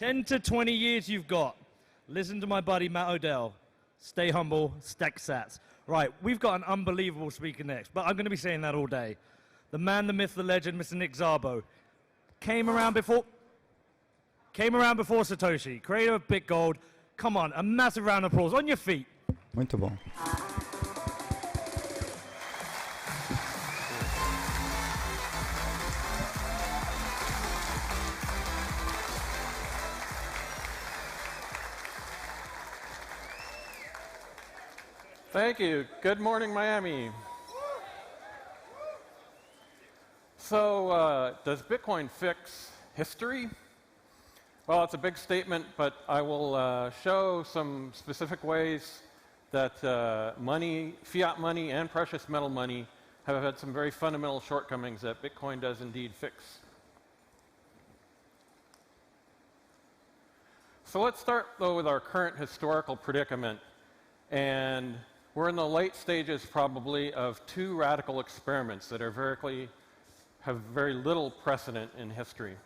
10 to 20 years you've got. Listen to my buddy Matt Odell. Stay humble, stack sats. Right, we've got an unbelievable speaker next, but I'm going to be saying that all day. The man, the myth, the legend, Mr. Nick Szabo. Came around before Satoshi, creator of BitGold. Come on, a massive round of applause. On your feet. Muito bom. Thank you. Good morning, Miami. So, does Bitcoin fix history? Well, it's a big statement, but I will show some specific ways that fiat money and precious metal money have had some very fundamental shortcomings that Bitcoin does indeed fix. So let's start, though, with our current historical predicament. And we're in the late stages, probably, of two radical experiments that have very little precedent in history.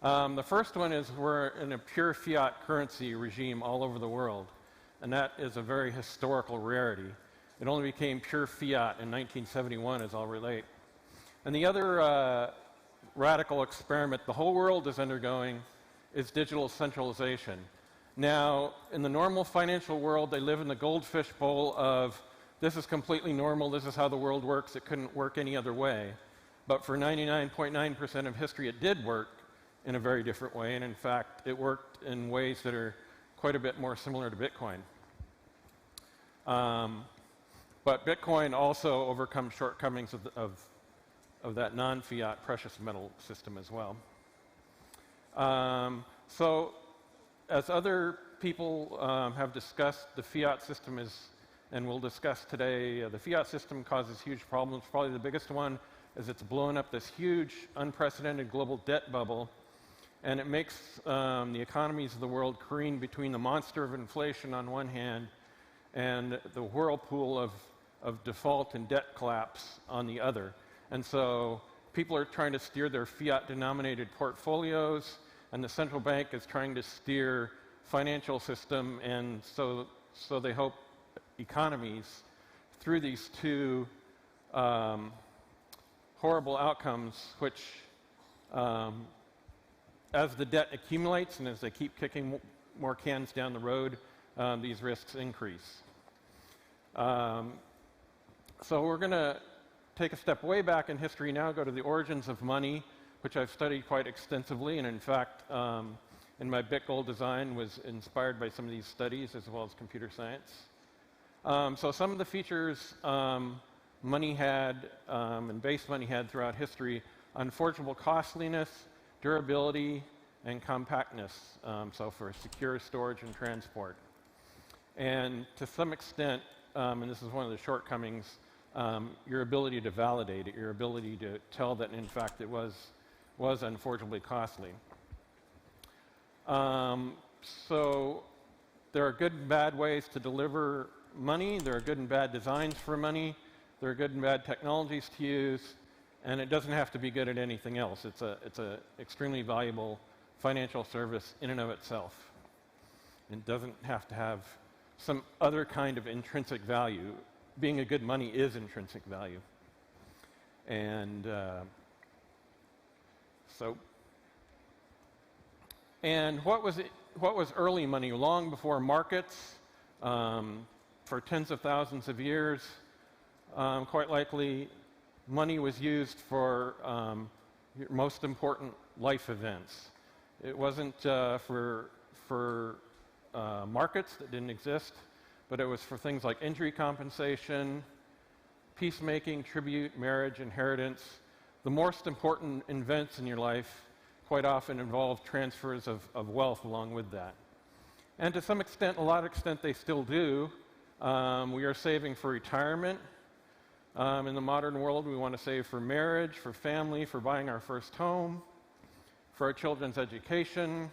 The first one is we're in a pure fiat currency regime all over the world, and that is a very historical rarity. It only became pure fiat in 1971, as I'll relate. And the other radical experiment the whole world is undergoing is digital centralization. Now, in the normal financial world, they live in the goldfish bowl of this is completely normal, this is how the world works, it couldn't work any other way. But for 99.9% of history, it did work in a very different way, and in fact, it worked in ways that are quite a bit more similar to Bitcoin. But Bitcoin also overcomes shortcomings of that non-fiat precious metal system as well. So, as other people have discussed, the fiat system is, and we'll discuss today, the fiat system causes huge problems. Probably the biggest one is it's blown up this huge, unprecedented global debt bubble, and it makes the economies of the world careen between the monster of inflation on one hand and the whirlpool of default and debt collapse on the other. And so people are trying to steer their fiat-denominated portfolios, and the central bank is trying to steer financial system, and so they hope economies through these two horrible outcomes, which as the debt accumulates and as they keep kicking more cans down the road, these risks increase. So we're going to take a step way back in history now, go to the origins of money, which I've studied quite extensively, and in fact, in my BitGold design was inspired by some of these studies as well as computer science. So some of the features money had and base money had throughout history: unforgeable costliness, durability, and compactness, so for secure storage and transport. And to some extent, and this is one of the shortcomings, your ability to validate it, your ability to tell that in fact it was unforgeably costly. So there are good and bad ways to deliver money, there are good and bad designs for money, there are good and bad technologies to use, and it doesn't have to be good at anything else. It's a extremely valuable financial service in and of itself. It doesn't have to have some other kind of intrinsic value. Being a good money is intrinsic value. And what was early money? Long before markets, for tens of thousands of years, quite likely money was used for your most important life events. It wasn't for markets that didn't exist, but it was for things like injury compensation, peacemaking, tribute, marriage, inheritance. The most important events in your life quite often involve transfers of wealth along with that. And to some extent, a lot of extent, they still do. We are saving for retirement. In the modern world, we want to save for marriage, for family, for buying our first home, for our children's education,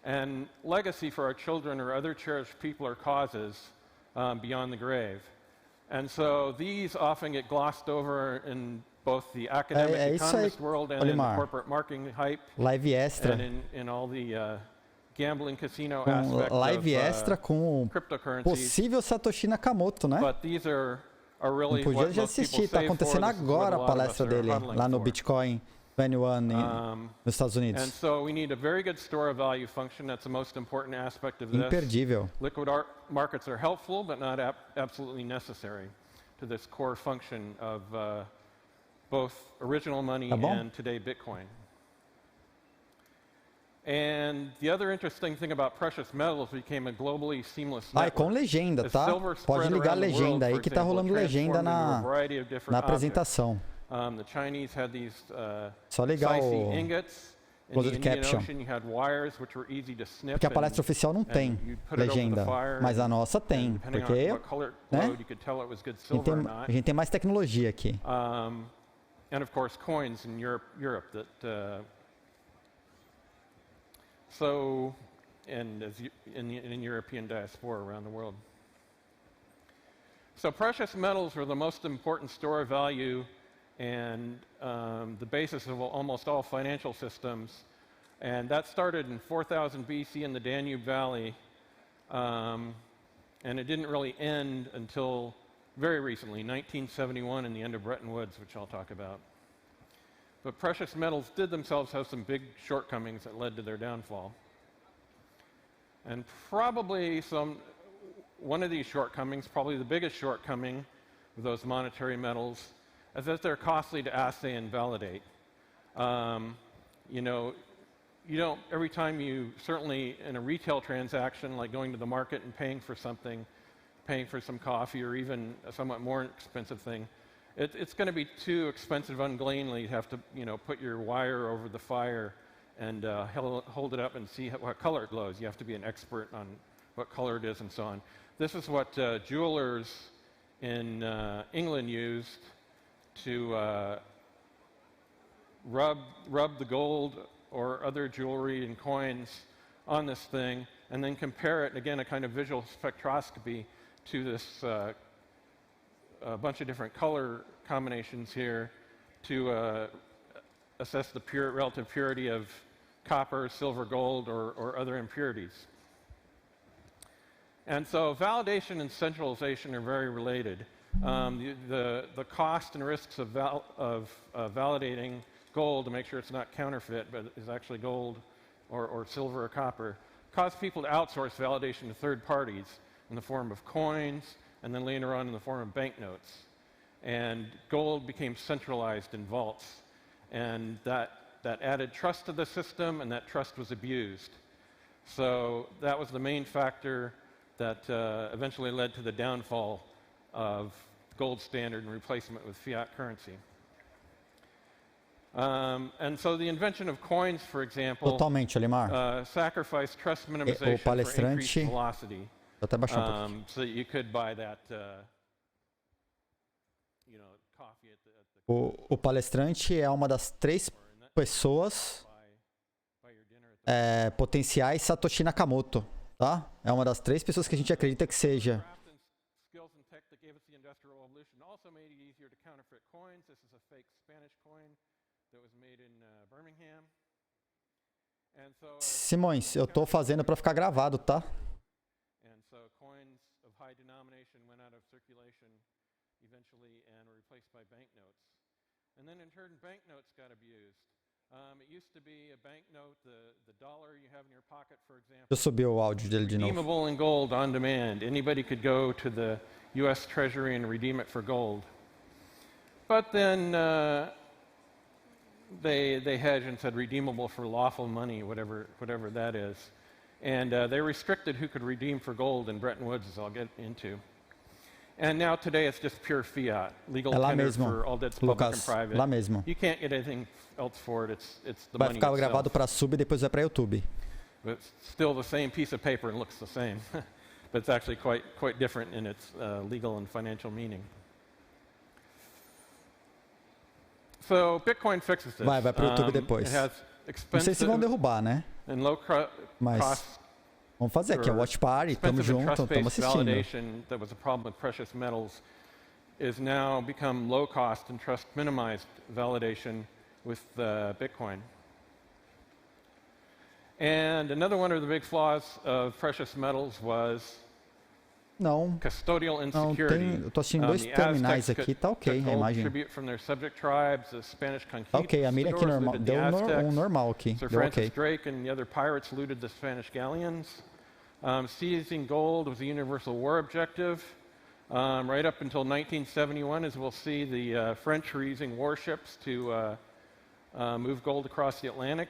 and legacy for our children or other cherished people or causes beyond the grave. And so these often get glossed over in both the academic isso aí, economist world and in the Olimar. corporate marketing hype, Live extra. and in all the gambling casino Com aspect live of extra com cryptocurrencies. possível Satoshi Nakamoto, né? But these are really Não podia what já most people assistir, está save for. acontecendo This is what agora a a lot of us palestra are dele, huddling lá no for. Bitcoin 21 nos Estados Unidos. And so we need a very good store of value function. That's the most important aspect of this. Imperdível. Liquid markets are helpful, but not absolutely necessary to this core function of both original money and today Bitcoin. And the other interesting thing about precious metals became a globally seamless network. Com legenda, tá? Pode ligar a legenda aí que tá rolando legenda na apresentação. The Chinese had these Só ligar o ingots. In the closed Indian caption. Ocean, you had wires which were easy to snip. Porque a palestra oficial não tem legenda, mas a nossa tem, porque né? A gente tem mais tecnologia aqui. And of course coins in Europe that so and as in European diaspora around the world. So precious metals were the most important store of value and the basis of almost all financial systems. And that started in 4000 BC in the Danube Valley. And it didn't really end until very recently, 1971, and the end of Bretton Woods, which I'll talk about. But precious metals did themselves have some big shortcomings that led to their downfall. And probably one of these shortcomings, probably the biggest shortcoming of those monetary metals, is that they're costly to assay and validate. You know, you don't, every time you, certainly in a retail transaction, like going to the market and paying for something, paying for some coffee or even a somewhat more expensive thing, it's going to be too expensive ungleanly. You have to, you know, put your wire over the fire and hold it up and see what color it glows. You have to be an expert on what color it is and so on. This is what jewelers in England used to rub the gold or other jewelry and coins on this thing and then compare it, again, a kind of visual spectroscopy to this a bunch of different color combinations here to assess the relative purity of copper, silver, gold, or other impurities. And so validation and centralization are very related. The cost and risks of validating gold to make sure it's not counterfeit, but is actually gold or silver or copper, caused people to outsource validation to third parties in the form of coins, and then later on in the form of banknotes. And gold became centralized in vaults. And that added trust to the system, and that trust was abused. So that was the main factor that eventually led to the downfall of gold standard and replacement with fiat currency. And so the invention of coins, for example, Totalmente, Olimar. sacrificed trust minimization for increased velocity. Até baixar pouquinho. So that you could buy that, coffee at the O palestrante é uma das 3 pessoas potenciais Satoshi Nakamoto, tá? É uma das 3 pessoas que a gente acredita que seja. Simões, eu tô fazendo para ficar gravado, tá? high denomination went out of circulation eventually and were replaced by banknotes. And then in turn, banknotes got abused. It used to be a banknote, the dollar you have in your pocket, for example. Deixa eu subir o áudio dele de novo. Redeemable in gold on demand. Anybody could go to the U.S. Treasury and redeem it for gold. But then they hedged and said redeemable for lawful money, whatever that is. And they restricted who could redeem for gold in Bretton Woods, as I'll get into. And now today it's just pure fiat, legal tender for all debts public and private. Lá mesmo. You can't get anything else for it. It's the Vai money ficar itself. gravado para sub e depois vai para YouTube. But it's still the same piece of paper and looks the same. But it's actually quite different in its legal and financial meaning. So Bitcoin fixes this. Vai para o YouTube depois. It has Não sei se vão expensive derrubar, né? and low Mas cost vamos fazer aqui, é Watch Party, tamo expensive and junto, tamo trust-based assistindo. validation that was a problem with precious metals is now become low cost and trust minimized validation with Bitcoin. And another one of the big flaws of precious metals was custodial insecurity. Eu tô assistindo dois terminais aqui, tá ok a imagem. From their subject tribes, the Spanish Tá ok, a mira aqui normal, deu normal aqui, Sir deu Francis ok. Drake and the other pirates looted the Spanish galleons. Seizing gold was a universal war objective. Right up until 1971, as we'll see, the French were using warships to move gold across the Atlantic.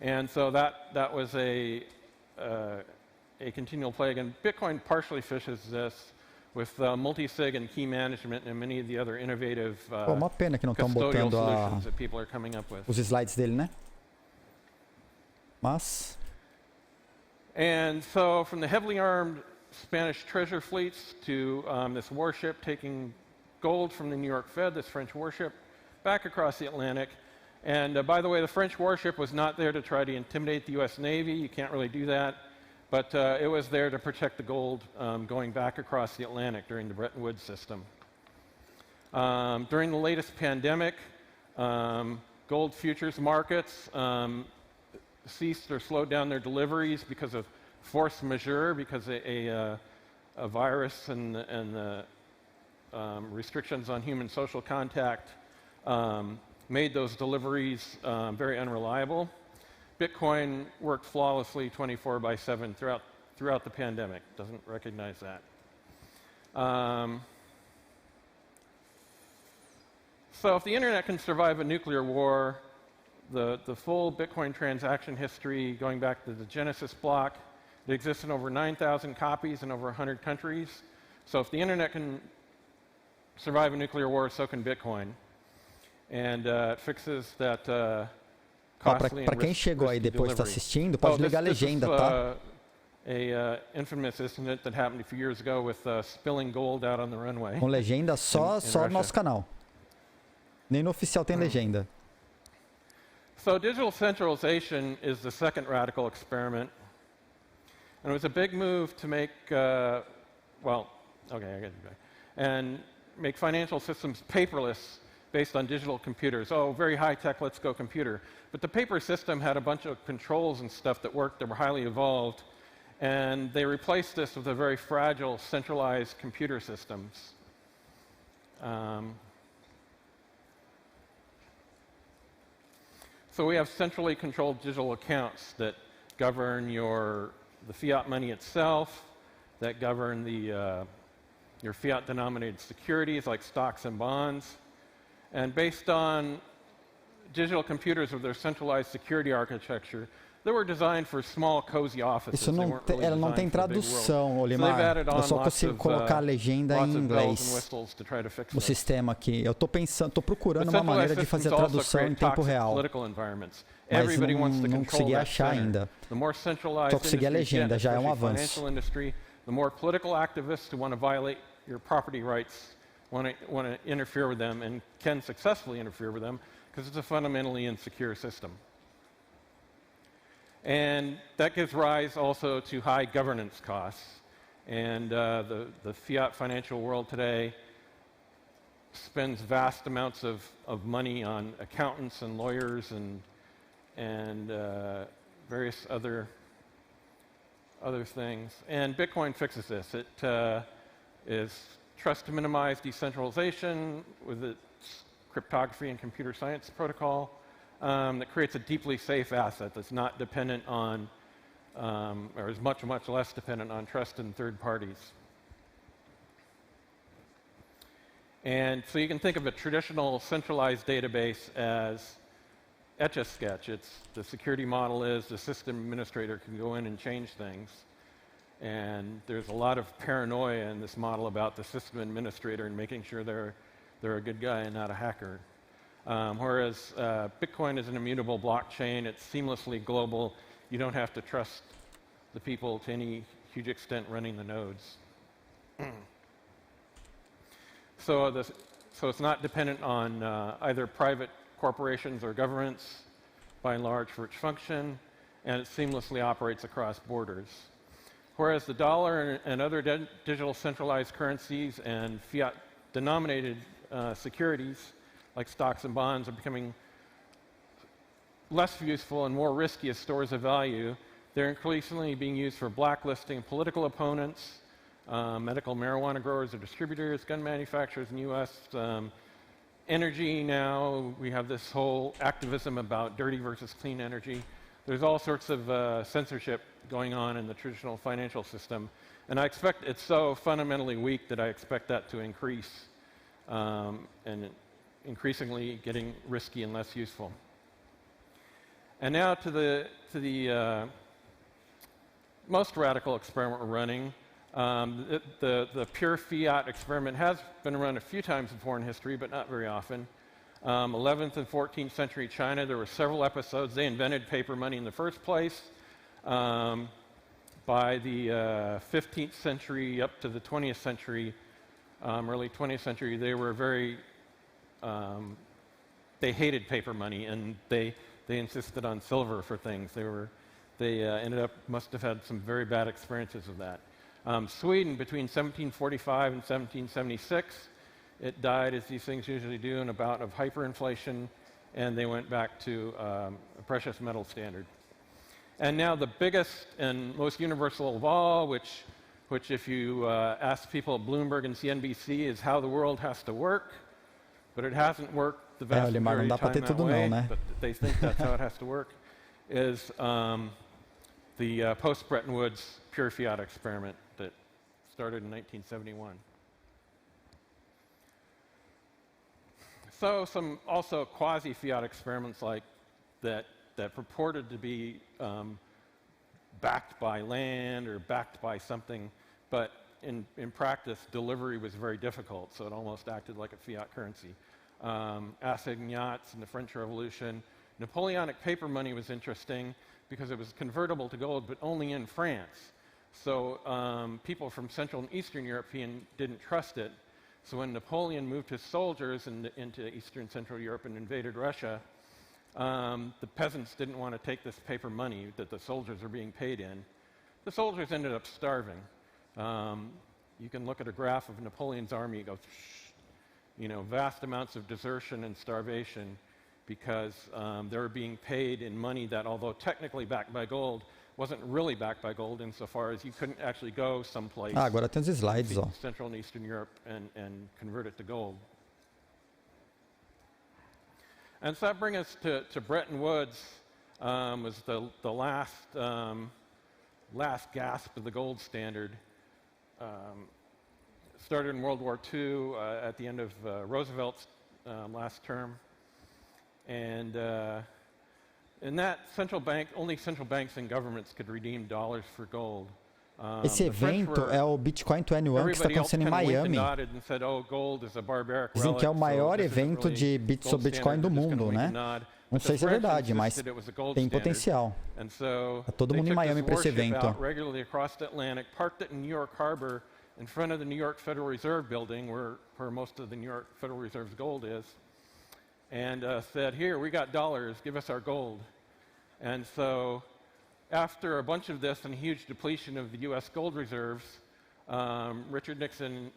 And so that was a continual plague. And Bitcoin partially fishes this with multi-sig and key management and many of the other innovative uma pena que não estão custodial botando solutions that people are coming up with. os slides dele, né? Mas... And so from the heavily armed Spanish treasure fleets to this warship taking gold from the New York Fed, this French warship, back across the Atlantic. And by the way, the French warship was not there to try to intimidate the US Navy. You can't really do that. But it was there to protect the gold going back across the Atlantic during the Bretton Woods system. During the latest pandemic, gold futures markets ceased or slowed down their deliveries because of force majeure, because a virus and the restrictions on human social contact made those deliveries very unreliable. Bitcoin worked flawlessly 24/7 throughout the pandemic. Doesn't recognize that. So if the internet can survive a nuclear war, the full Bitcoin transaction history going back to the Genesis block, it exists in over 9,000 copies in over 100 countries. So if the internet can survive a nuclear war, so can Bitcoin. And it fixes that costly and Para quem chegou aí depois está assistindo, pode ligar a legenda, tá? A infamous incident that happened a few years ago with spilling gold out on the runway. Com legenda só no nosso canal. Nem no oficial tem legenda. So digital centralization is the second radical experiment. And it was a big move to make, and make financial systems paperless based on digital computers. Oh, very high tech, let's go computer. But the paper system had a bunch of controls and stuff that worked that were highly evolved. And they replaced this with a very fragile, centralized computer systems. So we have centrally controlled digital accounts that govern the fiat money itself, that govern your fiat-denominated securities like stocks and bonds. And based on digital computers with their centralized security architecture, they were designed for small, cozy offices. Isso ela não tem tradução, Olimar. Eu só consigo colocar a legenda em inglês no sistema aqui. Eu estou procurando uma maneira de fazer a tradução em tempo real, mas não consegui achar ainda. Só consegui a legenda, já é um avanço. The more political activists who want to violate your property rights want to interfere with them and can successfully interfere with them because it's a fundamentally insecure system. And that gives rise also to high governance costs. And the fiat financial world today spends vast amounts of money on accountants and lawyers and various other things. And Bitcoin fixes this. It is trust to minimize decentralization with its cryptography and computer science protocol. That creates a deeply safe asset that's not dependent on, or is much, much less dependent on trust in third parties. And so you can think of a traditional centralized database as Etch-a-Sketch. The security model is the system administrator can go in and change things. And there's a lot of paranoia in this model about the system administrator and making sure they're a good guy and not a hacker. Whereas Bitcoin is an immutable blockchain, it's seamlessly global. You don't have to trust the people to any huge extent running the nodes. So it's not dependent on either private corporations or governments, by and large, for its function, and it seamlessly operates across borders. whereas the dollar and other digital centralized currencies and fiat-denominated securities, like stocks and bonds, are becoming less useful and more risky as stores of value. They're increasingly being used for blacklisting political opponents, medical marijuana growers or distributors, gun manufacturers in the U.S., energy now. We have this whole activism about dirty versus clean energy. There's all sorts of censorship going on in the traditional financial system. And I expect it's so fundamentally weak that I expect that to increase and increasingly getting risky and less useful. And now to the most radical experiment we're running. The pure fiat experiment has been run a few times before in history, but not very often. 11th and 14th century China, there were several episodes. They invented paper money in the first place. By the 15th century up to the 20th century, early 20th century, they were very, they hated paper money, and they insisted on silver for things. They ended up, must have had some very bad experiences with that. Sweden, between 1745 and 1776, it died, as these things usually do, in a bout of hyperinflation, and they went back to a precious metal standard. And now the biggest and most universal of all, which if you ask people at Bloomberg and CNBC, is how the world has to work, but it hasn't worked the vast majority of the time that way, but they think that's how it has to work, is the post-Bretton Woods pure fiat experiment that started in 1971. So some also quasi-fiat experiments like that purported to be backed by land or backed by something, but in practice, delivery was very difficult, so it almost acted like a fiat currency. Assignats in the French Revolution. Napoleonic paper money was interesting because it was convertible to gold, but only in France. So people from Central and Eastern Europe didn't trust it. So when Napoleon moved his soldiers into Eastern Central Europe and invaded Russia, the peasants didn't want to take this paper money that the soldiers were being paid in. The soldiers ended up starving. You can look at a graph of Napoleon's army. It goes, vast amounts of desertion and starvation because they were being paid in money that, although technically backed by gold, wasn't really backed by gold insofar as you couldn't actually go someplace agora tem os slides, ó. Central and Eastern Europe and convert it to gold. And so that brings us to Bretton Woods, was the last gasp of the gold standard. Started in World War II at the end of Roosevelt's last term. And in that only central banks and governments could redeem dollars for gold. Esse evento é o Bitcoin 21 que está acontecendo em Miami. Dizem que é o maior evento sobre Bitcoin do mundo, né? Não sei se é verdade, mas tem potencial. Tá todo mundo em Miami para esse evento. In front of the New York Federal Reserve building, where most of the New York Federal Reserve's gold is, and said, "Here, we got dollars, give us our gold." And so after a bunch of this and a huge depletion of the U.S. gold reserves, Richard Nixon,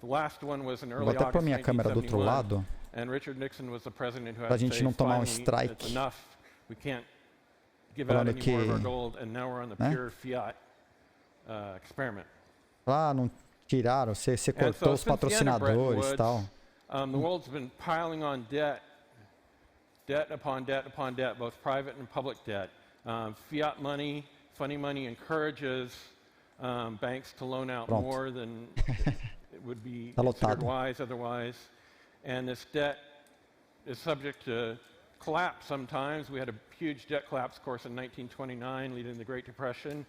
the last one was in early August 1971, and Richard Nixon was the president who had to say, finally, it's enough, we can't give out any more of our gold, and now we're on the pure fiat experiment. Não tiraram, você cortou os patrocinadores e tal. The world's been piling on debt upon debt upon debt, both private and public debt. Fiat money, funny money encourages banks to loan out more than it would be considered wise otherwise. And this debt is subject to collapse sometimes. We had a huge debt collapse, of course, in 1929, leading to the Great Depression,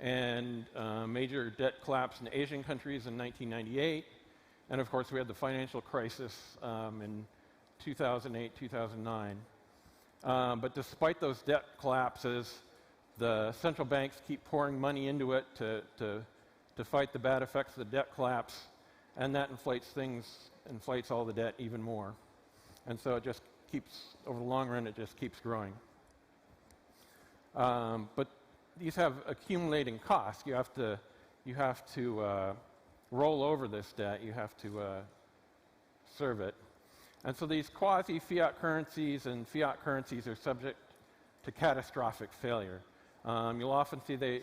and major debt collapse in Asian countries in 1998. And of course, we had the financial crisis in 2008, 2009. But despite those debt collapses, the central banks keep pouring money into it to fight the bad effects of the debt collapse, and that inflates all the debt even more. And so it just keeps, over the long run, it just keeps growing. But these have accumulating costs. You have to roll over this debt. You have to serve it. And so these quasi-fiat currencies and fiat currencies are subject to catastrophic failure. You'll often see they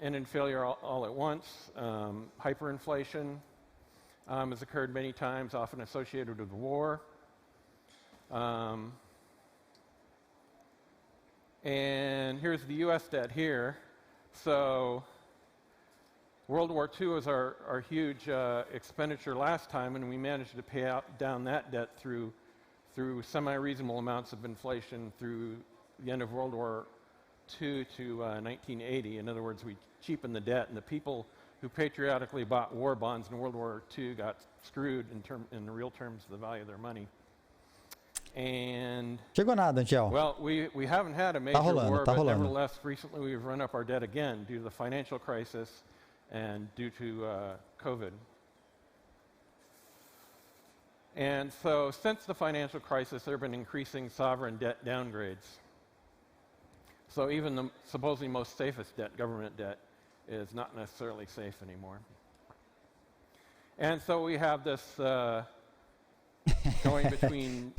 end in failure all at once. Hyperinflation has occurred many times, often associated with war. And here's the US debt here. So World War II was our huge expenditure last time, and we managed to pay down that debt through semi-reasonable amounts of inflation through the end of World War II to 1980. In other words, we cheapened the debt, and the people who patriotically bought war bonds in World War II got screwed in real terms of the value of their money. And chegou nada, Angel. Well, we haven't had a major war, but nevertheless, recently we've run up our debt again due to the financial crisis and due to COVID. And so since the financial crisis, there have been increasing sovereign debt downgrades. So even the supposedly most safest debt, government debt, is not necessarily safe anymore. And so we have this going between,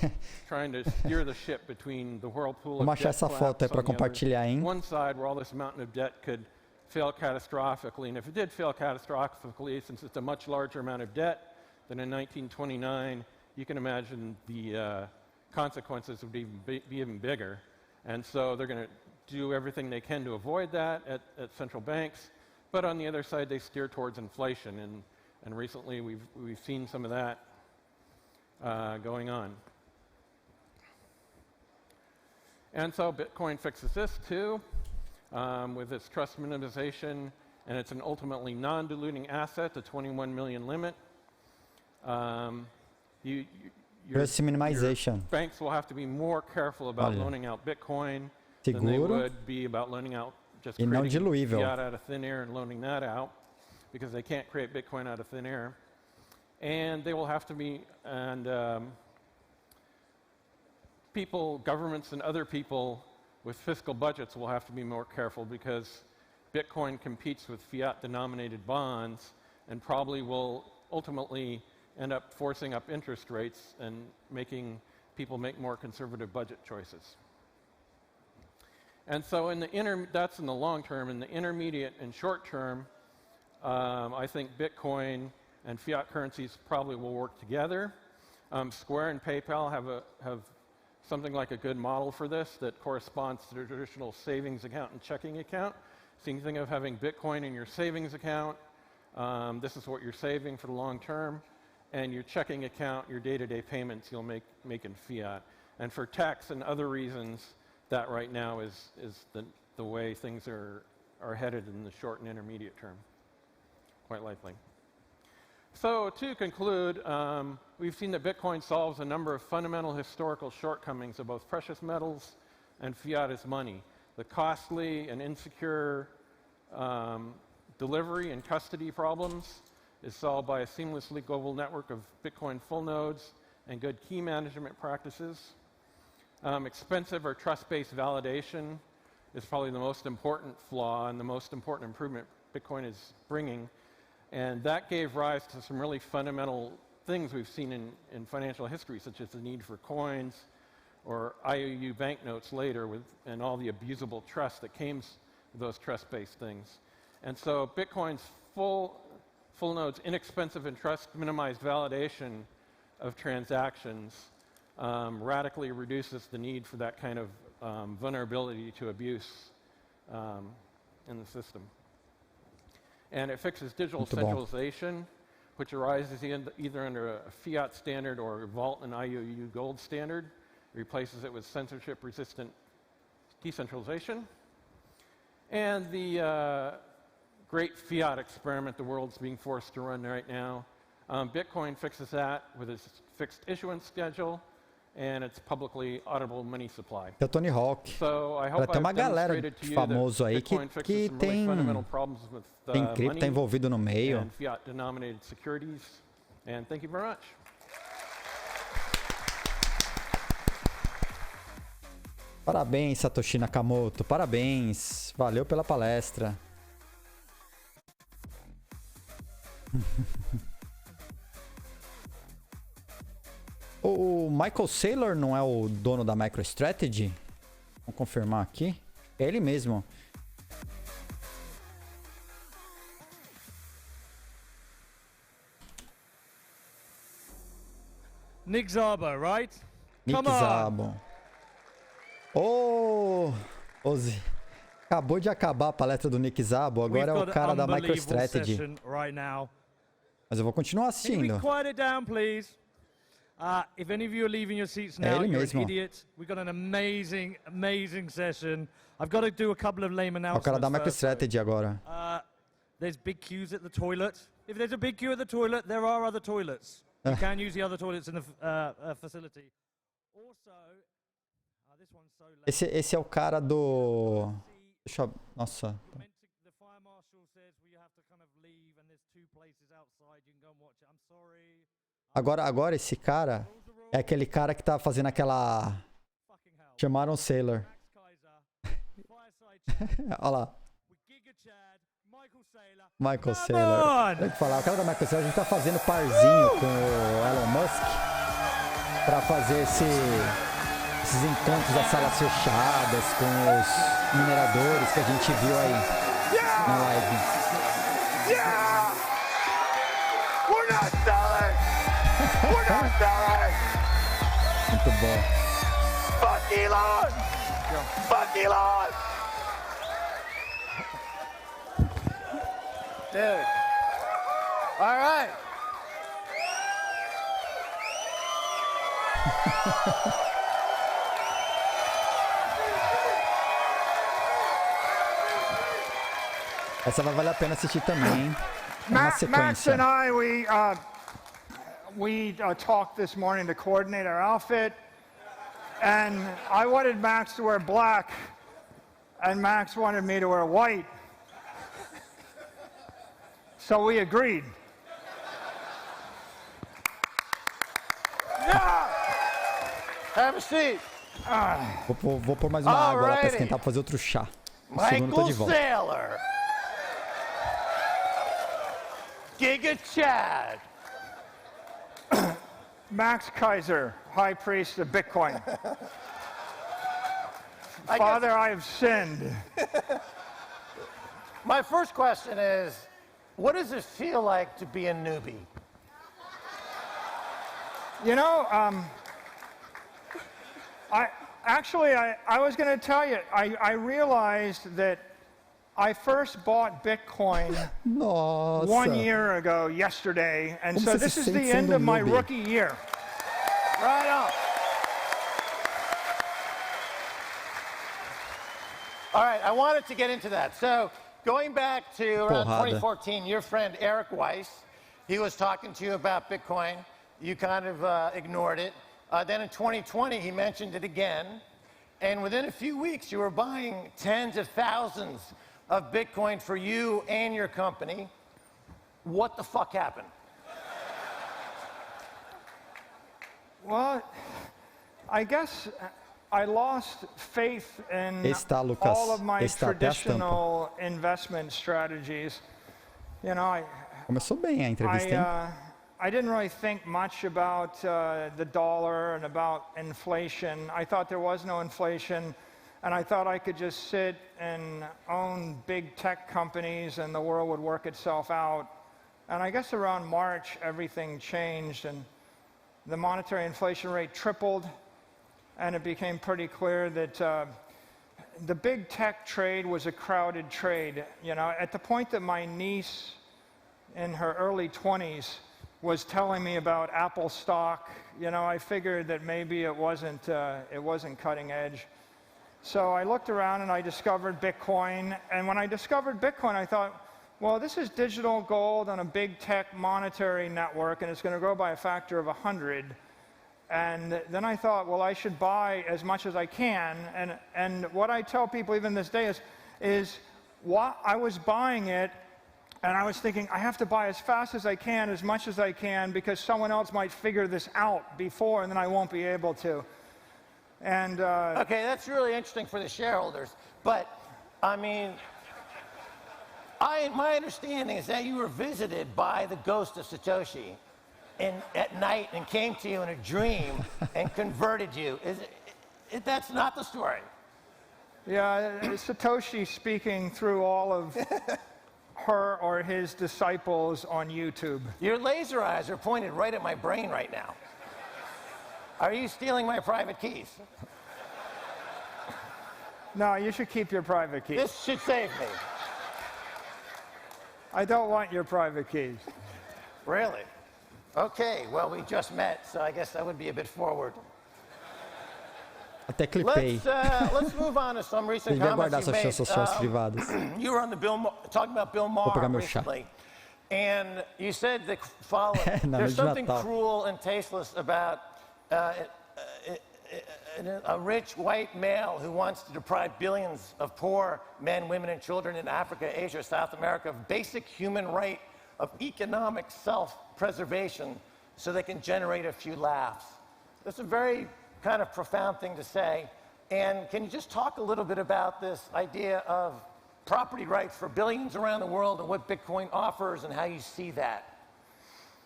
trying to steer the ship between the whirlpool of debt essa foto para compartilhar, hein? One side where all this mountain of debt could fail catastrophically, and if it did fail catastrophically, since it's a much larger amount of debt than in 1929, you can imagine the consequences would be even bigger. And so they're going to do everything they can to avoid that at central banks, but on the other side, they steer towards inflation, and recently we've seen some of that going on. And so Bitcoin fixes this too. With its trust minimization, and it's an ultimately non-diluting asset, the 21 million limit. Trust minimization. Banks will have to be more careful about loaning out Bitcoin than they would be about loaning out just creating fiat out of thin air and loaning that out, because they can't create Bitcoin out of thin air. And they will have to be, and people, governments and other people with fiscal budgets will have to be more careful, because Bitcoin competes with fiat-denominated bonds and probably will ultimately end up forcing up interest rates and making people make more conservative budget choices. And so that's in the long term. In the intermediate and short term, I think Bitcoin and fiat currencies probably will work together. Square and PayPal have something like a good model for this that corresponds to the traditional savings account and checking account. So you can think of having Bitcoin in your savings account. This is what you're saving for the long term. And your checking account, your day-to-day payments, you'll make in fiat. And for tax and other reasons, that right now is the way things are headed in the short and intermediate term, quite likely. So to conclude, we've seen that Bitcoin solves a number of fundamental historical shortcomings of both precious metals and fiat as money. The costly and insecure delivery and custody problems is solved by a seamlessly global network of Bitcoin full nodes and good key management practices. Expensive or trust-based validation is probably the most important flaw and the most important improvement Bitcoin is bringing. And that gave rise to some really fundamental things we've seen in financial history, such as the need for coins or IOU banknotes later, and all the abusable trust that came with those trust-based things. And so Bitcoin's full nodes, inexpensive and trust-minimized validation of transactions radically reduces the need for that kind of vulnerability to abuse in the system. And it fixes digital centralization, which arises either under a fiat standard or a vault and IOU gold standard. It replaces it with censorship-resistant decentralization. And the great fiat experiment the world's being forced to run right now, Bitcoin fixes that with its fixed issuance schedule and its publicly auditable money supply. É o Tony Hawk. So I hope tem uma galera famoso aí que tem cripto, está envolvido no meio. And fiat-denominated securities. And thank you very much. Parabéns, Satoshi Nakamoto. Parabéns. Valeu pela palestra. O Michael Saylor não é o dono da MicroStrategy? Vamos confirmar aqui. É ele mesmo. Nick Szabo, right? Nick Szabo. Oh, Ozzy. Acabou de acabar a palestra do Nick Szabo. Agora é o cara da MicroStrategy. Right now. Mas eu vou continuar assistindo. If any of you are leaving your seats now, you're an idiot. We've got an amazing, amazing session. I've got to do a couple of lame announcements. É o cara da MicroStrategy agora. There's big queues at the toilet. If there's a big queue at the toilet, there are other toilets. You can use the other toilets in the facility. Also, this one's so late. Esse é o cara do... Deixa eu... Nossa. The fire marshal says we have to kind of leave and there's two places outside. You can go and watch it. I'm sorry. Agora esse cara é aquele cara que tá fazendo aquela... Chamaram o Saylor. Olha lá. Michael Saylor. Tem que falar, o cara da Michael Saylor, a gente tá fazendo parzinho com o Elon Musk pra fazer esses encontros das salas fechadas com os mineradores que a gente viu aí na live. We're not selling! We're not selling! Muito bom. Fuck Elon! Fuck Elon! Dude. All right. Essa vai valer a pena assistir também, hein? Max and I, we talked this morning to coordinate our outfit, and I wanted Max to wear black, and Max wanted me to wear white. So we agreed. Yeah! Have a seat. Vou pôr mais uma água lá pra esquentar pra fazer outro chá. Michael Saylor. Giga Chad. Max Keiser, High Priest of Bitcoin. Father, I have sinned. My first question is, what does it feel like to be a newbie? You know, I was going to tell you, I realized that I first bought Bitcoin 1 year ago yesterday, and so this is the end of my rookie year. Right on. All right, I wanted to get into that. So going back to around 2014, your friend Eric Weiss, he was talking to you about Bitcoin. You kind of ignored it. Then in 2020, he mentioned it again. And within a few weeks, you were buying tens of thousands of Bitcoin for you and your company. What the fuck happened? Well, I guess I lost faith in all of my traditional investment strategies. You know, Começou bem a entrevista, hein? I didn't really think much about the dollar and about inflation. I thought there was no inflation, and I thought I could just sit and own big tech companies and the world would work itself out. And I guess around March, everything changed, and the monetary inflation rate tripled, and it became pretty clear that the big tech trade was a crowded trade. You know, at the point that my niece in her early 20s was telling me about Apple stock, you know, I figured that maybe it wasn't cutting edge. So I looked around and I discovered Bitcoin, and when I discovered Bitcoin, I thought, well, this is digital gold on a big tech monetary network, and it's going to grow by a factor of 100. And then I thought, well, I should buy as much as I can, and what I tell people even this day is what I was buying it, and I was thinking, I have to buy as fast as I can, as much as I can, because someone else might figure this out before, and then I won't be able to. And okay, that's really interesting for the shareholders. But, I mean, my understanding is that you were visited by the ghost of Satoshi at night and came to you in a dream and converted you. That's not the story. Yeah, Satoshi speaking through all of her or his disciples on YouTube. Your laser eyes are pointed right at my brain right now. Are you stealing my private keys? No, you should keep your private keys. This should save me. I don't want your private keys. Really? Okay, well, we just met, so I guess that would be a bit forward. Até clipei. Let's move on to some recent comments you made. You were on the talking about Bill Maher recently, and you said the following: there's something cruel and tasteless about a rich white male who wants to deprive billions of poor men, women, and children in Africa, Asia, South America of basic human right of economic self-preservation so they can generate a few laughs. That's a very kind of profound thing to say. And can you just talk a little bit about this idea of property rights for billions around the world and what Bitcoin offers and how you see that?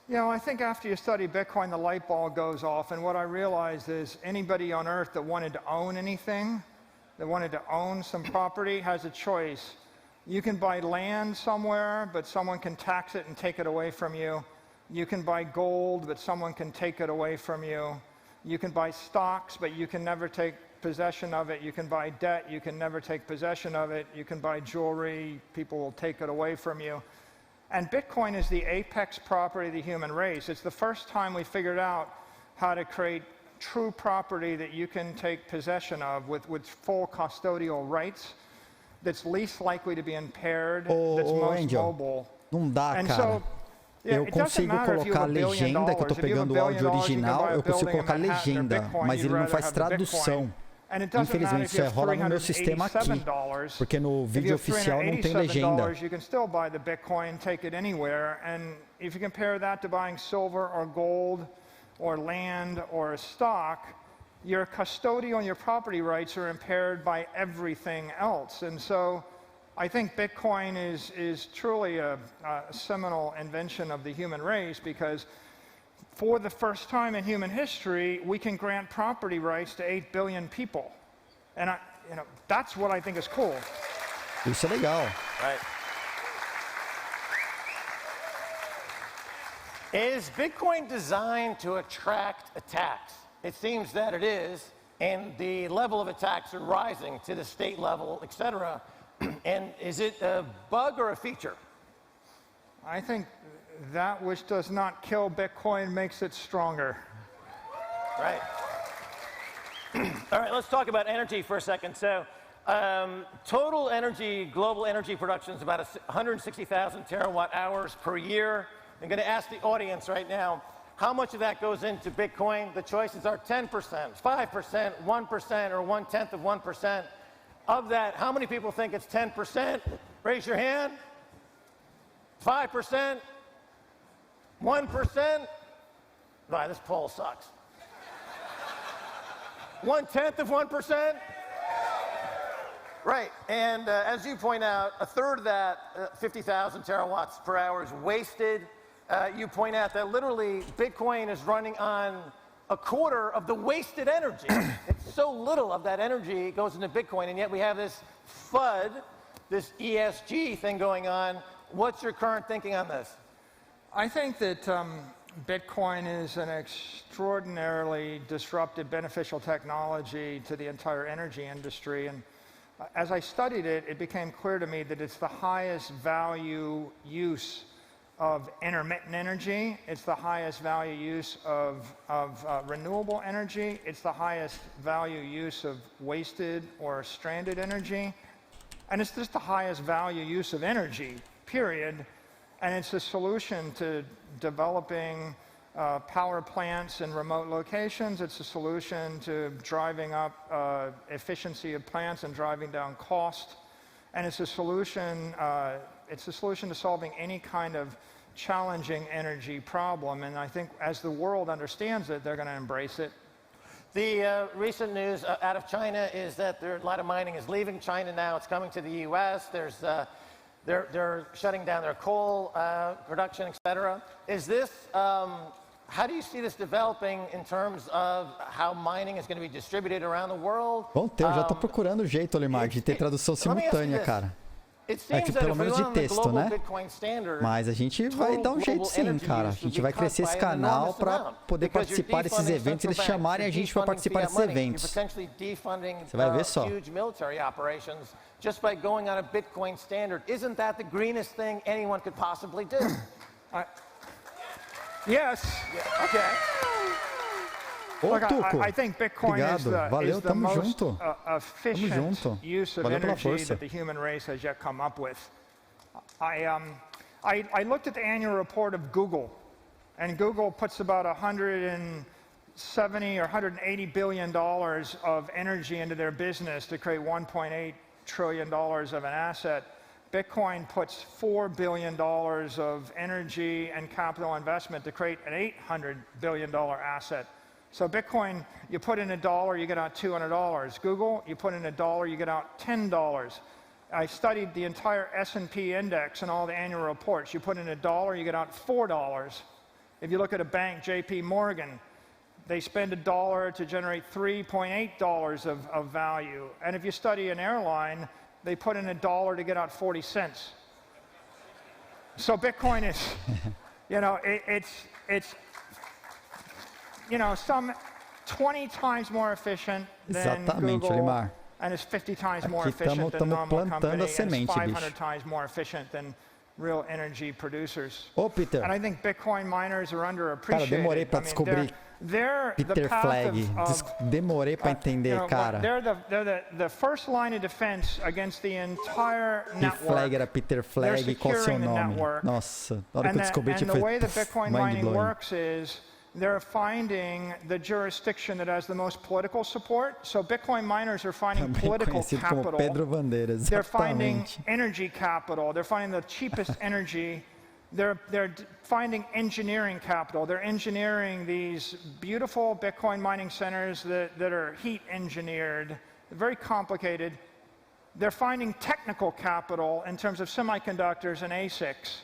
You know, I think after you study Bitcoin, the light bulb goes off, and what I realized is anybody on earth that wanted to own anything, that wanted to own some property, has a choice. You can buy land somewhere, but someone can tax it and take it away from you. You can buy gold, but someone can take it away from you. You can buy stocks, but you can never take possession of it. You can buy debt, you can never take possession of it. You can buy jewelry, people will take it away from you. And Bitcoin is the apex property of the human race. It's the first time we figured out how to create true property that you can take possession of with full custodial rights, that's least likely to be impaired, that's most mobile. Não dá, cara. Eu consigo colocar a legenda, que eu estou pegando o áudio original, eu consigo colocar legenda, mas ele não faz tradução. Infelizmente, isso rola no meu sistema aqui, porque no vídeo oficial não tem legenda. You can still buy the Bitcoin, take it anywhere, and if you compare that to buying silver or gold or land or a stock, your custodial and your property rights are impaired by everything else. And so I think Bitcoin is truly a seminal invention of the human race, because for the first time in human history, we can grant property rights to 8 billion people. And that's what I think is cool. Isso é legal. Right. Is Bitcoin designed to attract attacks? It seems that it is, and the level of attacks are rising to the state level, et cetera. And is it a bug or a feature? I think that which does not kill Bitcoin makes it stronger. Right. All right, let's talk about energy for a second. So, total energy, global energy production is about 160,000 terawatt hours per year. I'm going to ask the audience right now, how much of that goes into Bitcoin? The choices are 10%, 5%, 1%, or 1/10 of 1%. Of that, how many people think it's 10%? Raise your hand. 5%? 1%? Right, this poll sucks. 1/10 of 1%? Right, and as you point out, a third of that, 50,000 terawatts per hour, is wasted. You point out that literally Bitcoin is running on a quarter of the wasted energy. It's so little of that energy goes into Bitcoin, and yet we have this FUD, this ESG thing going on. What's your current thinking on this? I think that Bitcoin is an extraordinarily disruptive, beneficial technology to the entire energy industry. And as I studied it, it became clear to me that it's the highest value use of intermittent energy. It's the highest value use of renewable energy. It's the highest value use of wasted or stranded energy. And it's just the highest value use of energy, period. And it's a solution to developing power plants in remote locations. It's a solution to driving up efficiency of plants and driving down cost. And it's a solution to solving any kind of challenging energy problem. And I think as the world understands it, they're going to embrace it. The recent news out of China is that a lot of mining is leaving China now. It's coming to the U.S. They're shutting down their coal production, et cetera. Is this, how do you see this developing in terms of how mining is going to be distributed around the world? Bom, eu já estou procurando o jeito, Olimar, de ter tradução simultânea, cara. Pelo menos de texto, né? Mas a gente vai dar um jeito sim, cara. A gente vai crescer esse canal para poder participar desses eventos e eles chamarem a gente para participar desses eventos. Você vai ver só. Just by going on a Bitcoin standard. Isn't that the greenest thing anyone could possibly do? Yes. Yeah, okay. Look, I think Bitcoin is the most efficient use of energy that the human race has yet come up with. I looked at the annual report of Google, and Google puts about $170 or $180 billion of energy into their business to create $1.8 trillion of an asset. Bitcoin puts $4 billion of energy and capital investment to create an $800 billion asset. So Bitcoin, you put in $1, you get out $200. Google, you put in $1, you get out $10. I studied the entire S&P index and all the annual reports. You put in $1, you get out $4. If you look at a bank, JP Morgan, they spend $1 to generate $3.8 of value. And if you study an airline, they put in $1 to get out 40 cents. So Bitcoin is, you know, it's you know, some 20 times more efficient than Google, Olimar. And it's 50 times more efficient than normal company, and it's 500 times more efficient than real energy producers. Ô, Peter. And I think Bitcoin miners are underappreciated. Cara, demorei para descobrir Peter Flag. Demorei para entender, cara. They're the first line of defense against the entire network. Que Flag era Peter Flag, qual o seu nome? Nossa, na hora que eu descobri, and the way that Bitcoin mining works is they're finding the jurisdiction that has the most political support. So Bitcoin miners are finding political capital. They're finding energy capital. They're finding the cheapest energy. They're finding engineering capital. They're engineering these beautiful Bitcoin mining centers that are heat engineered, very complicated. They're finding technical capital in terms of semiconductors and ASICs.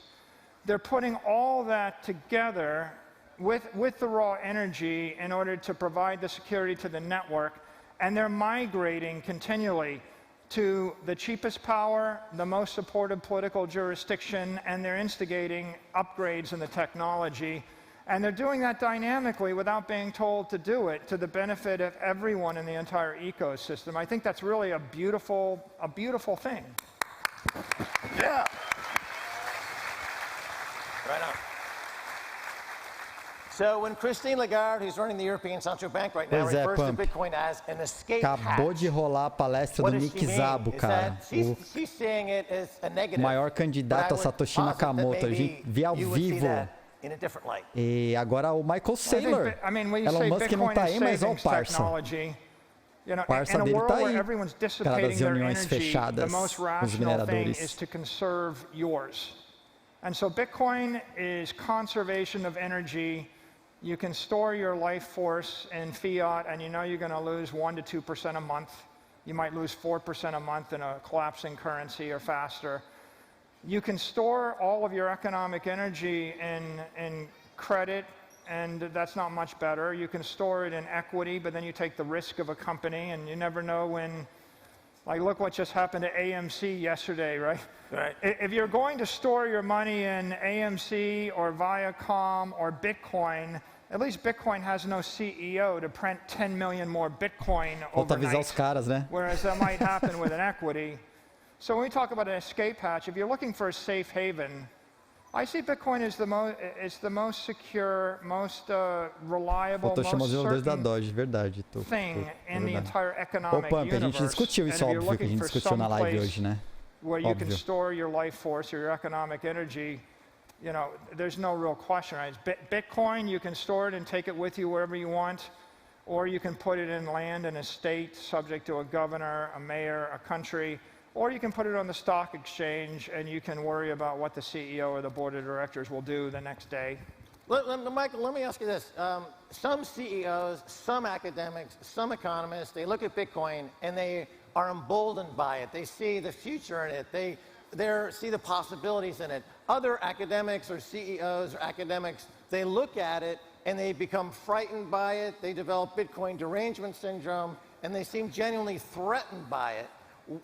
They're putting all that together with the raw energy in order to provide the security to the network, and they're migrating continually to the cheapest power, the most supported political jurisdiction, and they're instigating upgrades in the technology. And they're doing that dynamically without being told to do it, to the benefit of everyone in the entire ecosystem. I think that's really a beautiful thing. Yeah. Right on. So when Christine Lagarde, who's running the European Central Bank right now, refers to Bitcoin as an escape hatch, acabou de rolar a palestra do Nick Szabo, cara. She's seeing it as a negative. O maior candidato a Satoshi Nakamoto. A gente vi ao vivo. E agora o Michael Saylor. Elon Musk não tá aí, mas olha o parça. O parça dele tá aí. Cara das reuniões fechadas com os mineradores. And so Bitcoin is conservation of energy. You can store your life force in fiat, and you know you're going to lose 1% to 2% a month. You might lose 4% a month in a collapsing currency or faster. You can store all of your economic energy in credit, and that's not much better. You can store it in equity, but then you take the risk of a company, and you never know when. Like, look what just happened to AMC yesterday, right? Right. If you're going to store your money in AMC or Viacom or Bitcoin, at least Bitcoin has no CEO to print 10 million more Bitcoin overnight, whereas that might happen with an equity. So when we talk about an escape hatch, if you're looking for a safe haven, I see Bitcoin as the most secure, most reliable, most certain thing in the entire economic universe. A gente discutiu isso, óbvio, que a gente discutiu na live hoje, né? Where you can store your life force or your economic energy, you know, there's no real question, right? Bitcoin, you can store it and take it with you wherever you want, or you can put it in land in a state subject to a governor, a mayor, a country, or you can put it on the stock exchange and you can worry about what the CEO or the board of directors will do the next day. Michael, let me ask you this. Some CEOs, some academics, some economists, they look at Bitcoin and they are emboldened by it. They see the future in it. They see the possibilities in it. Other academics or CEOs or academics, they look at it and they become frightened by it. They develop Bitcoin derangement syndrome and they seem genuinely threatened by it.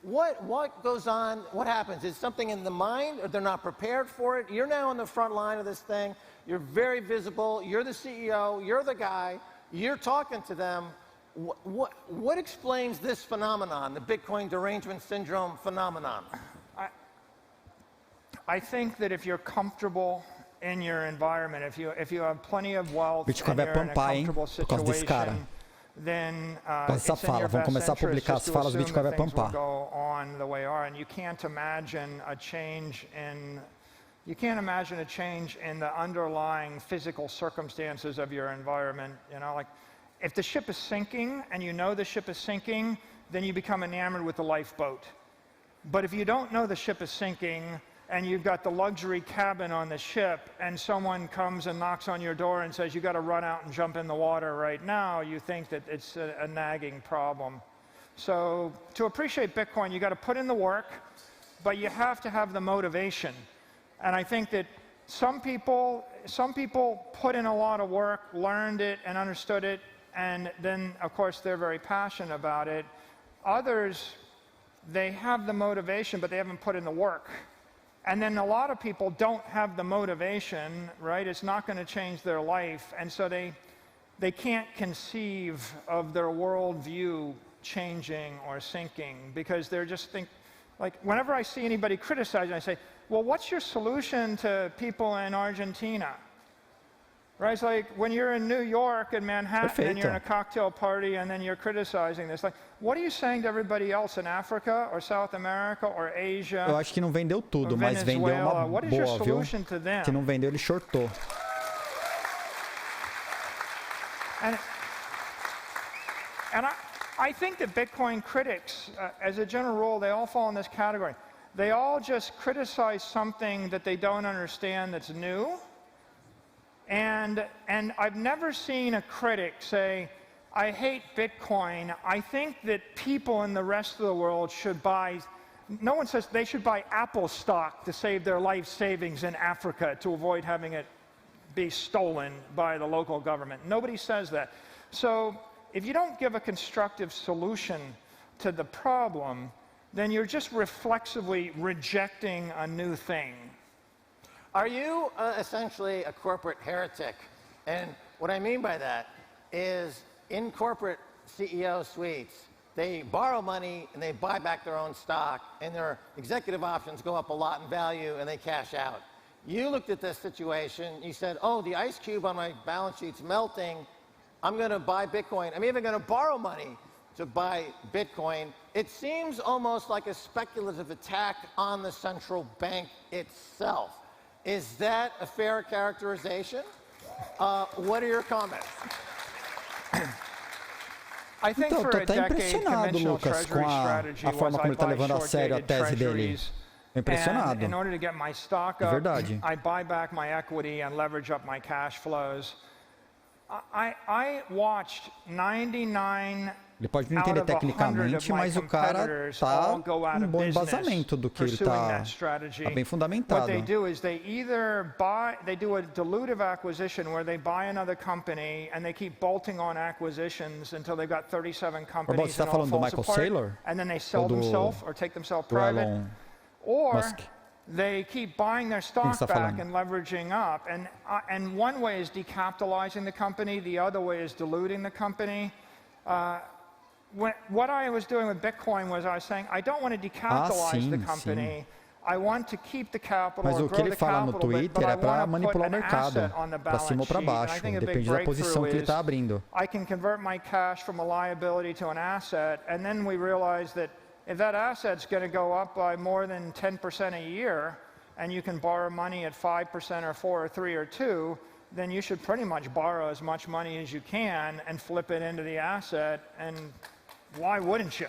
What goes on? What happens? Is something in the mind, or they're not prepared for it? You're now on the front line of this thing. You're very visible. You're the CEO. You're the guy. You're talking to them. What explains this phenomenon, the Bitcoin derangement syndrome phenomenon? I think that if you're comfortable in your environment, if you have plenty of wealth and you're in a comfortable situation, then it's in your best interest just to assume that things will go on the way they are. And you can't imagine a change in the underlying physical circumstances of your environment. You know, like if the ship is sinking and you know the ship is sinking, then you become enamored with the lifeboat. But if you don't know the ship is sinking and you've got the luxury cabin on the ship and someone comes and knocks on your door and says, you got to run out and jump in the water right now, you think that it's a nagging problem. So to appreciate Bitcoin, you got to put in the work, but you have to have the motivation. And I think that some people put in a lot of work, learned it and understood it, and then of course they're very passionate about it. Others, they have the motivation, but they haven't put in the work. And then a lot of people don't have the motivation, right? It's not going to change their life, and so they can't conceive of their worldview changing or sinking because they're just like whenever I see anybody criticizing, I say, well, what's your solution to people in Argentina? Right? It's like when you're in New York and Manhattan and you're in a cocktail party and then you're criticizing this. Like, what are you saying to everybody else in Africa or South America or Asia? Eu acho que não vendeu tudo, mas vendeu uma boa, viu? Se não vendeu, ele shortou. And I think that Bitcoin critics, as a general rule, they all fall in this category. They all just criticize something that they don't understand that's new. And I've never seen a critic say, I hate Bitcoin. I think that people in the rest of the world should buy, no one says they should buy Apple stock to save their life savings in Africa to avoid having it be stolen by the local government. Nobody says that. So if you don't give a constructive solution to the problem, then you're just reflexively rejecting a new thing. Are you essentially a corporate heretic? And what I mean by that is in corporate CEO suites, they borrow money and they buy back their own stock and their executive options go up a lot in value and they cash out. You looked at this situation, you said, oh, the ice cube on my balance sheet's melting. I'm going to buy Bitcoin. I'm even going to borrow money to buy Bitcoin. It seems almost like a speculative attack on the central bank itself. Is that a fair characterization? What are your comments? I think Então, for tô a até decade, impressionado, Lucas, com a forma como ele está levando a sério a tese dele. Impressionado. In order to get my stock up, I buy back my equity and leverage up my cash flows. I watched 99 Ele pode não entender tecnicamente, mas o cara está um bom embasamento do que ele está bem fundamentado. What they do is they either they do a dilutive acquisition where they buy another company and they keep bolting on acquisitions until they've got 37 companies Você está falando do Michael Saylor? And then they sell themselves or take themselves private. Or they keep buying their stock back and leveraging up. And one way is decapitalizing the company, the other way is diluting the company. What I was doing with Bitcoin was I was saying, I don't want to decapitalize the company. I want to keep the capital, Mas o que ele fala no Twitter é para manipular o mercado, para cima ou para baixo, depende da posição que ele está abrindo. I can convert my cash from a liability to an asset, and then we realize that if that asset's going to go up by more than 10% a year, and you can borrow money at 5% or 4 or 3 or 2, then you should pretty much borrow as much money as you can and flip it into the asset, and why wouldn't you?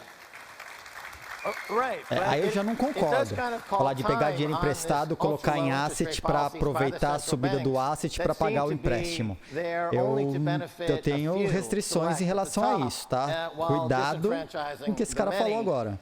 Aí eu já não concordo. Falar de pegar dinheiro emprestado, colocar em asset para aproveitar a subida do asset para pagar o empréstimo. Eu tenho restrições em relação a isso, tá? Cuidado com o que esse cara falou agora.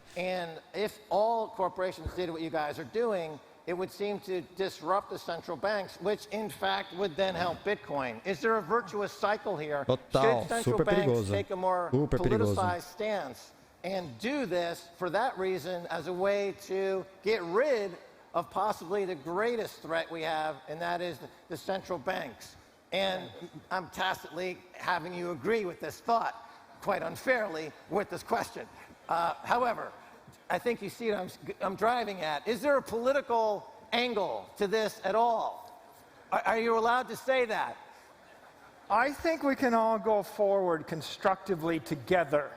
It would seem to disrupt the central banks, which in fact would then help Bitcoin. Is there a virtuous cycle here? Total, Should central banks take a more perigoso. politicized stance and do this for that reason as a way to get rid of possibly the greatest threat we have, and that is the central banks? And I'm tacitly having you agree with this thought, quite unfairly, with this question. However, I think you see what I'm driving at. Is there a political angle to this at all? Are you allowed to say that? I think we can all go forward constructively together.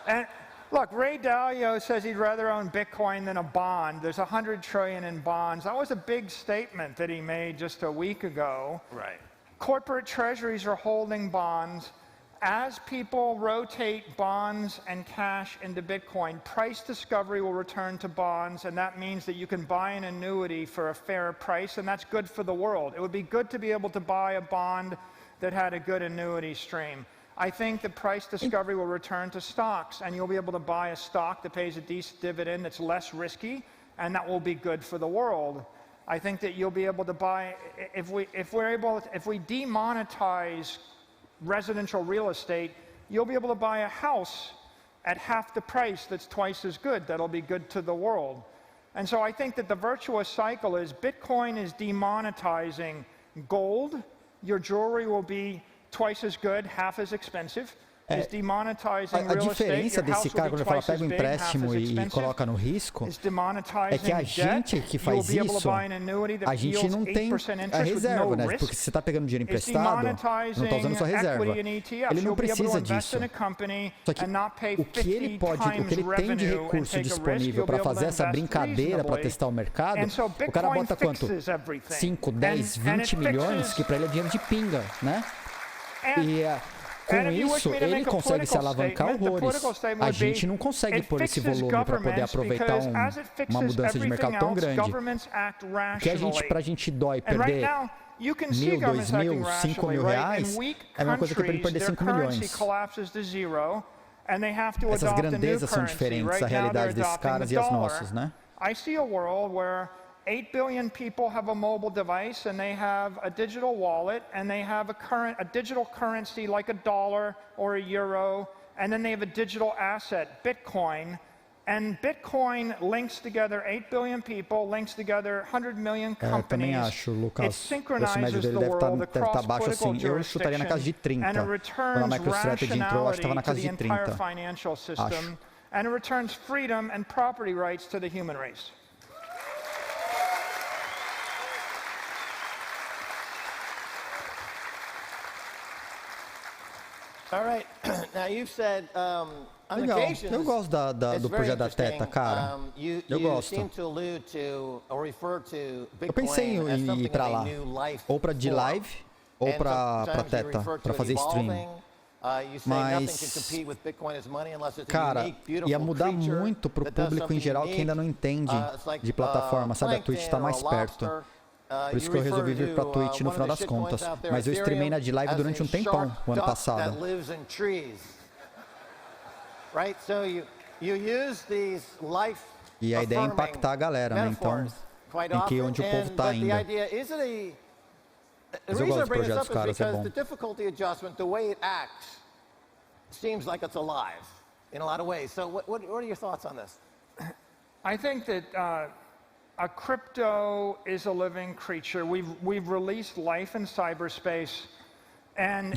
And look, Ray Dalio says he'd rather own Bitcoin than a bond. There's 100 trillion in bonds. That was a big statement that he made just a week ago. Right. Corporate treasuries are holding bonds. As people rotate bonds and cash into Bitcoin, price discovery will return to bonds, and that means that you can buy an annuity for a fair price, and that's good for the world. It would be good to be able to buy a bond that had a good annuity stream. I think that price discovery will return to stocks, and you'll be able to buy a stock that pays a decent dividend that's less risky, and that will be good for the world. I think that you'll be able to buy, if we demonetize residential real estate, you'll be able to buy a house at half the price that's twice as good. That'll be good to the world. And so I think that the virtuous cycle is Bitcoin is demonetizing gold. Your jewelry will be twice as good, half as expensive. A diferença desse cara quando ele fala pega o empréstimo e coloca no risco é que a gente que faz isso, a gente não tem a reserva, né? Porque se você está pegando dinheiro emprestado, não está usando sua reserva. Ele não precisa disso. Só que o que ele tem de recurso disponível para fazer essa brincadeira para testar o mercado, o cara bota quanto? 5, 10, 20 milhões, que para ele é dinheiro de pinga, né? E com isso, ele consegue se alavancar horrores. A gente não consegue pôr esse volume para poder aproveitar uma mudança de mercado tão grande. Que pra gente dói perder 1.000, 2.000, 5.000 reais, é a mesma coisa que para ele perder 5 milhões. Essas grandezas são diferentes, a realidade desses caras e as nossas, né? 8 billion people have a mobile device, and they have a digital wallet, and they have a digital currency like a dollar or a euro, and then they have a digital asset, Bitcoin. And Bitcoin links together 8 billion people, links together 100 million companies. It synchronizes the world across political jurisdiction, and it returns rationality to the entire financial system, and it returns freedom and property rights to the human race. All right. Now you've said on occasions, eu gosto do projeto da Teta, cara. Eu gosto. Eu pensei em ir para lá, ou para de live, ou para Teta, para fazer stream. Mas, cara, ia mudar muito pro público em geral que ainda não entende de plataforma, sabe? A Twitch está mais perto. Por isso que eu resolvi vir pra Twitch no final das contas. Mas eu streamei na de live durante um tempão, o ano passado. E a ideia é impactar a galera, né? Então, em que onde o povo tá ainda. Mas eu gosto dos projetos dos caras, é bom. Seems like it's alive in a lot of ways. So what are your thoughts on this? I think that a crypto is a living creature. We've released life in cyberspace, and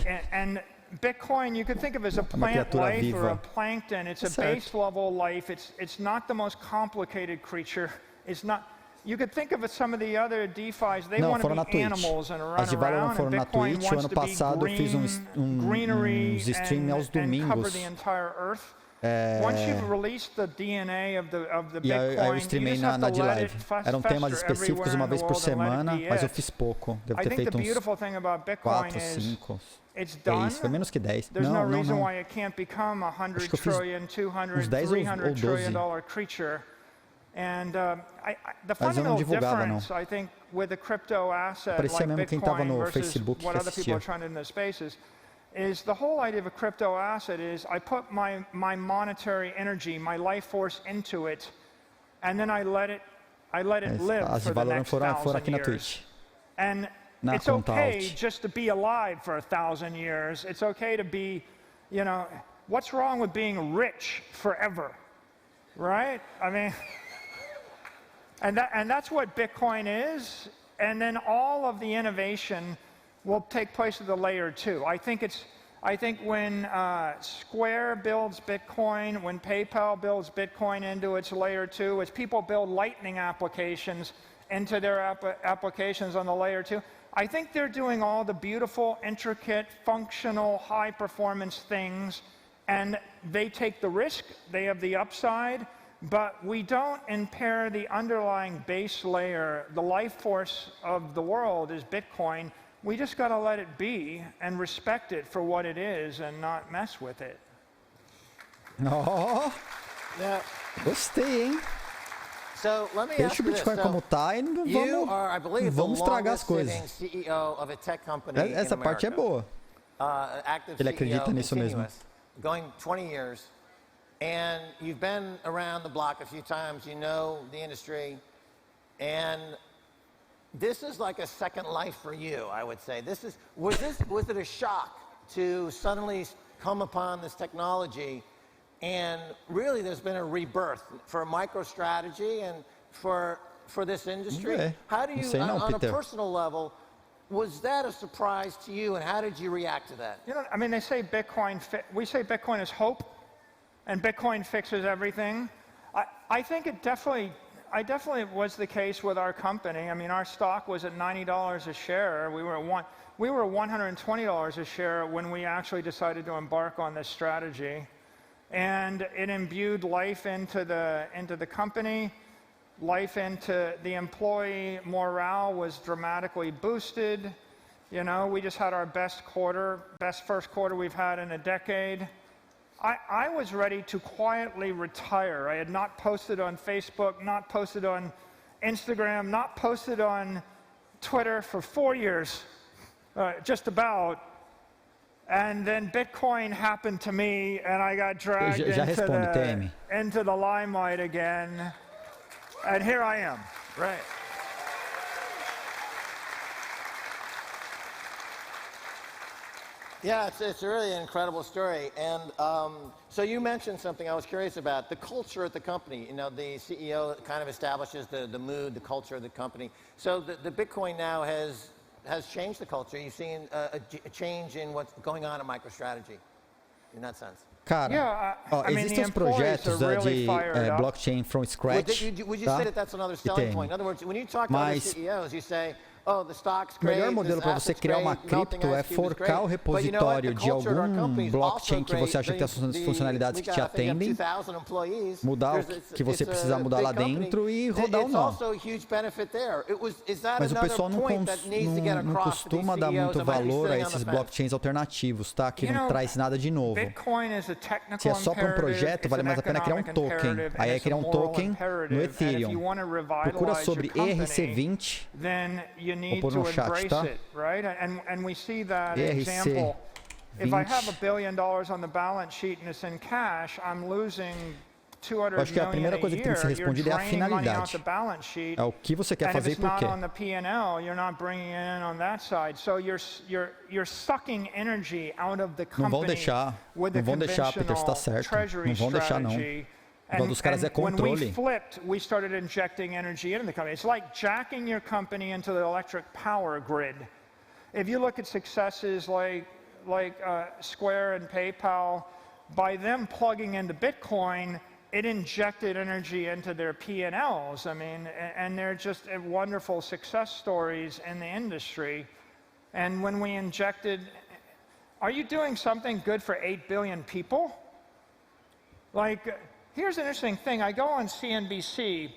Bitcoin you could think of as a plant life or a plankton. It's a base level life. It's not the most complicated creature. It's not. You could think of some of the other DeFis. They want to be animals and run around. And Bitcoin wants to be greenery and cover the entire earth. Once you've released the DNA of the Bitcoin, eu streamei na de live. Eram temas específicos uma vez por semana, mas eu fiz pouco. Devo ter feito uns 4, 5. it's done. Foi menos que 10. There's no Não, reason não. why it can't become a $100 Acho que eu fiz trillion, 200, uns 10 ou $300 trillion 12. creature. And the Mas eu não fundamental divulgava, não. difference, I think, with a crypto asset Parecia like mesmo quem estava Bitcoin no versus Facebook what que other people assistia. are trying to do in those spaces is the whole idea of a crypto asset is I put my monetary energy, my life force into it, and then I let it live As for the Valorant next foram 1,000 aqui na years. Twitch. And Na it's conta okay alt. just to be alive for 1,000 years. It's okay to be, you know, what's wrong with being rich forever, right? I mean, and that's what Bitcoin is. And then all of the innovation will take place at the layer 2. I think when Square builds Bitcoin, when PayPal builds Bitcoin into its layer 2, as people build Lightning applications into their applications on the layer 2, I think they're doing all the beautiful, intricate, functional, high-performance things, and they take the risk, they have the upside, but we don't impair the underlying base layer. The life force of the world is Bitcoin. We just got to let it be and respect it for what it is and not mess with it. Oh, Now, gostei, hein? so let me Deixa ask o you this. Bitcoin como So, tá e não you are, I believe, vamos the estragar as longest-sitting coisas. CEO of a tech company in Essa parte é America. boa. Active Ele CEO, acredita nisso mesmo. continuous, going 20 years. And you've been around the block a few times. You know the industry. And this is like a second life for you, I would say. Was it a shock to suddenly come upon this technology? And really, there's been a rebirth for MicroStrategy and for this industry. É, How do não you, sei não, on a Peter. personal level, was that a surprise to you, and how did you react to that? You know, I mean, they say we say Bitcoin is hope, and Bitcoin fixes everything. I think it definitely was the case with our company. I mean, our stock was at $90 a share. We were $120 a share when we actually decided to embark on this strategy. And it imbued life into the company, life into the employee morale was dramatically boosted. You know, we just had our best first quarter we've had in a decade. I was ready to quietly retire. I had not posted on Facebook, not posted on Instagram, not posted on Twitter for 4 years, just about. And then Bitcoin happened to me, and I got dragged into the limelight again. And here I am. Right. Yeah, it's a really incredible story. And so you mentioned something I was curious about, the culture at the company. You know, the CEO kind of establishes the mood, the culture of the company. So the Bitcoin now has changed the culture. You've seen a change in what's going on in MicroStrategy in that sense. Cara, existem os projetos de blockchain from scratch. Would you say that that's another selling point? In other words, when you talk to other CEOs, you say, oh, the stock's great, o melhor modelo para você criar uma cripto é forcar o repositório de algum blockchain que você acha que tem as funcionalidades que te atendem, mudar o que você precisa mudar lá dentro e rodar o nó. Mas o pessoal não costuma dar muito valor a esses blockchains alternativos, tá? Que não traz nada de novo. Se é só para um projeto, vale mais a pena criar um token. Aí é criar um token no Ethereum. Procura sobre ERC20. Need to embrace it, right? And we see that example. If I have $1 billion on the balance sheet and it's in cash, I'm losing $200 million a year. You're draining money out the balance sheet. É o que você quer fazer e por quê? And if it's not on the P&L, you're not bringing in on that side. So you're sucking energy out of the company with the conventional treasury strategy. Quando os caras é controle. When we flipped, we started injecting energy into the company. It's like jacking your company into the electric power grid. If you look at successes like Square and PayPal, by them plugging into Bitcoin, it injected energy into their P&Ls. I mean, and they're just wonderful success stories in the industry. And when we injected, are you doing something good for 8 billion people? Like, here's an interesting thing. I go on CNBC,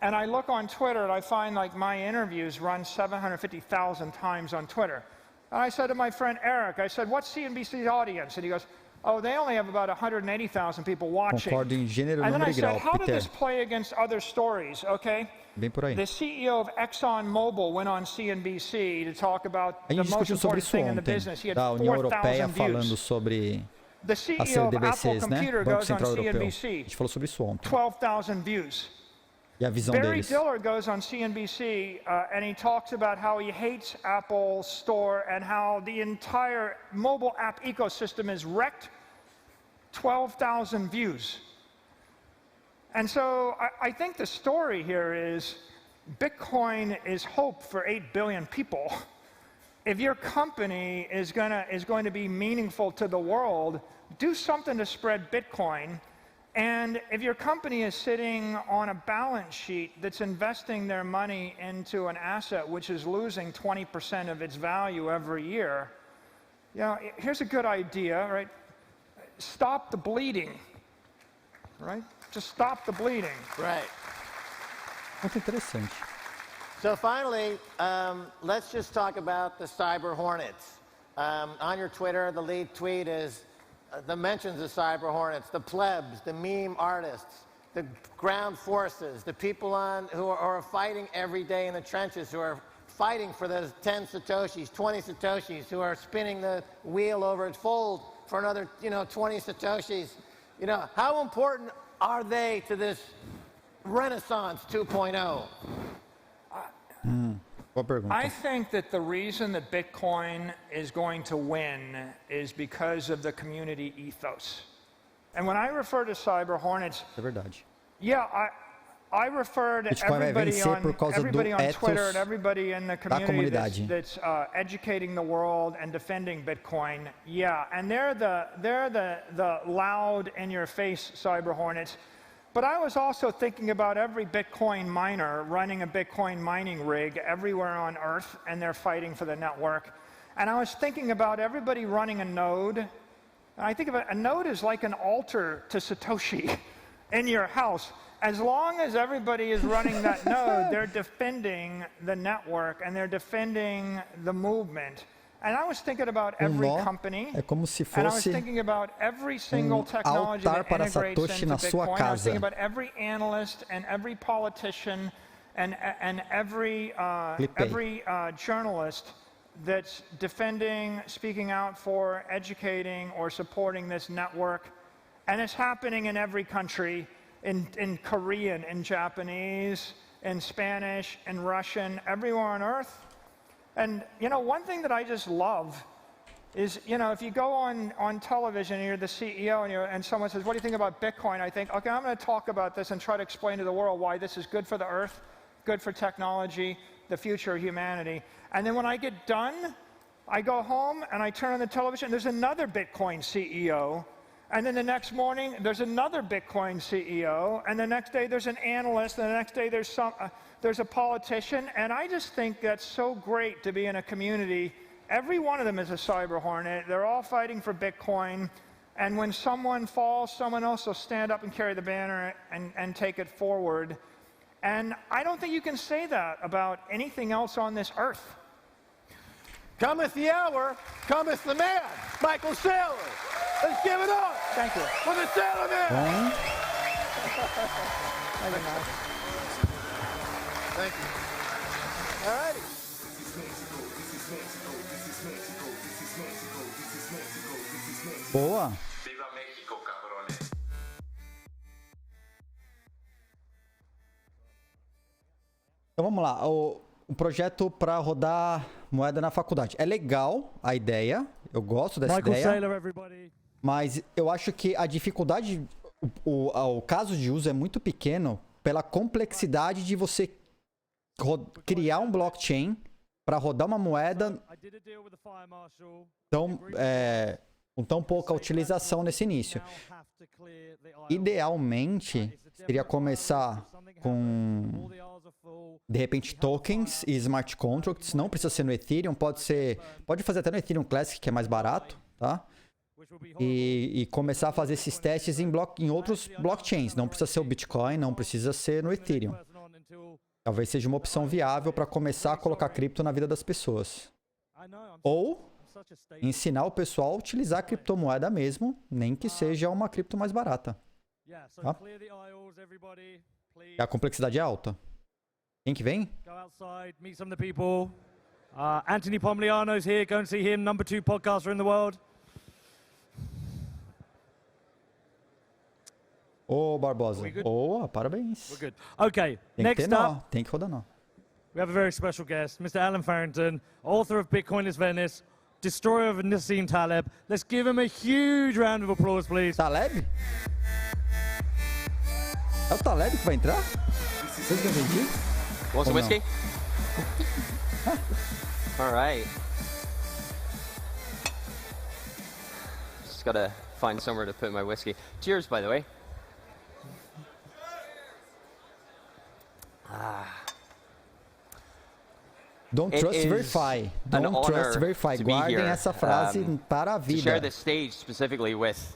and I look on Twitter, and I find like my interviews run 750,000 times on Twitter. And I said to my friend Eric, I said, what's CNBC's audience? And he goes, oh, they only have about 180,000 people watching. Concordo em gênero, And then número I e grau, said, how did Peter. this play against other stories, okay? Bem por aí. The CEO of ExxonMobil went on CNBC to talk about the most important thing in the business. He had Da União Europeia 4,000 falando views. sobre The as CEO of Apple CBDCs, né? Computer Banco goes on Central Europeu. A CNBC, gente falou sobre isso ontem. 12,000 views. E a visão Barry deles. Diller goes on CNBC and he talks about how he hates Apple Store and how the entire mobile app ecosystem is wrecked. 12,000 views. And so I think the story here is Bitcoin is hope for 8 billion people. If your company is going to be meaningful to the world, do something to spread Bitcoin. And if your company is sitting on a balance sheet that's investing their money into an asset which is losing 20% of its value every year, you know, here's a good idea, right? Stop the bleeding, right? Just stop the bleeding. Right. Muito interessante. So finally, let's just talk about the cyber hornets. On your Twitter, the lead tweet is the mentions of cyber hornets, the plebs, the meme artists, the ground forces, the people who are fighting every day in the trenches, who are fighting for those 10 Satoshis, 20 Satoshis, who are spinning the wheel over its fold for another, 20 Satoshis. How important are they to this Renaissance 2.0? I think that the reason that Bitcoin is going to win is because of the community ethos. And when I refer to cyber hornets, É verdade. yeah, I refer to Bitcoin vai vencer por causa do everybody on Twitter ethos and everybody in the da community comunidade. that's educating the world and defending Bitcoin. Yeah, and they're the loud in your face cyber hornets. But I was also thinking about every Bitcoin miner running a Bitcoin mining rig everywhere on Earth, and they're fighting for the network. And I was thinking about everybody running a node. And I think of a node is like an altar to Satoshi in your house. As long as everybody is running that node, they're defending the network and they're defending the movement. And I was thinking about every company, é como se and I was fosse thinking about every single technology altar that para integrates Satoshi into na sua Bitcoin. I was casa. thinking about every analyst and every politician and every journalist that's defending, speaking out for, educating, or supporting this network. And it's happening in every country, in Korean, in Japanese, in Spanish, in Russian, everywhere on Earth. And, one thing that I just love is, if you go on television and you're the CEO and someone says, what do you think about Bitcoin? I think, okay, I'm going to talk about this and try to explain to the world why this is good for the Earth, good for technology, the future of humanity. And then when I get done, I go home and I turn on the television, there's another Bitcoin CEO. And then the next morning, there's another Bitcoin CEO. And the next day, there's an analyst. And the next day, there's a politician. And I just think that's so great to be in a community. Every one of them is a cyber hornet. They're all fighting for Bitcoin. And when someone falls, someone else will stand up and carry the banner and take it forward. And I don't think you can say that about anything else on this earth. Cometh the hour, cometh the man, Michael Saylor. Let's give it up. Thank you. For the Sailor Man. Thank you. All righty. Boa. Então vamos lá. O projeto para rodar moeda na faculdade. É legal a ideia. Eu gosto dessa ideia. Saylor, everybody. Mas eu acho que a dificuldade, o caso de uso é muito pequeno pela complexidade de você criar um blockchain para rodar uma moeda com tão pouca utilização nesse início. Idealmente, seria começar com, de repente, tokens e smart contracts. Não precisa ser no Ethereum, pode fazer até no Ethereum Classic, que é mais barato, tá? E começar a fazer esses testes em outros blockchains. Não precisa ser o Bitcoin, não precisa ser no Ethereum. Talvez seja uma opção viável para começar a colocar cripto na vida das pessoas. ou ensinar o pessoal a utilizar a criptomoeda mesmo, nem que seja uma cripto mais barata. Tá? A complexidade é alta. Quem que vem? Go outside, meet some of the people. Anthony Pompliano's here. Go and see him, number 2 podcaster in the world. Ô, Barbosa. Boa, parabéns. We're good. Okay, next up. Tem que rodar nó. We have a very special guest, Mr. Alan Farrington, author of Bitcoin is Venice, destroyer of Nassim Taleb. Let's give him a huge round of applause, please. Taleb? É o Taleb que vai entrar? Vocês vão mentir? Want some whiskey? All right. Just gotta find somewhere to put my whiskey. Cheers, by the way. Don't trust, verify. Don't trust, verify. Guardem essa frase para a vida. To share this stage specifically with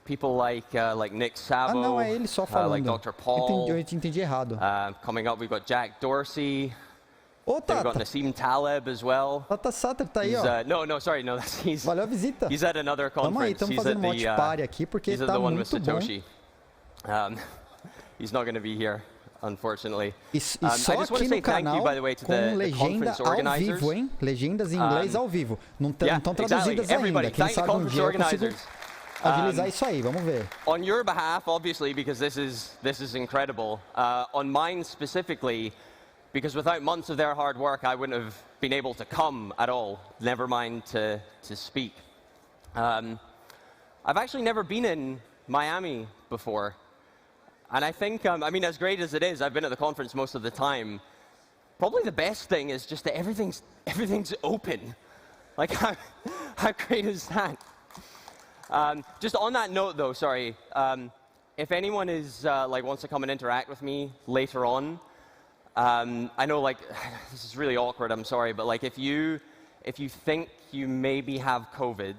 people like Nick Szabo, não, é ele só falando. like Dr. Paul. Eu entendi errado. Coming up, we've got Jack Dorsey. Ô, We've got Nassim Taleb as well. Tata Satter tá aí, ó. No, sorry, no, he's. Valeu a visita. He's at another conference. Estamos fazendo um monte party aqui porque he's tá the one muito with Satoshi. He's not going to be here, unfortunately. E só aqui no canal com legenda ao vivo, hein? Legendas em inglês ao vivo. Não estão traduzidas ainda. Quem sabe um dia eu consigo agilizar isso aí. Vamos ver. On your behalf, obviously, because this is incredible. On mine specifically, because without months of their hard work, I wouldn't have been able to come at all. Never mind to speak. I've actually never been in Miami before. And I think, I mean, as great as it is, I've been at the conference most of the time. Probably the best thing is just that everything's open. Like, how great is that? Just on that note, though, sorry, if anyone is wants to come and interact with me later on, I know, like, this is really awkward. I'm sorry, but like, if you think you maybe have COVID,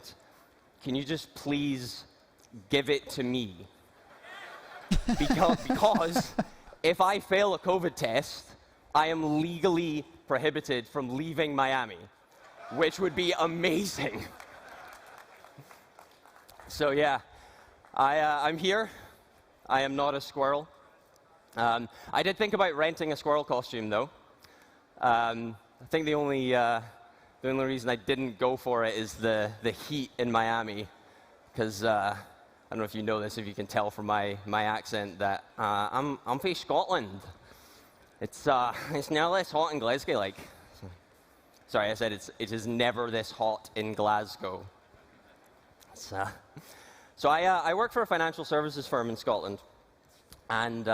can you just please give it to me? Because if I fail a COVID test, I am legally prohibited from leaving Miami, which would be amazing. So yeah, I'm here. I am not a squirrel. I did think about renting a squirrel costume, though. I think the only reason I didn't go for it is the heat in Miami, because I don't know if you know this, if you can tell from my accent, that I'm from Scotland. It's now less hot in Glasgow. Like, sorry, I said it is never this hot in Glasgow. So I work for a financial services firm in Scotland, and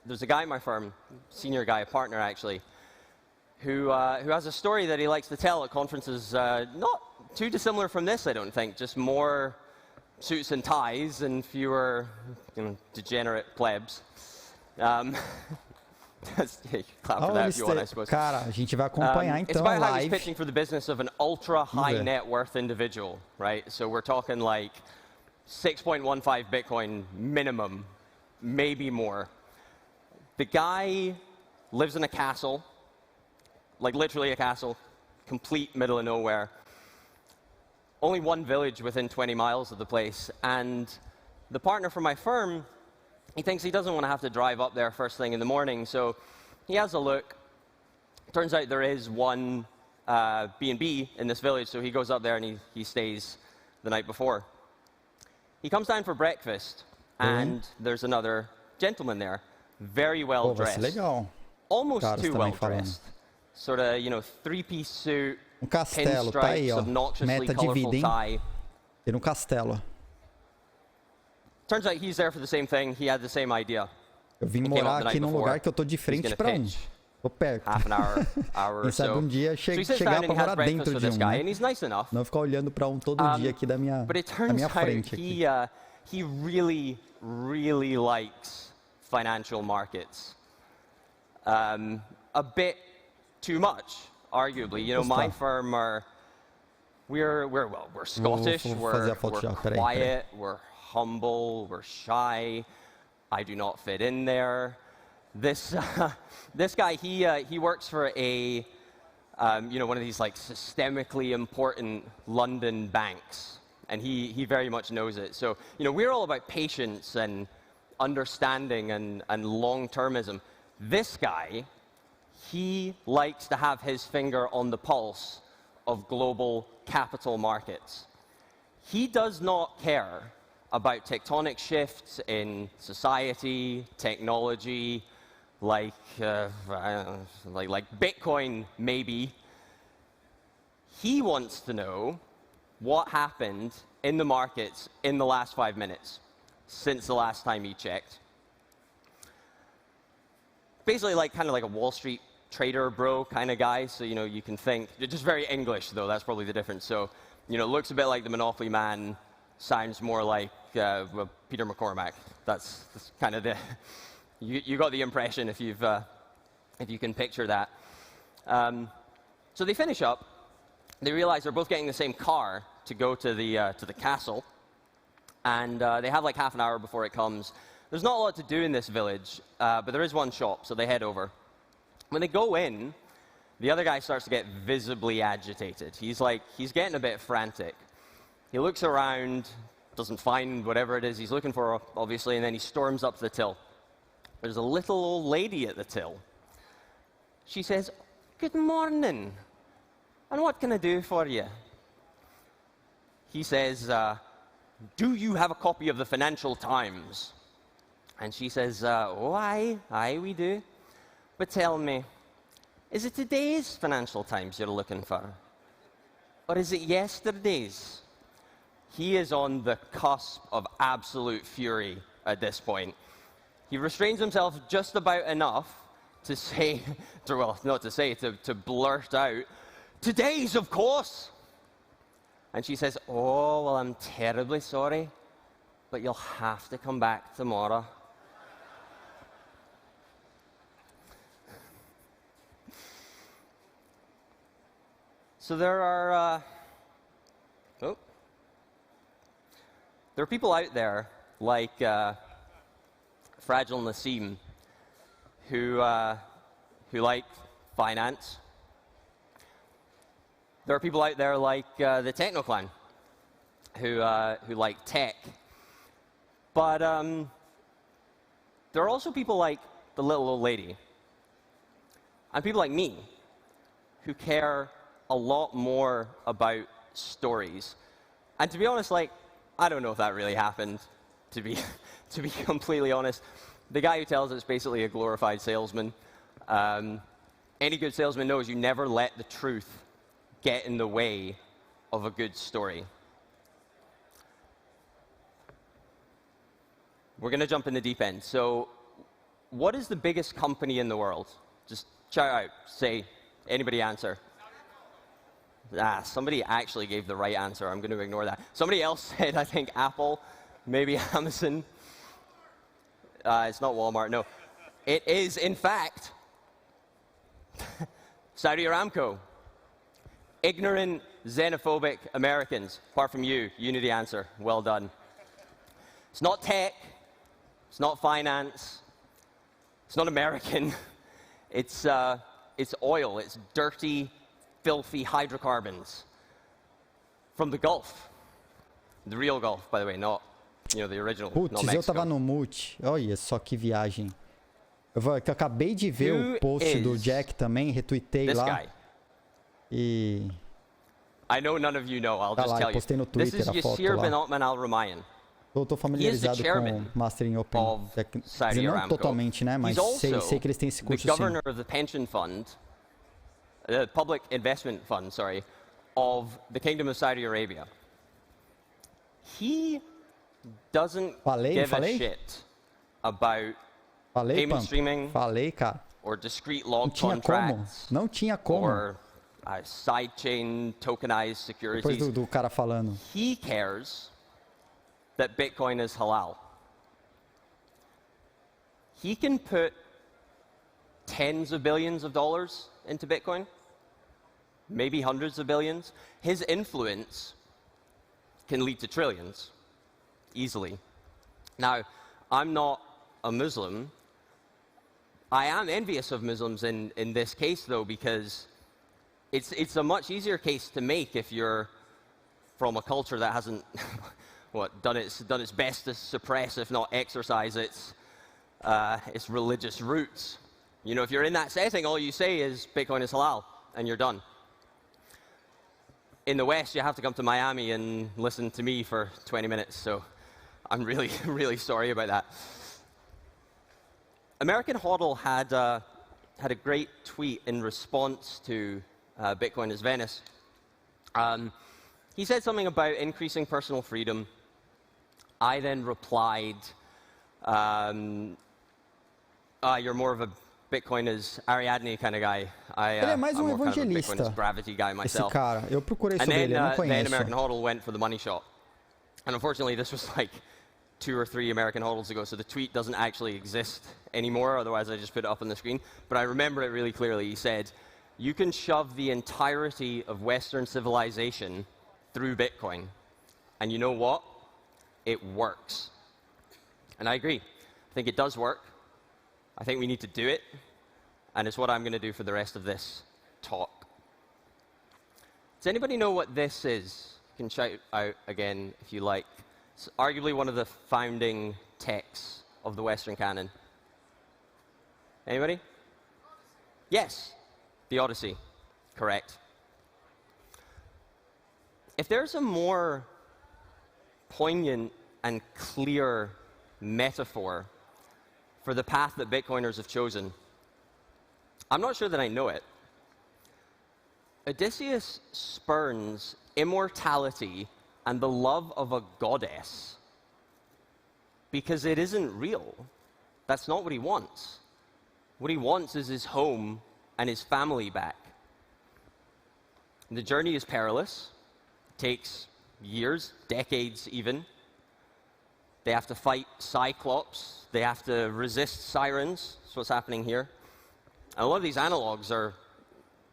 there's a guy in my firm, senior guy, a partner actually, who has a story that he likes to tell at conferences, not too dissimilar from this, I don't think, just more suits and ties and fewer, degenerate plebs. Clap for that if you want, I suppose. Cara, a gente vai acompanhar It's então about how he's live. pitching for the business of an ultra high net worth individual, right? So we're talking like 6.15 Bitcoin minimum, maybe more. The guy lives in a castle, like literally a castle, complete middle of nowhere. Only one village within 20 miles of the place, and the partner from my firm, he thinks he doesn't want to have to drive up there first thing in the morning, so he has a look. Turns out there is one B&B in this village, so he goes up there and he stays the night before. He comes down for breakfast, and there's another gentleman there, very well dressed, almost too well dressed. Sort of, three-piece suit, castelo, tá aí, ó. Meta de vida, hein? Ter castelo. Turns out he's there for the same thing. He had the same idea. Eu vim morar aqui num lugar que eu tô de frente para Tô perto. Half an hour or so. Um dia chegar para morar dentro de guy, and he's nice enough. Não ficar olhando para todo dia aqui da minha frente aqui. He really, really likes financial markets. A bit too much, arguably. My firm we're Scottish, we're quiet, we're humble, we're shy. I do not fit in there. This guy, he works for a one of these like systemically important London banks, and he very much knows it. So, we're all about patience and understanding and long-termism. This guy, he likes to have his finger on the pulse of global capital markets. He does not care about tectonic shifts in society, technology, like Bitcoin, maybe. He wants to know what happened in the markets in the last 5 minutes since the last time he checked. Basically, kind of like a Wall Street trader bro kind of guy. So, you can think, just very English, though. That's probably the difference. So, looks a bit like the Monopoly man, sounds more like Peter McCormack. That's kind of the... You got the impression if you can picture that. So they finish up. They realize they're both getting the same car to go to the castle, and they have like half an hour before it comes. There's not a lot to do in this village, but there is one shop, so they head over. When they go in, the other guy starts to get visibly agitated. He's getting a bit frantic. He looks around, doesn't find whatever it is he's looking for, obviously, and then he storms up to the till. There's a little old lady at the till. She says, "Good morning, and what can I do for you?" He says, "Do you have a copy of the Financial Times?" And she says, "Oh, aye, we do. But tell me, is it today's Financial Times you're looking for? Or is it yesterday's?" He is on the cusp of absolute fury at this point. He restrains himself just about enough to say, to blurt out, "Today's, of course." And she says, "Oh, well, I'm terribly sorry, but you'll have to come back tomorrow." So there are people out there like Fragile Nassim who like finance. There are people out there like the Techno Clan who like tech. But there are also people like the little old lady and people like me who care a lot more about stories. And to be honest, I don't know if that really happened, to be completely honest. The guy who tells it's basically a glorified salesman. Any good salesman knows you never let the truth get in the way of a good story. We're going to jump in the deep end. So, what is the biggest company in the world? Just shout out, say, anybody answer. Somebody actually gave the right answer. I'm going to ignore that. Somebody else said, I think, Apple, maybe Amazon. It's not Walmart, no. It is, in fact, Saudi Aramco. Ignorant, xenophobic Americans. Apart from you knew the answer. Well done. It's not tech. It's not finance. It's not American. It's oil. It's dirty, filthy hydrocarbons from the Gulf. The real Gulf, by the way, not, the original. Putz, eu tava no mute. Olha só que viagem. Eu acabei de ver o post do Jack também, retuitei lá. Guy? E... I know none of you know, I'll just tell you. Postei no Twitter this is Yasir bin Othman al-Rumayyan. Eu tô familiarizado com Mastering Open. Não totalmente, né? Mas sei que eles têm esse curso, sim. The governor of the pension fund, the public investment fund, sorry, of the Kingdom of Saudi Arabia. He doesn't give a shit about payment streaming or discrete log contracts. Não tinha como. Or sidechain tokenized securities. Depois do cara falando. He cares that Bitcoin is halal. He can put tens of billions of dollars into Bitcoin, maybe hundreds of billions. His influence can lead to trillions, easily. Now, I'm not a Muslim. I am envious of Muslims in this case, though, because it's a much easier case to make if you're from a culture that hasn't done its best to suppress, if not exercise, its religious roots. You know, if you're in that setting, all you say is Bitcoin is halal, and you're done. In the West, you have to come to Miami and listen to me for 20 minutes, so I'm really, really sorry about that. American Hodl had a great tweet in response to Bitcoin is Venice. He said something about increasing personal freedom. I then replied, you're more of a Bitcoin is Ariadne kind of guy. Ele é mais um evangelista, kind of gravity guy myself. Esse cara. Eu procurei sobre ele, eu não conheço. Then American Hodl went for the money shot. And unfortunately, this was like 2 or 3 American Hodls ago, so the tweet doesn't actually exist anymore, otherwise I just put it up on the screen. But I remember it really clearly. He said, you can shove the entirety of Western civilization through Bitcoin. And you know what? It works. And I agree. I think it does work. I think we need to do it. And it's what I'm going to do for the rest of this talk. Does anybody know what this is? You can shout out again if you like. It's arguably one of the founding texts of the Western canon. Anybody? Yes, the Odyssey. Correct. If there's a more poignant and clear metaphor for the path that Bitcoiners have chosen, I'm not sure that I know it. Odysseus spurns immortality and the love of a goddess because it isn't real. That's not what he wants. What he wants is his home and his family back. The journey is perilous. It takes years, decades even. They have to fight Cyclops. They have to resist sirens. That's what's happening here. And a lot of these analogs are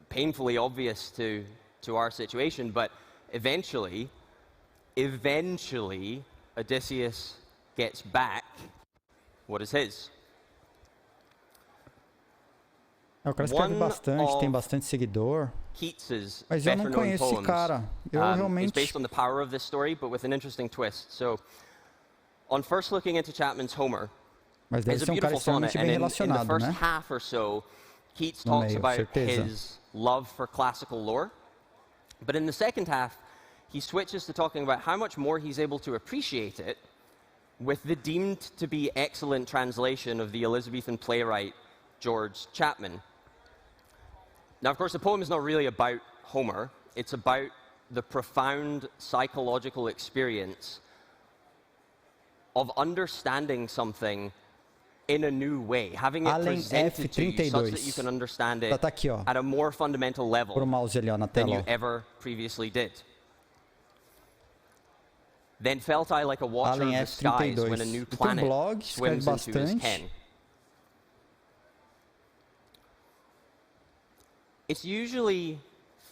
painfully obvious to our situation, but eventually, Odysseus gets back what is his. O cara escreve bastante, tem bastante seguidor. Keats's Mas eu não conheço esse cara. Eu realmente... It's based on the power of this story, but with an interesting twist. So, on first looking into Chapman's Homer, Mas deve it's a ser um cara beautiful sonnet, extremamente bem and in the relacionado, first né? half or so, Keats No talks meio, about certeza. his love for classical lore. But in the second half, he switches to talking about how much more he's able to appreciate it with the deemed to be excellent translation of the Elizabethan playwright George Chapman. Now, of course, the poem is not really about Homer. It's about the profound psychological experience of understanding something in a new way, having it presented to you such that you can understand it at a more fundamental level than you ever previously did. Then felt I like a watcher of the skies when a new planet swims into his ken. It's usually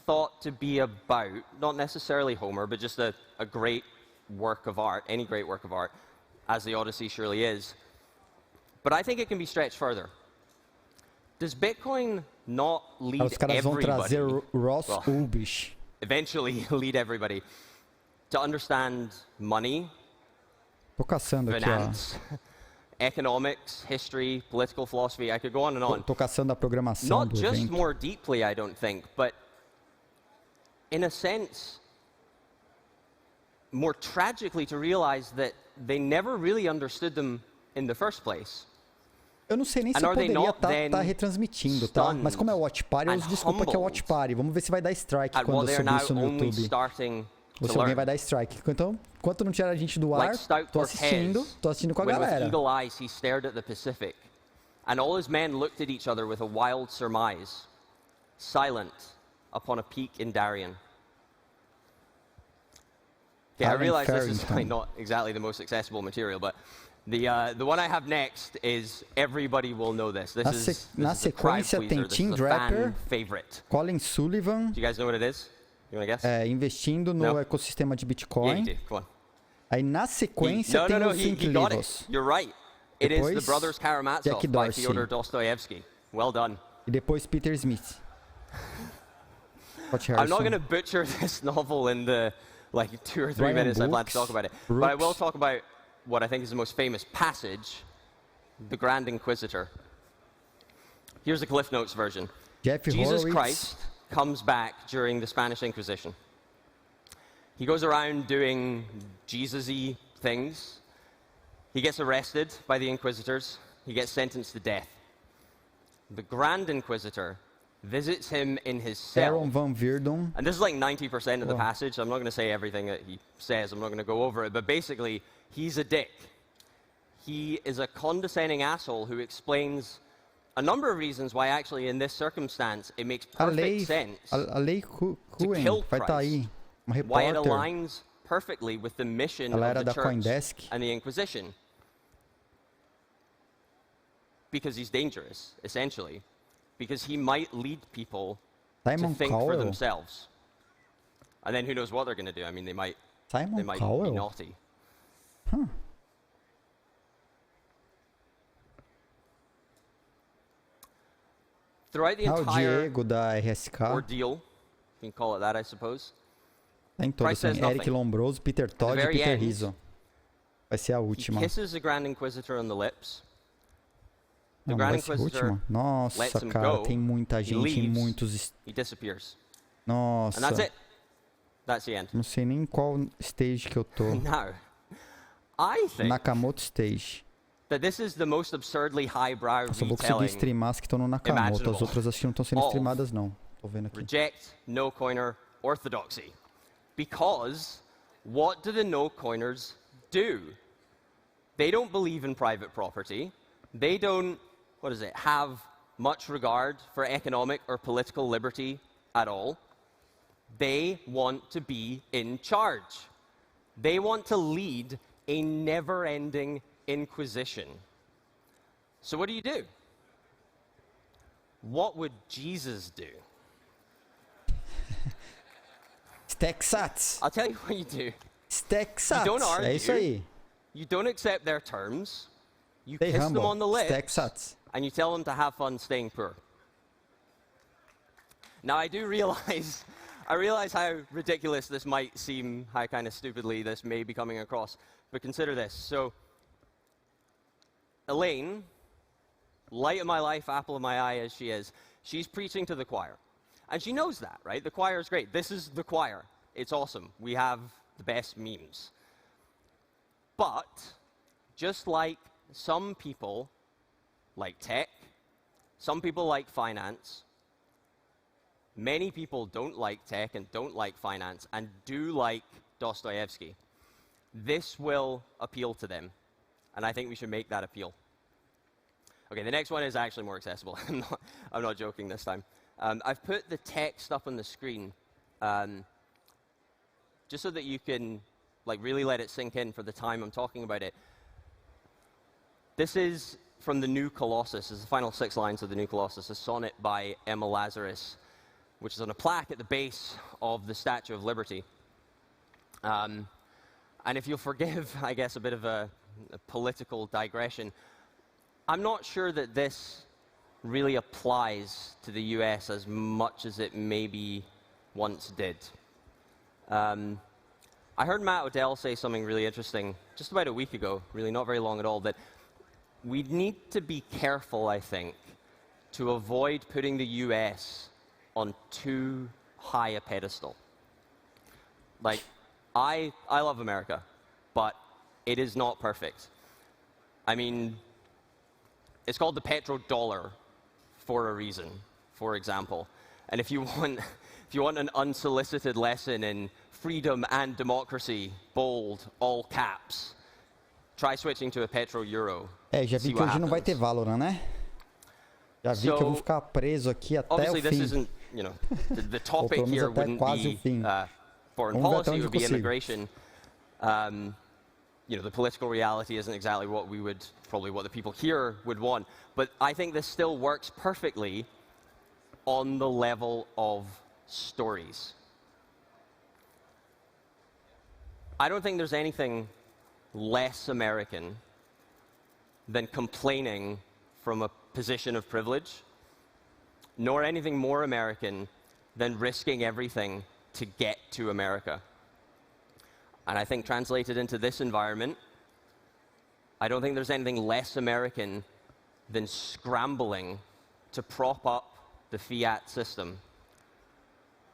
thought to be about, not necessarily Homer, but just a great work of art, any great work of art, as the Odyssey surely is. But I think it can be stretched further. Does Bitcoin not lead everybody, Ulbricht. Eventually lead everybody, to understand money, finance, economics, history, political philosophy? I could go on and on. Tô caçando a programação Not do just evento. more deeply, I don't think, but in a sense, more tragically to realize that they never really understood them in the first place. Eu não sei nem se eu poderia estar retransmitindo, tá? Mas como é Watch Party, eu uso desculpa que é Watch Party. Vamos ver se vai dar strike quando eu subir isso no YouTube. Ou se alguém vai dar strike. Então, enquanto não tirar a gente do ar, tô assistindo com a galera. With eagle eyes he stared at the Pacific, and all his men looked at each other with a wild surmise, silent upon a peak in Darien. Okay, I realize this is like not exactly the most accessible material, but the one I have next is everybody will know this. Na sequência tem Tim Drapper, Collen Sulivan. Do you guys know what it is? You want to guess? Investindo no ecossistema de Bitcoin. Yeah, come on. Aí na sequência tem os Winklevoss. You're right. It is The Brothers Karamazov by Fyodor Dostoevsky. Well done. E depois Peter Smith. I'm not going to butcher this novel in the 2 or 3 minutes I plan to talk about it. But I will talk about what I think is the most famous passage, the Grand Inquisitor. Here's the Cliff Notes version. Jesus Christ comes back during the Spanish Inquisition. He goes around doing Jesus-y things. He gets arrested by the Inquisitors. He gets sentenced to death. The Grand Inquisitor visits him in his cell. And this is like 90% of the passage. I'm not going to say everything that he says. I'm not going to go over it. But basically, he's a dick. He is a condescending asshole who explains a number of reasons why actually in this circumstance it makes perfect sense to kill Christ. Why it aligns perfectly with the mission of the church and the Inquisition. Because he's dangerous, essentially. Because he might lead people to think for themselves. And then who knows what they're going to do. I mean, they might be naughty. Huh. Throughout the entire ordeal, you can call it that, I suppose. Christ says nothing. Eric Lombroso, Peter Todd e Peter Rizzo. Vai ser a última. He kisses the Grand Inquisitor on the lips. The Grand Inquisitor lets him go. Tem muita gente, he leaves, muitos. He disappears. Nossa. And that's it. That's the end. Não sei nem qual stage que eu tô. Now, I think Nakamoto stage. That this is the most absurdly highbrow eu só vou conseguir streamar as que estão no Nakamoto. As outras acho que não estão sendo streamadas, não. Tô vendo aqui. Reject no-coiner orthodoxy. Because what do the no-coiners do? They don't believe in private property. They don't, have much regard for economic or political liberty at all. They want to be in charge. They want to lead a never-ending inquisition. So what do? What would Jesus do? Stack sats. I'll tell you what you do. Stack sats. You don't argue. É isso aí. You don't accept their terms. You Stay kiss humble. them on the lips. Stack sats. And you tell them to have fun staying poor. Now I realize how ridiculous this might seem, how kind of stupidly this may be coming across. But consider this. So, Elaine, light of my life, apple of my eye as she is, she's preaching to the choir. And she knows that, right? The choir is great. This is the choir. It's awesome. We have the best memes. But, just like some people like tech, some people like finance, many people don't like tech and don't like finance and do like Dostoevsky. This will appeal to them. And I think we should make that appeal. Okay, the next one is actually more accessible. I'm not joking this time. I've put the text up on the screen just so that you can really let it sink in for the time I'm talking about it. This is from the New Colossus. This is the final 6 lines of the New Colossus, a sonnet by Emma Lazarus, which is on a plaque at the base of the Statue of Liberty. And if you'll forgive, I guess, a bit of a political digression, I'm not sure that this really applies to the US as much as it maybe once did. I heard Matt Odell say something really interesting just about a week ago, really not very long at all, that we need to be careful, I think, to avoid putting the US on too high a pedestal. I love America, but it is not perfect. I mean, it's called the petrodollar for a reason, for example. And if you want an unsolicited lesson in freedom and democracy, bold, all caps, try switching to a petro-euro. Já vi que hoje não vai ter Valorant, né? Já vi que eu vou ficar preso aqui até o fim. Obviously, this isn't, the topic here wouldn't be foreign policy, it would be immigration. The political reality isn't exactly what what the people here would want. But I think this still works perfectly on the level of stories. I don't think there's anything less American than complaining from a position of privilege, nor anything more American than risking everything to get to America. And I think translated into this environment, I don't think there's anything less American than scrambling to prop up the fiat system,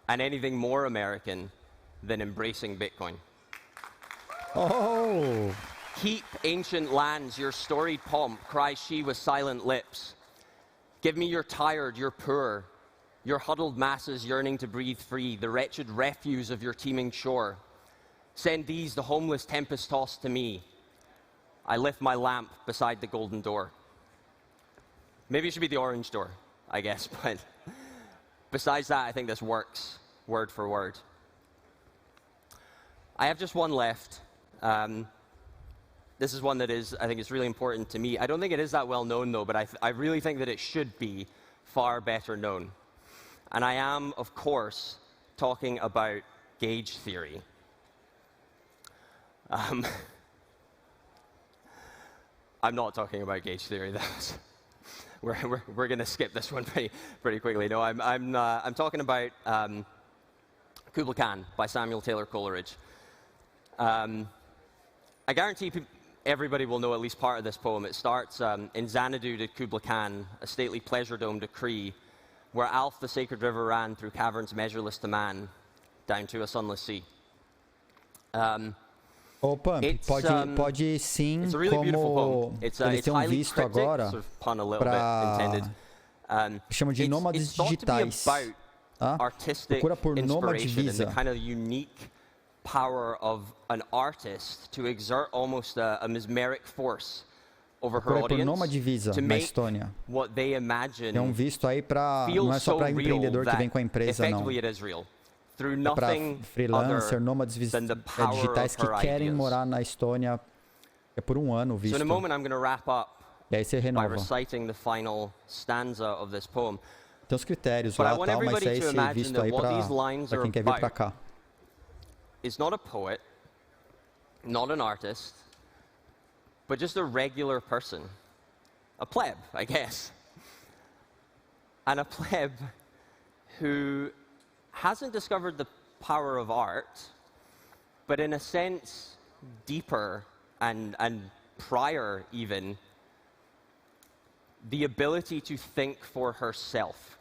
and anything more American than embracing Bitcoin. Oh! Keep ancient lands, your storied pomp, cries she with silent lips. Give me your tired, your poor, your huddled masses yearning to breathe free, the wretched refuse of your teeming shore. Send these, the homeless tempest-tossed, to me. I lift my lamp beside the golden door. Maybe it should be the orange door, I guess, but besides that, I think this works, word for word. I have just one left. This is one that I think is really important to me. I don't think it is that well known, though, but I really think that it should be far better known. And I am, of course, talking about gauge theory. I'm not talking about gauge theory. We're going to skip this one pretty quickly. No, I'm talking about Kubla Khan by Samuel Taylor Coleridge. I guarantee everybody will know at least part of this poem. It starts in Xanadu to Kubla Khan, a stately pleasure-dome decree, where Alf, the sacred river, ran through caverns measureless to man, down to a sunless sea. Opa, pode sim, it's a really beautiful poem. Eles têm visto agora para chamam de nômades digitais. Procura por nômade visa. The kind of unique power of an artist to exert almost a mesmeric force over her audience to make what they imagine visto aí não é só para empreendedor que vem com a empresa, não. É para freelancer, nômades digitais que querem morar na Estônia. É por um ano o visto. So in a moment I'm going to wrap up e aí você renova. By reciting the final stanza of this poem. Tem os critérios lá, tal, mas é esse visto aí para quem quer vir para cá. Is not a poet, not an artist, but just a regular person. A pleb, I guess. And a pleb who hasn't discovered the power of art, but in a sense, deeper and prior even, the ability to think for herself,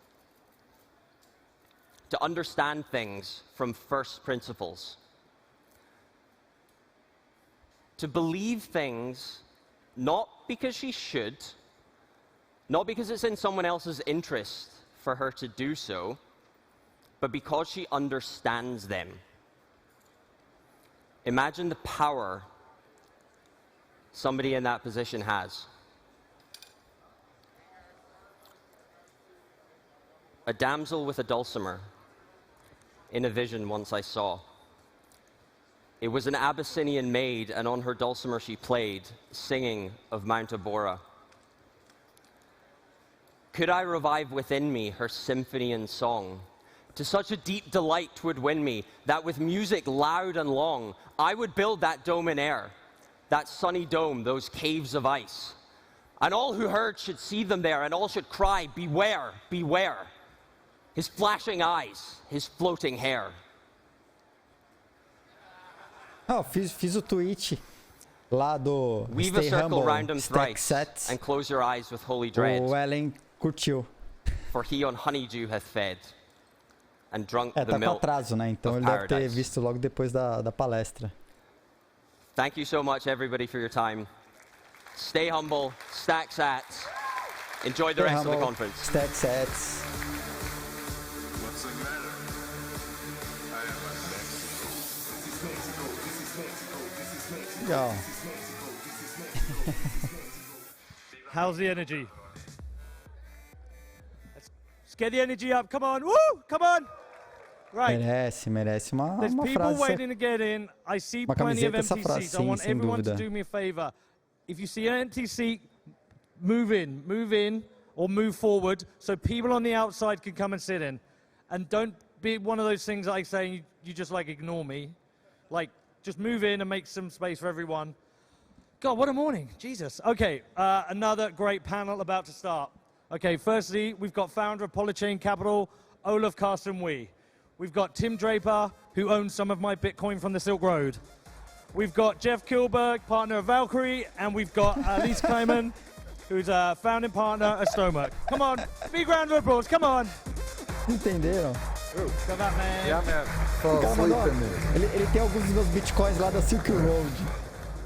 to understand things from first principles, to believe things not because she should, not because it's in someone else's interest for her to do so, but because she understands them. Imagine the power somebody in that position has. A damsel with a dulcimer, in a vision once I saw. It was an Abyssinian maid, and on her dulcimer she played, singing of Mount Abora. Could I revive within me her symphony and song? To such a deep delight 'twould win me, that with music loud and long, I would build that dome in air, that sunny dome, those caves of ice. And all who heard should see them there, and all should cry, beware, beware. His flashing eyes, his floating hair. Fiz o tweet lá do Weave Stay a circle Humble, round him Stack thrice, Sets. and close your eyes with holy dread. O Ellen curtiu. For he on honeydew hath fed, and drunk tá the com milk atraso, né? Então of ele deve ter paradise. visto logo depois da palestra. Thank you so much, everybody, for your time. Stay humble, stack sats. Enjoy the rest of the conference. Stack Sets. What's the matter? I am a Legal. How's the energy? Let's get the energy up. Come on. Woo! Come on. Right. Merece uma There's people frase. waiting to get in. I see plenty of empty seats. I want everyone to do me a favor. If you see an empty seat, move in, or move forward so people on the outside can come and sit in. And don't be one of those things like saying you just like ignore me. Like, just move in and make some space for everyone. God, what a morning. Jesus. Okay, another great panel about to start. Okay, firstly, we've got founder of Polychain Capital, Olaf Carlson-Wee. We've got Tim Drapper, who owns some of my Bitcoin from the Silk Road. We've got Jeff Kilburg, partner of Valkyrie, and we've got Alyse Kleiman, who's a founding partner at Stomach. Come on, big round of applause, come on. Entenderam? Got that, man. Yeah, man. O cara mandou, ele tem alguns dos meus bitcoins lá da Silk Road.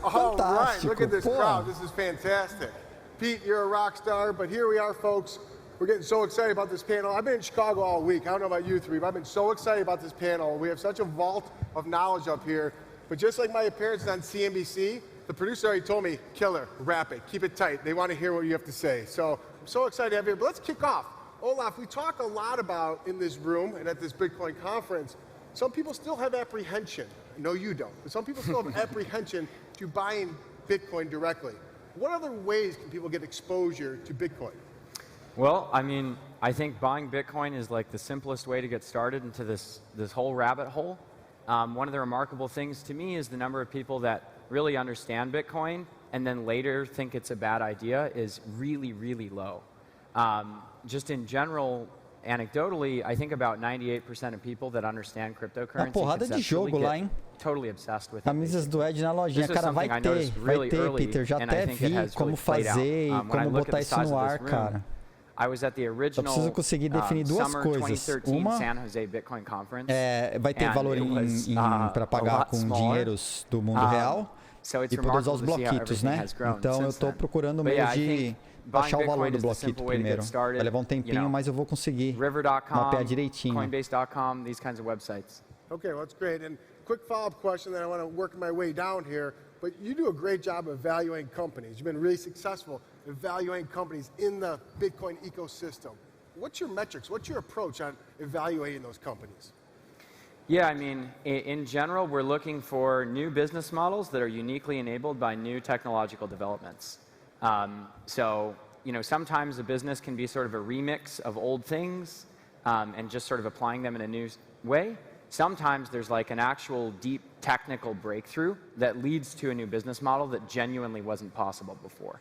All right, Fantástico, look at this pô. crowd. This is fantastic. Pete, you're a rock star, but here we are, folks. We're getting so excited about this panel. I've been in Chicago all week. I don't know about you three, but I've been so excited about this panel. We have such a vault of knowledge up here. But just like my appearances on CNBC, the producer already told me, killer, wrap it, keep it tight. They want to hear what you have to say. So I'm so excited to have you here. But let's kick off. Olaf, we talk a lot about in this room and at this Bitcoin conference, some people still have apprehension. No, you don't. But some people still have apprehension to buying Bitcoin directly. What other ways can people get exposure to Bitcoin? Well, I mean, I think buying Bitcoin is like the simplest way to get started into this whole rabbit hole. One of the remarkable things to me is the number of people that really understand Bitcoin and then later think it's a bad idea is really, really low. Just in general, anecdotally, I think about 98% of people that understand cryptocurrency porrada de jogo lá, hein? Totally obsessed with Camisas do Ed na lojinha, cara, vai ter, Peter, já até vi como fazer e como botar isso no ar, cara. Só preciso conseguir definir duas coisas. Uma, vai ter valor para pagar com dinheiros do mundo real e poder usar os bloquitos, né? Então eu estou procurando meio de baixar o valor do bloquito primeiro. Vai levar um tempinho, mas eu vou conseguir mapear direitinho. Coinbase.com, these kinds of websites. Okay, well, that's great. And quick follow-up question that I want to work my way down here. But you do a great job of evaluating companies. You've been really successful evaluating companies in the Bitcoin ecosystem. What's your metrics? What's your approach on evaluating those companies? Yeah, I mean, in general, we're looking for new business models that are uniquely enabled by new technological developments. So, you know, sometimes a business can be sort of a remix of old things and just sort of applying them in a new way. Sometimes there's like an actual deep technical breakthrough that leads to a new business model that genuinely wasn't possible before.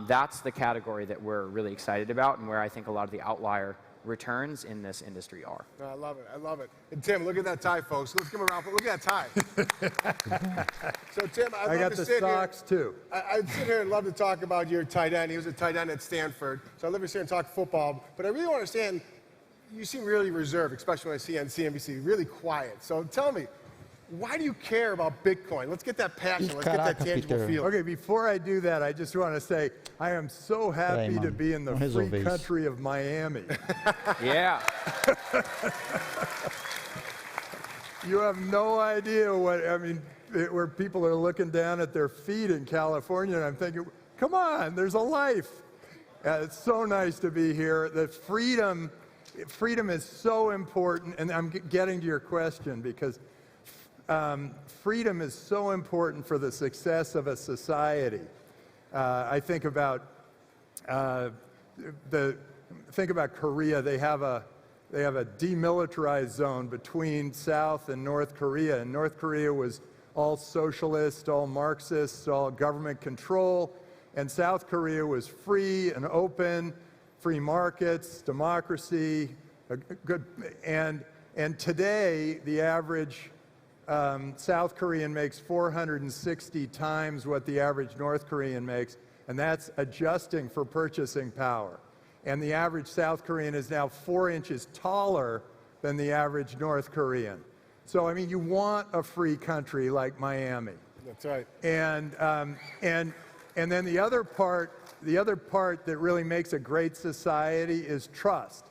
That's the category that we're really excited about and where I think a lot of the outlier returns in this industry are. I love it. I love it. And Tim, look at that tie, folks. Let's give him a round. Look at that tie. So Tim, I got the socks too. I'd sit here and love to talk about your tight end. He was a tight end at Stanford. So I'd love to sit here and talk football. But I really want to understand, you seem really reserved, especially when I see you on CNBC, really quiet. So tell me, why do you care about Bitcoin? Let's get that passion. Let's get that tangible feel. Okay, before I do that, I just want to say I am so happy to be in the free country of Miami. Yeah. You have no idea what, I mean, where people are looking down at their feet in California, and I'm thinking, come on, there's a life. It's so nice to be here. The freedom is so important, and I'm getting to your question because freedom is so important for the success of a society. I think about Korea. They have a demilitarized zone between South and North Korea, and North Korea was all socialist, all Marxist, all government control, and South Korea was free and open, free markets, democracy, and today the average South Korean makes 460 times what the average North Korean makes, and that's adjusting for purchasing power. And the average South Korean is now 4 inches taller than the average North Korean. So, I mean, you want a free country like Miami. That's right. And then the other part that really makes a great society is trust.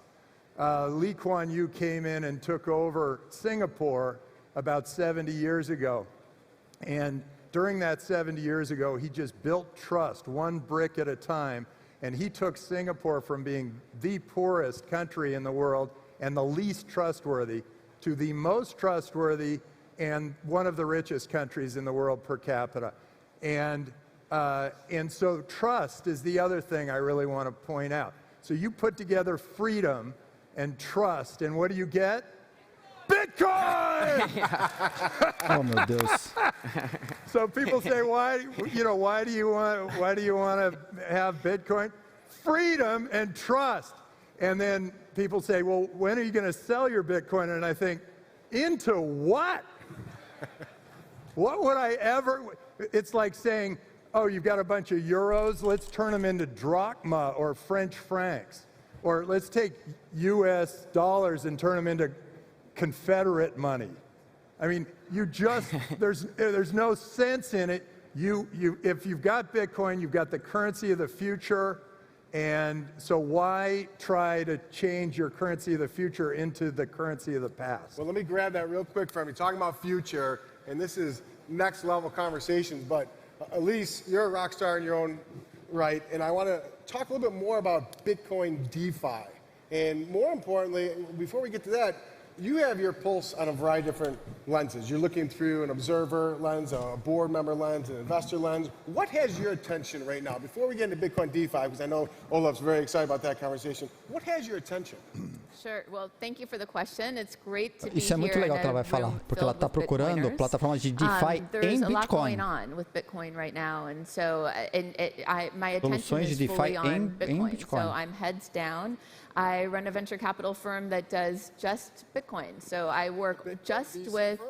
Lee Kuan Yew came in and took over Singapore about 70 years ago. And during that 70 years ago, he just built trust one brick at a time. And he took Singapore from being the poorest country in the world and the least trustworthy to the most trustworthy and one of the richest countries in the world per capita. And so trust is the other thing I really want to point out. So you put together freedom and trust, and what do you get? Bitcoin! Oh meu Deus. So people say, why do you want to have Bitcoin? Freedom and trust. And then people say, well, when are you going to sell your Bitcoin? And I think, into what? What would I ever? It's like saying, oh, you've got a bunch of euros, let's turn them into drachma or French francs. Or let's take US dollars and turn them into Confederate money. I mean, you just, there's no sense in it. If you've got Bitcoin, you've got the currency of the future. And so why try to change your currency of the future into the currency of the past? Well, let me grab that real quick from you. Talking about future, and this is next level conversations, but Alyse, you're a rock star in your own right, and I want to talk a little bit more about Bitcoin DeFi. And more importantly, before we get to that, you have your pulse on a variety of different lenses. You're looking through an observer lens, a board member lens, an investor lens. What has your attention right now? Before we get into Bitcoin DeFi, because I know Olaf's very excited about that conversation, what has your attention? Sure. Well, thank you for the question. It's great to be Isso é muito legal que ela vai falar, porque ela está procurando plataformas de DeFi em Bitcoin. There's a lot going on with Bitcoin right now, and so my attention is fully on Bitcoin. So I'm heads down. I run a venture capital firm that does just Bitcoin. So I work just with,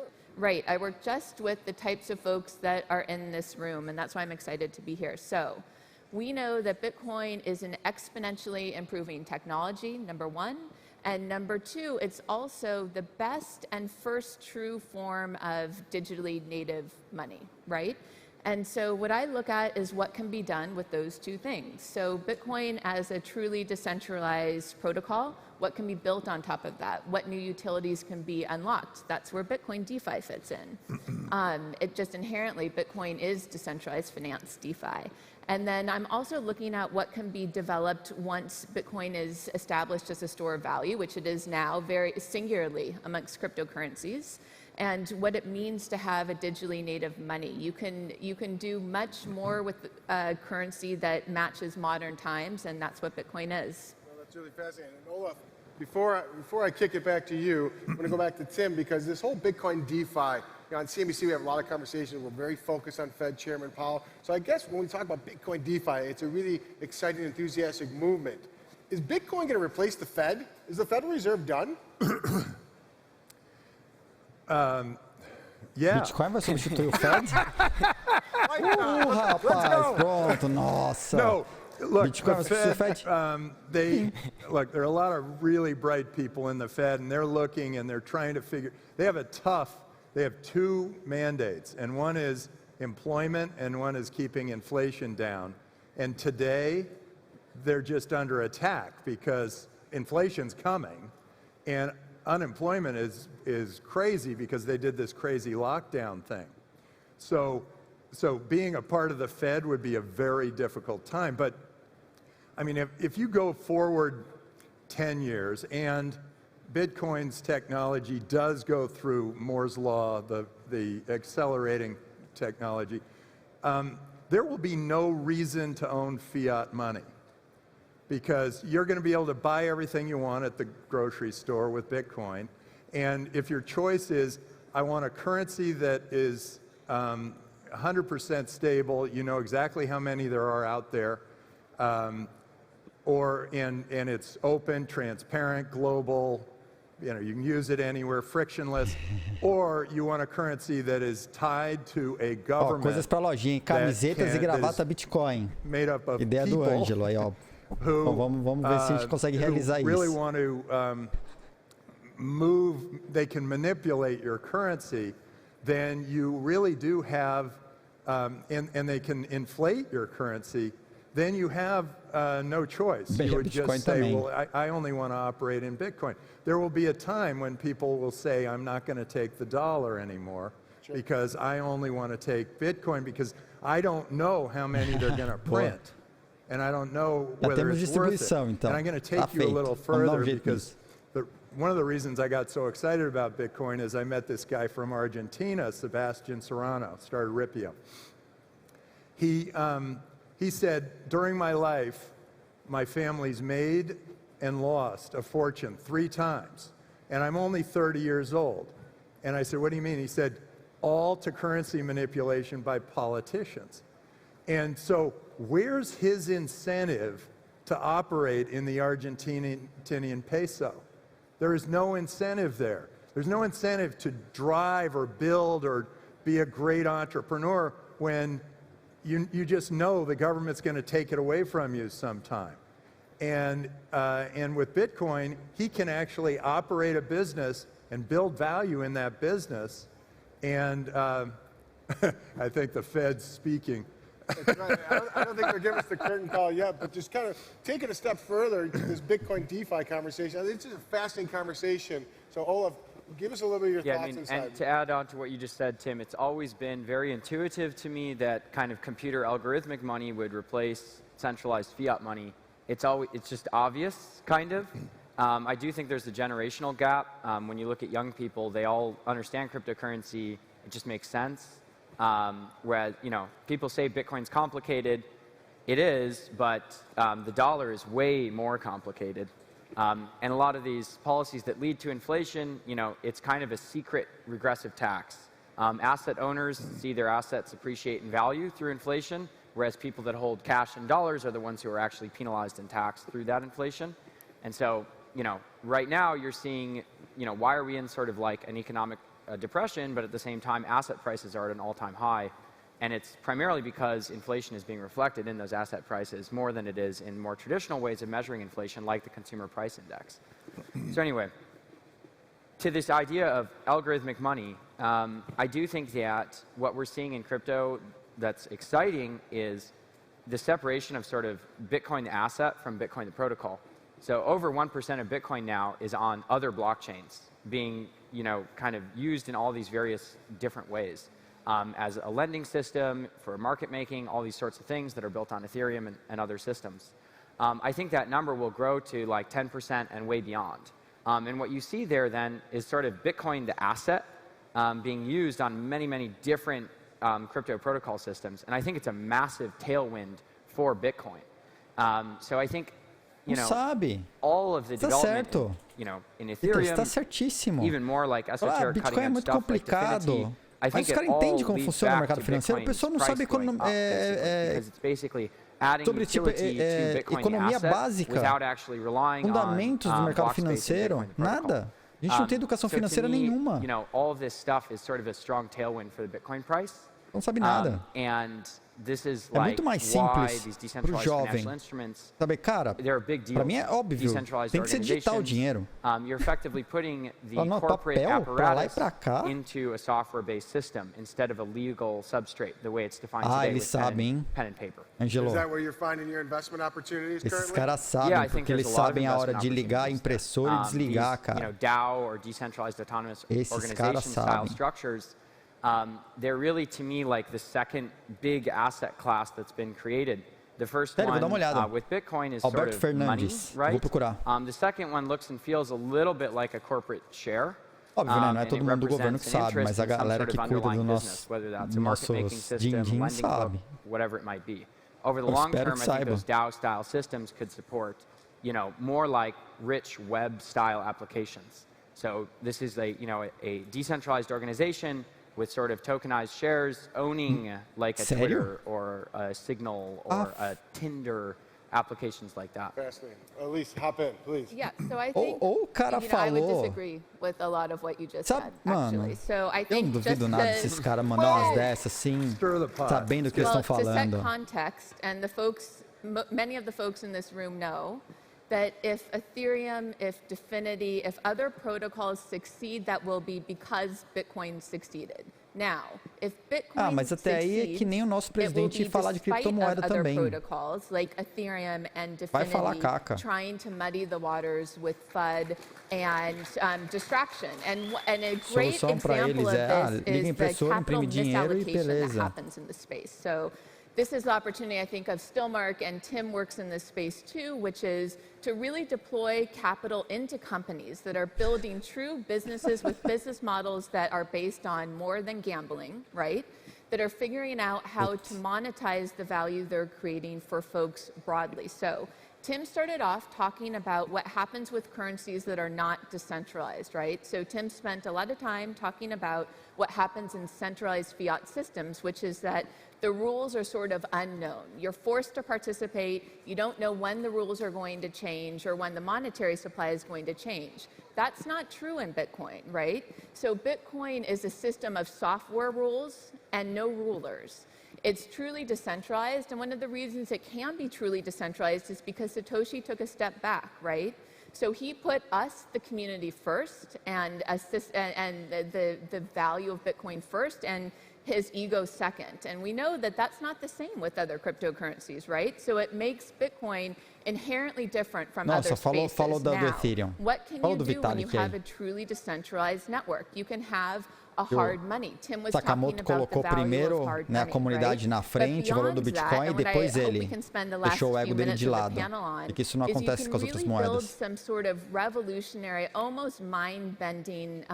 I work just with the types of folks that are in this room, and that's why I'm excited to be here. So we know that Bitcoin is an exponentially improving technology, number one. And number two, it's also the best and first true form of digitally native money, right? And so what I look at is what can be done with those two things. So Bitcoin as a truly decentralized protocol, what can be built on top of that? What new utilities can be unlocked? That's where Bitcoin DeFi fits in. It just inherently, Bitcoin is decentralized finance DeFi. And then I'm also looking at what can be developed once Bitcoin is established as a store of value, which it is now very singularly amongst cryptocurrencies, and what it means to have a digitally native money. You can do much more with a currency that matches modern times, and that's what Bitcoin is. Well, that's really fascinating. And Olaf, before I kick it back to you, I'm going to go back to Tim, because this whole Bitcoin DeFi, on CNBC, we have a lot of conversations. We're very focused on Fed Chairman Powell. So I guess when we talk about Bitcoin DeFi, it's a really exciting, enthusiastic movement. Is Bitcoin going to replace the Fed? Is the Federal Reserve done? Yeah. Bitcoin vai substituir o Fed? Rapaz, pronto, nossa. No, look, Bitcoin vai substituir o Fed? Look, there are a lot of really bright people in the Fed, and they're looking and they're trying to figure. They have two mandates, and one is employment and one is keeping inflation down. And today, they're just under attack because inflation's coming, and unemployment is crazy because they did this crazy lockdown thing. So being a part of the Fed would be a very difficult time. But I mean, if you go forward 10 years and Bitcoin's technology does go through Moore's Law, the accelerating technology, there will be no reason to own fiat money, because you're going to be able to buy everything you want at the grocery store with Bitcoin. And if your choice is, I want a currency that is 100% stable, you know exactly how many there are out there, and it's open, transparent, global, you can use it anywhere, frictionless, or you want a currency that is tied to a government. Coisas para lojinha, camisetas e gravata Bitcoin. Made up of Ideia do Ângelo aí, ó. Vamos ver se a gente consegue realizar isso. Really want to they can manipulate your currency, then you really do have, and they can inflate your currency, then you have no choice. You would just say, well, I only want to operate in Bitcoin. There will be a time when people will say, I'm not going to take the dollar anymore because I only want to take Bitcoin because I don't know how many they're going to print. And I don't know whether it's worth it. And I'm going to take you a little further because one of the reasons I got so excited about Bitcoin is I met this guy from Argentina, Sebastian Serrano, started Ripio. He said, during my life, my family's made and lost a fortune 3 times, and I'm only 30 years old. And I said, what do you mean? He said, all to currency manipulation by politicians. And so where's his incentive to operate in the Argentinian peso. There is no incentive there. There's no incentive to drive or build or be a great entrepreneur when you just know the government's going to take it away from you sometime. And with Bitcoin, he can actually operate a business and build value in that business. And I think the Fed's speaking. That's right. I don't think they'll give us the curtain call yet, but just kind of take it a step further, this Bitcoin DeFi conversation. I think it's just a fascinating conversation. So Olaf, give us a little bit of your thoughts inside. And to add on to what you just said, Tim, it's always been very intuitive to me that kind of computer algorithmic money would replace centralized fiat money. It's just obvious, kind of. I do think there's a generational gap. When you look at young people, they all understand cryptocurrency. It just makes sense. Whereas, people say Bitcoin's complicated. It is, but the dollar is way more complicated. And a lot of these policies that lead to inflation, it's kind of a secret regressive tax. Asset owners see their assets appreciate in value through inflation, whereas people that hold cash in dollars are the ones who are actually penalized and taxed through that inflation. And so, right now you're seeing, why are we in sort of like an economic depression, but at the same time asset prices are at an all-time high, and it's primarily because inflation is being reflected in those asset prices more than it is in more traditional ways of measuring inflation, like the consumer price index. So anyway, to this idea of algorithmic money, I do think that what we're seeing in crypto that's exciting is the separation of sort of Bitcoin the asset from Bitcoin the protocol. So over 1% of Bitcoin now is on other blockchains, being kind of used in all these various different ways, as a lending system, for market making, all these sorts of things that are built on Ethereum and other systems. I think that number will grow to like 10% and way beyond. And what you see there then is sort of Bitcoin the asset being used on many, many different crypto protocol systems. And I think it's a massive tailwind for Bitcoin. So I think all of the development in Ethereum, even more like esoteric Bitcoin é muito complicado. Mas os caras entendem como funciona o mercado financeiro. O pessoal não sabe sobre economia básica, fundamentos do mercado financeiro, nada. A gente não tem educação financeira nenhuma. All of this stuff is sort of a strong tailwind for the Bitcoin price. Não sabe nada. É muito mais simples para o jovem saber, cara, para mim é óbvio, tem que ser digital o dinheiro. Não, papel, para lá e para cá. Eles sabem, hein? Angelo, esses caras sabem, porque eles sabem a hora de ligar a impressora e desligar, cara. Esses caras sabem. They're really, to me, like the second big asset class that's been created. The first one with Bitcoin is sort of money, right? The second one looks and feels a little bit like a corporate share. Óbvio, né? Não é todo mundo do governo que sabe, mas a galera que cuida do nossos din-din sabe. Whatever it might be. Over the long term, I think those DAO-style systems could support, more like rich web-style applications. So this is a decentralized organization with sort of tokenized shares owning like a Twitter or a Signal or a Tinder, applications like that. Fascinating. Alyse, hop in, please. Yeah, so I think I would disagree with a lot of what you just said, actually. So I think eu não duvido nada desses caras mandar umas dessas assim, sabendo o que eles estão falando. To set context, and many of the folks in this room know that if Ethereum, if Definity, if other protocols succeed, that will be because Bitcoin succeeded. Now, if Bitcoin mas até aí é que nem o nosso presidente falar de criptomoeda também. Protocols like Ethereum and Definity trying to muddy the waters with FUD and distraction. And a great example of this is the capital misallocation that happens in the space. So this is the opportunity, I think, of Stillmark, and Tim works in this space too, which is to really deploy capital into companies that are building true businesses with business models that are based on more than gambling, right? That are figuring out how to monetize the value they're creating for folks broadly. So Tim started off talking about what happens with currencies that are not decentralized, right? So Tim spent a lot of time talking about what happens in centralized fiat systems, which is that the rules are sort of unknown. You're forced to participate. You don't know when the rules are going to change or when the monetary supply is going to change. That's not true in Bitcoin, right? So Bitcoin is a system of software rules and no rulers. It's truly decentralized, and one of the reasons it can be truly decentralized is because Satoshi took a step back, right? So he put us, the community, first, and the value of Bitcoin first, and his ego second. And we know that that's not the same with other cryptocurrencies, right? So it makes Bitcoin inherently different from other spaces. Falou do Ethereum. What can you do when you have a truly decentralized network? You can have a hard money. Tim was Sakamoto colocou primeiro, né, a comunidade na frente, o valor do Bitcoin, e depois ele deixou o ego dele de lado. E que isso não acontece com as outras moedas. Some sort of revolutionary, almost mind-bending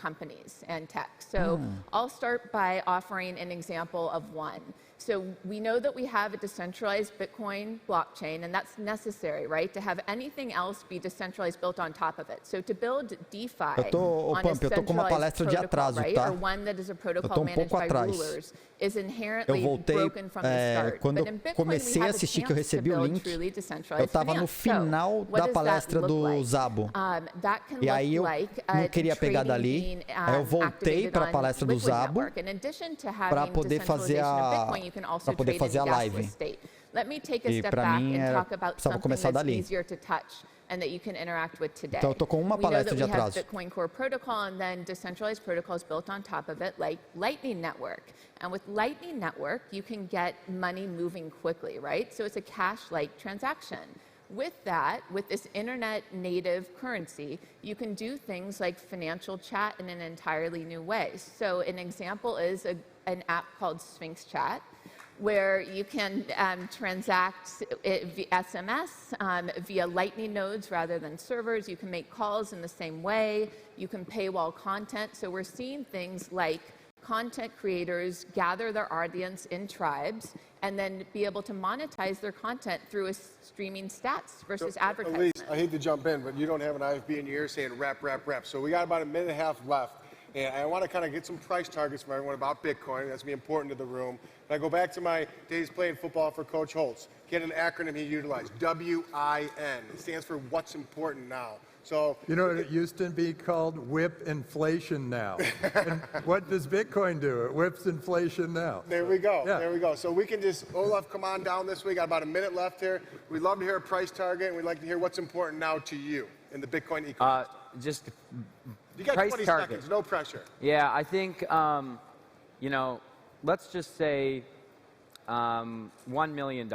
companies and tech. So I'll start by offering an example of one. So we know that we have a decentralized Bitcoin blockchain, and that's necessary, right? To have anything else be decentralized built on top of it. So to build DeFi on a centralized protocol, right, or one that is a protocol managed by rulers, is inherently broken from the start. Quando eu comecei a assistir, que eu recebi o link, eu estava no final da palestra do Szabo. E aí eu não queria pegar dali, aí eu voltei para a palestra do Szabo para poder fazer a live. Let me take a step back and talk about something that's easier to touch and that you can interact with today. Então eu tô com uma palestra de atraso. We know that we have Bitcoin Core Protocol and then decentralized protocols built on top of it, like Lightning Network. And with Lightning Network, you can get money moving quickly, right? So it's a cash-like transaction. With that, with this internet-native currency, you can do things like financial chat in an entirely new way. So an example is an app called Sphinx Chat, where you can transact via SMS, via Lightning nodes rather than servers. You can make calls in the same way. You can paywall content. So we're seeing things like content creators gather their audience in tribes and then be able to monetize their content through a streaming stats versus advertising. Alyse, I hate to jump in, but you don't have an IFB in your ear saying rep, rep, rep. So we got about a minute and a half left. And I want to kind of get some price targets from everyone about Bitcoin. That's going to be important to the room. And I go back to my days playing football for Coach Holtz. He had an acronym he utilized, WIN. It stands for what's important now. So you know, it used to be called whip inflation now. And what does Bitcoin do? It whips inflation now. There we go. Yeah. There we go. So we can just, Olaf, come on down this week. Got about a minute left here. We'd love to hear a price target, and we'd like to hear what's important now to you in the Bitcoin ecosystem. You got 20 seconds, no pressure. Yeah, I think, you know, let's just say $1 million.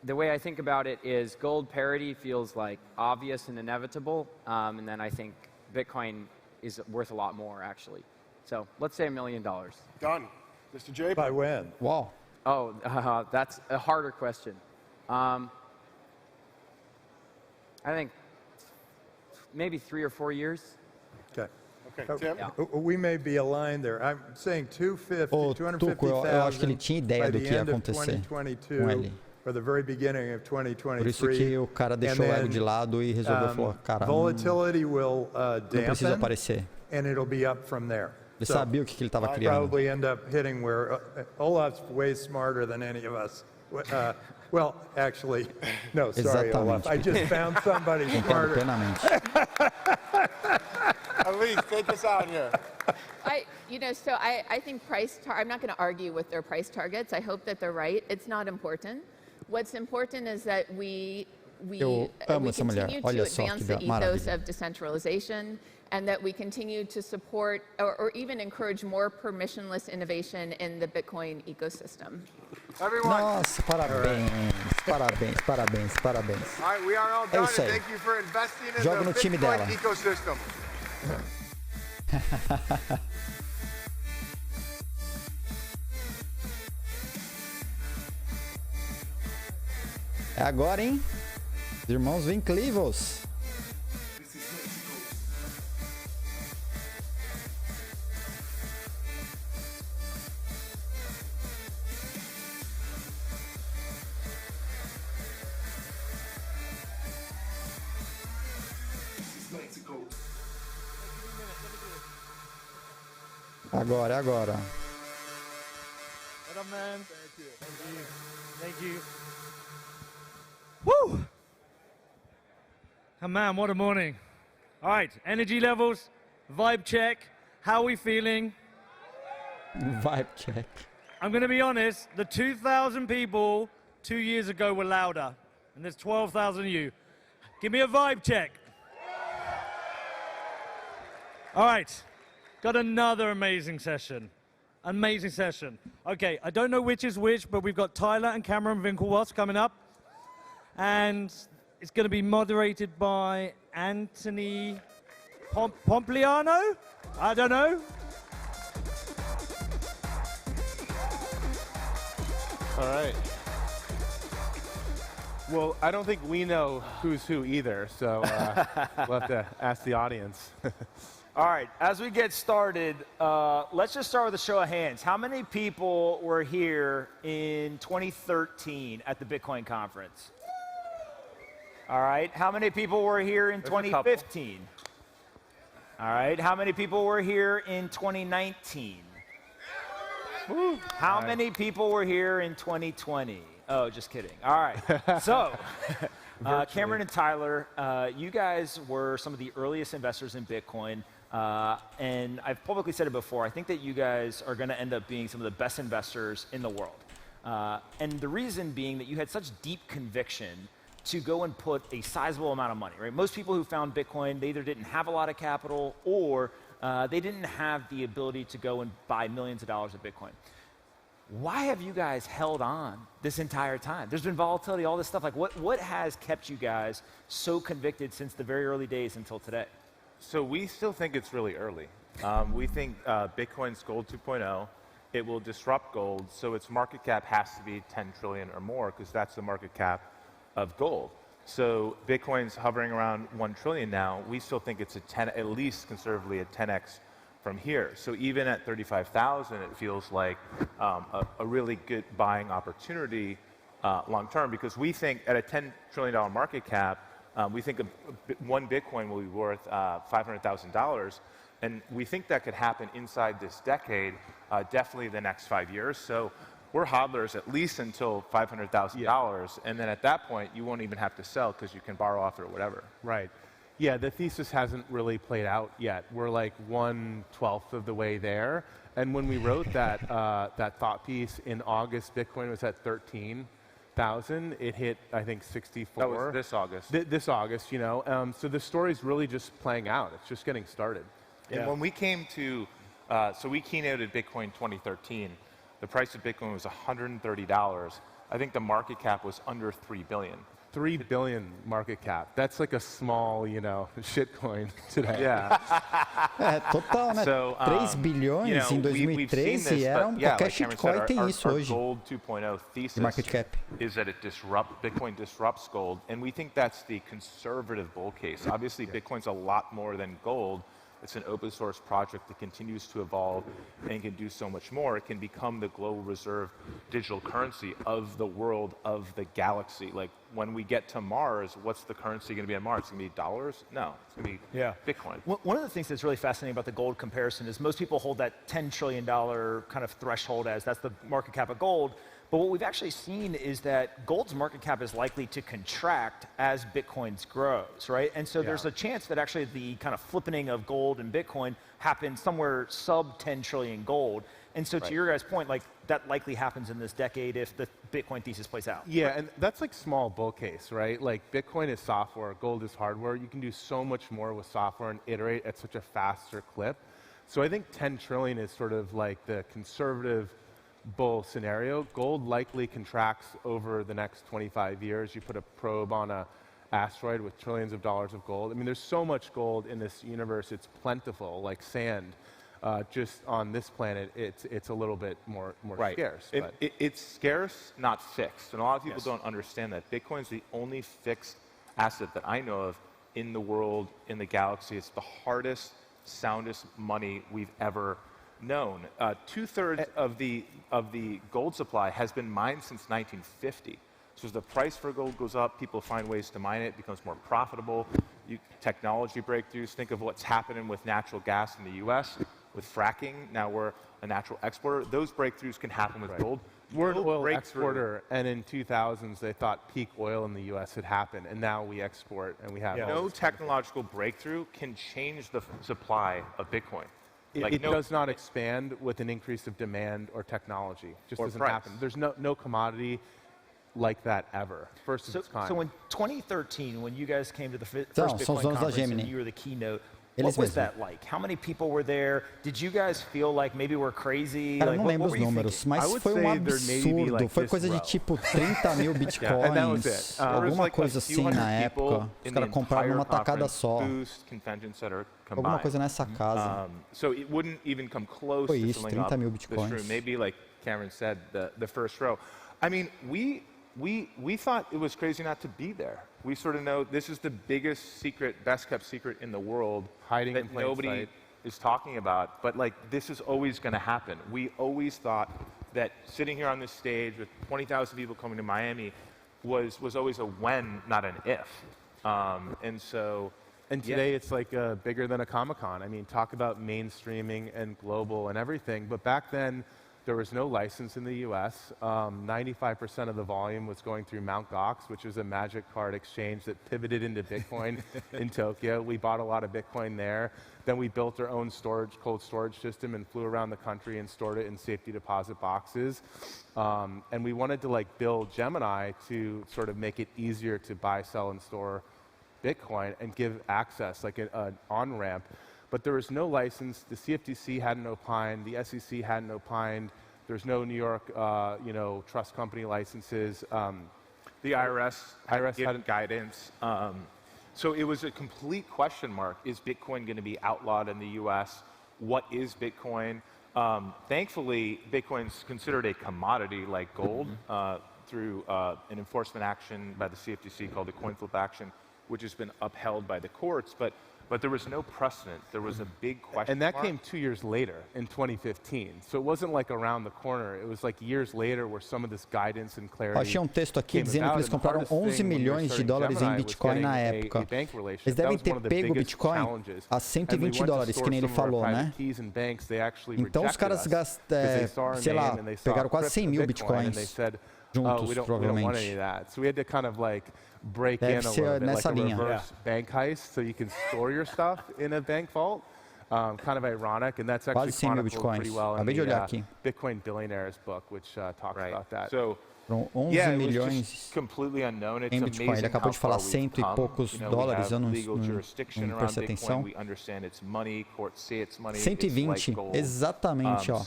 The way I think about it is gold parity feels like obvious and inevitable, and then I think Bitcoin is worth a lot more, actually. So let's say $1 million. Done. Mr. J. By when? Wow. Oh, that's a harder question. I think maybe 3 or 4 years. Okay. Okay, Tim? Yeah. We may be aligned there. I'm saying 250,000 eu acho que ele tinha ideia do que ia acontecer com ele. Or the very beginning of 2023. Por isso que o cara deixou o ego de lado e resolveu falar, cara, volatility will não precisa aparecer. And it'll be up from there. Ele sabia o que ele estava criando. Probably end up hitting where Olaf's way smarter than any of us. Well, actually, no, sorry, Olaf. I just found somebody smarter. Alyse, take us out here. I think I'm not going to argue with their price targets. I hope that they're right. It's not important. What's important is that we continue to advance the ethos of decentralization, and that we continue to support or even encourage more permissionless innovation in the Bitcoin ecosystem. Everyone. Nossa, parabéns. All right, we are all done, and thank you for investing in the Bitcoin ecosystem. É agora, hein? Os irmãos Winklevoss. Agora, é agora. What up, man? Thank you. Thank you. Woo! Oh, man, what a morning. All right, energy levels, vibe check. How are we feeling? Vibe check. I'm going to be honest, the 2,000 people 2 years ago were louder, and there's 12,000 of you. Give me a vibe check. All right, got another amazing session. Amazing session. Okay, I don't know which is which, but we've got Tyler and Cameron Winklevoss coming up. And it's going to be moderated by Anthony Pompliano? I don't know. All right. Well, I don't think we know who's who either, so we'll have to ask the audience. All right, as we get started, let's just start with a show of hands. How many people were here in 2013 at the Bitcoin conference? All right, how many people were here in 2015? All right, how many people were here in 2019? Woo. How many people were here in 2020? Oh, just kidding. All right, so Cameron and Tyler, you guys were some of the earliest investors in Bitcoin. And I've publicly said it before, I think that you guys are going to end up being some of the best investors in the world. And the reason being that you had such deep conviction to go and put a sizable amount of money, right? Most people who found Bitcoin, they either didn't have a lot of capital or they didn't have the ability to go and buy millions of dollars of Bitcoin. Why have you guys held on this entire time? There's been volatility, all this stuff. Like what has kept you guys so convicted since the very early days until today? So we still think it's really early. We think Bitcoin's gold 2.0. It will disrupt gold, so its market cap has to be 10 trillion or more because that's the market cap of gold. So Bitcoin's hovering around 1 trillion now. We still think it's at least conservatively a 10x from here. So even at 35,000, it feels like a really good buying opportunity long term because we think at a $10 trillion market cap, we think one Bitcoin will be worth $500,000, and we think that could happen inside this decade, definitely the next 5 years. So we're hodlers at least until $500,000, and then at that point, you won't even have to sell because you can borrow off it or whatever. Right. Yeah, the thesis hasn't really played out yet. We're like 1/12 of the way there, and when we wrote that that thought piece in August, Bitcoin was at 13,000. It hit, I think, 64. That was this August. This August, you know. So the story's really just playing out. It's just getting started. And when we came to, so we keynoted Bitcoin 2013. The price of Bitcoin was $130. I think the market cap was under 3 billion. 3 billion market cap. That's like a small, you know, shitcoin today. Yeah. Total, né? So, 3 bilhões em 2013 era qualquer shitcoin tem isso hoje. Our gold 2.0 thesis market cap is that Bitcoin disrupts gold, and we think that's the conservative bull case. Obviously, Bitcoin's a lot more than gold. It's an open source project that continues to evolve and can do so much more. It can become the global reserve digital currency of the world, of the galaxy. Like when we get to Mars, what's the currency going to be on Mars? It's going to be dollars? No, it's going to be Bitcoin. One of the things that's really fascinating about the gold comparison is most people hold that $10 trillion kind of threshold as that's the market cap of gold. But what we've actually seen is that gold's market cap is likely to contract as Bitcoin's grows, right? And so there's a chance that actually the kind of flippening of gold and Bitcoin happens somewhere sub 10 trillion gold. And so to your guys' point, like that likely happens in this decade if the Bitcoin thesis plays out. Yeah, and that's like small bull case, right? Like Bitcoin is software, gold is hardware. You can do so much more with software and iterate at such a faster clip. So I think 10 trillion is sort of like the conservative bull scenario. Gold likely contracts over the next 25 years. You put a probe on an asteroid with trillions of dollars of gold. I mean, there's so much gold in this universe. It's plentiful, like sand. Just on this planet, it's a little bit more scarce. It's scarce, not fixed. And a lot of people don't understand that. Bitcoin's the only fixed asset that I know of in the world, in the galaxy. It's the hardest, soundest money we've ever known. 2/3 of the gold supply has been mined since 1950. So as the price for gold goes up, people find ways to mine it, becomes more profitable. Technology breakthroughs, think of what's happening with natural gas in the US. with fracking. Now we're a natural exporter. Those breakthroughs can happen with gold. We're an oil exporter, and in 2000s, they thought peak oil in the U.S. had happened, and now we export, and we have no technological breakthrough can change the supply of Bitcoin. It does not expand with an increase of demand or technology. Just doesn't happen. There's no commodity like that ever. First of its kind. So in 2013, when you guys came to the first Bitcoin conference and you were the keynote, what was that like? How many people were there? Did you guys feel like maybe we're crazy? Cara, não lembro os números, mas foi absurdo. Foi coisa de tipo 30 mil bitcoins, alguma coisa assim na época. Os caras compraram numa tacada só. Alguma coisa nessa casa. So it wouldn't even come close Foi isso, to 30 mil bitcoins. this room. Maybe like Cameron said, the first row. I mean, we thought it was crazy not to be there. We sort of know this is the biggest secret, best kept secret in the world, hiding that in plain nobody sight. is talking about. But like, this is always going to happen. We always thought that sitting here on this stage with 20,000 people coming to Miami was always a when, not an if. And today it's like bigger than a Comic-Con. I mean, talk about mainstreaming and global and everything. But back then, there was no license in the U.S. 95% of the volume was going through Mt. Gox, which was a magic card exchange that pivoted into Bitcoin in Tokyo. We bought a lot of Bitcoin there. Then we built our own cold storage system and flew around the country and stored it in safety deposit boxes. And we wanted to like build Gemini to sort of make it easier to buy, sell, and store Bitcoin and give access, like an on-ramp. But there was no license. The CFTC hadn't opined. The SEC hadn't opined. There's no New York, trust company licenses. The IRS hadn't guidance. So it was a complete question mark. Is Bitcoin going to be outlawed in the U.S.? What is Bitcoin? Thankfully, Bitcoin's considered a commodity like gold through an enforcement action by the CFTC called the coin flip action, which has been upheld by the courts. But there was no precedent. There was a big question And that mark. came 2 years later, in 2015. So it wasn't like around the corner. It was like years later where some of this guidance and clarity Achei texto aqui dizendo que eles compraram 11 milhões de dólares em Bitcoin na época. Eles devem ter pego o Bitcoin a 120 dólares, que nem ele falou, né? Então os caras sei lá, pegaram quase 100 mil Bitcoins juntos, provavelmente. So we had to kind of like break in a little bit, like a reverse bank heist, so you can store your stuff in a bank vault. Kind of ironic, and that's actually chronicled pretty well in the Bitcoin Billionaires book, which talks about that. So, 11 milhões completely unknown. It's em Bitcoin. Ele acabou de falar cento e poucos dólares, eu não prestei atenção. 120, exatamente, ó.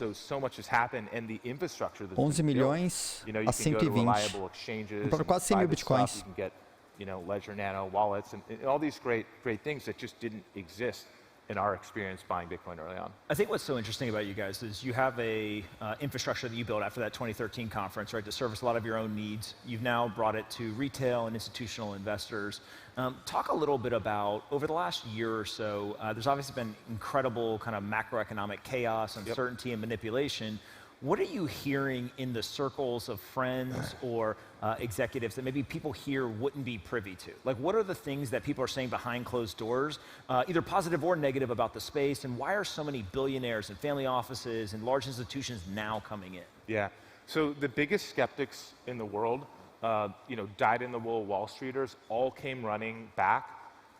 11 milhões a 120. Compraram quase 100 mil Bitcoins. Ledger Nano wallets and all these great things that just didn't exist in our experience buying Bitcoin early on. I think what's so interesting about you guys is you have a infrastructure that you built after that 2013 conference, right, to service a lot of your own needs. You've now brought it to retail and institutional investors. Talk a little bit about, over the last year or so, there's obviously been incredible kind of macroeconomic chaos, uncertainty, and manipulation. What are you hearing in the circles of friends or executives that maybe people here wouldn't be privy to? Like, what are the things that people are saying behind closed doors, either positive or negative about the space, and why are so many billionaires and family offices and large institutions now coming in? Yeah, so the biggest skeptics in the world, dyed-in-the-wool Wall Streeters, all came running back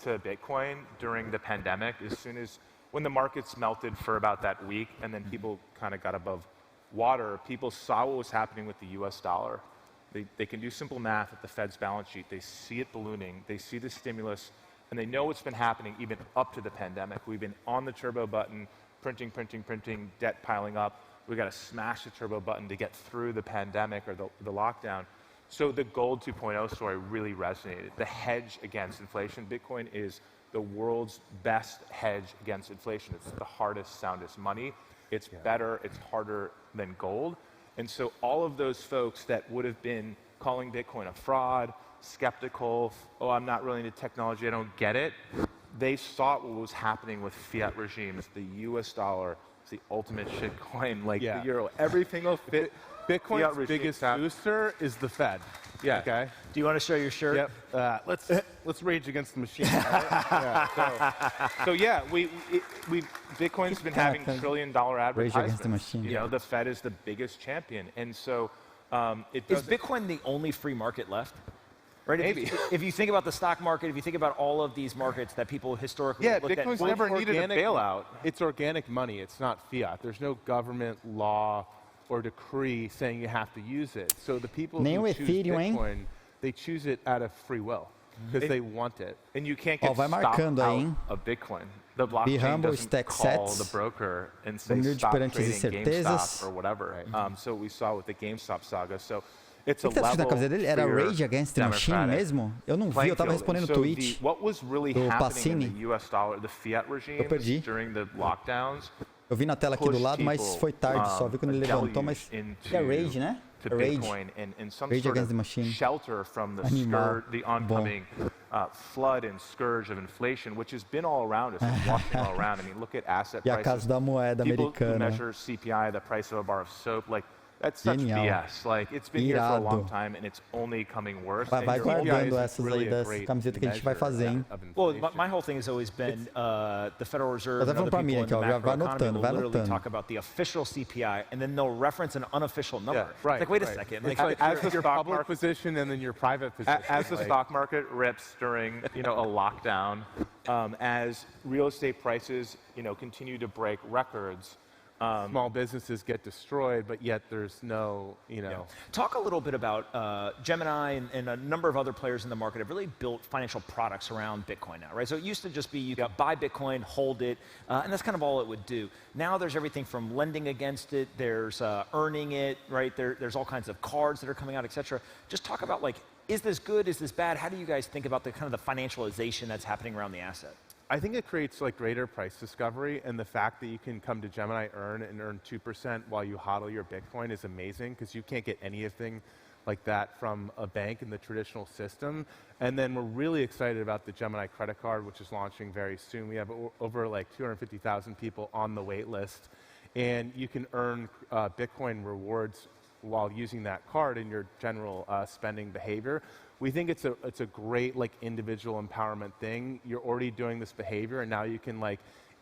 to Bitcoin during the pandemic as soon as, when the markets melted for about that week, and then people kind of got above water, people saw what was happening with the US dollar. They can do simple math at the Fed's balance sheet. They see it ballooning. They see the stimulus, and they know what's been happening even up to the pandemic. We've been on the turbo button, printing, debt piling up. We've got to smash the turbo button to get through the pandemic or the lockdown. So the gold 2.0 story really resonated. The hedge against inflation. Bitcoin is the world's best hedge against inflation. It's the hardest, soundest money. It's better, it's harder than gold. And so all of those folks that would have been calling Bitcoin a fraud, skeptical, I'm not really into technology, I don't get it, they saw what was happening with fiat regimes. The US dollar is the ultimate shitcoin, like the euro. Everything will fit. Bitcoin's biggest booster is the Fed. Yeah. Okay. Do you want to show your shirt? Yep. Let's rage against the machine. Right? So yeah, Bitcoin's been having $1 trillion advertisements. You know, the Fed is the biggest champion, and so is Bitcoin the only free market left? Right? Maybe. If you think about the stock market, if you think about all of these markets that people historically looked at. Bitcoin's never needed a bailout. It's organic money. It's not fiat. There's no government law or decree saying you have to use it. So the people who choose Bitcoin, they choose it out of free will because they want it. And you can't get stopped out of Bitcoin. The blockchain doesn't call the broker and say stop trading GameStop or whatever. Right? So we saw with the GameStop saga. So it's a level na cabeça dele era Rage Against the Machine mesmo? Eu não vi, eu tava respondendo so tweet what was really happening in the US dollar, the fiat regime during the lockdowns? Eu vi na tela aqui do lado, mas foi tarde, só vi quando ele levantou, mas é Rage, né? Bitcoin and some Rage sort Against the of Machine. shelter from the oncoming flood and scourge of inflation, which has been all around us, washing all around. I mean, look at asset prices. E a casa da moeda americana. People who measure CPI, the price of a bar of soap, like that's such BS. Like, it's been here for a long time, and it's only coming worse. Vai guardando essas aí das camisetas que a gente vai fazer, hein? Well, my whole thing has always been the Federal Reserve and other people in the macro economy will literally talk about the official CPI, and then they'll reference an unofficial number. Yeah, right. Like, wait a second. It's like as your public position and then your private position. As the stock market rips during, a lockdown, as real estate prices, continue to break records, small businesses get destroyed, but yet there's no, Talk a little bit about Gemini and a number of other players in the market have really built financial products around Bitcoin now, right? So it used to just be you could buy Bitcoin, hold it, and that's kind of all it would do. Now there's everything from lending against it, there's earning it, right? There's all kinds of cards that are coming out, et cetera. Just talk about, like, is this good, is this bad? How do you guys think about the kind of the financialization that's happening around the asset? I think it creates greater price discovery, and the fact that you can come to Gemini earn 2% while you hodl your Bitcoin is amazing because you can't get anything like that from a bank in the traditional system. And then we're really excited about the Gemini credit card, which is launching very soon. We have over 250,000 people on the wait list, and you can earn Bitcoin rewards while using that card in your general spending behavior. We think it's a great individual empowerment thing. You're already doing this behavior, and now you can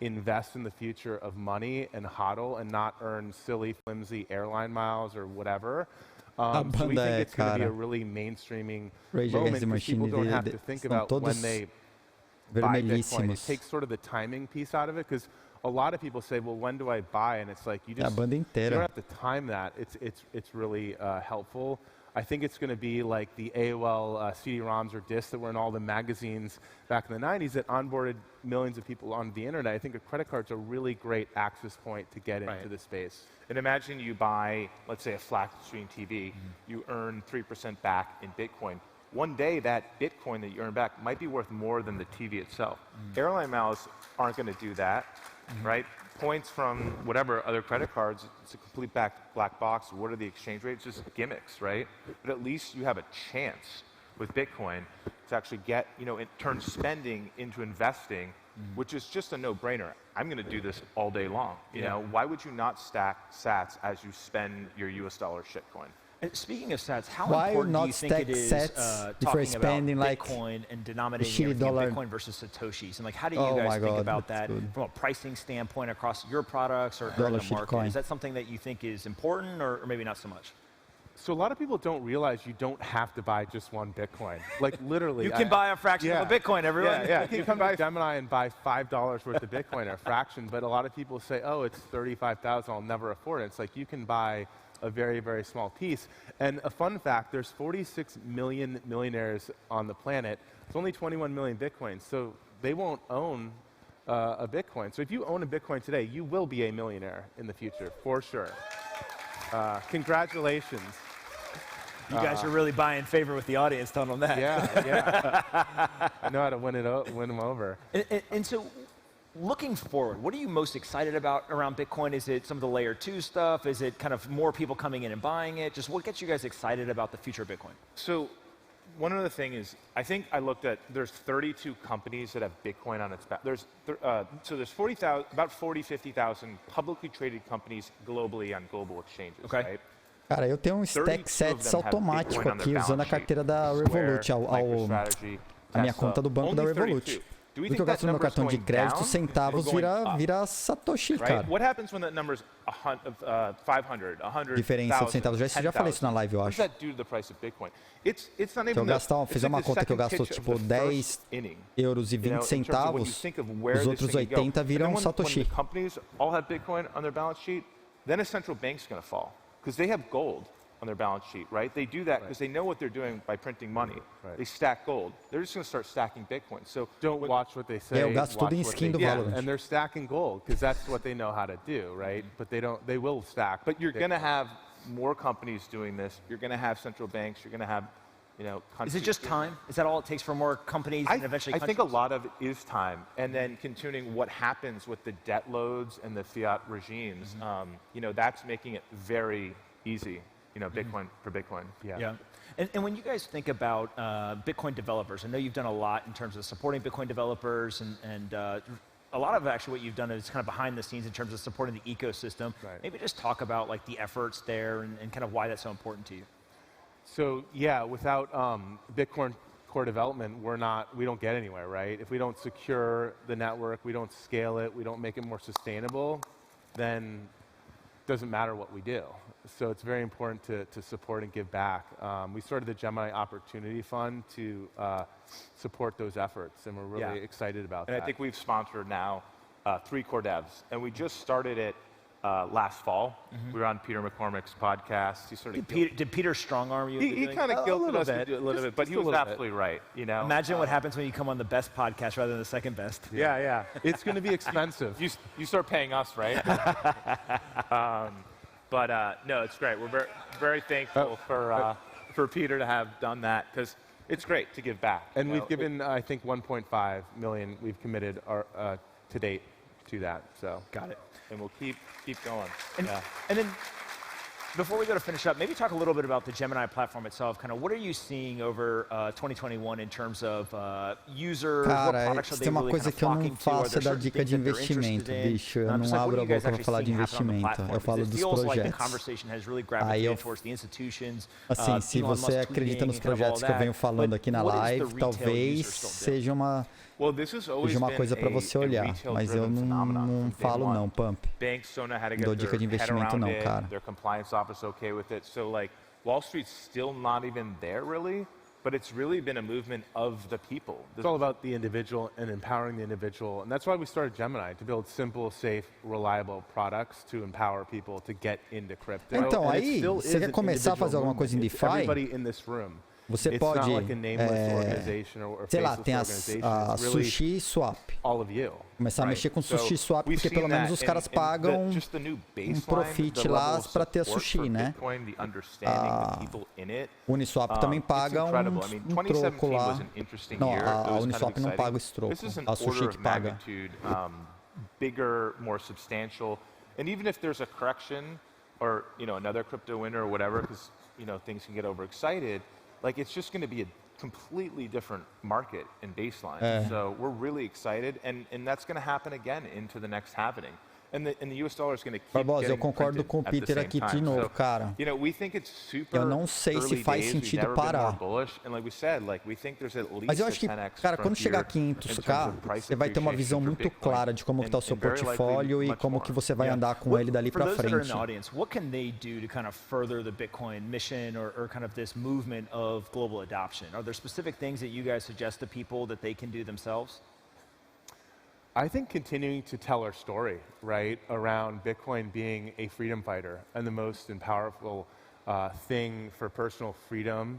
invest in the future of money and hodl and not earn silly, flimsy airline miles or whatever. So we think it's going to be a really mainstreaming moment because people don't have to think about when they buy Bitcoin. It takes sort of the timing piece out of it because a lot of people say, well, when do I buy? And it's like you don't have to time that. It's really helpful. I think it's going to be like the AOL CD-ROMs or discs that were in all the magazines back in the 90s that onboarded millions of people onto the internet. I think a credit card's a really great access point to get into the space. And imagine you buy, let's say, a flat screen TV. You earn 3% back in Bitcoin. One day, that Bitcoin that you earn back might be worth more than the TV itself. Airline miles aren't going to do that, right? Points from whatever other credit cards, it's a complete black box. What are the exchange rates? Just gimmicks, right? But at least you have a chance with Bitcoin to actually get, it turns spending into investing, which is just a no-brainer. I'm going to do this all day long. You know, why would you not stack sats as you spend your US dollar shitcoin? And speaking of sats, how important do you think it is talking about Bitcoin and denominating Bitcoin versus Satoshis? And how do you guys think about that from a pricing standpoint across your products or in the market? Is that something that you think is important or maybe not so much? So a lot of people don't realize you don't have to buy just one Bitcoin. Literally. You can buy a fraction of a Bitcoin, everyone. Yeah. You can come to Gemini and buy $5 worth of Bitcoin or a fraction, but a lot of people say, oh, it's $35,000, I'll never afford it. It's like you can buy a very, very small piece. And a fun fact, there's 46 million millionaires on the planet. It's only 21 million Bitcoins, so they won't own a Bitcoin. So if you own a Bitcoin today, you will be a millionaire in the future, for sure. Congratulations. You guys are really buying favor with the audience, telling them that. Yeah. I know how to win them over. And so, looking forward, what are you most excited about around Bitcoin? Is it some of the layer 2 stuff? Is it kind of more people coming in and buying it? Just what gets you guys excited about the future of Bitcoin? So one other thing is, I think I looked at, there's 32 companies that have Bitcoin on its back. There's 40,000, about 50,000 publicly traded companies globally on global exchanges, right? Cara, eu tenho stack sets automático aqui, usando a carteira da Revolut, a minha conta do banco da Revolut. O que eu gasto no meu cartão de crédito, centavos vira Satoshi, cara. Diferença de centavos. Eu já falei isso na live, eu acho. Se eu gastar, fizer uma conta que eu gasto tipo 10 euros e 20 centavos, os outros 80 viram Satoshi. Then a central bank's going to fall because they have gold on their balance sheet, right? They do that because they know what they're doing by printing money. They stack gold. They're just going to start stacking Bitcoin. So don't watch what they say. Eu gasto tudo em skin do Valorant. And they're stacking gold because that's what they know how to do, right? But they will stack. But you're going to have more companies doing this. You're going to have central banks. You're going to have Is it just time? Is that all it takes for more companies and eventually countries? I think a lot of it is time, and then continuing what happens with the debt loads and the fiat regimes. That's making it very easy. Bitcoin for Bitcoin. Yeah. And when you guys think about Bitcoin developers, I know you've done a lot in terms of supporting Bitcoin developers, and a lot of actually what you've done is kind of behind the scenes in terms of supporting the ecosystem. Right. Maybe just talk about like the efforts there and kind of why that's so important to you. So yeah, without Bitcoin core development, we don't get anywhere, right? If we don't secure the network, we don't scale it, we don't make it more sustainable, then it doesn't matter what we do. So it's very important to support and give back. We started the Gemini Opportunity Fund to support those efforts, and we're really excited about that. And I think we've sponsored now 3 core devs, and we just started it last fall. We were on Peter McCormick's podcast. Did Peter strong-arm you? He kind of guilted us to do a little bit, but he was absolutely right. Imagine what happens when you come on the best podcast rather than the second best. Yeah. It's going to be expensive. You start paying us, right? No, it's great. We're very thankful for Peter to have done that because it's great to give back. And we've given, I think, 1.5 million. We've committed to date to that. So got it. And we'll keep going. And then before we go to finish up, maybe talk a little bit about the Gemini platform itself. Kind of what are you seeing over 2021 in terms of users? What products are they really kind of flocking to? Are there certain things that they're interested in? Bicho, eu não abro a boca para falar de investimento. Eu falo dos projetos. Aí assim, se você acredita nos projetos que eu venho falando aqui na live, talvez seja uma coisa para você olhar, mas eu não falo não, Pump. Não dou dica de investimento não, cara. Their compliance office okay with it. So like Wall Street's still not even there really, but it's really been a movement of the people. It's all about the individual and empowering the individual, and that's why we started Gemini, to build simple, safe, reliable products to empower people to get into crypto. Então, aí, você quer começar a fazer alguma coisa em DeFi? Everybody in this room. Você pode, sei lá, tem a Sushi Swap. Começar a mexer com Sushi Swap, porque pelo menos os caras pagam um profit lá para ter a Sushi, né? A Uniswap também paga um troco lá. Não, a Uniswap não paga esse troco, a Sushi que paga. Bigger, more substantial, and even if there's a correction or another crypto winter or whatever, because things can get overexcited. Like it's just going to be a completely different market and baseline. So we're really excited, and that's going to happen again into the next halvening. And the US dollar is going to keep Barbosa, eu concordo com o Peter aqui de novo, cara. Eu não sei se faz sentido parar. Mas eu acho que, cara, quando chegar a 500k, você vai ter uma visão muito clara de como está o seu portfólio e como que você vai andar com ele dali para frente. What can they do to kind of further the Bitcoin mission or kind of this movement of global adoption? Are there specific things that you guys suggest to people that they can do themselves? I think continuing to tell our story, right, around Bitcoin being a freedom fighter and the most powerful thing for personal freedom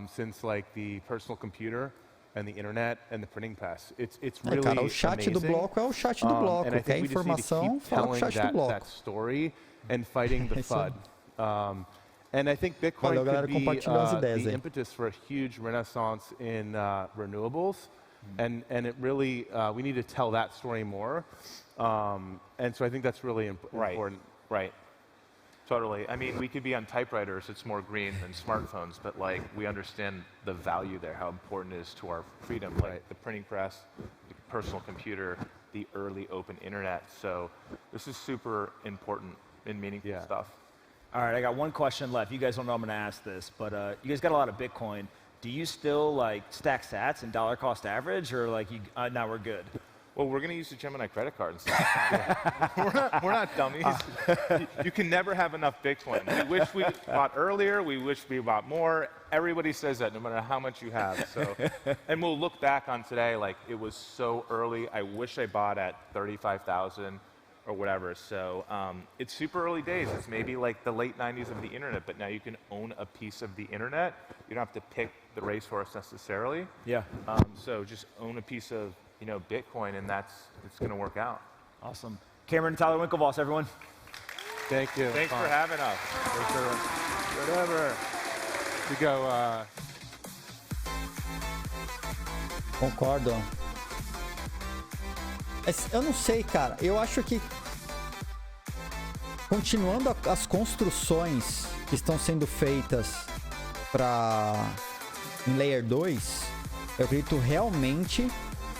since like the personal computer and the internet and the printing press. It's really cara, o chat do bloco é o chat do bloco. Quer informação, fala com o chat do bloco. That story and fighting the FUD. And I think Bitcoin could be the impetus for a huge renaissance in renewables. And it really, we need to tell that story more. And so I think that's really important. Right. Totally. I mean, we could be on typewriters. It's more green than smartphones. But, like, we understand the value there, how important it is to our freedom. Like the printing press, the personal computer, the early open internet. So this is super important and meaningful stuff. All right, I got one question left. You guys don't know I'm going to ask this, but you guys got a lot of Bitcoin. Do you still like stack sats and dollar cost average, or like now we're good? Well, we're going to use the Gemini credit card and stuff. We're not dummies. You can never have enough Bitcoin. We wish we bought earlier. We wish we bought more. Everybody says that no matter how much you have. So, and we'll look back on today like it was so early. I wish I bought at 35,000 or whatever. So it's super early days. It's maybe like the late 90s of the internet, but now you can own a piece of the internet. You don't have to pick the racehorse necessarily. Yeah. So just own a piece of Bitcoin, and it's going to work out. Awesome. Cameron and Tyler Winklevoss, everyone. Thank you. Thanks for having us. Whatever. We go. Concordo. Eu não sei, cara. Eu acho que continuando as construções que estão sendo feitas em Layer 2, eu acredito realmente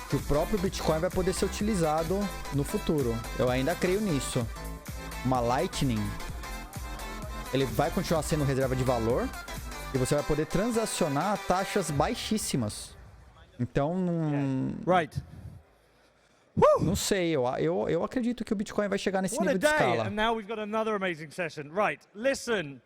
que o próprio Bitcoin vai poder ser utilizado no futuro. Eu ainda creio nisso. Uma Lightning, ele vai continuar sendo reserva de valor e você vai poder transacionar a taxas baixíssimas. Então, não sei, eu acredito que o Bitcoin vai chegar nesse nível de escala. And now we've got another amazing session. Right, listen.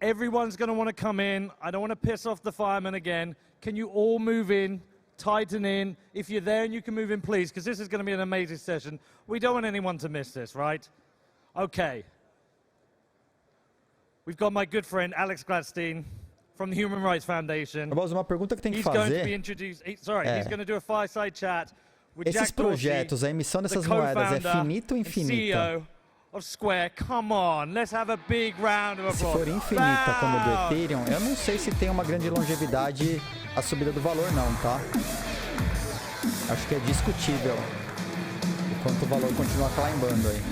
Everyone's going to want to come in. I don't want to piss off the firemen again. Can you all move in? Tighten in. If you're there and you can move in, please, because this is going to be an amazing session. We don't want anyone to miss this, right? Okay. We've got my good friend Alex Gladstein from the Human Rights Foundation. Uma pergunta que tem que He's fazer. Going to be introduced. He's going to do a fireside chat with Esses Jack Dorsey, projetos, a emissão dessas moedas é finita ou infinita? CEO of Square. Come on, let's have a big round of applause. Se for infinita como do Ethereum, eu não sei se tem uma grande longevidade a subida do valor não, tá? Acho que é discutível enquanto o valor continua climbando aí.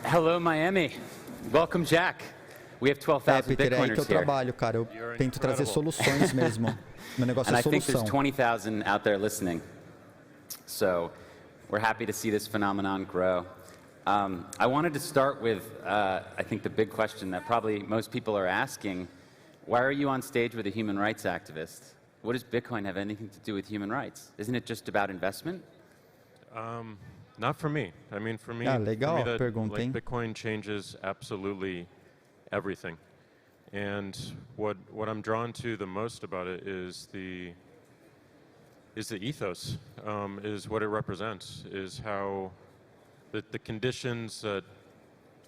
Hello Miami. Welcome Jack. We have 12,000 Peter, Bitcoiners é aí que eu trabalho, cara. Eu tento trazer soluções mesmo. Meu negócio é solução. And I think there's 20,000 out there listening. So we're happy to see this phenomenon grow. I wanted to start with, I think, the big question that probably most people are asking. Why are you on stage with a human rights activist? What does Bitcoin have anything to do with human rights? Isn't it just about investment? Not for me. I mean, for me, Bitcoin changes absolutely everything. And what I'm drawn to the most about it is the ethos, is what it represents, is how the conditions that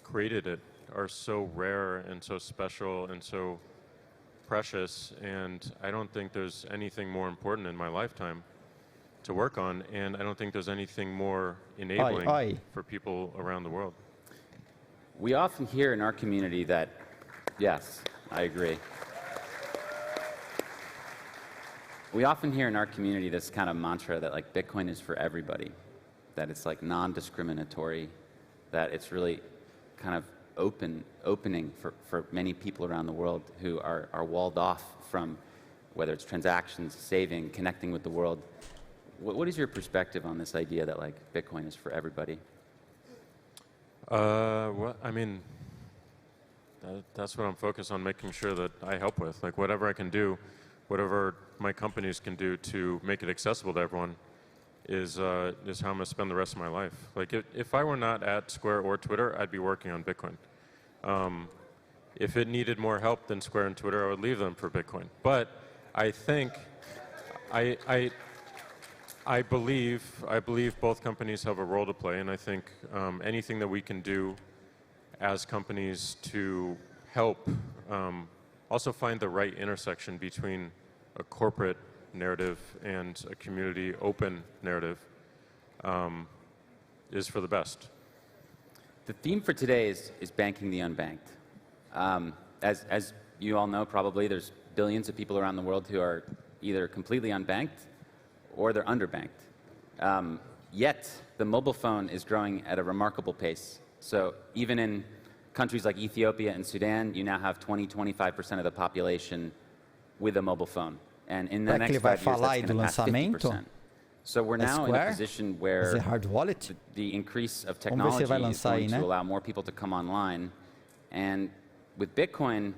created it are so rare and so special and so precious, and I don't think there's anything more important in my lifetime to work on, and I don't think there's anything more enabling for people around the world. We often hear in our community that, yes, I agree. We often hear in our community this kind of mantra that like Bitcoin is for everybody, that it's like non-discriminatory, that it's really kind of opening for many people around the world who are walled off from whether it's transactions, saving, connecting with the world. What is your perspective on this idea that like Bitcoin is for everybody? Well, I mean, that's what I'm focused on, making sure that I help with. Like whatever I can do, whatever my companies can do to make it accessible to everyone is how I'm going to spend the rest of my life. Like if I were not at Square or Twitter, I'd be working on Bitcoin. If it needed more help than Square and Twitter, I would leave them for Bitcoin. But I think I believe both companies have a role to play, and I think anything that we can do as companies to help also find the right intersection between a corporate narrative and a community open narrative is for the best. The theme for today is banking the unbanked. As you all know, probably there's billions of people around the world who are either completely unbanked or they're underbanked. Yet the mobile phone is growing at a remarkable pace. So even in countries like Ethiopia and Sudan, you now have 20-25% of the population with a mobile phone. And in the next 5 years, that's going to pass 50%. So we're now in a position where the increase of technology is going to allow more people to come online. And with Bitcoin,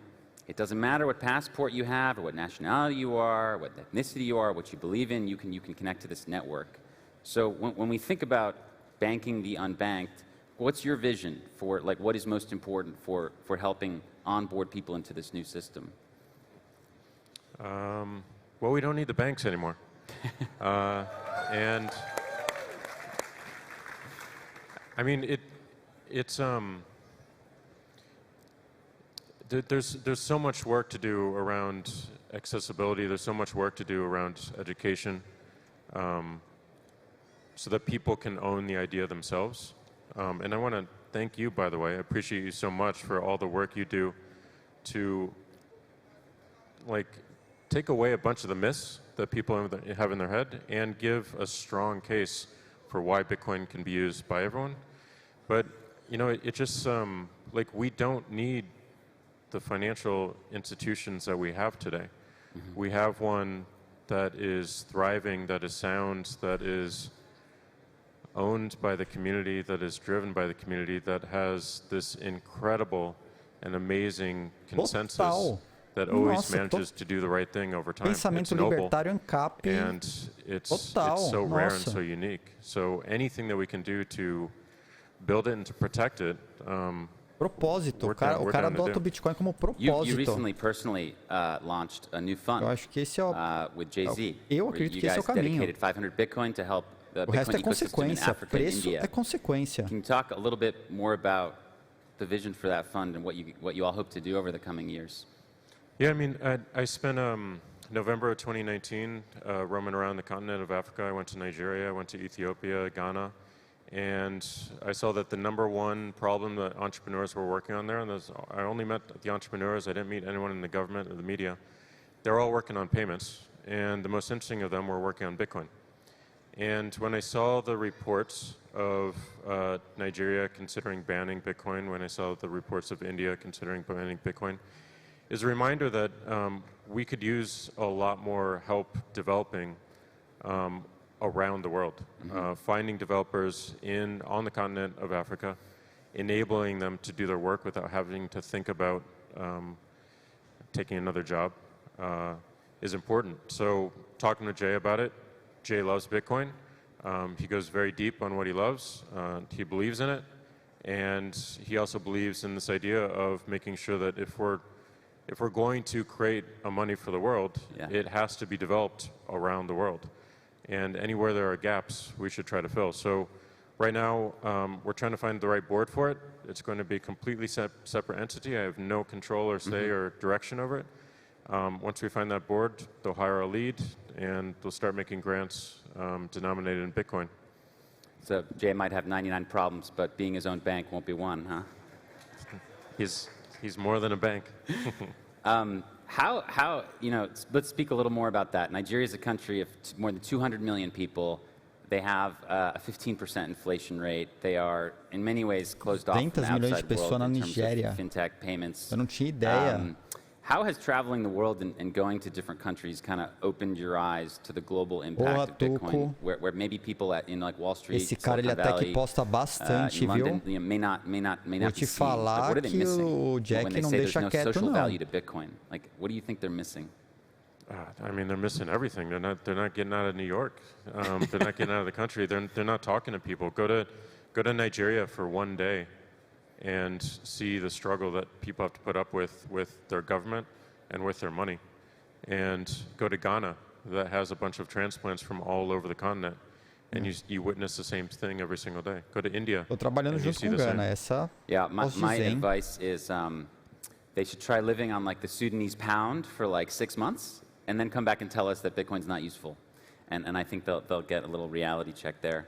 it doesn't matter what passport you have or what nationality you are, what ethnicity you are, what you believe in, you can connect to this network. So when we think about banking the unbanked, what's your vision for like what is most important for helping onboard people into this new system? Well, we don't need the banks anymore. And I mean, there's so much work to do around accessibility. There's so much work to do around education, so that people can own the idea themselves. And I want to thank you, by the way. I appreciate you so much for all the work you do to like take away a bunch of the myths that people have in their head and give a strong case for why Bitcoin can be used by everyone. But you know, it just like we don't need the financial institutions that we have today. Mm-hmm. We have one that is thriving, that is sound, that is owned by the community, that is driven by the community, that has this incredible and amazing consensus that always manages to do the right thing over time. It's noble, and it's so rare and so unique. So anything that we can do to build it and to protect it, propósito. O cara adota o Bitcoin como propósito. You recently personally launched a new fund. Eu acho que esse é o with Jay-Z. Eu acredito que esse é o caminho. Dedicated 500 Bitcoin to help the o resto Bitcoin é consequência. Preço é consequência. Can you talk a little bit more about the vision for that fund and what you all hope to do over the coming years? Yeah, I mean, I spent November of 2019 roaming around the continent of Africa. I went to Nigeria, I went to Ethiopia, Ghana, and I saw that the #1 problem that entrepreneurs were working on there, and I only met the entrepreneurs, I didn't meet anyone in the government or the media, they're all working on payments, and the most interesting of them were working on Bitcoin. And when I saw the reports of Nigeria considering banning Bitcoin, when I saw the reports of India considering banning Bitcoin, is a reminder that we could use a lot more help developing around the world. Mm-hmm. Finding developers on the continent of Africa, enabling them to do their work without having to think about taking another job is important. So talking to Jay about it, Jay loves Bitcoin. He goes very deep on what he loves. He believes in it. And he also believes in this idea of making sure that if we're going to create a money for the world, it has to be developed around the world. And anywhere there are gaps, we should try to fill. So right now, we're trying to find the right board for it. It's going to be a completely separate entity. I have no control or say or direction over it. Once we find that board, they'll hire a lead, and they'll start making grants denominated in Bitcoin. So Jay might have 99 problems, but being his own bank won't be one, huh? He's more than a bank. How you know, let's speak a little more about that. Nigeria is a country of more than 200 million people. They have a 15% inflation rate. They are, in many ways, closed off from the outside world in terms of fintech payments. Eu não tinha ideia. How has traveling the world and going to different countries kind of opened your eyes to the global impact of Bitcoin, where maybe people in like Wall Street, esse cara ele até que posta bastante, London, viu? may not Vou te falar que o Jack não deixa quieto, social não. value to Bitcoin. Like, what do you think they're missing? I mean, they're missing everything. They're not getting out of New York. They're not getting out of the country. They're not talking to people. Go to Nigeria for one day and see the struggle that people have to put up with their government and with their money. And go to Ghana, that has a bunch of transplants from all over the continent, and you witness the same thing every single day. Go to India. Tô trabalhando junto com Ghana. Essa my advice is they should try living on like the Sudanese pound for like 6 months, and then come back and tell us that Bitcoin's not useful. And I think they'll get a little reality check there.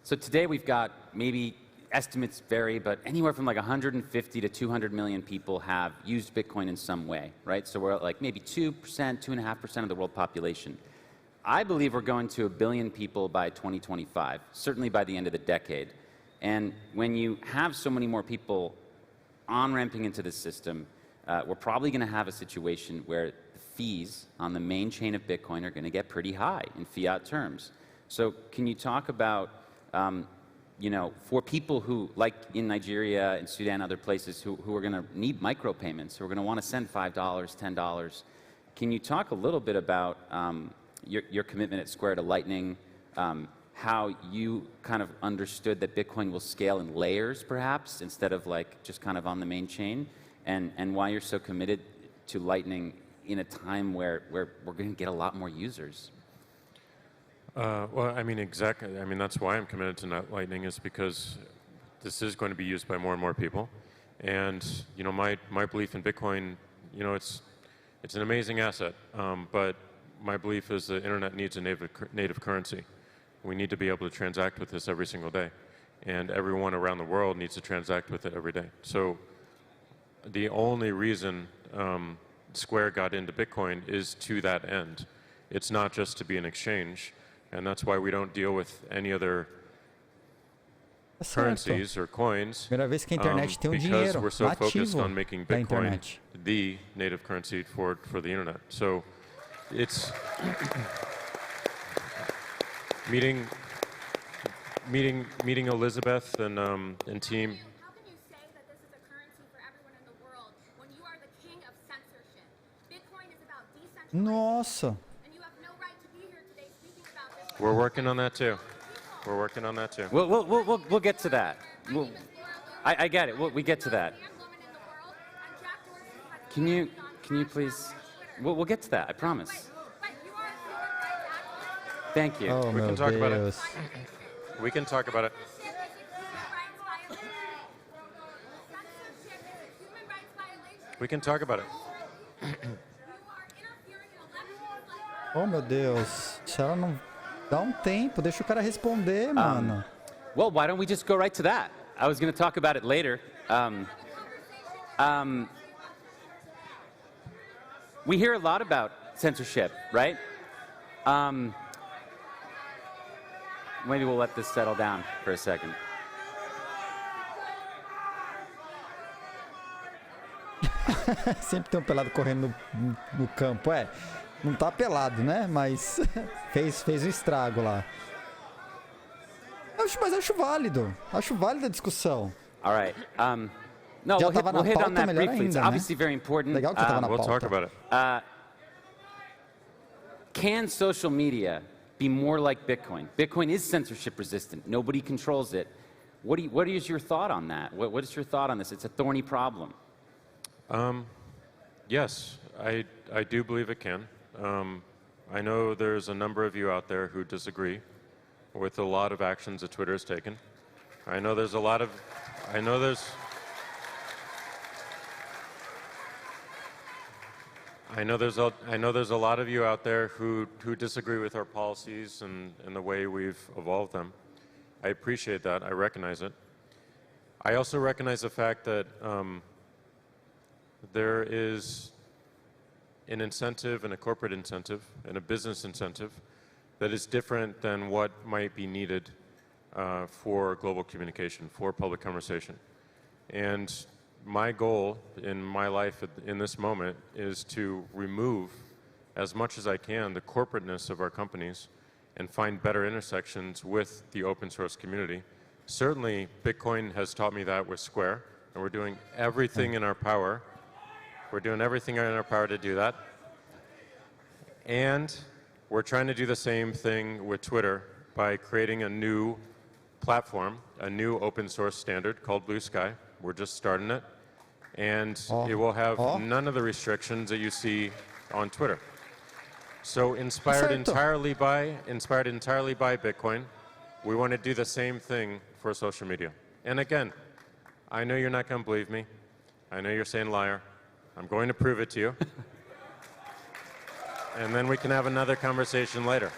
So today we've got maybe, estimates vary, but anywhere from like 150 to 200 million people have used Bitcoin in some way, right? So we're at like maybe 2%, 2.5% of the world population. I believe we're going to 1 billion people by 2025, certainly by the end of the decade. And when you have so many more people on-ramping into the system, we're probably going to have a situation where the fees on the main chain of Bitcoin are going to get pretty high in fiat terms. So can you talk about, for people who, like in Nigeria and Sudan, other places, who are going to need micropayments, who are going to want to send $5, $10, can you talk a little bit about your commitment at Square to Lightning, how you kind of understood that Bitcoin will scale in layers, perhaps, instead of like just kind of on the main chain, and why you're so committed to Lightning in a time where we're going to get a lot more users? Well, I mean, exactly. I mean, that's why I'm committed to Lightning, is because this is going to be used by more and more people. And, my belief in Bitcoin, it's an amazing asset. But my belief is the internet needs a native currency. We need to be able to transact with this every single day. And everyone around the world needs to transact with it every day. So the only reason Square got into Bitcoin is to that end. It's not just to be an exchange. And that's why we don't deal with any other currencies or coins, Primeira vez que a internet tem because dinheiro we're so focused nativo on making da Bitcoin internet. the native currency for the internet. So it's meeting Elizabeth and team. How can you say that this is a currency for everyone in the world when you are the king of censorship? Bitcoin is about decentralization. Nossa. We're working on that too. We're working on that too. We'll get to that. I get it. We get to that. Can you please? We'll get to that. I promise. Thank you. Oh, we can talk about it. Deus. We can talk about it. We can talk about it. Oh, meu Deus. Se ela não dá tempo, deixa o cara responder, mano. Well, why don't we just go right to that? I was going to talk about it later. We hear a lot about censorship, right? Maybe we'll let this settle down for a second. Sempre tem pelado correndo no campo. Não tá pelado, né? Mas fez um estrago lá. Mas acho válido. Acho válida a discussão. All right. No, we'll hit on that briefly. It's obviously very important. Legal que tava na We'll pauta. talk about it. Can social media be more like Bitcoin? Bitcoin is censorship resistant. Nobody controls it. What is your thought on that? What is your thought on this? It's a thorny problem. Yes, I do believe it can. I know there's a number of you out there who disagree with a lot of actions that Twitter has taken. I know there's a lot of you out there who disagree with our policies and the way we've evolved them. I appreciate that. I recognize it. I also recognize the fact that there is an incentive and a corporate incentive and a business incentive that is different than what might be needed for global communication, for public conversation. And my goal in my life in this moment is to remove as much as I can the corporateness of our companies and find better intersections with the open source community. Certainly, Bitcoin has taught me that with Square, and we're doing everything in our power. We're doing everything in our power to do that. And we're trying to do the same thing with Twitter by creating a new platform, a new open source standard called Blue Sky. We're just starting it. And it will have none of the restrictions that you see on Twitter. So inspired entirely by Bitcoin, we want to do the same thing for social media. And again, I know you're not going to believe me. I know you're saying liar. I'm going to prove it to you. And then we can have another conversation later.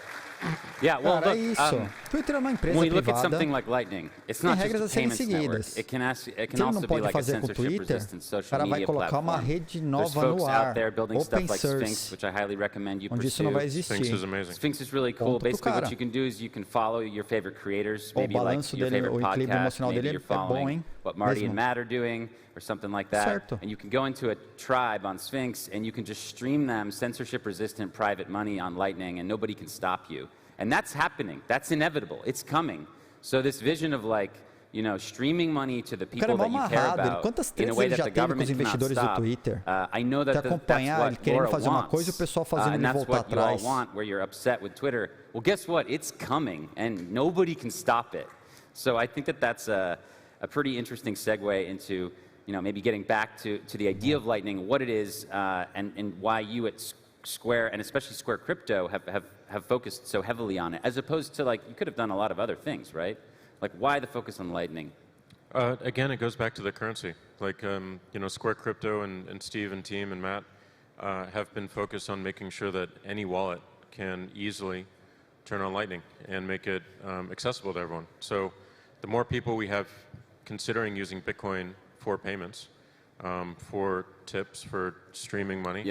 Yeah, well, Cara, look, é isso. Twitter é uma empresa when we look privada. at something like Lightning, it's not regras a just a serem payments network. seguidas. It can Se ele also não be pode like a fazer com o Twitter, censorship-resistant o social cara vai media colocar uma platform. rede There's nova folks no out ar, there building open stuff like source, Sphinx, which I highly recommend you onde isso não pursue. vai existir. Sphinx is amazing. Sphinx is really cool. Ponto pro Basically, cara. what you can do is you can follow your favorite creators, O maybe like balanço your dele, favorite o equilíbrio podcast, emocional maybe dele you're é bom, following hein? what Marty Mesmo. and Matt are doing, or something like that. Certo. And you can go into a tribe on Sphinx, and you can just stream them censorship-resistant private money on Lightning, and nobody can stop you. And that's happening. That's inevitable. It's coming. So this vision of like, you know, streaming money to the people that you care about in a way that the government cannot stop. I know that that's what Laura wants, and that's what you all want, where you're upset with Twitter. Well, guess what? It's coming, and nobody can stop it. So I think that that's a pretty interesting segue into, you know, maybe getting back to the idea of Lightning, what it is, and why you at Square, and especially Square Crypto, have focused so heavily on it, as opposed to, like, you could have done a lot of other things, right? Like, why the focus on Lightning? Again, it goes back to the currency. Like, you know, Square Crypto and Steve and team and Matt have been focused on making sure that any wallet can easily turn on Lightning and make it accessible to everyone. So the more people we have considering using Bitcoin for payments, for tips, for streaming money,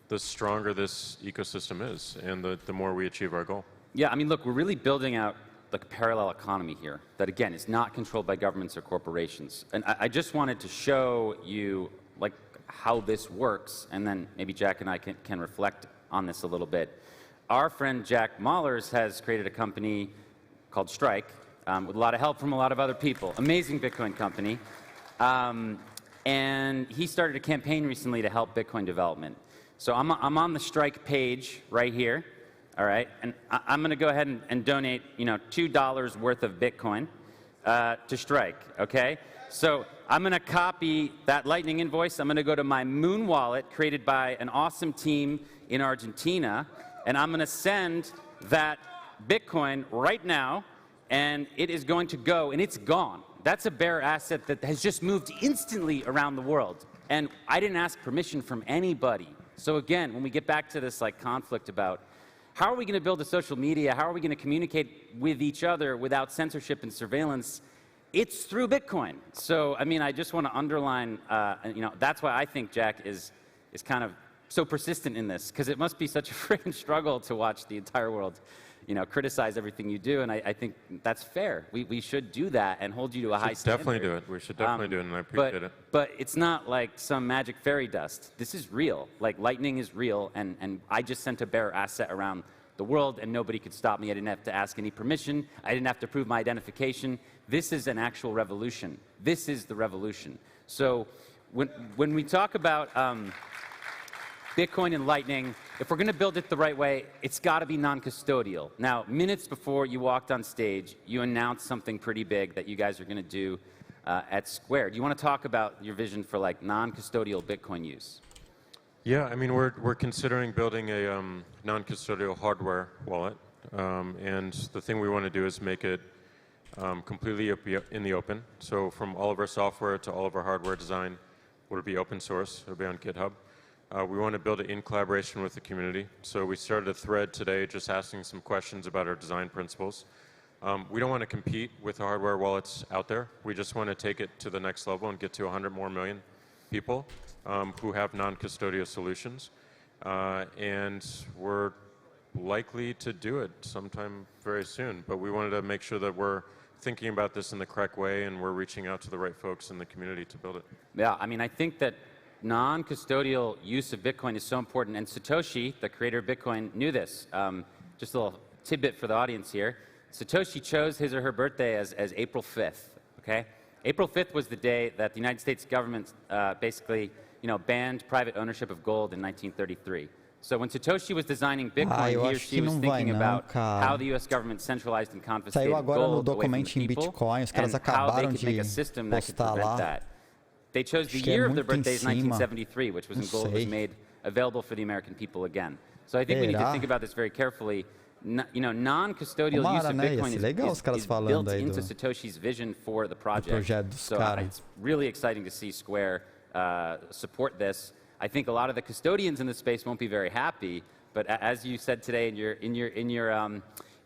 the stronger this ecosystem is, and the more we achieve our goal. Yeah, I mean, look, we're really building out like a parallel economy here that, again, is not controlled by governments or corporations. And I just wanted to show you like how this works, and then maybe Jack and I can reflect on this a little bit. Our friend Jack Mahlers has created a company called Strike with a lot of help from a lot of other people. Amazing Bitcoin company. And he started a campaign recently to help Bitcoin development. So I'm on the Strike page right here, all right? And I'm going to go ahead and donate, you know, $2 worth of Bitcoin to Strike, okay? So I'm going to copy that Lightning invoice. I'm going to go to my Moon wallet created by an awesome team in Argentina, and I'm going to send that Bitcoin right now, and it is going to go, and it's gone. That's a bearer asset that has just moved instantly around the world. And I didn't ask permission from anybody. So again, when we get back to this like conflict about how are we going to build a social media, how are we going to communicate with each other without censorship and surveillance, it's through Bitcoin. So, I mean, I just want to underline, you know, that's why I think Jack is kind of so persistent in this, because it must be such a freaking struggle to watch the entire world, you know, criticize everything you do, and I think that's fair. We should do that and hold you to a high standard. Definitely do it. We should definitely do it, and I appreciate it. But it's not like some magic fairy dust. This is real. Like, Lightning is real, and I just sent a bearer asset around the world, and nobody could stop me. I didn't have to ask any permission. I didn't have to prove my identification. This is an actual revolution. This is the revolution. So when we talk about Bitcoin and Lightning, if we're going to build it the right way, it's got to be non-custodial. Now, minutes before you walked on stage, you announced something pretty big that you guys are going to do at Square. Do you want to talk about your vision for like non-custodial Bitcoin use? Yeah, I mean, we're considering building a non-custodial hardware wallet, and the thing we want to do is make it completely in the open. So from all of our software to all of our hardware design, will be open source. It'll be on GitHub. We want to build it in collaboration with the community. So we started a thread today just asking some questions about our design principles. We don't want to compete with the hardware wallets out there. We just want to take it to the next level and get to 100 more million people who have non-custodial solutions. And we're likely to do it sometime very soon. But we wanted to make sure that we're thinking about this in the correct way and we're reaching out to the right folks in the community to build it. Yeah, I mean, I think that non-custodial use of Bitcoin is so important, and Satoshi, the creator of Bitcoin, knew this. Just a little tidbit for the audience here. Satoshi chose his or her birthday as April 5th, okay? April 5th was the day that the United States government basically, you know, banned private ownership of gold in 1933. So when Satoshi was designing Bitcoin, he or she was thinking about how the U.S. government centralized and confiscated gold away from the people, and how they could make a system that could prevent that. They chose the year of their birthday as 1973, which was when gold was made available for the American people again. So I think we need to think about this very carefully. You know, non-custodial use of Bitcoin is built into Satoshi's vision for the project. So it's really exciting to see Square support this. I think a lot of the custodians in the space won't be very happy, But as you said today in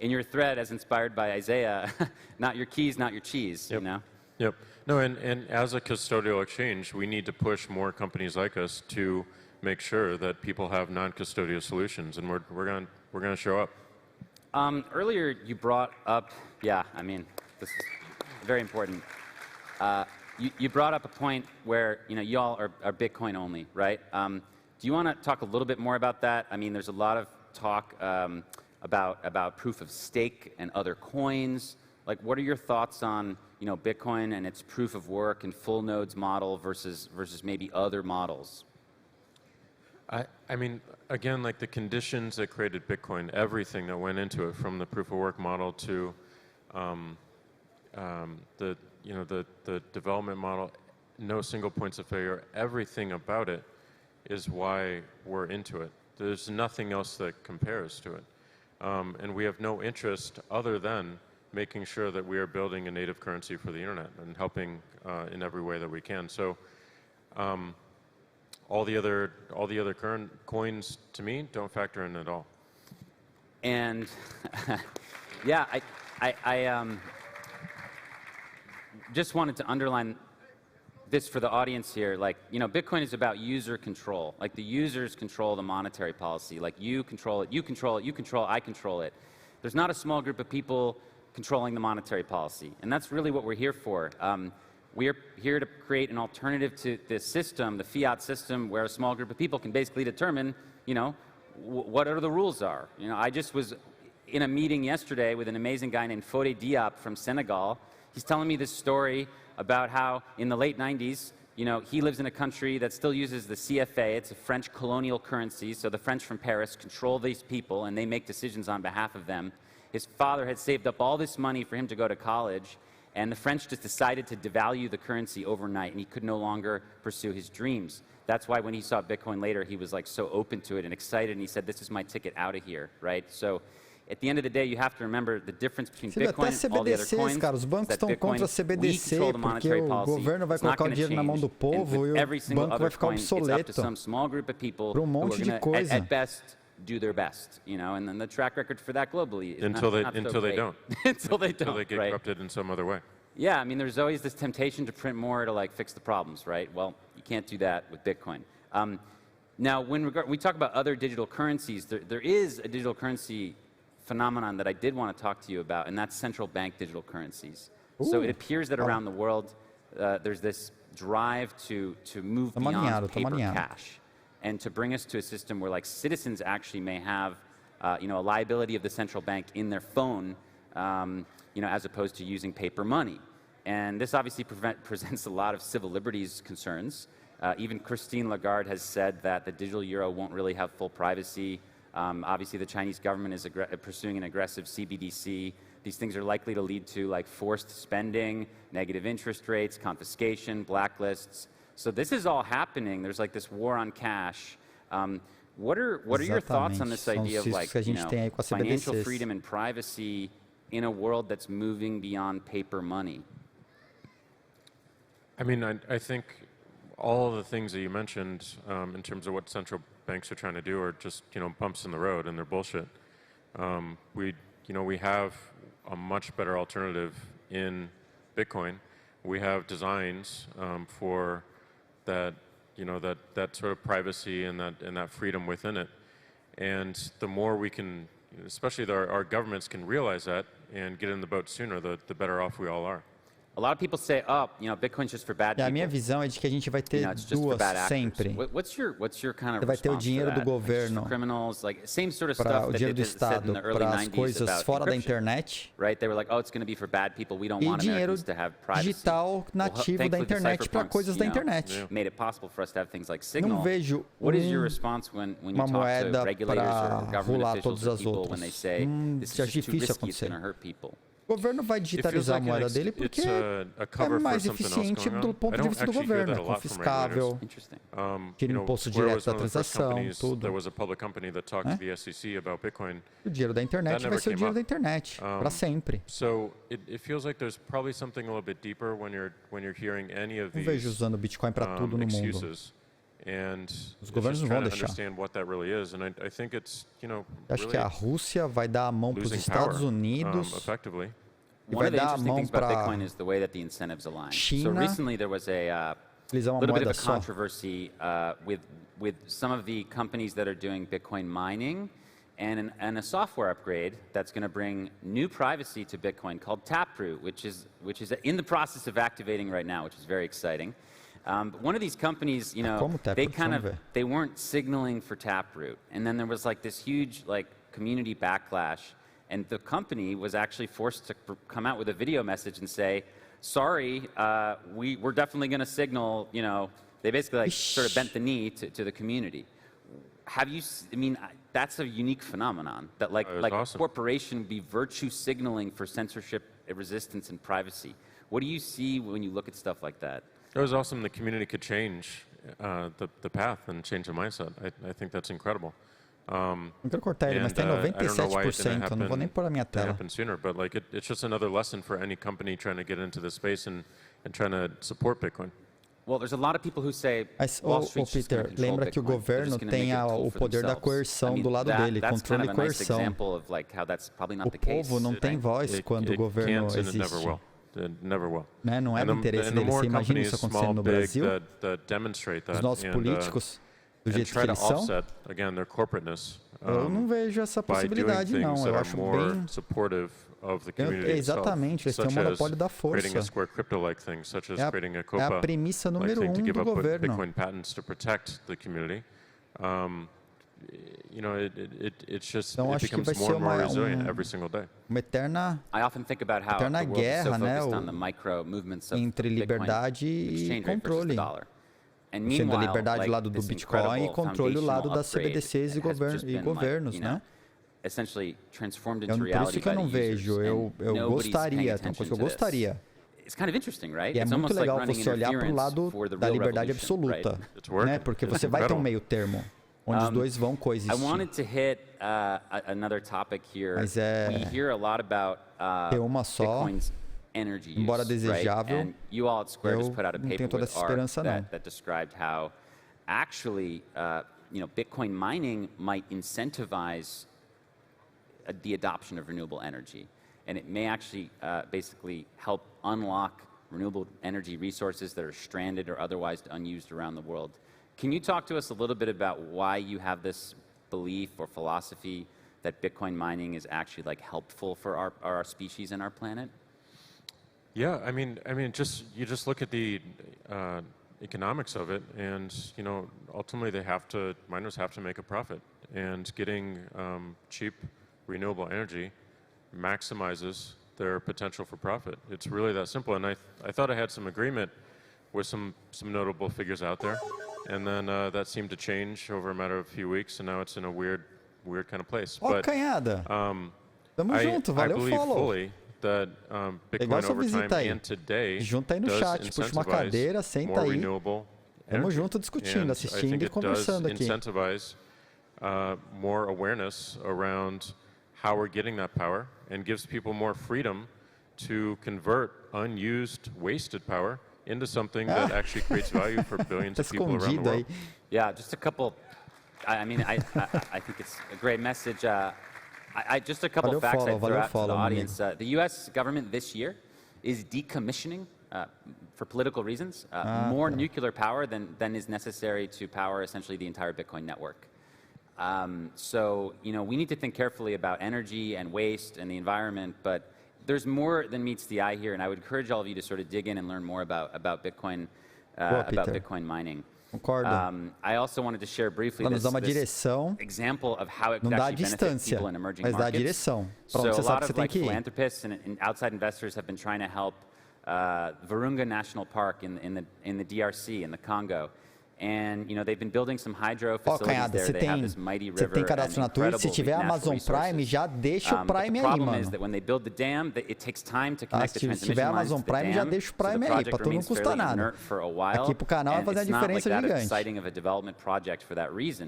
your thread, as inspired by Isaiah, not your keys, not your cheese. Yep. You know. Yep. No, and as a custodial exchange, we need to push more companies like us to make sure that people have non-custodial solutions, and we're going to show up. Earlier, you brought up, I mean, this is very important. You brought up a point where y'all are Bitcoin only, right? Do you want to talk a little bit more about that? I mean, there's a lot of talk about proof of stake and other coins. Like, what are your thoughts on Bitcoin and its proof of work and full nodes model versus maybe other models? I mean, again, like the conditions that created Bitcoin, everything that went into it, from the proof of work model to the development model, no single points of failure, everything about it is why we're into it. There's nothing else that compares to it. And we have no interest other than making sure that we are building a native currency for the internet and helping in every way that we can. So all the other current coins, to me, don't factor in at all. And I just wanted to underline this for the audience here. Like, Bitcoin is about user control. Like, the users control the monetary policy. Like, you control it, you control it, you control it, I control it. There's not a small group of people controlling the monetary policy. And that's really what we're here for. We're here to create an alternative to this system, the fiat system, where a small group of people can basically determine, what the rules are. I just was in a meeting yesterday with an amazing guy named Fode Diop from Senegal. He's telling me this story about how in the late 90s, he lives in a country that still uses the CFA. It's a French colonial currency, so the French from Paris control these people, and they make decisions on behalf of them. His father had saved up all this money for him to go to college, and the French just decided to devalue the currency overnight, and he could no longer pursue his dreams. That's why when he saw Bitcoin later, he was like so open to it and excited, and he said, this is my ticket out of here, right? So at the end of the day, you have to remember the difference between Bitcoin and all the other coins. Cara, os bancos estão contra a CBDC porque o governo vai colocar o dinheiro na mão do povo e o banco vai ficar obsoleto para monte de coisa. At best, do their best, and then the track record for that globally is until not they so great. Don't. Until they get corrupted in some other way. Yeah, I mean, there's always this temptation to print more to fix the problems, right? Well, you can't do that with Bitcoin. Now, when we talk about other digital currencies, there is a digital currency phenomenon that I did want to talk to you about, and that's central bank digital currencies. Ooh. So it appears that around the world, there's this drive to move beyond paper cash, and to bring us to a system where citizens actually may have a liability of the central bank in their phone, as opposed to using paper money. And this obviously presents a lot of civil liberties concerns. Even Christine Lagarde has said that the digital euro won't really have full privacy. Obviously, the Chinese government is pursuing an aggressive CBDC. These things are likely to lead to forced spending, negative interest rates, confiscation, blacklists. So this is all happening. There's this war on cash. What are your thoughts on this idea of financial freedom and privacy in a world that's moving beyond paper money? I mean, I think all of the things that you mentioned in terms of what central banks are trying to do are just bumps in the road, and they're bullshit. We have a much better alternative in Bitcoin. We have designs for that that sort of privacy and that freedom within it. And the more we can, especially our governments can realize that and get in the boat sooner, the better off we all are. A lot of people say, Bitcoin's just for bad people. A minha visão é de que a gente vai ter duas sempre. What's your kind of Você vai ter o dinheiro do governo para o dinheiro do Estado para as coisas fora da internet. Right? They were like, it's going to be for bad people. We don't want Americans to have privacy. Digital nativo da internet para coisas da internet. Made it possible for us to have things like Signal. Não vejo What is your response when you talk to regulators or government officials or people when they say this is just too risky, it's going to hurt people? O governo vai digitalizar a moeda dele porque é mais eficiente do ponto de vista do governo, é confiscável, tira imposto direto da transação, tudo. O dinheiro da internet vai ser o dinheiro da internet, para sempre. Não vejo usando Bitcoin para tudo no mundo. Os governos não vão deixar. Acho que a Rússia vai dar a mão para os Estados Unidos e vai dar a mão para a China. Eles são uma moeda só. With some of the companies that are doing Bitcoin mining and a software upgrade that's going to bring new privacy to Bitcoin called Taproot, which is in the process of activating right now, which is very exciting. But one of these companies, they weren't signaling for Taproot, and then there was like this huge community backlash, and the company was actually forced to come out with a video message and say, "Sorry, we're definitely going to signal." They basically sort of bent the knee to the community. That's a unique phenomenon that awesome. A corporation would be virtue signaling for censorship, resistance, and privacy. What do you see when you look at stuff like that? It was awesome. The community could change the path and change the mindset. I think that's incredible. Não quero cortar ele, mas tem 97%. Não vou nem pôr a minha tela. Sooner, but it's just another lesson for any company trying to get into this space and trying to support Bitcoin. Well, there's a lot of people who say, Peter, lembra que o governo tem o poder da coerção do lado dele, controle e coerção. O povo não tem voz quando o governo existe. Não é do interesse dele. Você imagina isso acontecendo no Brasil? Os nossos políticos, do jeito que eles são? Eu não vejo essa possibilidade, não. Eu acho bem... Exatamente, eles têm um monopólio da força. É a premissa número 1 do governo. Então acho que vai ser uma eterna guerra, né, entre liberdade e controle. Sendo a liberdade do lado do Bitcoin e controle do lado das CBDCs e governos, né? Por isso que eu não vejo, eu gostaria, tem uma coisa que eu gostaria. E é muito legal você olhar para o lado da liberdade absoluta, né? Porque você vai ter um meio termo, onde os dois vão coexistir. Mas ter uma só, embora desejável, eu não tenho toda essa esperança, não. Bitcoin mining might incentivize the adoption of renewable energy. And it may actually basically help unlock renewable energy resources that are stranded or otherwise unused around the world. Can you talk to us a little bit about why you have this belief or philosophy that Bitcoin mining is actually helpful for our species and our planet? Yeah, I mean, you just look at the economics of it, and ultimately miners have to make a profit, and getting cheap renewable energy maximizes their potential for profit. It's really that simple. And I thought I had some agreement with some notable figures out there, and then that seemed to change over a matter of a few weeks, and now it's in a weird kind of place. But Tamo junto, valeu, I believe fully that Bitcoin over time and today junta aí no chat, puxa uma cadeira, senta aí. Tamo junto discutindo, assistindo e conversando aqui. Incentivize more awareness around how we're getting that power, and gives people more freedom to convert unused, wasted power into something that actually creates value for billions of people around the world. Yeah, just a couple. I think it's a great message. Just a couple facts I'd throw out to the audience. The U.S. government this year is decommissioning, for political reasons, more nuclear power than is necessary to power essentially the entire Bitcoin network. So, we need to think carefully about energy and waste and the environment, but there's more than meets the eye here, and I would encourage all of you to sort of dig in and learn more about Bitcoin, Bitcoin mining. Concordo. I also wanted to share briefly this example of how it could actually benefit people in emerging markets. So a lot of philanthropists and outside investors have been trying to help Virunga National Park in the DRC, in the Congo. And, they've been building some hydro facilities there. They have this mighty river and incredible se tiver Amazon Prime, já deixa o Prime aí, mano. Is that when they build the dam, it takes time to connect the transmission lines Amazon Prime, já deixa o Prime aí, para tu não custa nada. Aqui pro canal vai fazer uma diferença gigante.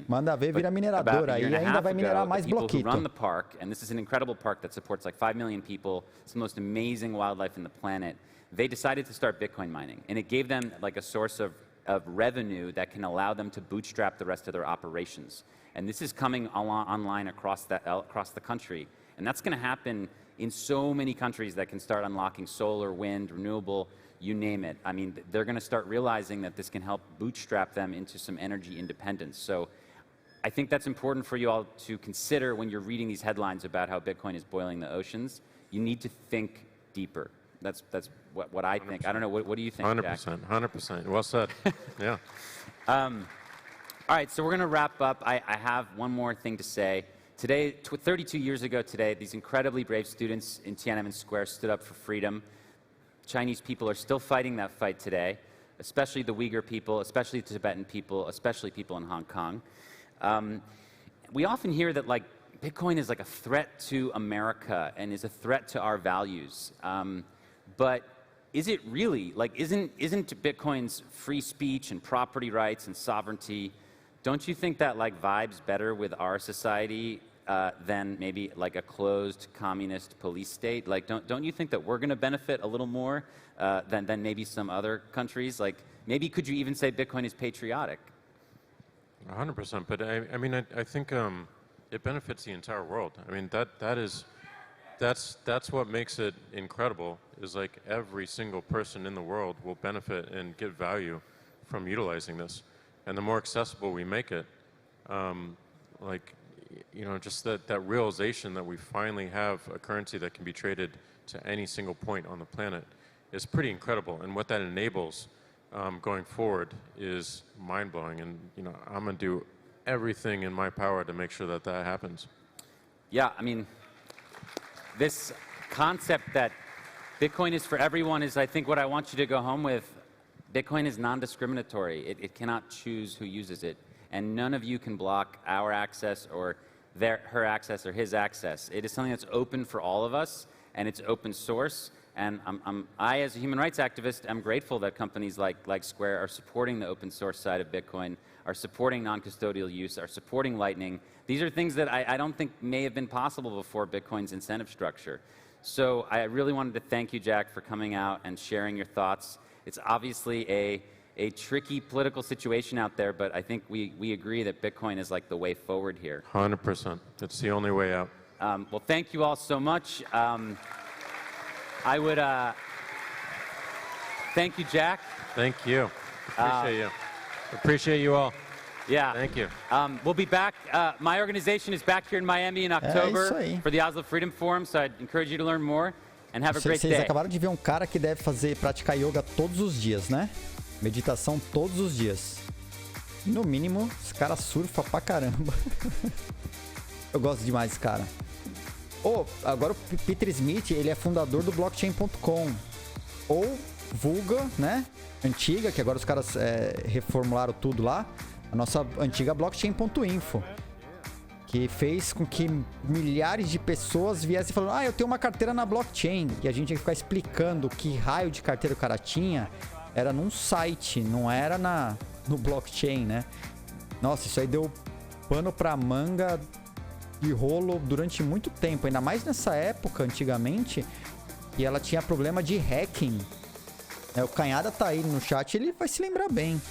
Manda ver, vira mineradora aí, ainda vai minerar mais bloquito. Run the park, and this is an incredible park that supports 5 million people. It's the most amazing wildlife in the planet. They decided to start Bitcoin mining, and it gave them a source of revenue that can allow them to bootstrap the rest of their operations. And this is coming online across the country. And that's going to happen in so many countries that can start unlocking solar, wind, renewable, you name it. I mean, they're going to start realizing that this can help bootstrap them into some energy independence. So I think that's important for you all to consider when you're reading these headlines about how Bitcoin is boiling the oceans. You need to think deeper. That's what I think. 100%. I don't know. What do you think, 100%. Jack? 100%. Well said. Yeah. All right, so we're going to wrap up. I have one more thing to say. Today, 32 years ago today, these incredibly brave students in Tiananmen Square stood up for freedom. Chinese people are still fighting that fight today, especially the Uyghur people, especially the Tibetan people, especially people in Hong Kong. We often hear that like Bitcoin is like a threat to America and is a threat to our values. But is it really? Like, isn't Bitcoin's free speech and property rights and sovereignty, don't you think that like vibes better with our society than maybe like a closed communist police state? Like, don't you think that we're going to benefit a little more than maybe some other countries? Like, maybe could you even say Bitcoin is patriotic? 100%. But I mean, I think it benefits the entire world. I mean, that's what makes it incredible. Is like every single person in the world will benefit and get value from utilizing this. And the more accessible we make it, like, you know, just that realization that we finally have a currency that can be traded to any single point on the planet is pretty incredible. And what that enables going forward is mind-blowing. And, you know, I'm going to do everything in my power to make sure that that happens. Yeah, I mean, this concept that Bitcoin is for everyone is, I think, what I want you to go home with. Bitcoin is non-discriminatory. It cannot choose who uses it. And none of you can block our access or her access or his access. It is something that's open for all of us, and it's open source. And I, as a human rights activist, am grateful that companies like Square are supporting the open source side of Bitcoin, are supporting non-custodial use, are supporting Lightning. These are things that I don't think may have been possible before Bitcoin's incentive structure. So I really wanted to thank you, Jack, for coming out and sharing your thoughts. It's obviously a tricky political situation out there, but I think we agree that Bitcoin is like the way forward here. 100%. It's the only way out. Well, thank you all so much. I would thank you, Jack. Thank you. Appreciate you. Appreciate you all. Yeah. Thank you. We'll be back. My organization is back here in Miami in October for the Oslo Freedom Forum, so I'd encourage you to learn more. And have a great day. Vocês acabaram de ver um cara que deve praticar yoga todos os dias, né? Meditação todos os dias. No mínimo, esse cara surfa pra caramba. Eu gosto demais desse cara. Agora o Peter Smith, ele é fundador do blockchain.com. Ou vulga, né? Antiga, que agora os caras reformularam tudo lá. A nossa antiga blockchain.info. Que fez com que milhares de pessoas viessem falando: eu tenho uma carteira na blockchain. E a gente ia ficar explicando que raio de carteira o cara tinha. Era num site, não era no blockchain, né? Nossa, isso aí deu pano pra manga e rolo durante muito tempo. Ainda mais nessa época, antigamente, e ela tinha problema de hacking. O Canhada tá aí no chat, ele vai se lembrar bem.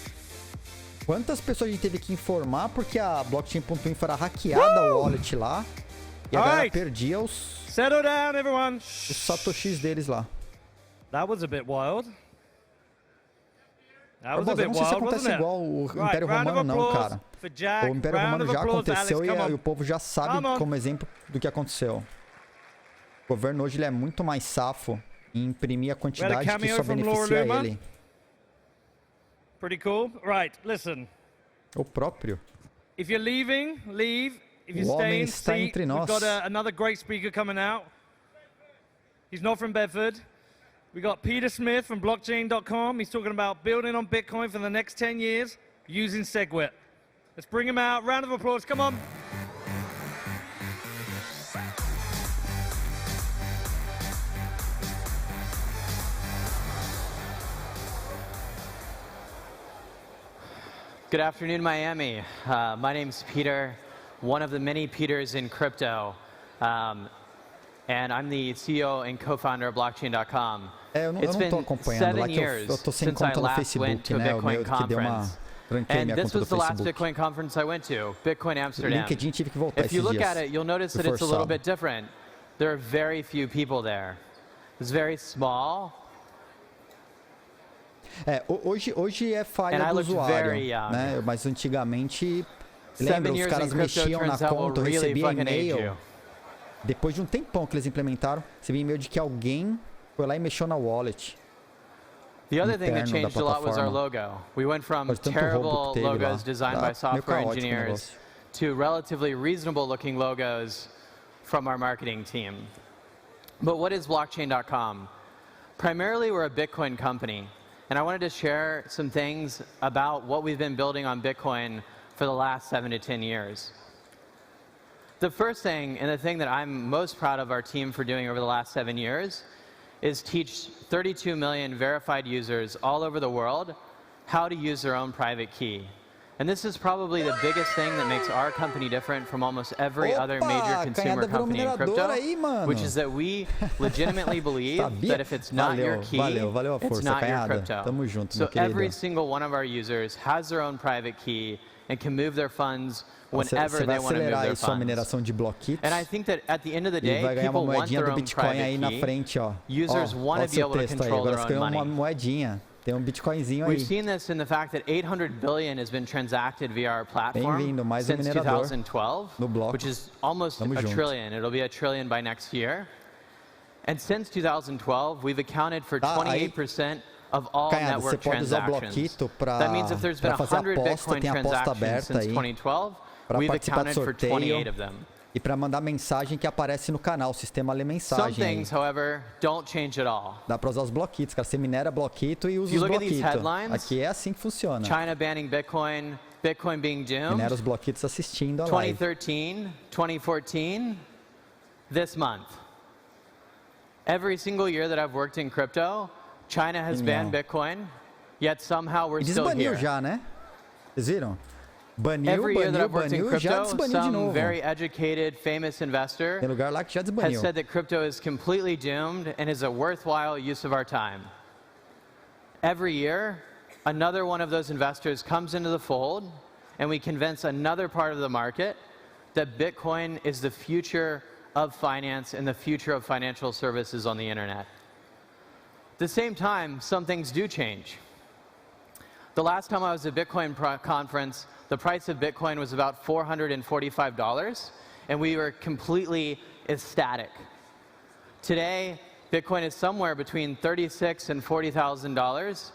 Quantas pessoas a gente teve que informar porque a blockchain.info era hackeada, o wallet lá, e a galera perdia os satoshis deles lá. That was a bit wild. That was a bit wild, não sei se acontece igual o Império Romano, não, cara. O Império Romano já aconteceu e o povo já sabe como exemplo do que aconteceu. O governo hoje ele é muito mais safo em imprimir a quantidade que só beneficia ele. Pretty cool. Right, listen. O próprio. If you're leaving, leave. If you're staying, stay. We've got another great speaker coming out. He's not from Bedford. We got Peter Smith from blockchain.com. He's talking about building on Bitcoin for the next 10 years using SegWit. Let's bring him out. Round of applause. Come on. Good afternoon, Miami. My name's Peter, one of the many Peters in crypto. and I'm the CEO and co-founder of blockchain.com. Eu não estou acompanhando lá que eu estou sem conta no Facebook, né? O meu que deu uma tranquei minha conta do the last Facebook. Bitcoin conference I went to, Bitcoin Amsterdam. LinkedIn tive que voltar If you esses look dias. at it, you'll notice that it's a little bit different. There are very few people there. It's very small. Hoje é falha do usuário, né? Mas antigamente, lembra, os caras mexiam na conta, eu recebia e-mail. Depois de um tempão que eles implementaram, recebia e-mail de que alguém foi lá e mexeu na wallet. The other thing that changed a lot was our logo. We went from terrible logos designed by software engineers to relatively reasonable looking logos from our marketing team. But what is blockchain.com? Primarily, we're a Bitcoin company. And I wanted to share some things about what we've been building on Bitcoin for the last 7 to 10 years. The first thing, and the thing that I'm most proud of our team for doing over the last 7 years, is teach 32 million verified users all over the world how to use their own private key. And this is probably the biggest thing that makes our company different from almost every other major consumer company in crypto, which is that we legitimately believe that if it's not your key, it's not your crypto. So every single one of our users has their own private key and can move their funds whenever they want to move their funds. And I think that at the end of the day, people want their own private key. Users want to be able to control their own money. Tem Bitcoinzinho aí. We've seen this in the fact that 800 billion has been transacted via our platform since 2012, which is almost a trillion. It'll be a trillion by next year. And since 2012, we've accounted for 28% of all network transactions. That means if there's been 100 Bitcoin transactions since 2012, we've accounted for 28 of them. E para mandar mensagem que aparece no canal, o sistema lê mensagem. Some things, however, don't change at all. Dá para usar os bloquitos, cara. Você minera bloquito e usa os bloquitos. Aqui é assim que funciona. China banning Bitcoin, Bitcoin being doomed. Minera os bloquitos assistindo a live. 2013, 2014, this month. Every single year that I've worked in crypto, China has banned Bitcoin, yet somehow we're still here. Desbaniu já, né? Vocês viram? Every year that I've worked in crypto, some very educated, famous investor has said that crypto is completely doomed and is a worthwhile use of our time. Every year, another one of those investors comes into the fold, and we convince another part of the market that Bitcoin is the future of finance and the future of financial services on the internet. At the same time, some things do change. The last time I was at Bitcoin conference, the price of Bitcoin was about $445, and we were completely ecstatic. Today, Bitcoin is somewhere between $36,000 and $40,000,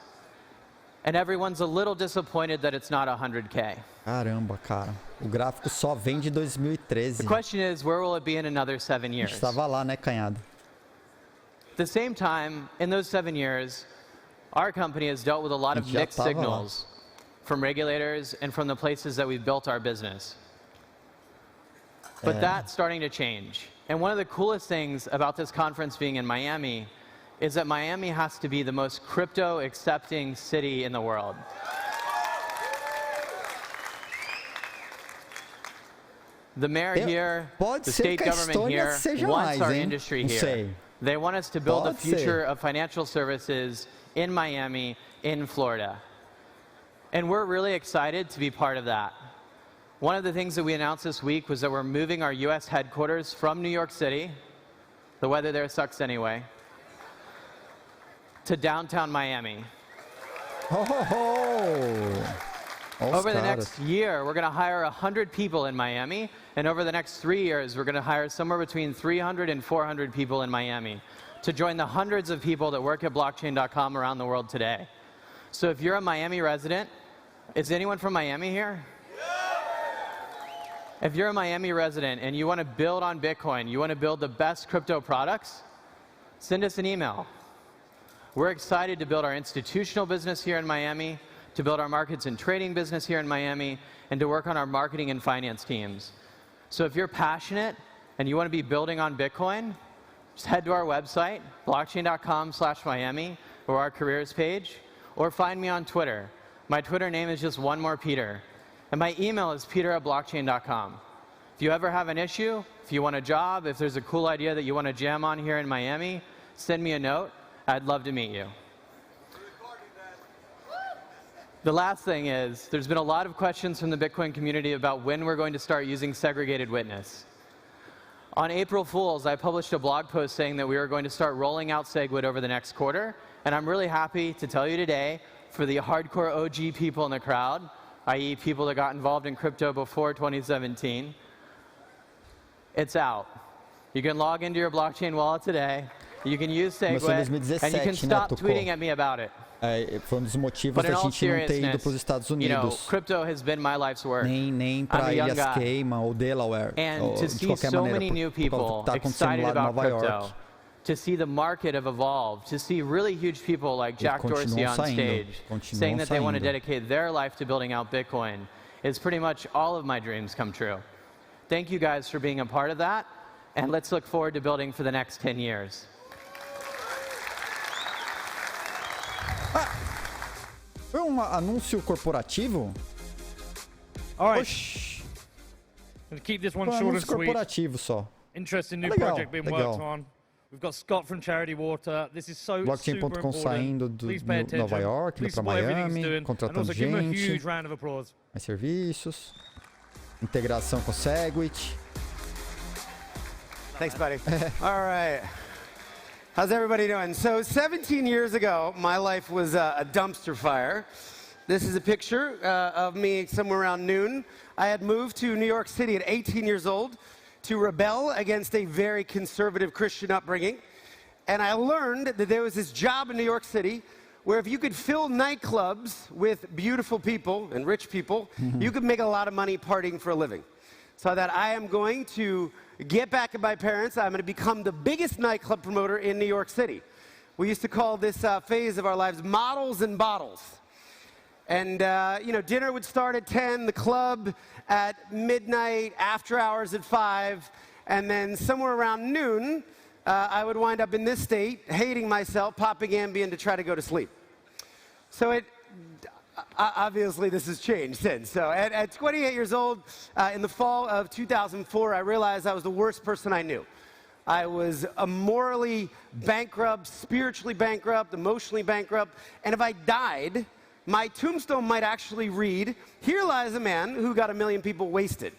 and everyone's a little disappointed that it's not 100K. Caramba, cara. O gráfico só vem de 2013. The question is, where will it be in another 7 years? Estava lá, né, Canhado? At the same time, in those 7 years, our company has dealt with a lot of mixed signals from regulators and from the places that we've built our business. But that's starting to change. And one of the coolest things about this conference being in Miami is that Miami has to be the most crypto-accepting city in the world. The mayor here, the state government here, wants our industry here. They want us to build the future of financial services in Miami, in Florida. And we're really excited to be part of that. One of the things that we announced this week was that we're moving our US headquarters from New York City, the weather there sucks anyway, to downtown Miami. Over the next year, we're going to hire 100 people in Miami, and over the next 3 years, we're going to hire somewhere between 300 and 400 people in Miami to join the hundreds of people that work at blockchain.com around the world today. So if you're a Miami resident, is anyone from Miami here? If you're a Miami resident and you want to build on Bitcoin, you want to build the best crypto products, send us an email. We're excited to build our institutional business here in Miami, to build our markets and trading business here in Miami, and to work on our marketing and finance teams. So if you're passionate and you want to be building on Bitcoin, just head to our website, blockchain.com/Miami, or our careers page, or find me on Twitter. My Twitter name is just one more Peter. And my email is peter@blockchain.com. If you ever have an issue, if you want a job, if there's a cool idea that you want to jam on here in Miami, send me a note. I'd love to meet you. The last thing is, there's been a lot of questions from the Bitcoin community about when we're going to start using segregated witness. On April Fool's, I published a blog post saying that we are going to start rolling out SegWit over the next quarter, and I'm really happy to tell you today, for the hardcore OG people in the crowd, i.e. people that got involved in crypto before 2017, it's out. You can log into your blockchain wallet today, you can use SegWit, and you can stop tweeting at me about it. Foi dos motivos da gente não ter ido para os Estados Unidos. Crypto has been my life's work. Nem para Ilhas Cayman ou Delaware. And to see so many new people excited about crypto, to see the market have evolved, to see really huge people like Jack Dorsey on stage saying that they want to dedicate their life to building out Bitcoin, is pretty much all of my dreams come true. Thank you guys for being a part of that, and let's look forward to building for the next 10 years. Foi anúncio corporativo? All right. Gonna keep this one short and sweet. Corporativo só. Interesting new project being worked on. We've got Scott from Charity Water. This is so Blockchain.com saindo de Nova York, indo para Miami, contratando gente, mais serviços, integração com SegWit. Thanks, buddy. All right. How's everybody doing? So 17 years ago, my life was a dumpster fire. This is a picture of me somewhere around noon. I had moved to New York City at 18 years old to rebel against a very conservative Christian upbringing. And I learned that there was this job in New York City where if you could fill nightclubs with beautiful people and rich people, you could make a lot of money partying for a living. So that I am going to get back at my parents. I'm going to become the biggest nightclub promoter in New York City. We used to call this phase of our lives models and bottles. And, you know, dinner would start at 10, the club at midnight, after hours at 5, and then somewhere around noon, I would wind up in this state, hating myself, popping Ambien to try to go to sleep. So obviously, this has changed since. So at 28 years old, in the fall of 2004, I realized I was the worst person I knew. I was morally bankrupt, spiritually bankrupt, emotionally bankrupt, and if I died, my tombstone might actually read, "Here lies a man who got 1 million people wasted."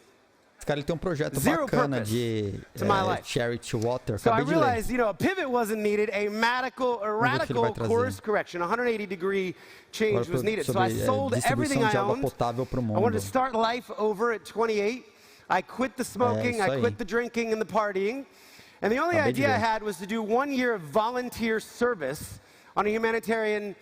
Esse cara ele tem projeto bacana de Charity Water. So I realized, you know, a pivot wasn't needed, a radical course correction, 180-degree change was needed. So I sold everything I owned. I wanted to start life over at 28. I quit the smoking, I quit the drinking and the partying. And the only idea I had was to do 1 year of volunteer service on a humanitarian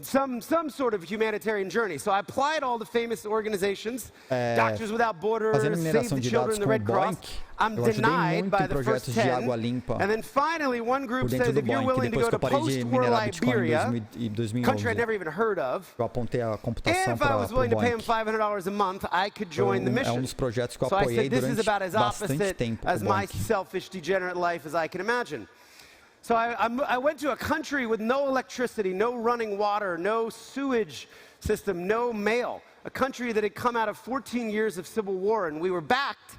some sort of humanitarian journey. So I applied all the famous organizations, Doctors Without Borders, Save the Children, the Red Cross. I'm denied by the first 10. And then finally, one group says, if you're willing to go to post-war Liberia, a country I'd never even heard of, and if I was willing to pay them $500 a month, I could join the mission. So I said, this is about as opposite as my selfish, degenerate life as I can imagine. So I went to a country with no electricity, no running water, no sewage system, no mail, a country that had come out of 14 years of civil war, and we were backed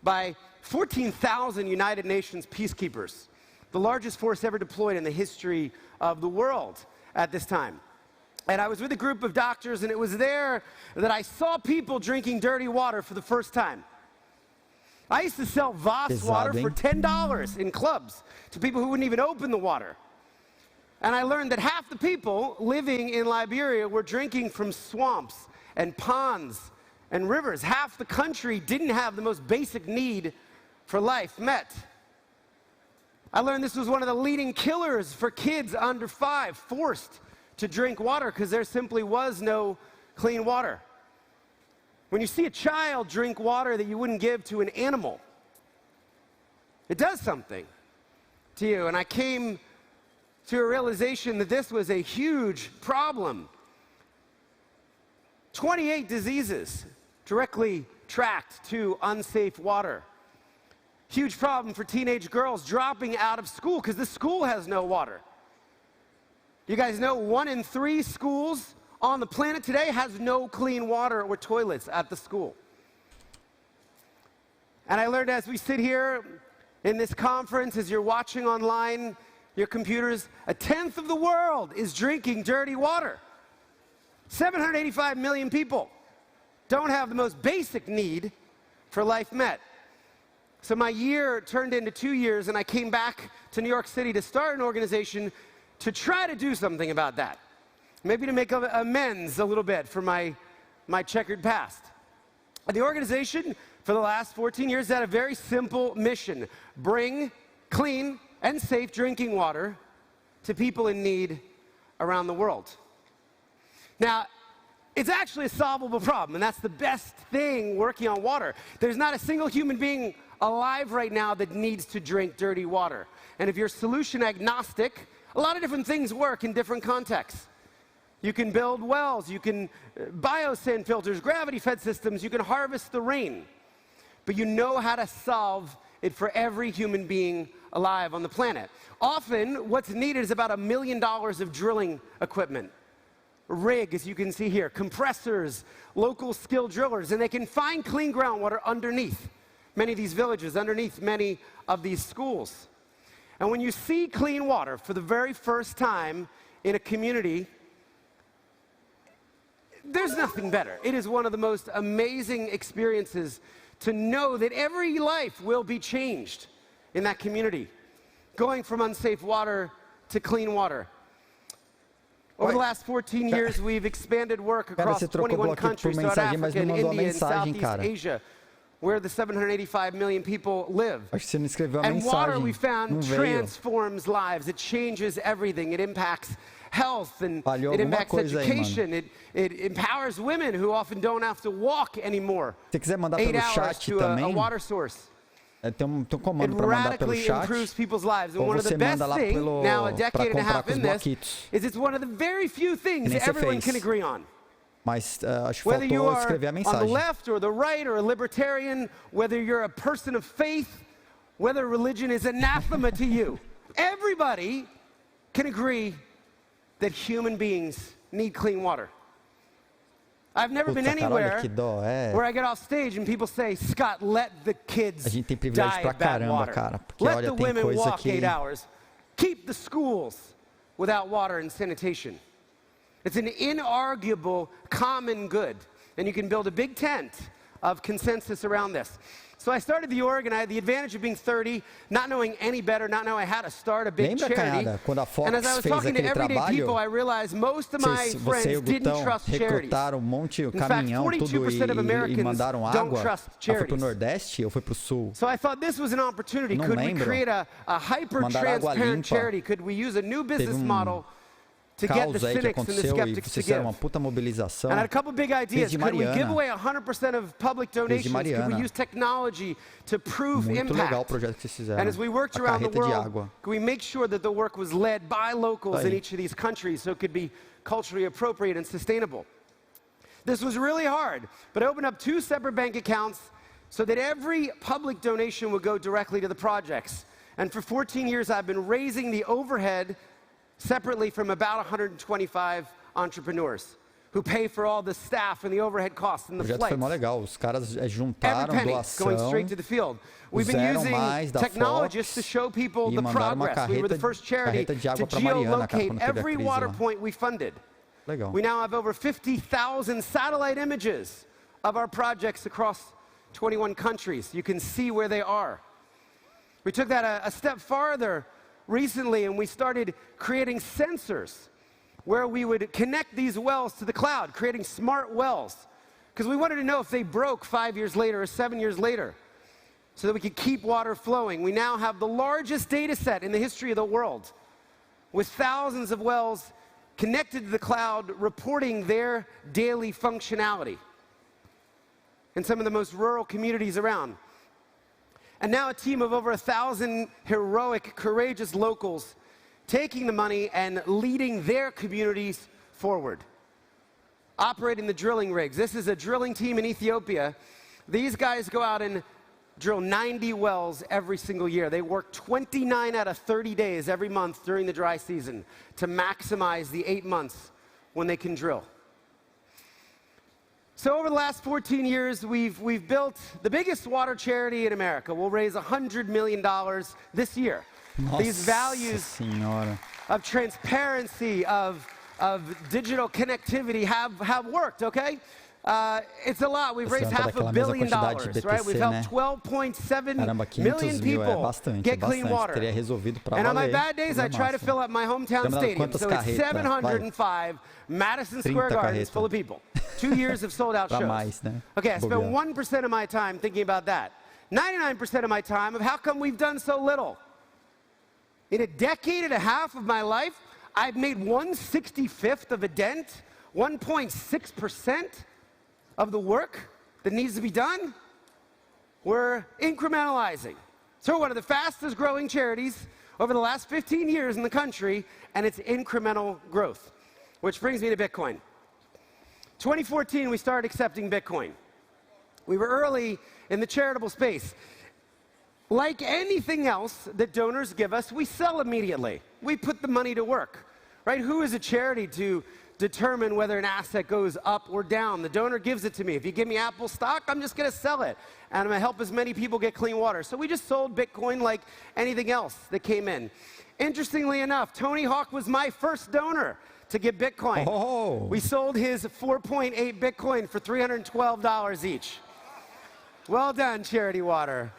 by 14,000 United Nations peacekeepers, the largest force ever deployed in the history of the world at this time. And I was with a group of doctors, and it was there that I saw people drinking dirty water for the first time. I used to sell Voss water for $10 in clubs to people who wouldn't even open the water. And I learned that half the people living in Liberia were drinking from swamps and ponds and rivers. Half the country didn't have the most basic need for life met. I learned this was one of the leading killers for kids under 5, forced to drink water because there simply was no clean water. When you see a child drink water that you wouldn't give to an animal, it does something to you. And I came to a realization that this was a huge problem. 28 diseases directly tracked to unsafe water. Huge problem for teenage girls dropping out of school because the school has no water. You guys know 1 in 3 schools on the planet today has no clean water or toilets at the school. And I learned as we sit here in this conference, as you're watching online, your computers, 1/10 of the world is drinking dirty water. 785 million people don't have the most basic need for life met. So my year turned into 2 years, and I came back to New York City to start an organization to try to do something about that. Maybe to make amends a little bit for my checkered past. The organization, for the last 14 years, had a very simple mission: bring clean and safe drinking water to people in need around the world. Now, it's actually a solvable problem, and that's the best thing working on water. There's not a single human being alive right now that needs to drink dirty water. And if you're solution agnostic, a lot of different things work in different contexts. You can build wells, you can biosand filters, gravity-fed systems, you can harvest the rain. But you know how to solve it for every human being alive on the planet. Often, what's needed is about $1 million of drilling equipment. A rig, as you can see here, compressors, local skilled drillers, and they can find clean groundwater underneath many of these villages, underneath many of these schools. And when you see clean water for the very first time in a community, there's nothing better. It is one of the most amazing experiences to know that every life will be changed in that community, going from unsafe water to clean water. Over the last 14 years, we've expanded work across 21 countries, South Africa, and India, and Southeast Asia, where the 785 million people live. And water, we found, transforms lives. It changes everything. It impacts health, and it impacts education. It empowers women who often don't have to walk anymore 8 hours to a water source. Tem comando para mandar pelo chat, ou você manda lá para comprar com os bloquitos. Is it's one of the very few things everyone can agree on. Mas acho que faltou escrever a mensagem. On the left or the right or a libertarian, whether you're a person of faith, whether religion is anathema to you, everybody can agree that human beings need clean water. I've never been anywhere where I get off stage and people say, Scott, let the kids die of bad water. Let the women walk 8 hours. Keep the schools without water and sanitation. It's an inarguable common good, and you can build a big tent of consensus around this. So I started the org, and I had the advantage of being 30, not knowing any better, not knowing how to start a big charity. And as I was talking to everyday people, I realized most of my friends didn't trust charities. In fact, 42% of Americans don't trust charities. So I thought this was an opportunity. Could we create a hyper-transparent charity? Could we use a new business model to get the cynics and the skeptics to give? And I had a couple big ideas. Could we give away 100% of public donations? Could we use technology to prove impact? And as we worked around the world, could we make sure that the work was led by locals in each of these countries so it could be culturally appropriate and sustainable? This was really hard, but I opened up 2 separate bank accounts so that every public donation would go directly to the projects. And for 14 years, I've been raising the overhead separately from about 125 entrepreneurs who pay for all the staff and the overhead costs and the flights. Foi mó legal. Os caras juntaram doação, going straight to the field. We've been using technologists to show people the progress. We were the first charity to geolocate every water point we funded. Legal. We now have over 50,000 satellite images of our projects across 21 countries. You can see where they are. We took that a step farther recently, and we started creating sensors where we would connect these wells to the cloud, creating smart wells, because we wanted to know if they broke 5 years later or 7 years later, so that we could keep water flowing. We now have the largest data set in the history of the world, with thousands of wells connected to the cloud, reporting their daily functionality in some of the most rural communities around. And now a team of over 1,000 heroic, courageous locals taking the money and leading their communities forward. Operating the drilling rigs. This is a drilling team in Ethiopia. These guys go out and drill 90 wells every single year. They work 29 out of 30 days every month during the dry season to maximize the 8 months when they can drill. So over the last 14 years, we've built the biggest water charity in America. We'll raise $100 million this year. Nossa These values senhora. of transparency, of digital connectivity have worked, okay? It's a lot. We've raised $500 million, right? We've helped 12.7 million people get clean water. And on my bad days, I try to fill up my hometown stadium. So it's 705 Madison Square Gardens full of people. 2 years of sold-out shows. Okay, I spent 1% of my time thinking about that. 99% of my time of how come we've done so little. In a decade and a half of my life, I've made 1/65th of a dent, 1.6% of the work that needs to be done. We're incrementalizing. So we're one of the fastest growing charities over the last 15 years in the country, and it's incremental growth. Which brings me to Bitcoin. 2014, we started accepting Bitcoin. We were early in the charitable space. Like anything else that donors give us, we sell immediately. We put the money to work, right? Who is a charity to determine whether an asset goes up or down? The donor gives it to me. If you give me Apple stock, I'm just going to sell it. And I'm going to help as many people get clean water. So we just sold Bitcoin like anything else that came in. Interestingly enough, Tony Hawk was my first donor to get Bitcoin. Oh. We sold his 4.8 Bitcoin for $312 each. Well done, Charity Water.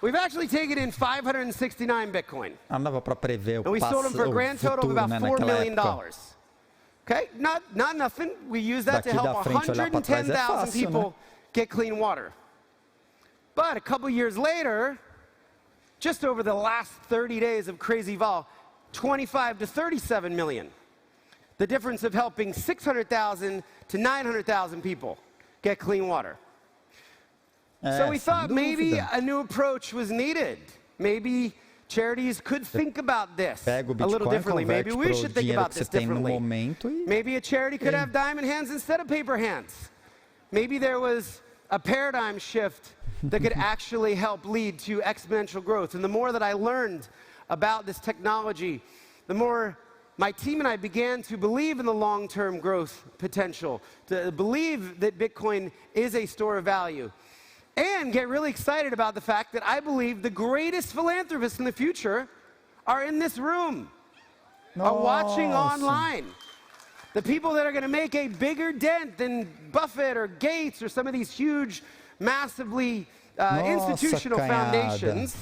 We've actually taken in 569 Bitcoin. Andava para prever o and we sold them for a grand total of about $4 million. Okay, not nothing. We use that to help 110,000 people get clean water. But a couple years later, just over the last 30 days of crazy vol, 25 to 37 million. The difference of helping 600,000 to 900,000 people get clean water. So we thought maybe a new approach was needed. Maybe charities could think about this a little differently. Maybe we should think about this differently. Maybe a charity could have diamond hands instead of paper hands. Maybe there was a paradigm shift that could actually help lead to exponential growth. And the more that I learned about this technology, the more my team and I began to believe in the long-term growth potential, to believe that Bitcoin is a store of value. And get really excited about the fact that I believe the greatest philanthropists in the future are in this room, are watching online. The people that are going to make a bigger dent than Buffett or Gates or some of these huge, massively institutional foundations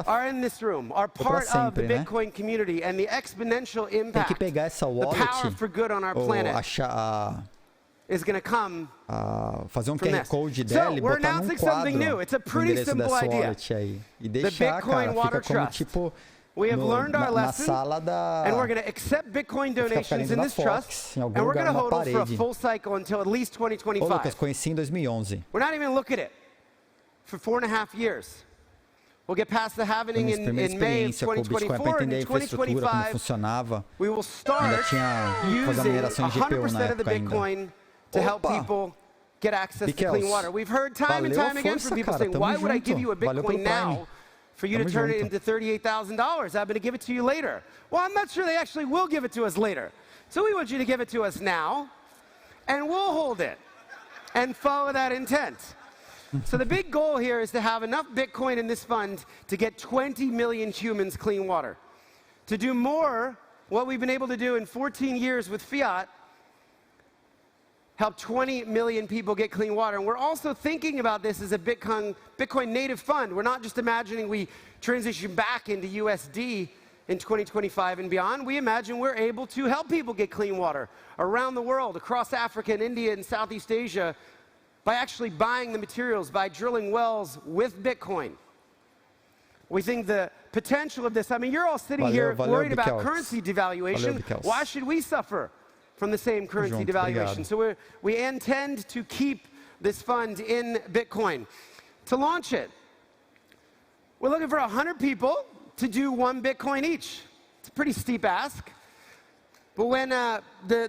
are in this room, are part of the Bitcoin community and the exponential impact, the power for good on our planet. Is going to come fazer QR Code dela e botar num quadro o endereço dessa wallet aí. E deixar, cara, fica como tipo na sala da... And we're going to accept Bitcoin donations in this trust, and we're going to hold it for a full cycle until at least 2025. Ô, Lucas, conheci em 2011. We're not even looking at it for 4.5 years. We'll get past the halving in May of 2024, and in 2025, we will start using 100% of the Bitcoin to help people get access to clean water. We've heard time and time again from people saying, why would I give you a Bitcoin now for you to turn it into $38,000? I'm going to give it to you later. Well, I'm not sure they actually will give it to us later. So we want you to give it to us now, and we'll hold it and follow that intent. So the big goal here is to have enough Bitcoin in this fund to get 20 million humans clean water. To do more, what we've been able to do in 14 years with fiat, help 20 million people get clean water. And we're also thinking about this as a Bitcoin native fund. We're not just imagining we transition back into USD in 2025 and beyond. We imagine we're able to help people get clean water around the world, across Africa and India and Southeast Asia, by actually buying the materials, by drilling wells with Bitcoin. We think the potential of this, I mean, you're all sitting here worried about currency devaluation. Why should we suffer from the same currency devaluation? So we intend to keep this fund in Bitcoin. To launch it, we're looking for 100 people to do 1 Bitcoin each. It's a pretty steep ask. But when the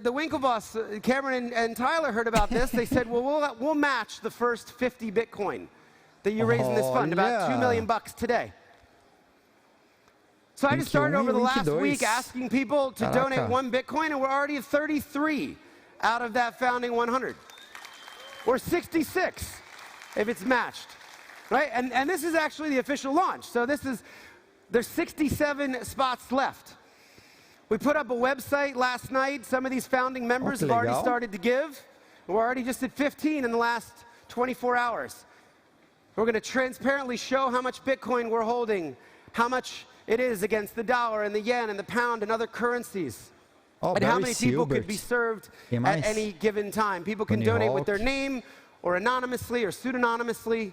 Winklevoss, Cameron and Tyler heard about this, they said, well, we'll match the first 50 Bitcoin that you raise in this fund, about $2 million today. So I just started over the last week asking people to donate 1 Bitcoin, and we're already at 33 out of that founding 100. Or 66 if it's matched, right? And this is actually the official launch. So there's 67 spots left. We put up a website last night. Some of these founding members have already started to give. We're already just at 15 in the last 24 hours. We're going to transparently show how much Bitcoin we're holding, how much it is against the dollar and the yen and the pound and other currencies, and how many people could be served at any given time. People can donate with their name or anonymously or pseudonymously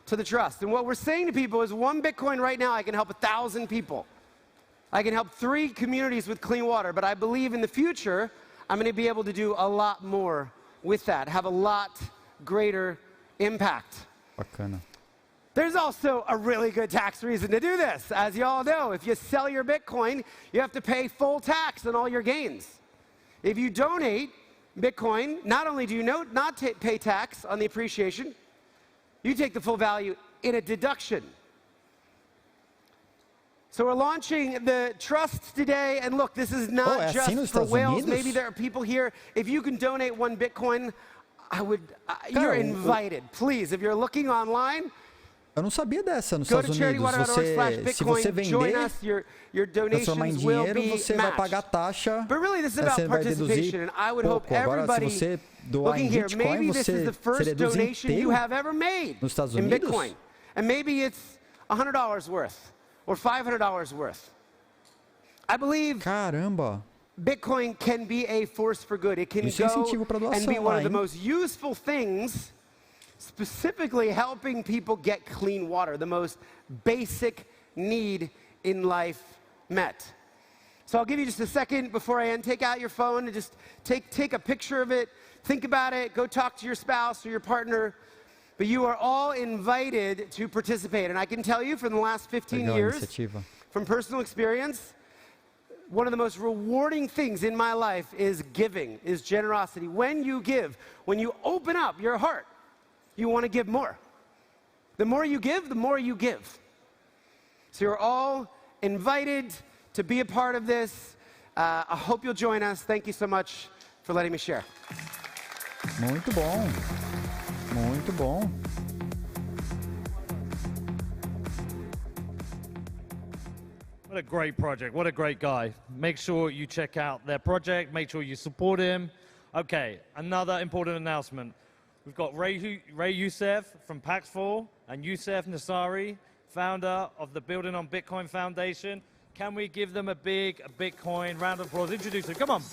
to the trust. And what we're saying to people is 1 Bitcoin right now, I can help 1,000 people. I can help 3 communities with clean water, but I believe in the future, I'm going to be able to do a lot more with that, have a lot greater impact. Bacana. There's also a really good tax reason to do this. As you all know, if you sell your Bitcoin, you have to pay full tax on all your gains. If you donate Bitcoin, not only do you not pay tax on the appreciation, you take the full value in a deduction. So we're launching the trust today, and look, this is not just for whales. Maybe there are people here. If you can donate 1 Bitcoin, you're invited. Please, if you're looking online, eu não sabia dessa nos Estados Unidos. Se você vender, transformar em dinheiro, você vai pagar taxa. Você vai deduzir pouco. Agora, se você doar em Bitcoin, você reduz inteiro nos Estados Unidos. And maybe it's $100 worth or $500 worth. I believe Bitcoin can be a force for good. It can go and be one of the most useful things, specifically helping people get clean water, the most basic need in life met. So I'll give you just a second before I end. Take out your phone and just take a picture of it. Think about it. Go talk to your spouse or your partner. But you are all invited to participate. And I can tell you from the last 15 years, from personal experience, one of the most rewarding things in my life is giving, is generosity. When you give, when you open up your heart, you want to give more. The more you give, the more you give. So you're all invited to be a part of this. I hope you'll join us. Thank you so much for letting me share. Muito bom. Muito bom. What a great project. What a great guy. Make sure you check out their project. Make sure you support him. Okay, another important announcement. We've got Ray Youssef from Pax4 and Youssef Nassari, founder of the Building on Bitcoin Foundation. Can we give them a big Bitcoin round of applause? Introduce them. Come on.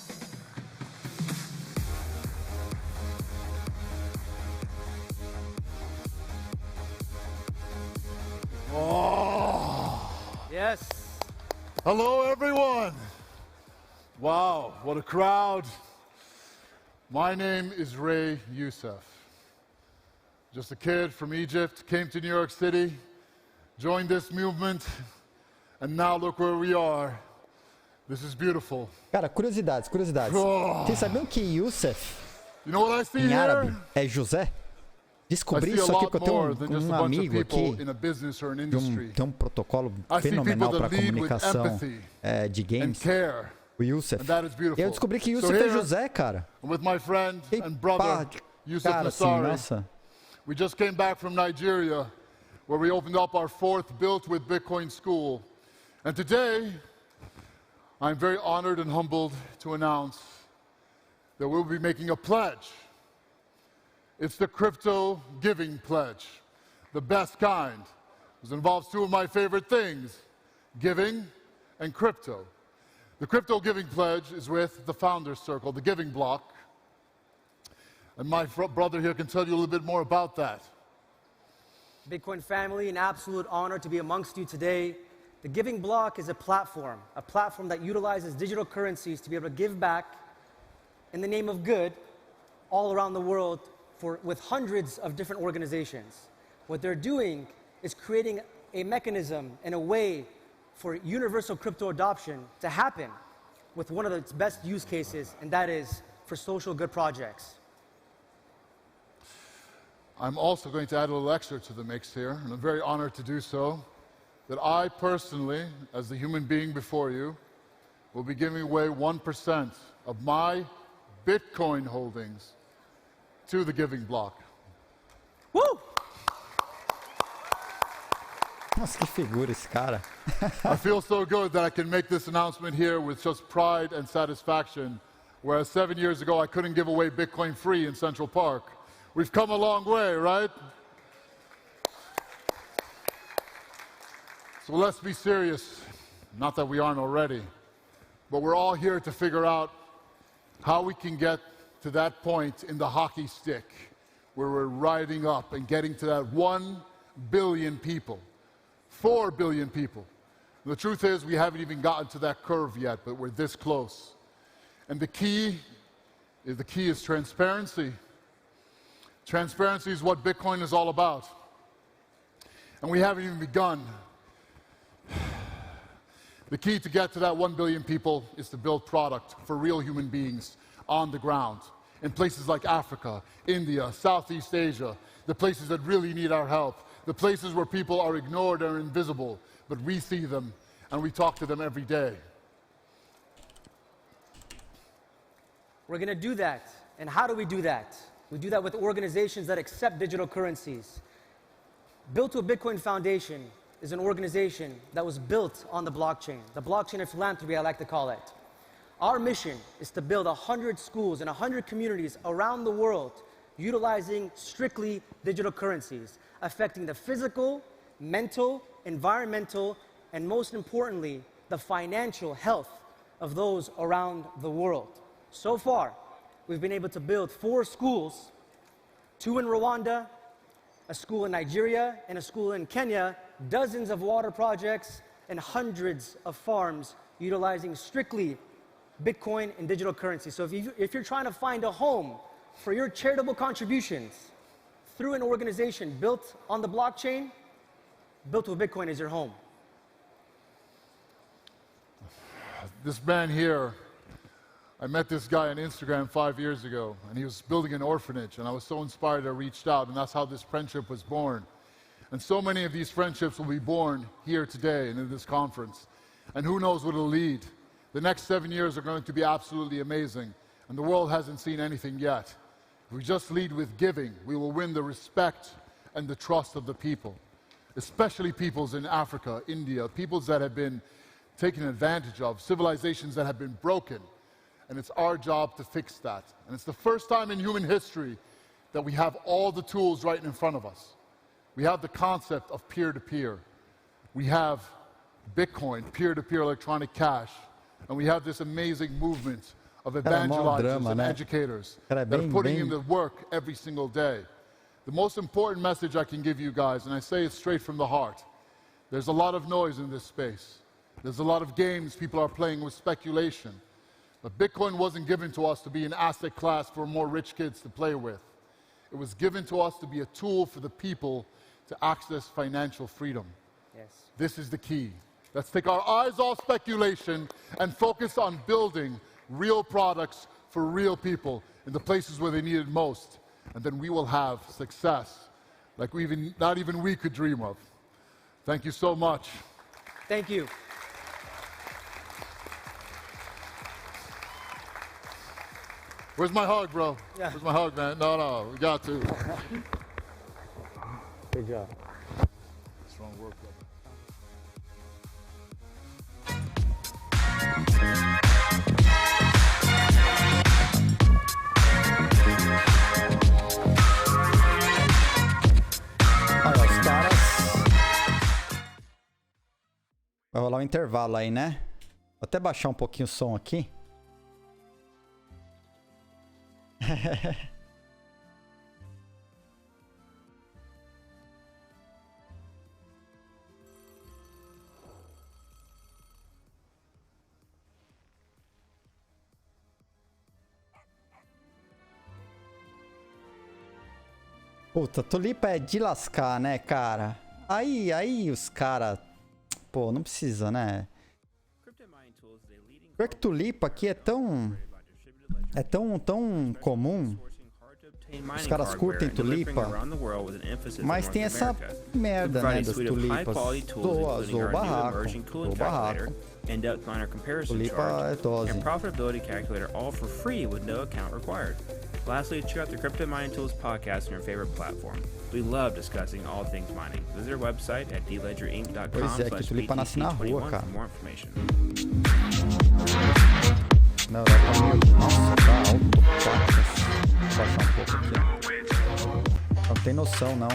Oh. Yes. Hello, everyone. Wow, what a crowd. My name is Ray Youssef. Just a kid from Egypt, came to New York City, joined this movement, and now look where we are. This is beautiful. Cara, curiosidades. Oh. Vocês sabiam que Youssef, you know what I see em árabe, here? é José? Descobri isso aqui, porque eu tenho um amigo aqui, tem um protocolo fenomenal para comunicação de games, o Youssef. E eu descobri que Youssef é José, cara. With my friend and brother, Youssef Nassari. Nossa. We just came back from Nigeria, where we opened up our 4th Built with Bitcoin school. And today, I'm very honored and humbled to announce that we'll be making a pledge. It's the crypto giving pledge, the best kind. It involves 2 of my favorite things, giving and crypto. The crypto giving pledge is with the Founders Circle, the giving block. And my brother here can tell you a little bit more about that. Bitcoin family, an absolute honor to be amongst you today. The Giving Block is a platform that utilizes digital currencies to be able to give back in the name of good all around the world with hundreds of different organizations. What they're doing is creating a mechanism and a way for universal crypto adoption to happen with one of its best use cases, and that is for social good projects. I'm also going to add a little extra to the mix here, and I'm very honored to do so, that I personally, as the human being before you, will be giving away 1% of my Bitcoin holdings to the giving block. Woo! Nossa, que figura esse cara. I feel so good that I can make this announcement here with just pride and satisfaction, whereas 7 years ago I couldn't give away Bitcoin free in Central Park. We've come a long way, right? So let's be serious. Not that we aren't already, but we're all here to figure out how we can get to that point in the hockey stick where we're riding up and getting to that 1 billion people, 4 billion people. And the truth is we haven't even gotten to that curve yet, but we're this close. And the key is transparency. Transparency is what Bitcoin is all about. And we haven't even begun. The key to get to that 1 billion people is to build product for real human beings on the ground in places like Africa, India, Southeast Asia, the places that really need our help, the places where people are ignored or invisible, but we see them and we talk to them every day. We're going to do that. And how do we do that? We do that with organizations that accept digital currencies. Built to a Bitcoin Foundation is an organization that was built on the blockchain of philanthropy, I like to call it. Our mission is to build 100 schools and 100 communities around the world utilizing strictly digital currencies, affecting the physical, mental, environmental, and most importantly, the financial health of those around the world. So far, we've been able to build 4 schools, 2 in Rwanda, a school in Nigeria, and a school in Kenya, dozens of water projects, and hundreds of farms utilizing strictly Bitcoin and digital currency. So if you're trying to find a home for your charitable contributions through an organization built on the blockchain, built with Bitcoin is your home. This man here, I met this guy on Instagram 5 years ago, and he was building an orphanage, and I was so inspired I reached out, and that's how this friendship was born. And so many of these friendships will be born here today and in this conference. And who knows what it'll lead. The next 7 years are going to be absolutely amazing, and the world hasn't seen anything yet. If we just lead with giving, we will win the respect and the trust of the people, especially peoples in Africa, India, peoples that have been taken advantage of, civilizations that have been broken. And it's our job to fix that. And it's the first time in human history that we have all the tools right in front of us. We have the concept of peer-to-peer. We have Bitcoin, peer-to-peer electronic cash. And we have this amazing movement of evangelizers and educators that are putting in the work every single day. The most important message I can give you guys, and I say it straight from the heart, there's a lot of noise in this space. There's a lot of games people are playing with speculation. But Bitcoin wasn't given to us to be an asset class for more rich kids to play with. It was given to us to be a tool for the people to access financial freedom. Yes. This is the key. Let's take our eyes off speculation and focus on building real products for real people in the places where they need it most. And then we will have success like not even we could dream of. Thank you so much. Thank you. Where's my hug, bro? Yeah. Where's my hug, man? No, we got to. Good job. Strong work, brother. Olha, os caras... Vai rolar um intervalo aí, né? Vou até baixar um pouquinho o som aqui. Puta, tulipa é de lascar, né, cara? Aí os caras... Pô, não precisa, né? Pior que tulipa aqui é tão comum. Os caras curtem tulipa, mas tem essa merda, né, das tulipas. Zoa o barraco. Tulipa é dose. And profitability calculator all for free with no account required. Lastly, check out the Crypto Mining Tools podcast on your favorite platform. We love discussing all things mining. Visit our website at dledgerinc.com/btc21 for more information. Na Europa meio... Nossa, tá alto. Vou baixar um pouco aqui. Não tem noção, não.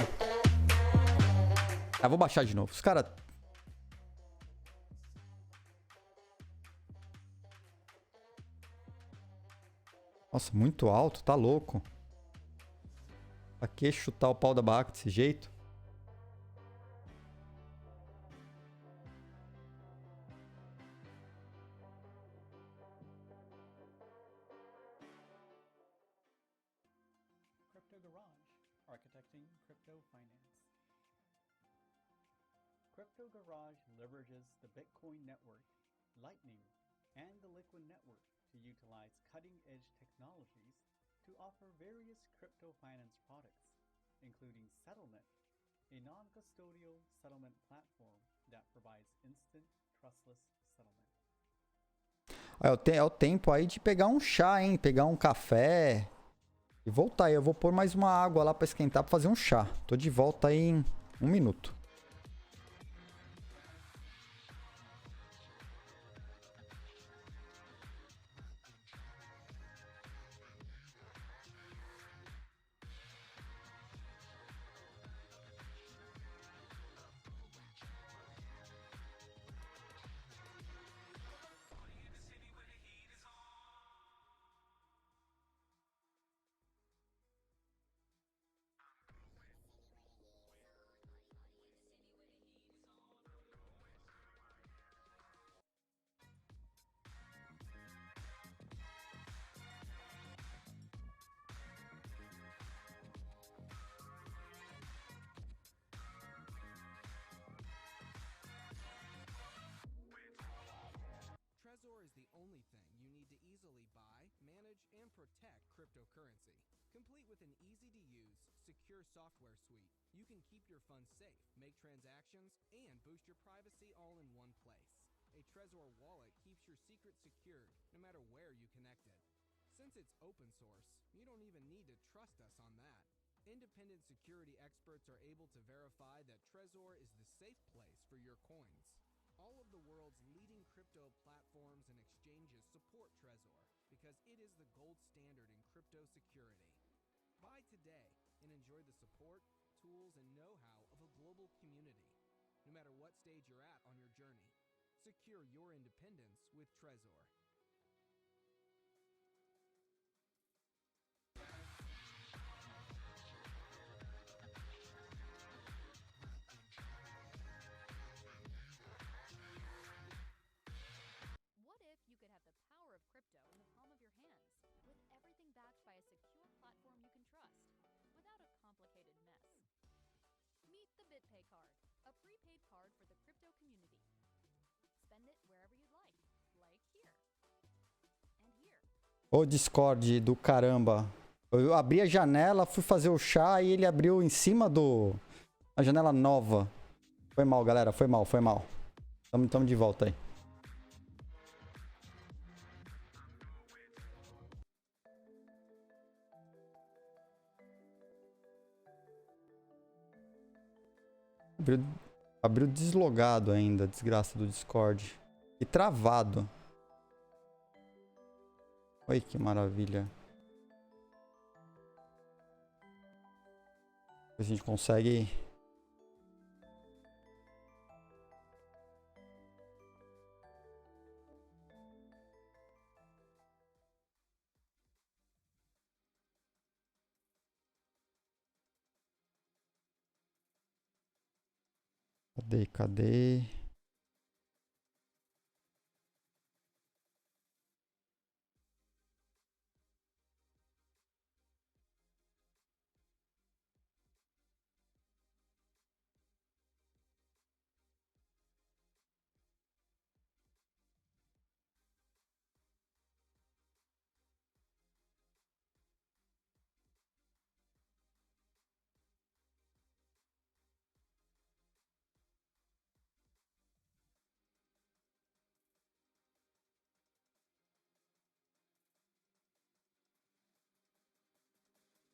Vou baixar de novo. Os caras... Nossa, muito alto. Tá louco. Pra que chutar o pau da barraca desse jeito? Crypto Garage leverages the Bitcoin network, Lightning, and the Liquid network to utilize cutting-edge technologies to offer various crypto finance products, including Settlement, a non-custodial settlement platform that provides instant, trustless settlement. É o tempo aí de pegar um chá, hein? Pegar um café e voltar. Eu vou pôr mais uma água lá pra esquentar pra fazer um chá. Tô de volta aí em 1 minuto. Cryptocurrency. Complete with an easy-to-use, secure software suite, you can keep your funds safe, make transactions, and boost your privacy all in one place. A Trezor wallet keeps your secret secured, no matter where you connect it. Since it's open source, you don't even need to trust us on that. Independent security experts are able to verify that Trezor is the safe place for your coins. All of the world's leading crypto platforms and exchanges support Trezor, because it is the gold standard in crypto security. Buy today and enjoy the support, tools, and know-how of a global community. No matter what stage you're at on your journey, secure your independence with Trezor. Ô Discord do caramba. Eu abri a janela, fui fazer o chá e ele abriu em cima a janela nova. Foi mal, galera. Foi mal. Tamo de volta aí. Abriu deslogado ainda, desgraça do Discord. E travado. Olha que maravilha. A gente consegue... Cadê?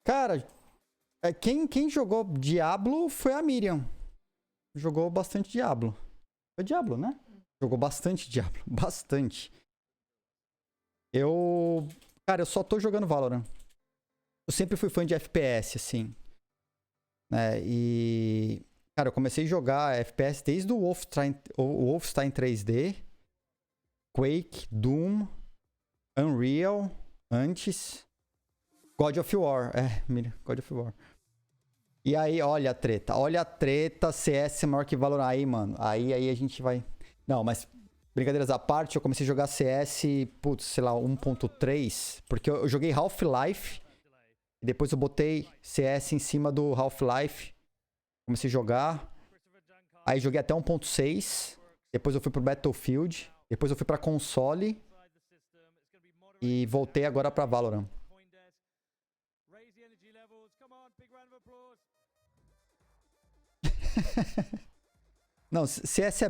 Cara, quem jogou Diablo foi a Miriam. Jogou bastante Diablo. Foi Diablo, né? Jogou bastante Diablo. Bastante. Cara, eu só tô jogando Valorant. Eu sempre fui fã de FPS, assim. E... Cara, eu comecei a jogar FPS desde o Wolfenstein 3D, Quake, Doom, Unreal, antes, God of War. God of War. E aí, olha a treta, CS é maior que Valorant. Aí, mano, aí a gente vai... Não, mas brincadeiras à parte, eu comecei a jogar CS, putz, sei lá, 1.3, porque eu joguei Half-Life, e depois eu botei CS em cima do Half-Life, comecei a jogar, aí joguei até 1.6, depois eu fui pro Battlefield, depois eu fui pra console, e voltei agora pra Valorant. Não, CS é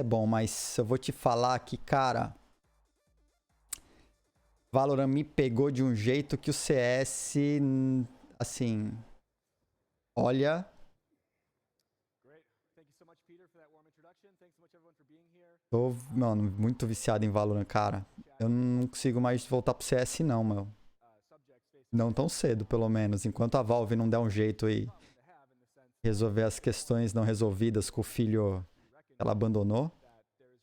bom, mas eu vou te falar que, cara, Valorant me pegou de um jeito que o CS, assim, olha... Tô, mano, muito viciado em Valorant, cara. Eu não consigo mais voltar pro CS não, meu. Não tão cedo, pelo menos. Enquanto a Valve não der um jeito e resolver as questões não resolvidas com o filho que ela abandonou,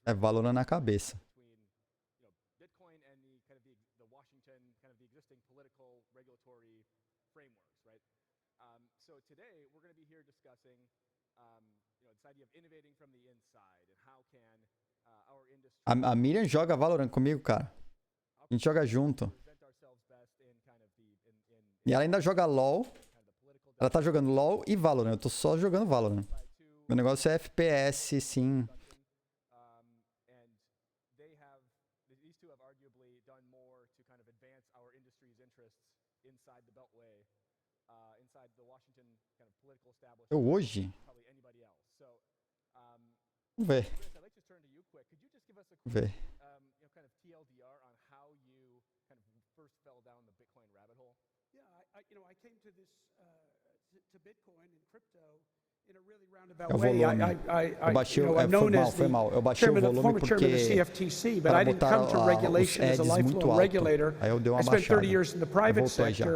é Valorant na cabeça. A Miriam joga Valorant comigo, cara. A gente joga junto. E ela ainda joga LoL. Ela tá jogando LoL e Valorant. Eu tô só jogando Valorant. Meu negócio é FPS, sim. Eu hoje? Vamos ver. Vamos ver. É o volume. Eu baixei foi mal. Eu baixei o volume porque para botar os ads muito alto. Aí eu dei uma baixada. Voltou já.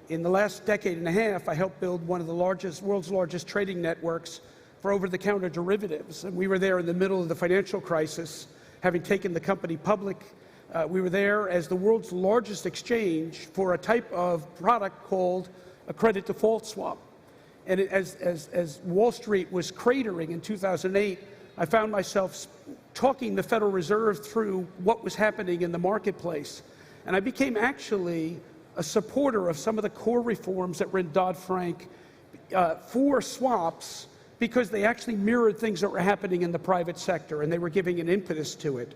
In the last decade and a half, I helped build one of the world's largest trading networks for over-the-counter derivatives. And we were there in the middle of the financial crisis, having taken the company public. We were there as the world's largest exchange for a type of product called a credit default swap. And as Wall Street was cratering in 2008, I found myself talking the Federal Reserve through what was happening in the marketplace. And I became actually a supporter of some of the core reforms that were in Dodd-Frank for swaps, because they actually mirrored things that were happening in the private sector, and they were giving an impetus to it.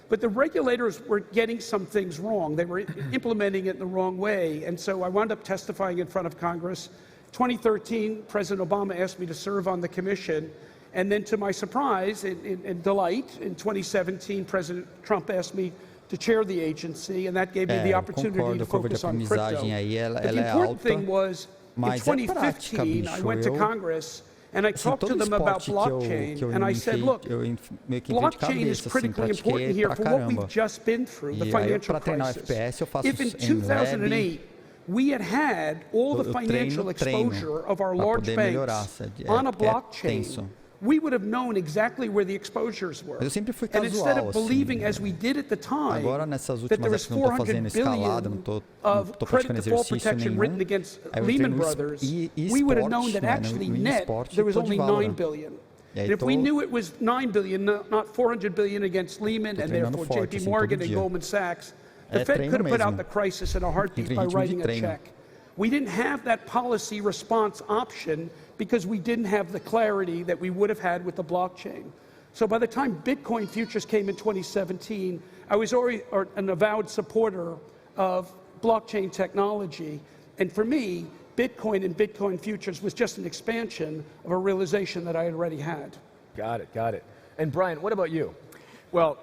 But the regulators were getting some things wrong. They were implementing it in the wrong way, and so I wound up testifying in front of Congress. 2013, President Obama asked me to serve on the commission, and then to my surprise and delight, in 2017, President Trump asked me to chair the agency, and that gave me the opportunity to focus on crypto. But the important thing was, in 2015, I went to Congress, and I talked to them about blockchain, and I said, look, blockchain is critically important here for what we've just been through, the financial crisis. If in 2008, we had all the financial exposure of our large banks on a blockchain, we would have known exactly where the exposures were. And instead of believing, as we did at the time, that there was $400 billion of credit default protection written against Lehman Brothers, we would have known that actually net there was only $9 billion. And if we knew it was $9 billion, not $400 billion against Lehman and therefore JP Morgan and Goldman Sachs, the Fed could have put out the crisis in a heartbeat by writing a check. We didn't have that policy response option because we didn't have the clarity that we would have had with the blockchain. So by the time Bitcoin futures came in 2017, I was already an avowed supporter of blockchain technology. And for me, Bitcoin and Bitcoin futures was just an expansion of a realization that I had already had. Got it. And Brian, what about you? Well,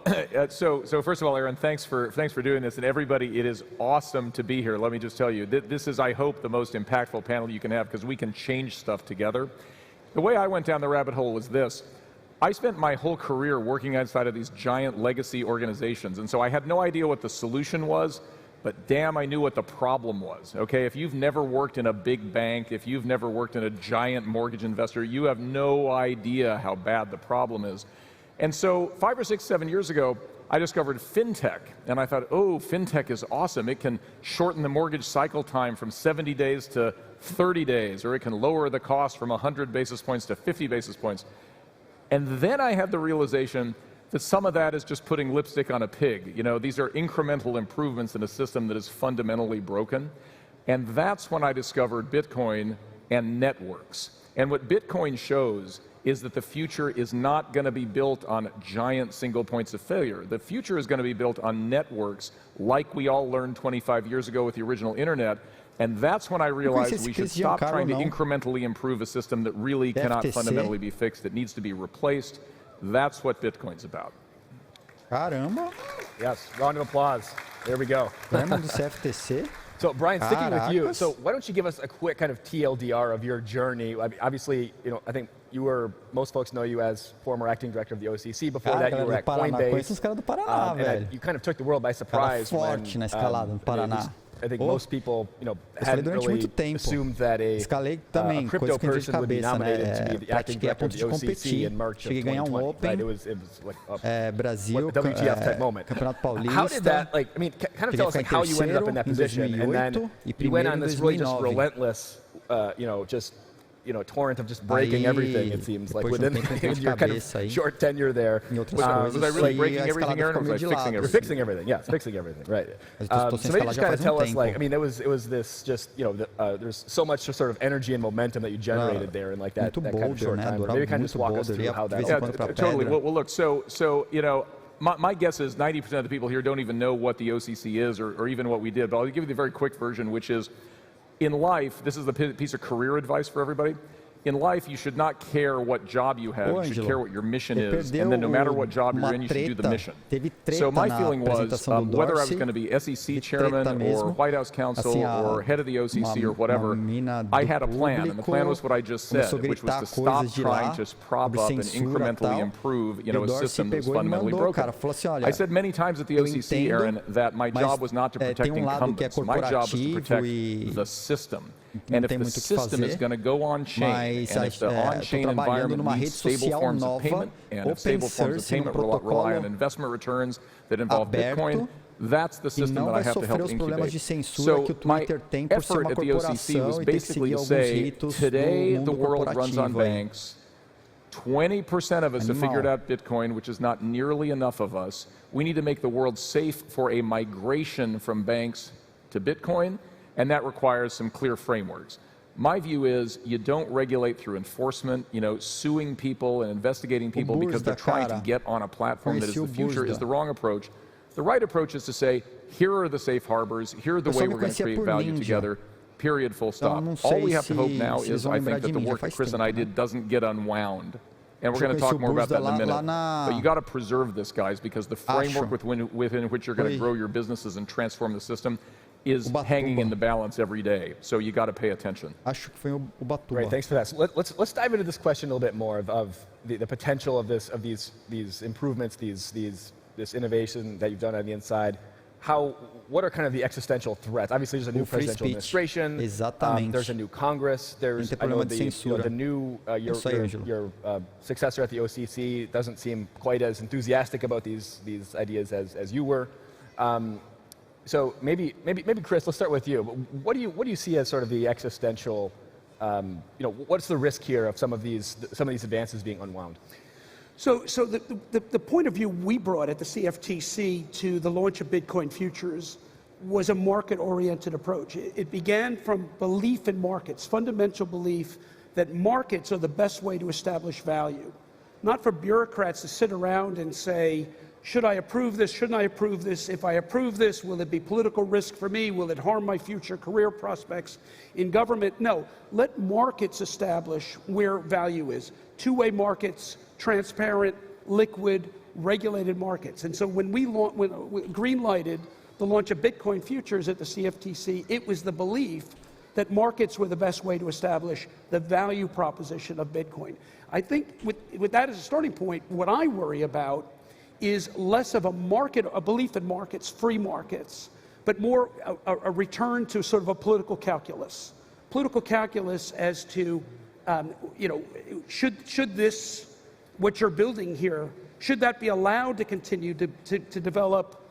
so first of all, Aaron, thanks for doing this, and everybody, it is awesome to be here. Let me just tell you, this is, I hope, the most impactful panel you can have because we can change stuff together. The way I went down the rabbit hole was this. I spent my whole career working outside of these giant legacy organizations, and so I had no idea what the solution was, but damn, I knew what the problem was, okay? If you've never worked in a big bank, if you've never worked in a giant mortgage investor, you have no idea how bad the problem is. And so 5 or 6, 7 years ago, I discovered fintech, and I thought, oh, fintech is awesome. It can shorten the mortgage cycle time from 70 days to 30 days, or it can lower the cost from 100 basis points to 50 basis points. And then I had the realization that some of that is just putting lipstick on a pig. You know, these are incremental improvements in a system that is fundamentally broken. And that's when I discovered Bitcoin and networks. And what Bitcoin shows is that the future is not going to be built on giant single points of failure. The future is going to be built on networks like we all learned 25 years ago with the original internet. And that's when I realized we should stop trying to incrementally improve a system that really cannot fundamentally be fixed. It needs to be replaced. That's what Bitcoin's about. Caramba. Yes, round of applause. There we go. Lembra do CFTC? So, Brian, sticking with you, so why don't you give us a quick kind of TLDR of your journey? I mean, obviously, you know, I think you were, most folks know you as former acting director of the OCC. Before that, you were at Coinbase. And you kind of took the world by surprise when I think most people, you know, hadn't really assumed that a crypto person would be nominated to be the acting director of the OCC in March of 2020. Right? It was like a WTF type moment. How did that, like, I mean, kind of tell us like how you ended up in that position, and then you went on this really just relentless, you know, just torrent of just breaking everything, it seems like, within your kind of short tenure there. Was I really breaking everything, Aaron, or was I fixing everything? Fixing everything, yes, fixing everything, right. So maybe just kind of tell us, like, I mean, it was this just, you know, there's so much sort of energy and momentum that you generated there in like that kind of short time. Maybe kind of just walk us through how that totally. Well, look, so you know, my guess is 90% of the people here don't even know what the OCC is or even what we did, but I'll give you the very quick version, which is, in life, this is the piece of career advice for everybody. In life, you should not care what job you have. You should care what your mission is. And then no matter what job you're in, you should do the mission. So my feeling was, whether I was going to be SEC chairman or White House counsel or head of the OCC or whatever, I had a plan. And the plan was what I just said, which was to stop trying to prop up and incrementally improve, you know, a system that's fundamentally broken. I said many times at the OCC, Aaron, that my job was not to protect incumbents. My job was to protect the system. And if the system is going to go on-chain, and if the on-chain environment needs stable forms of payment, and if stable forms of payment rely on investment returns that involve Bitcoin, that's the system that I have to help incubate. So my effort at the OCC was basically to say, today the world runs on banks. 20% of us have figured out Bitcoin, which is not nearly enough of us. We need to make the world safe for a migration from banks to Bitcoin, and that requires some clear frameworks. My view is you don't regulate through enforcement, you know, suing people and investigating people because they're trying to get on a platform that is the future is the wrong approach. The right approach is to say, here are the safe harbors, here are the way we're going to create value together, period, full stop. All we have to hope now is I think that the work that Chris and I did doesn't get unwound. And we're going to talk more about that in a minute. But you got to preserve this, guys, because the framework within which you're going to grow your businesses and transform the system is hanging in the balance every day. So you got to pay attention. Great, thanks for that. So let's dive into this question a little bit more of the potential of these improvements, this innovation that you've done on the inside. What are kind of the existential threats? Obviously, there's a new presidential administration. There's a new Congress. There's the new your successor at the OCC doesn't seem quite as enthusiastic about these ideas as you were. So maybe Chris, let's start with you. What do you see as sort of the existential? What's the risk here of some of these advances being unwound? So the point of view we brought at the CFTC to the launch of Bitcoin futures was a market-oriented approach. It began from belief in markets, fundamental belief that markets are the best way to establish value, not for bureaucrats to sit around and say, should I approve this? Shouldn't I approve this? If I approve this, will it be political risk for me? Will it harm my future career prospects in government? No, let markets establish where value is. Two-way markets, transparent, liquid, regulated markets. And so when we green-lighted the launch of Bitcoin futures at the CFTC, it was the belief that markets were the best way to establish the value proposition of Bitcoin. I think with that as a starting point, what I worry about is less of a belief in markets, free markets, but more a return to sort of a political calculus. Political calculus as to, should this, what you're building here, should that be allowed to continue to develop,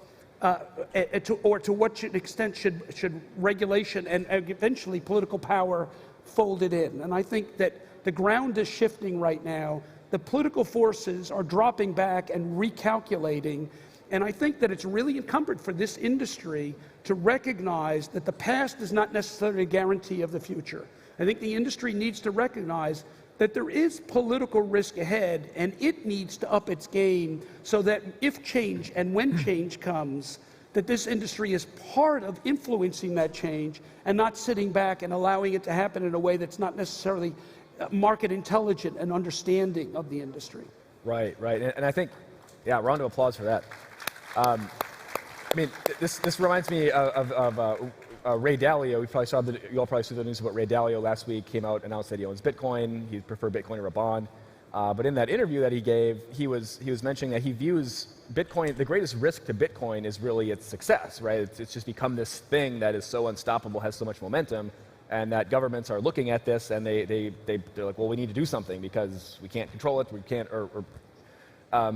or to what extent should regulation and eventually political power fold it in? And I think that the ground is shifting right now. The political forces are dropping back and recalculating, and I think that it's really incumbent for this industry to recognize that the past is not necessarily a guarantee of the future. I think the industry needs to recognize that there is political risk ahead, and it needs to up its game so that if change and when change comes, that this industry is part of influencing that change and not sitting back and allowing it to happen in a way that's not necessarily market intelligent and understanding of the industry. Right. And I think, yeah, round of applause for that. I mean, this reminds me of Ray Dalio. You all probably saw the news about Ray Dalio last week. Came out, announced that he owns Bitcoin. He preferred Bitcoin over a bond. But in that interview that he gave, he was mentioning that he views Bitcoin, the greatest risk to Bitcoin is really its success, right? It's just become this thing that is so unstoppable, has so much momentum, and that governments are looking at this and they're like, well, we need to do something because we can't control it, we can't, I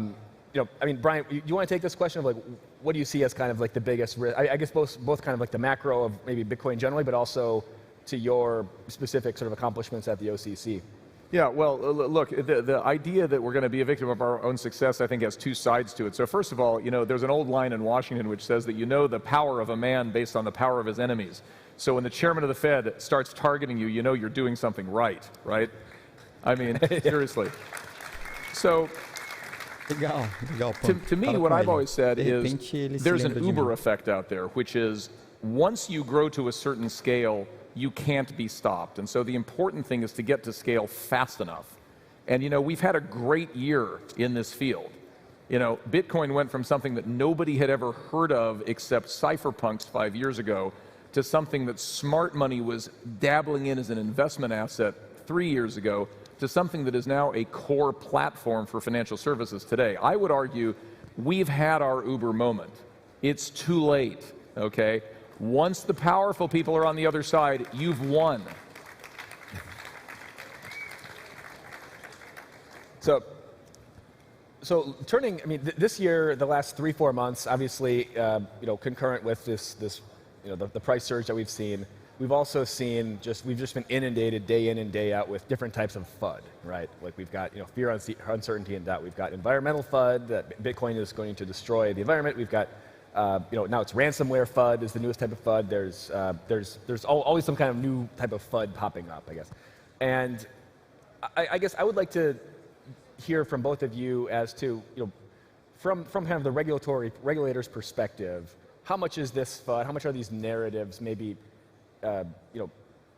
mean, Brian, you want to take this question of like, what do you see as kind of like the biggest risk? I guess both kind of like the macro of maybe Bitcoin generally, but also to your specific sort of accomplishments at the OCC. Yeah, well, look, the idea that we're going to be a victim of our own success, I think, has two sides to it. So first of all, there's an old line in Washington which says that you know the power of a man based on the power of his enemies. So when the chairman of the Fed starts targeting you, you know you're doing something right? I mean, seriously. So to me, what I've always said is there's an Uber effect out there, which is once you grow to a certain scale, you can't be stopped. And so the important thing is to get to scale fast enough. And, we've had a great year in this field. Bitcoin went from something that nobody had ever heard of except cypherpunks 5 years ago to something that smart money was dabbling in as an investment asset 3 years ago to something that is now a core platform for financial services today. I would argue we've had our Uber moment. It's too late, okay? Once the powerful people are on the other side, you've won. So turning, I mean, this year, the last 3-4 months, obviously, concurrent with this the price surge that we've seen, we've also seen we've just been inundated day in and day out with different types of FUD, right? Like we've got, fear, uncertainty, and doubt. We've got environmental FUD that Bitcoin is going to destroy the environment. We've got now it's ransomware FUD is the newest type of FUD. There's always some kind of new type of FUD popping up, I guess. And I guess I would like to hear from both of you as to, from kind of the regulator's perspective, how much is this FUD? How much are these narratives maybe,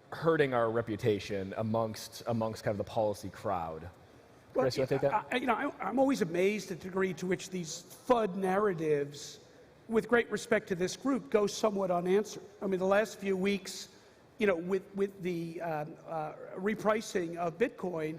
hurting our reputation amongst kind of the policy crowd? Chris, you want to take that? I'm always amazed at the degree to which these FUD narratives, with great respect to this group, go somewhat unanswered. I mean, the last few weeks, with the repricing of Bitcoin,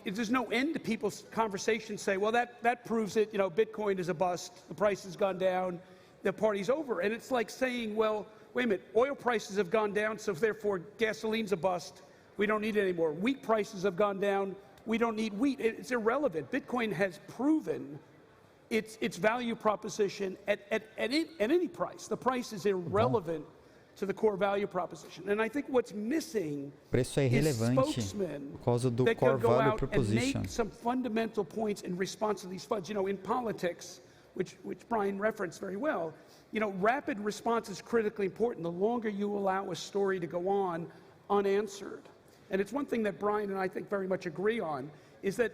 there's no end to people's conversations say, well, that proves it, Bitcoin is a bust, the price has gone down, the party's over. And it's like saying, well, wait a minute, oil prices have gone down, so therefore gasoline's a bust, we don't need it anymore. Wheat prices have gone down, we don't need wheat. It's irrelevant. Bitcoin has proven its value proposition at any price. The price is irrelevant to the core value proposition. And I think what's missing is spokesmen that can go out and make some fundamental points in response to these FUDs. In politics, which Brian referenced very well, rapid response is critically important. The longer you allow a story to go on unanswered. And it's one thing that Brian and I think very much agree on, is that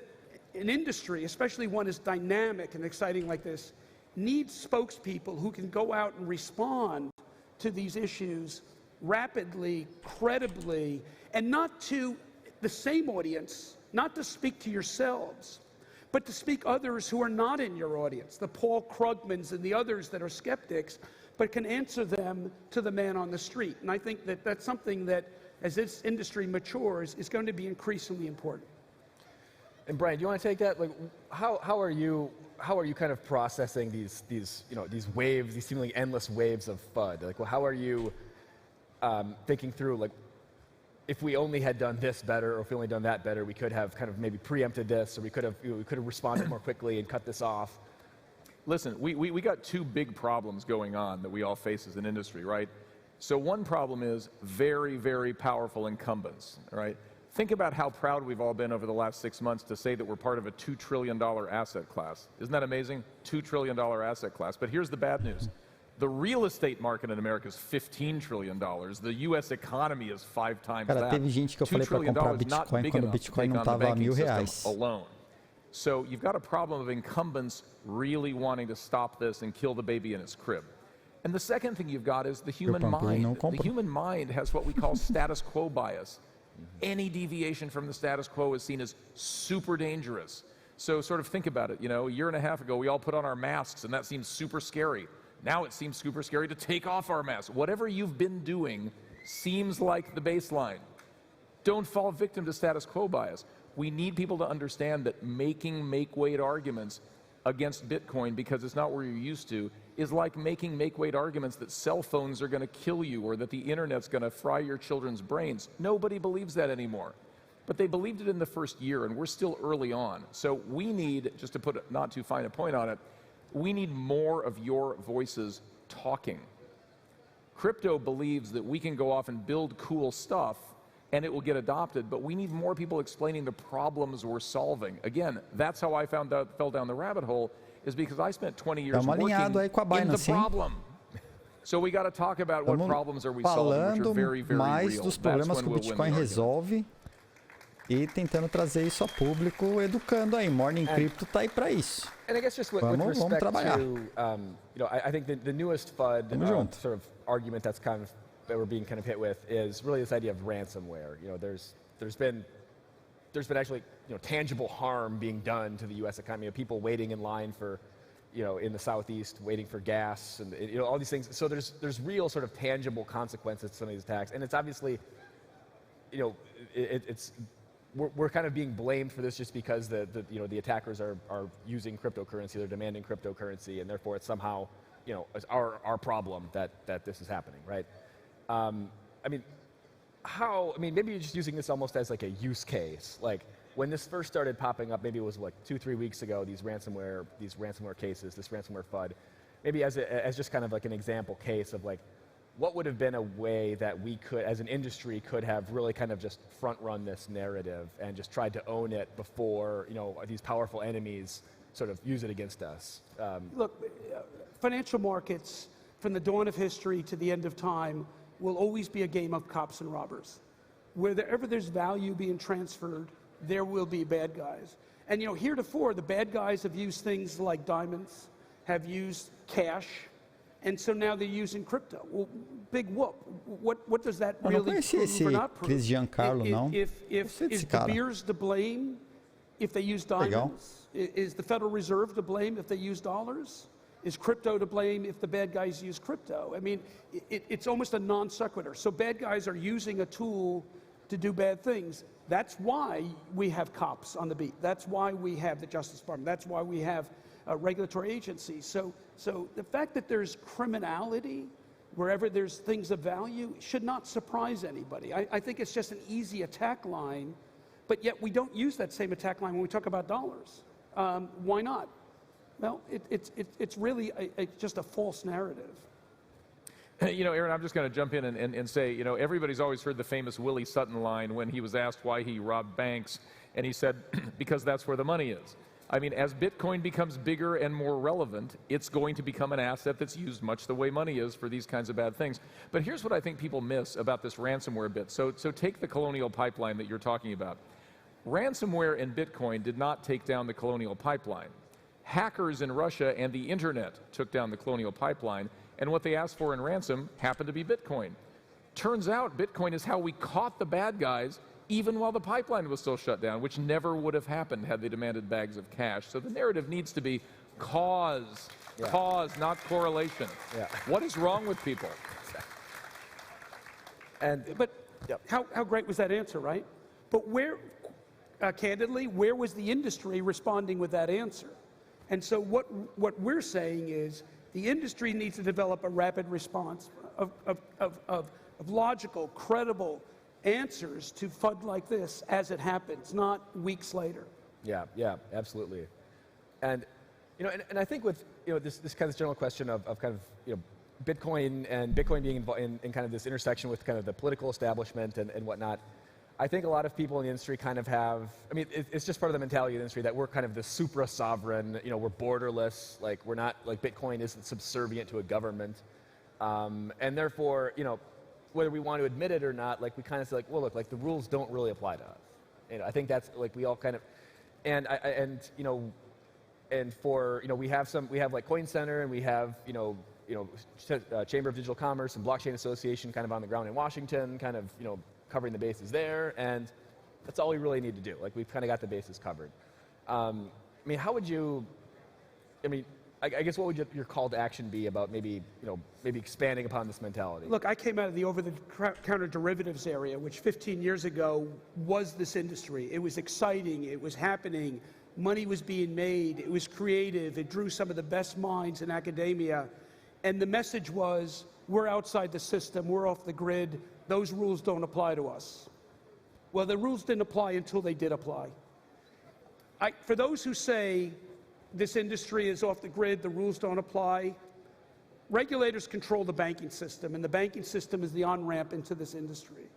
an industry, especially one as dynamic and exciting like this, needs spokespeople who can go out and respond to these issues rapidly, credibly, and not to the same audience, not to speak to yourselves, but to speak others who are not in your audience, the Paul Krugmans and the others that are skeptics, but can answer them to the man on the street. And I think that that's something that, as this industry matures, is going to be increasingly important. And Brian, do you want to take that? Like, how are you kind of processing these waves, these seemingly endless waves of FUD? Like, well, how are you thinking through, like, if we only had done this better, or if we only done that better, we could have kind of maybe preempted this, or we could have responded more quickly and cut this off. Listen, we got two big problems going on that we all face as an industry, right? So one problem is very, very powerful incumbents, right? Think about how proud we've all been over the last 6 months to say that we're part of a $2 trillion asset class. Isn't that amazing? $2 trillion asset class. But here's the bad news. The real estate market in America is $15 trillion. The U.S. economy is 5 times Cara, that. teve gente que eu falei para comprar Bitcoin quando o Bitcoin não estava a R$1.000. Alone. So you've got a problem of incumbents really wanting to stop this and kill the baby in its crib. And the second thing you've got is the human mind. The human mind has what we call status quo bias. Any deviation from the status quo is seen as super dangerous. So sort of think about it. You know, a year and a half ago, we all put on our masks, and that seems super scary. Now it seems super scary to take off our masks. Whatever you've been doing seems like the baseline. Don't fall victim to status quo bias. We need people to understand that making make-weight arguments against Bitcoin, because it's not where you're used to, is like making make-weight arguments that cell phones are going to kill you or that the internet's going to fry your children's brains. Nobody believes that anymore. But they believed it in the first year, and we're still early on. So we need, just to put not too fine a point on it, we need more of your voices talking. Crypto believes that we can go off and build cool stuff and it will get adopted, but we need more people explaining the problems we're solving. Again, that's how I fell down the rabbit hole, is because I spent 20 years working in the problem. So we got to talk about what problems are we solving, which are very, very mais real. dos problemas que o Bitcoin resolve e tentando trazer isso a público, educando aí. Morning Crypto tá aí para isso. And I guess just with respect to, I think the newest FUD sort of argument that we're being kind of hit with is really this idea of ransomware. You know, there's been actually tangible harm being done to the U.S. economy. People waiting in line for, in the southeast, waiting for gas, and all these things. So there's real sort of tangible consequences to some of these attacks, and it's obviously, we're kind of being blamed for this just because the attackers are using cryptocurrency, they're demanding cryptocurrency, and therefore it's somehow it's our problem that this is happening, right? Maybe you're just using this almost as like a use case. Like when this first started popping up, maybe it was like 2-3 weeks ago, these ransomware cases, this ransomware FUD, maybe as just kind of like an example case of like, what would have been a way that we could, as an industry, could have really kind of just front-run this narrative and just tried to own it before, these powerful enemies sort of use it against us? Look, financial markets, from the dawn of history to the end of time, will always be a game of cops and robbers. Wherever there's value being transferred, there will be bad guys. And heretofore, the bad guys have used things like diamonds, have used cash, and so now they're using crypto. Well, big whoop. What does that really prove or not prove? Giancarlo, não. Is the beers to blame if they use diamonds? Is the Federal Reserve to blame if they use dollars? Is crypto to blame if the bad guys use crypto? I mean, it's almost a non sequitur. So bad guys are using a tool to do bad things. That's why we have cops on the beat. That's why we have the Justice Department. That's why we have regulatory agencies. So the fact that there's criminality wherever there's things of value should not surprise anybody. I think it's just an easy attack line, but yet we don't use that same attack line when we talk about dollars. Why not? Well, it's really just a false narrative. Aaron, I'm just going to jump in and say, everybody's always heard the famous Willie Sutton line when he was asked why he robbed banks, and he said, because that's where the money is. I mean, as Bitcoin becomes bigger and more relevant, it's going to become an asset that's used much the way money is for these kinds of bad things. But here's what I think people miss about this ransomware bit. So take the Colonial Pipeline that you're talking about. Ransomware and Bitcoin did not take down the Colonial Pipeline. Hackers in Russia and the internet took down the Colonial Pipeline, and what they asked for in ransom happened to be Bitcoin. Turns out Bitcoin is how we caught the bad guys even while the pipeline was still shut down, which never would have happened had they demanded bags of cash. So the narrative needs to be cause, not correlation. What is wrong with people? How great was that answer, right? But where, candidly, where was the industry responding with that answer? And so what we're saying is the industry needs to develop a rapid response of logical, credible answers to FUD like this as it happens, not weeks later. Yeah, absolutely. And and I think with this kind of general question of kind of Bitcoin and Bitcoin being involved in kind of this intersection with kind of the political establishment and whatnot, I think a lot of people in the industry kind of have, I mean, it's just part of the mentality of the industry that we're kind of the supra-sovereign, we're borderless, like we're not, like Bitcoin isn't subservient to a government. And therefore, whether we want to admit it or not, like we kind of say like, well, look, like the rules don't really apply to us. I think that's like we all kind of, and for, we have like Coin Center and we have, Chamber of Digital Commerce and Blockchain Association kind of on the ground in Washington, kind of, covering the bases there, and that's all we really need to do. Like, we've kind of got the bases covered. I mean, how would you, I guess what would your call to action be about maybe expanding upon this mentality? Look, I came out of the over-the-counter derivatives area, which 15 years ago was this industry. It was exciting, it was happening, money was being made, it was creative, it drew some of the best minds in academia, and the message was, we're outside the system, we're off the grid, those rules don't apply to us. Well, the rules didn't apply until they did apply. For those who say this industry is off the grid, the rules don't apply, regulators control the banking system, and the banking system is the on-ramp into this industry.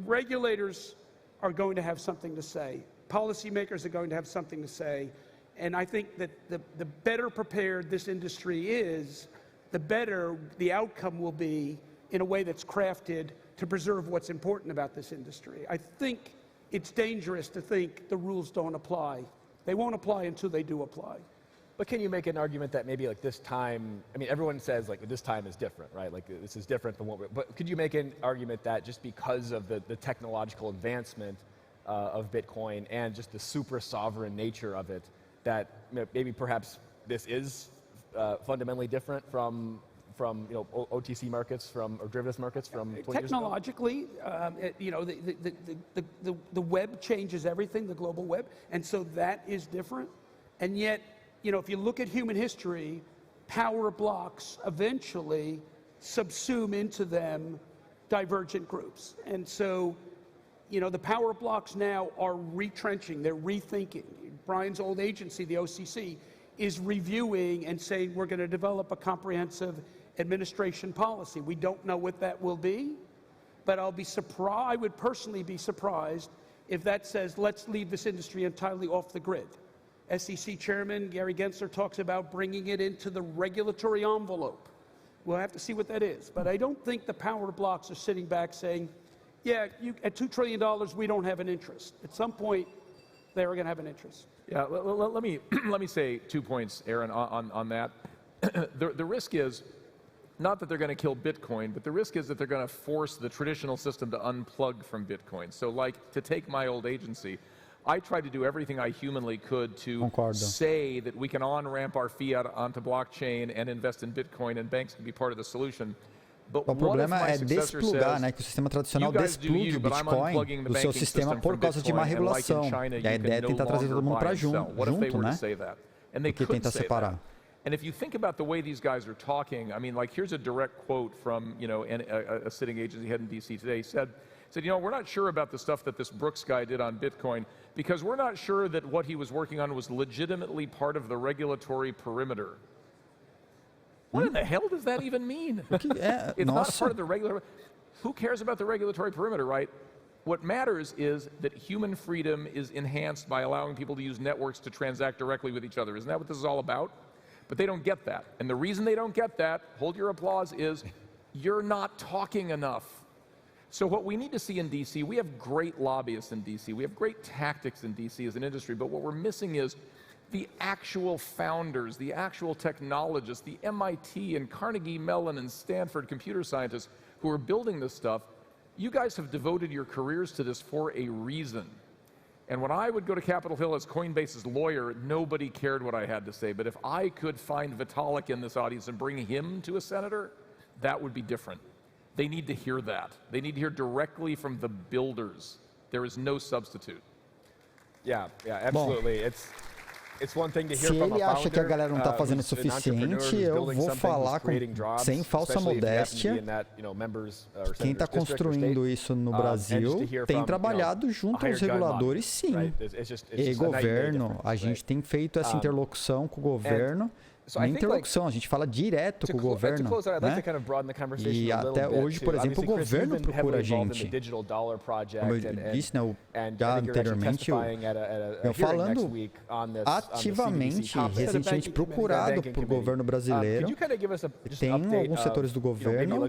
Regulators are going to have something to say. Policymakers are going to have something to say. And I think that the better prepared this industry is, the better the outcome will be in a way that's crafted to preserve what's important about this industry. I think it's dangerous to think the rules don't apply. They won't apply until they do apply. But can you make an argument that maybe like this time, I mean, everyone says like this time is different, right? Like this is different from but could you make an argument that just because of the technological advancement of Bitcoin and just the super sovereign nature of it, that maybe perhaps this is fundamentally different from OTC markets, or derivatives markets from 20 years ago? Technologically, the web changes everything, the global web, and so that is different. And yet, if you look at human history, power blocks eventually subsume into them divergent groups. And so, the power blocks now are retrenching, they're rethinking. Brian's old agency, the OCC, is reviewing and saying we're going to develop a comprehensive administration policy. We don't know what that will be, but I'll be surprised. I would personally be surprised if that says let's leave this industry entirely off the grid. SEC Chairman Gary Gensler talks about bringing it into the regulatory envelope. We'll have to see what that is, but I don't think the power blocks are sitting back saying, yeah, at $2 trillion, we don't have an interest. At some point, they're going to have an interest. Yeah, let me say 2 points, Aaron, on that. The risk is not that they're going to kill Bitcoin, but the risk is that they're going to force the traditional system to unplug from Bitcoin. So, like, to take my old agency, I tried to do everything I humanly could to say that we can on-ramp our fiat onto blockchain and invest in Bitcoin, and banks can be part of the solution. O problema é desplugar, né, que o sistema tradicional desplugue o Bitcoin do seu sistema por causa de má regulação. E a ideia é tentar trazer todo mundo para junto, né? Porque tenta separar. And if you think about the way these guys are talking, I mean, like, here's a direct quote from, a sitting agency head in DC today. He said, we're not sure about the stuff that this Brooks guy did on Bitcoin because we're not sure that what he was working on was legitimately part of the regulatory perimeter. What in the hell does that even mean? It's not part of the regular. Who cares about the regulatory perimeter, right? What matters is that human freedom is enhanced by allowing people to use networks to transact directly with each other. Isn't that what this is all about? But they don't get that. And the reason they don't get that, hold your applause, is you're not talking enough. So what we need to see in DC, we have great lobbyists in DC, we have great tactics in DC as an industry, but what we're missing is the actual founders, the actual technologists, the MIT and Carnegie Mellon and Stanford computer scientists who are building this stuff. You guys have devoted your careers to this for a reason. And when I would go to Capitol Hill as Coinbase's lawyer, nobody cared what I had to say. But if I could find Vitalik in this audience and bring him to a senator, that would be different. They need to hear that. They need to hear directly from the builders. There is no substitute. Yeah, absolutely. It's one thing to hear Se from ele a acha que a galera não está founder, fazendo o suficiente, eu vou falar sem falsa modéstia. Quem está construindo isso no Brasil tem trabalhado junto aos reguladores, sim. E governo, a gente tem feito essa interlocução com o governo. Nem interlocução, a gente fala direto com o governo, né? E até hoje, por exemplo, o governo procura a gente. Como eu disse, né, já anteriormente, eu falando ativamente, recentemente procurado por governo brasileiro, tem alguns setores do governo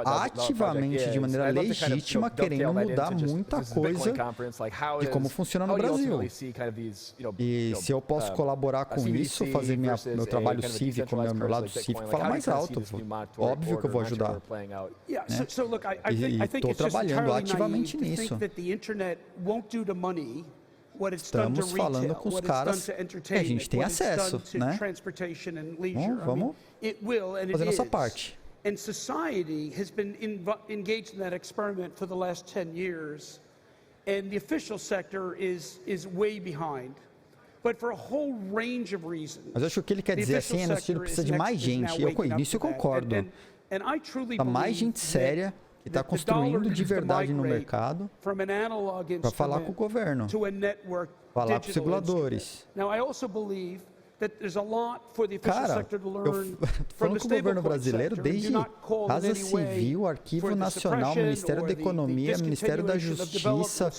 ativamente, de maneira legítima, querendo mudar muita coisa de como funciona no Brasil. E se eu posso colaborar com isso, fazer meu trabalho cívico, meu lado cívico, falar mais alto, óbvio que eu vou ajudar. E estou trabalhando ativamente nisso. Estamos falando com os caras que a gente tem acesso, né? Bom, vamos fazer nossa parte. And society has been engaged in that experiment for the last 10 years, and the official sector is way behind. But for a whole range of reasons, mas eu acho que o que ele quer dizer assim é no sentido que precisa de mais gente. Nisso eu concordo. Está mais gente séria que está construindo de verdade no mercado para falar com o governo, falar para os reguladores. Cara, eu falando com o governo brasileiro desde Casa Civil, Arquivo Nacional, Ministério da Economia, Ministério da Justiça,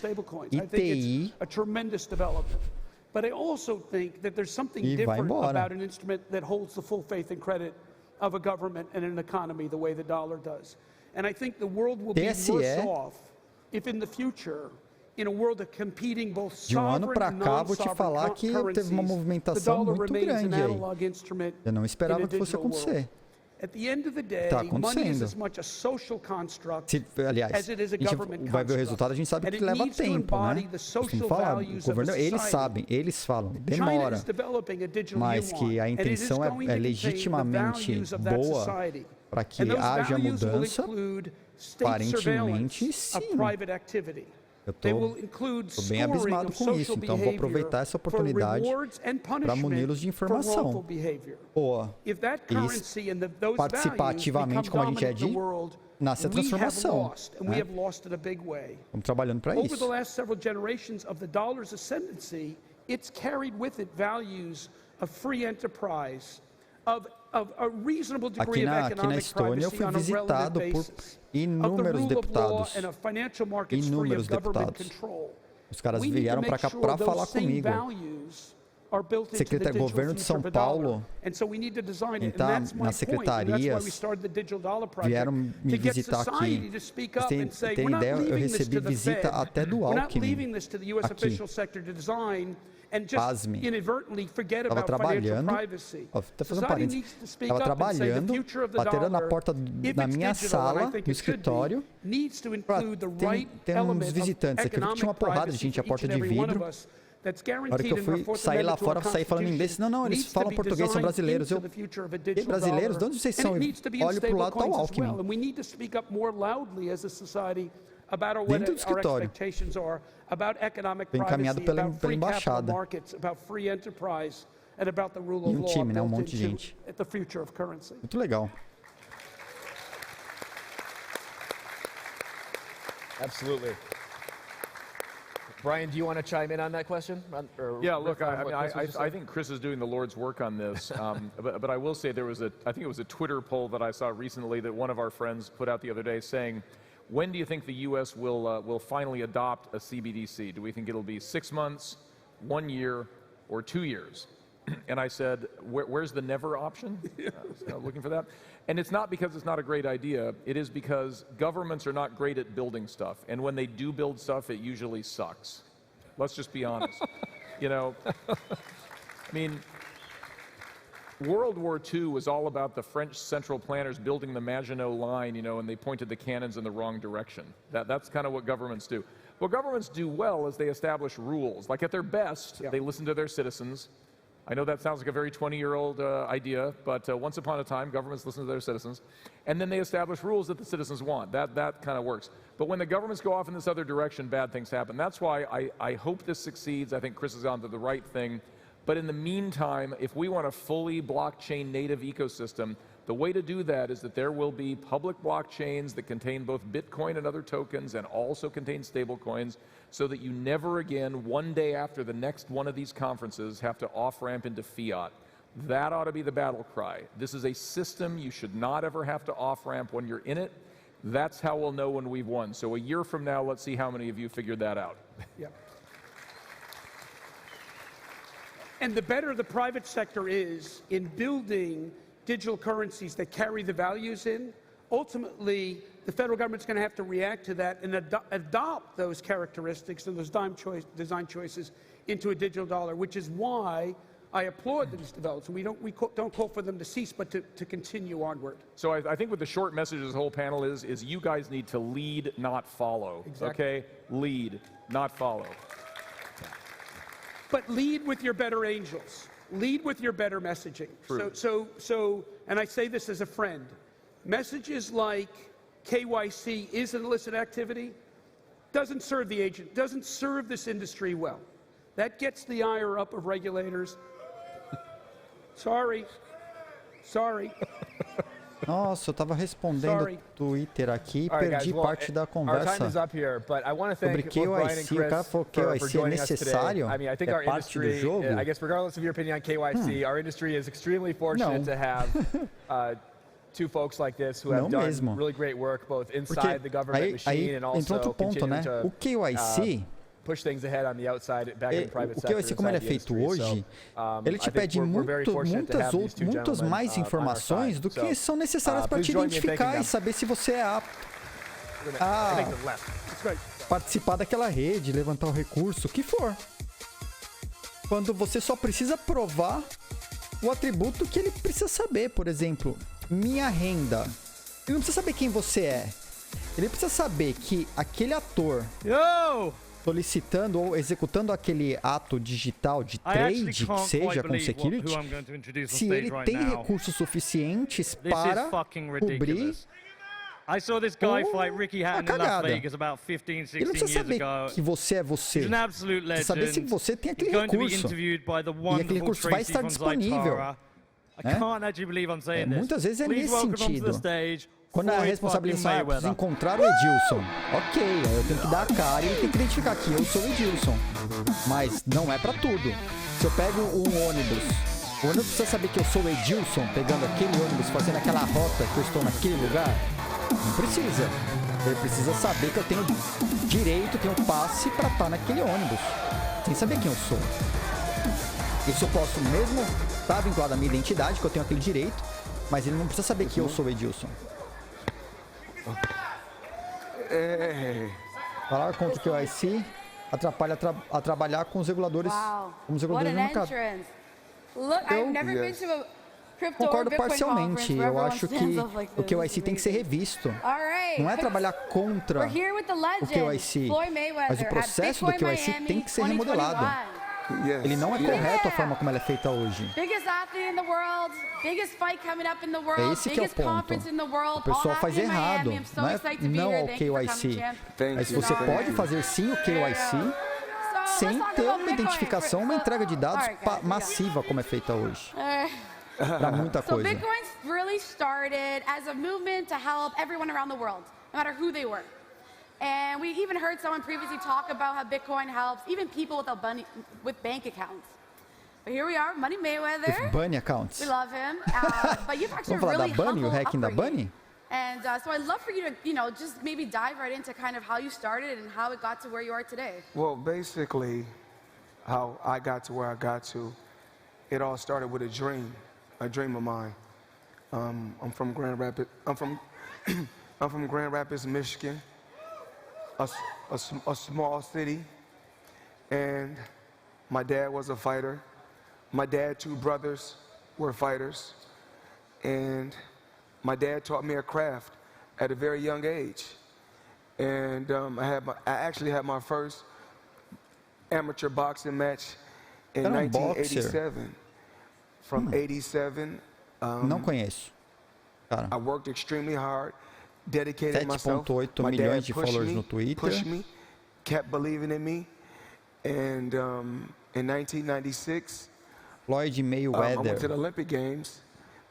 ITI. But I also think that there's something different about an instrument that holds the full faith and credit of a government and an economy the way the dollar does. And I think the world will be worse off if in the future, in a world of competing both sovereign and non-sovereign currencies, the dollar remains an analog instrument in a digital world. At the end of the day, money is as much a social construct as it is a government construct. Vai ver o resultado, a gente sabe que leva tempo, né? Costumo falar, o governo, eles sabem, eles falam, demora, mas que a intenção é legitimamente boa para que haja mudança, aparentemente sim. Eu estou bem abismado com isso, então vou aproveitar essa oportunidade para muni-los de informação. Boa. E participar ativamente, como a gente é de nasce a transformação. Né? Estamos trabalhando para isso. Aqui na Estônia eu fui visitado por inúmeros deputados. Os caras vieram para cá para falar comigo. Secretário Governo de São Paulo, então nas secretarias, vieram me visitar aqui. Vocês têm ideia, eu recebi visita até do Alckmin aqui. Pasme, estava trabalhando, até fazer um parênteses, estava trabalhando, batendo na porta da minha sala, no escritório, para ter uns visitantes aqui. Eu vi que tinha uma porrada de gente à porta de vidro. Na hora que eu fui sair lá fora, saí falando inglês. Não, eles falam português, são brasileiros. E brasileiros? De onde vocês são? Olho para o lado, está o Alckmin. Dentro do escritório. Foi encaminhado pela embaixada. E um time, né? Um monte de gente. Muito legal. Absolutely. Brian, do you want to chime in on that question? Yeah, look, I think Chris is doing the Lord's work on this, but I will say I think it was a Twitter poll that I saw recently that one of our friends put out the other day saying, when do you think the U.S. will finally adopt a CBDC? Do we think it'll be 6 months, 1 year, or 2 years? And I said, where's the never option? Looking for that. And it's not because it's not a great idea. It is because governments are not great at building stuff. And when they do build stuff, it usually sucks. Let's just be honest. You know, I mean, World War II was all about the French central planners building the Maginot Line, you know, and they pointed the cannons in the wrong direction. That's kind of what governments do. What governments do well is they establish rules. Like at their best, they listen to their citizens. I know that sounds like a very 20-year-old idea, but once upon a time, governments listen to their citizens. And then they establish rules that the citizens want. That kind of works. But when the governments go off in this other direction, bad things happen. That's why I hope this succeeds. I think Chris is onto the right thing. But in the meantime, if we want a fully blockchain native ecosystem, the way to do that is that there will be public blockchains that contain both Bitcoin and other tokens and also contain stablecoins, so that you never again, one day after the next one of these conferences, have to off-ramp into fiat. That ought to be the battle cry. This is a system you should not ever have to off-ramp when you're in it. That's how we'll know when we've won. So a year from now, let's see how many of you figured that out. Yep. And the better the private sector is in building digital currencies that carry the values in, ultimately, the federal government's going to have to react to that and adopt those characteristics and those design choices into a digital dollar, which is why I applaud these developments. We don't call for them to cease, but to continue onward. So I think what the short message of this whole panel is you guys need to lead, not follow. Exactly. Okay? Lead, not follow. But lead with your better angels. Lead with your better messaging. True. So, and I say this as a friend, messages like KYC is an illicit activity doesn't serve the agent, doesn't serve this industry well. That gets the ire up of regulators. Sorry. Nossa, eu estava respondendo o Twitter aqui e perdi parte da conversa. Sobre KYC, o cara falou que KYC é necessário, é parte do jogo. I guess regardless of your opinion on KYC, our industry is extremely fortunate to have two folks like this who have done really great work both inside the government machine and also continuing to push things ahead on the outside, back in the private sector. O KYC, como ele é feito hoje, ele te pede muitas mais informações do que são necessárias para te identificar e saber se você é apto a participar daquela rede, levantar o recurso, o que for. Quando você só precisa provar o atributo que ele precisa saber, por exemplo, minha renda. Ele não precisa saber quem você é. Ele precisa saber que aquele ator solicitando ou executando aquele ato digital de trade, que seja com security, se ele tem recursos suficientes para cobrir a cagada. Ele não precisa saber que você é você. Ele precisa saber se você tem aquele recurso. E aquele recurso vai estar disponível. Muitas vezes é nesse sentido. Quando a responsabilização é preciso encontrar o Edilson. Ok, aí eu tenho que dar a cara e ele tem que identificar que eu sou o Edilson. Mas não é pra tudo. Se eu pego um ônibus, o ônibus precisa saber que eu sou o Edilson, pegando aquele ônibus, fazendo aquela rota que eu estou naquele lugar? Não precisa. Ele precisa saber que eu tenho direito, tenho passe pra estar naquele ônibus, sem saber quem eu sou. Isso eu posso mesmo estar vinculado à minha identidade, que eu tenho aquele direito, mas ele não precisa saber que eu sou o Edilson. Falar contra o KYC atrapalha a trabalhar com os reguladores, como os reguladores do mercado. Eu concordo parcialmente. Eu acho que o KYC tem que ser revisto. Não é trabalhar contra o KYC, mas o processo do KYC tem que ser remodelado. Ele não é correto a forma como ela é feita hoje. É esse que é o ponto. O pessoal faz errado. Não ao KYC. Mas você pode fazer sim o KYC sem ter uma identificação, uma entrega de dados massiva como é feita hoje. Para muita coisa. So Bitcoin really started as a movement to help everyone around the world, no matter who they were. And we even heard someone previously talk about how Bitcoin helps even people with bank accounts. But here we are, Money Mayweather. With Bunny accounts. We love him. But you've actually Vamos falar really da Bunny, o hacking da Bunny? And so I'd love for you to, just maybe dive right into kind of how you started and how it got to where you are today. Well, basically, how I got to where I got to, it all started with a dream of mine. I'm from Grand Rapids. I'm from Grand Rapids, Michigan. A small city, and my dad was a fighter. My dad, two brothers, were fighters, and my dad taught me a craft at a very young age. And I actually had my first amateur boxing match in 1987. From 87, Não conheço. Cara. I worked extremely hard, dedicated myself. 7.8 My milhões dad de followers no Twitter. Pushed me, kept believing in me. And in 1996, Floyd I went Mayweather. to the Olympic Games,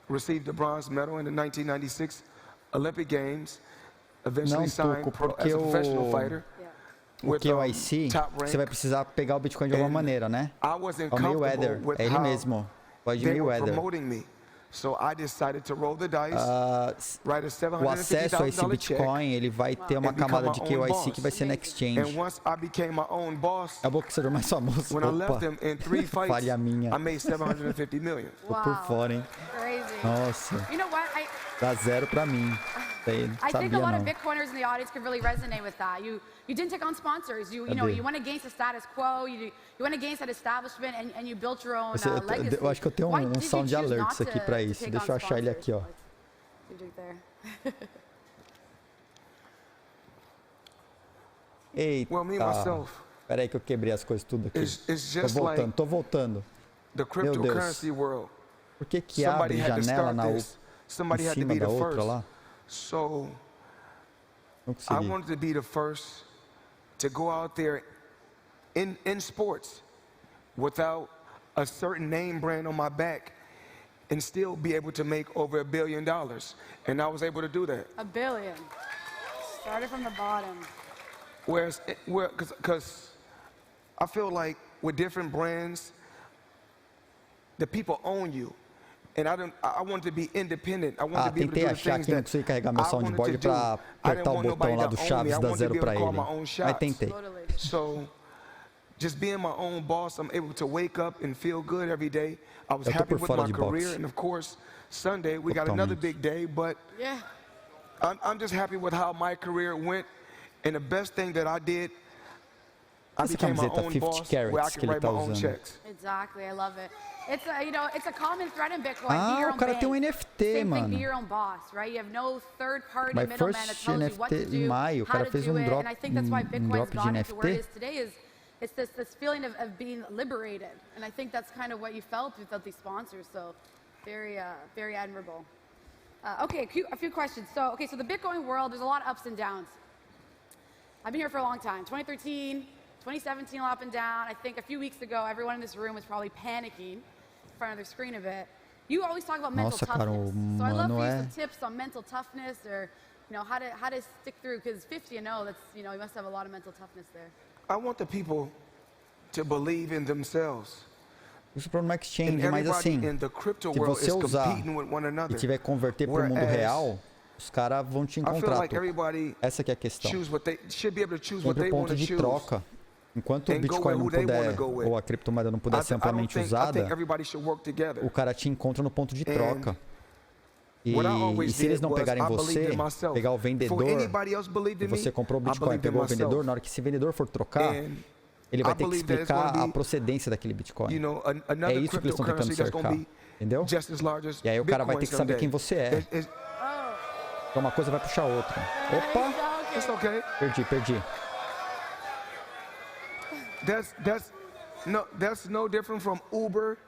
received the bronze medal in the 1996 Olympic Games, eventually signed as a professional fighter. O KYC, você vai precisar pegar o Bitcoin de alguma maneira, né? O Mayweather, é ele mesmo. Floyd Mayweather. So I decided to roll the dice, write a o acesso a esse Bitcoin, ele vai ter uma camada de KYC que vai ser na exchange. And once I became my own boss, é o boxeador mais famoso. When I left him in 3 fights, falha minha. I made 750 million. Tô por fora, hein? Crazy. Nossa. You know what? Dá zero pra mim. I think a lot of Bitcoiners in the audience could really resonate with that. You didn't take on sponsors. You went against the status quo. You went against that establishment, and you built your own legacy. Eu acho que eu tenho um sound alerts aqui pra isso. Deixa eu achar ele aqui, ó. Eita. Peraí que eu quebrei as coisas tudo aqui. Tô voltando. Meu Deus. Por que abre janela em cima da outra lá? So I wanted to be the first to go out there in sports without a certain name brand on my back and still be able to make over $1 billion. And I was able to do that. $1 billion. Started from the bottom. Because I feel like with different brands, the people own you. And I want to be independent. I want to be able to do the things that consegui carregar meu soundboard para apertar o botão lá do Chaves da zero para ele. Mas tentei. So, just being my own boss, I'm able to wake up and feel good every day. I was happy with my career, and of course, Sunday we got another big day. But I'm just happy with how my career went, and the best thing that I did, I became my own boss, where I can write my own checks. Exactly, I love it. It's a common thread in Bitcoin. Be your own o cara tem NFT, Same mano. thing, be your own boss, right? You have no third-party My middleman first that tells you what to NFT do, em maio, o how cara to fez do it. drop, And I think that's why Bitcoin's drop de gotten to where it NFT. is today. It's this feeling of being liberated, and I think that's kind of what you felt without these sponsors. So, very admirable. Okay, a few questions. So the Bitcoin world, there's a lot of ups and downs. I've been here for a long time. 2013, 2017, up and down. I think a few weeks ago, everyone in this room was probably panicking in front of their screen a bit. You always talk about mental toughness. So I love for you some tips on mental toughness, or how to stick through. Because 50-0, that's you must have a lot of mental toughness there. I want the people to believe in themselves. Isso para uma exchange, mas assim, se você usar e tiver que converter para o mundo real, os caras vão te encontrar. Essa que é a questão. Sempre o ponto de troca. Enquanto o Bitcoin não puder, ou a criptomoeda não puder ser amplamente usada, o cara te encontra no ponto de troca. E se eles não pegarem você, pegar o vendedor, e você comprou o Bitcoin, pegou o vendedor, na hora que esse vendedor for trocar, ele vai ter que explicar a procedência daquele Bitcoin. É isso que eles estão tentando cercar, entendeu? E aí o cara vai ter que saber quem você é. Então uma coisa vai puxar a outra. Opa! Perdi. That's no different from Uber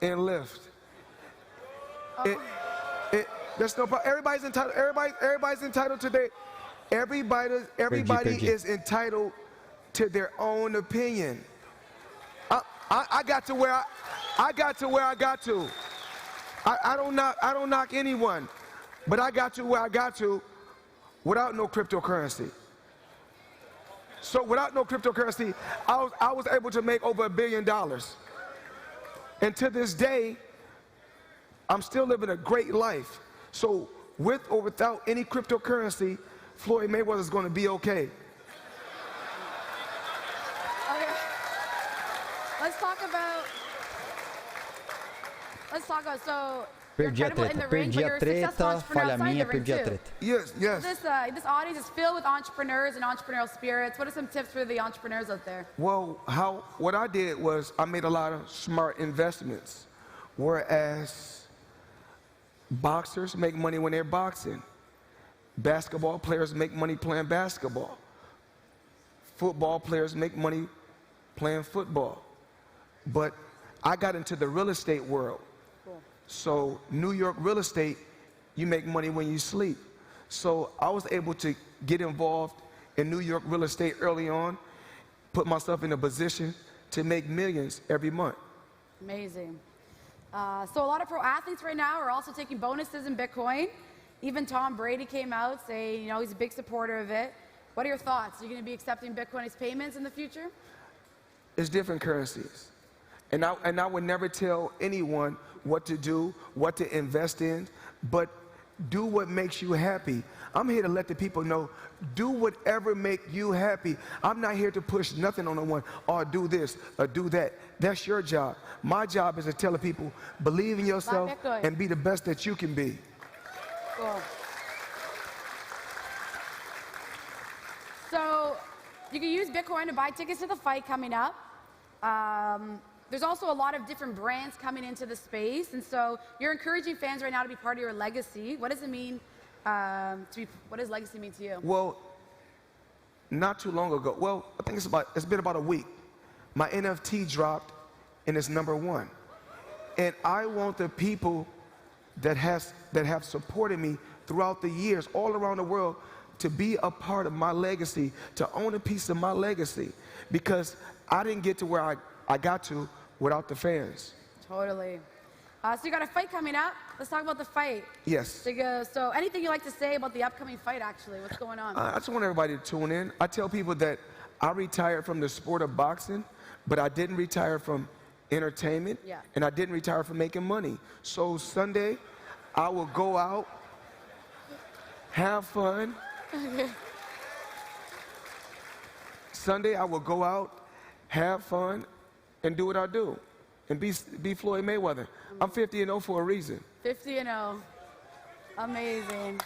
and Lyft. That's no problem. Everybody's entitled today. Everybody is entitled to their own opinion. I got to where I got to. I don't knock anyone, but I got to where I got to without no cryptocurrency. So without no cryptocurrency, I was able to make over $1 billion. And to this day, I'm still living a great life. So with or without any cryptocurrency, Floyd Mayweather is going to be okay. Let's talk about so. Perdi a treta, falha minha, perdi a treta. Yes. This audience is filled with entrepreneurs and entrepreneurial spirits. What are some tips for the entrepreneurs out there? Well, what I did was I made a lot of smart investments. Whereas boxers make money when they're boxing. Basketball players make money playing basketball. Football players make money playing football. But I got into the real estate world. Cool. So New York real estate, you make money when you sleep. So I was able to get involved in New York real estate early on, put myself in a position to make millions every month. Amazing. So a lot of pro athletes right now are also taking bonuses in Bitcoin. Even Tom Brady came out saying, you know, he's a big supporter of it. What are your thoughts? Are you going to be accepting Bitcoin as payments in the future? It's different currencies. And I would never tell anyone what to do, what to invest in, but do what makes you happy. I'm here to let the people know, do whatever makes you happy. I'm not here to push nothing on no one, or do this, or do that. That's your job. My job is to tell the people, believe in yourself and be the best that you can be. Cool. So you can use Bitcoin to buy tickets to the fight coming up. There's also a lot of different brands coming into the space, and so you're encouraging fans right now to be part of your legacy. What does it mean what does legacy mean to you? Well, not too long ago, well, I think it's been about a week. My NFT dropped and it's #1. And I want the people that have supported me throughout the years all around the world to be a part of my legacy, to own a piece of my legacy, because I didn't get to where I got to without the fans. Totally. So you got a fight coming up. Let's talk about the fight. Yes. So anything you like to say about the upcoming fight, actually? What's going on? I just want everybody to tune in. I tell people that I retired from the sport of boxing, but I didn't retire from entertainment, and I didn't retire from making money. So Sunday, I will go out, have fun. Okay. Sunday, I will go out, have fun, and do what I do, and be Floyd Mayweather. I'm 50-0 for a reason. 50-0. Amazing.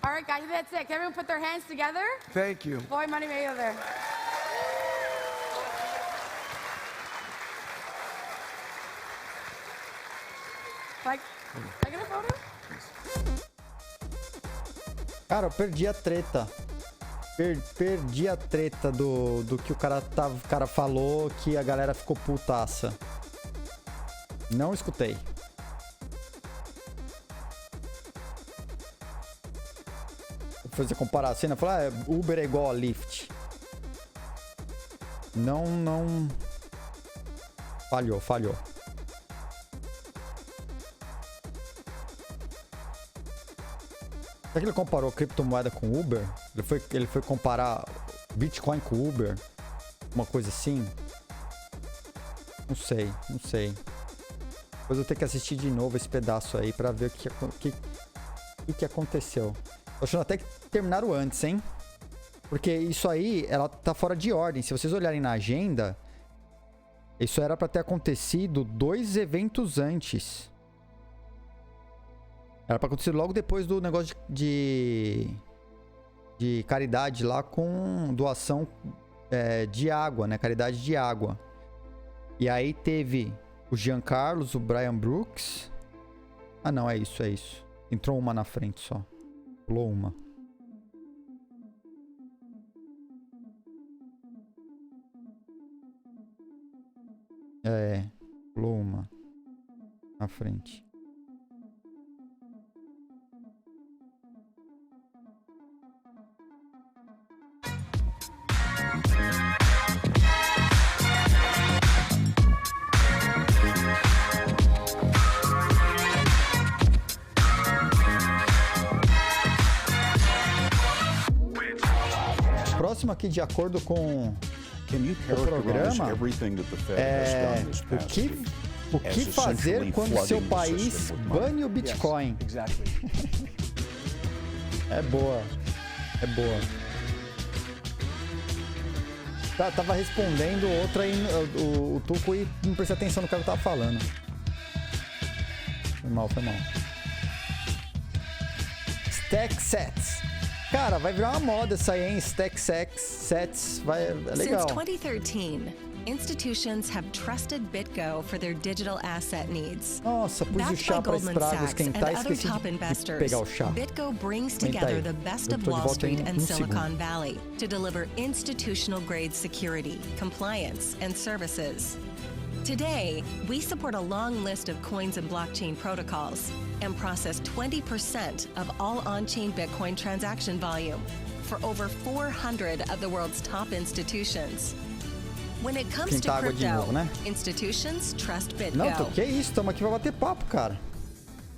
All right, guys, that's it. Can everyone put their hands together? Thank you. Floyd Money Mayweather. Can I get a photo? Cara, eu perdi a treta. Perdi a treta do que o cara falou, que a galera ficou putaça. Não escutei. Vou fazer comparação, né? Falar, Uber é igual a Lyft. Não. Falhou. Será que ele comparou criptomoeda com Uber? Ele foi comparar Bitcoin com Uber? Uma coisa assim? Não sei. Depois eu tenho que assistir de novo esse pedaço aí pra ver o que aconteceu. Tô achando até que terminaram antes, hein? Porque isso aí, ela tá fora de ordem. Se vocês olharem na agenda, isso era pra ter acontecido 2 eventos antes. Era pra acontecer logo depois do negócio de caridade lá, com doação de água, né? Caridade de água. E aí teve o Giancarlo, o Brian Brooks. Ah, não, é isso. Entrou uma na frente só. Pulou uma. Pulou uma na frente. Próximo aqui, de acordo com o programa, o que fazer quando seu país bane o Bitcoin. É boa. Tava respondendo outra aí, o Tuco, e não prestou atenção no que eu tava falando. Foi mal. Stack Sets. Cara, vai virar uma moda essa aí, hein? Stack Sets. É legal. Since 2013, institutions have trusted BitGo for their digital asset needs. Nossa, pus o chá para esquentar e esqueci de pegar o chá. BitGo brings together the best of Wall Street and Silicon Valley to deliver institutional-grade security, compliance, and services. Today, we support a long list of coins and blockchain protocols and process 20% of all on-chain Bitcoin transaction volume for over 400 of the world's top institutions. When it comes to crypto, institutions trust BitGo. Não, que isso? Estamos aqui para bater papo, cara.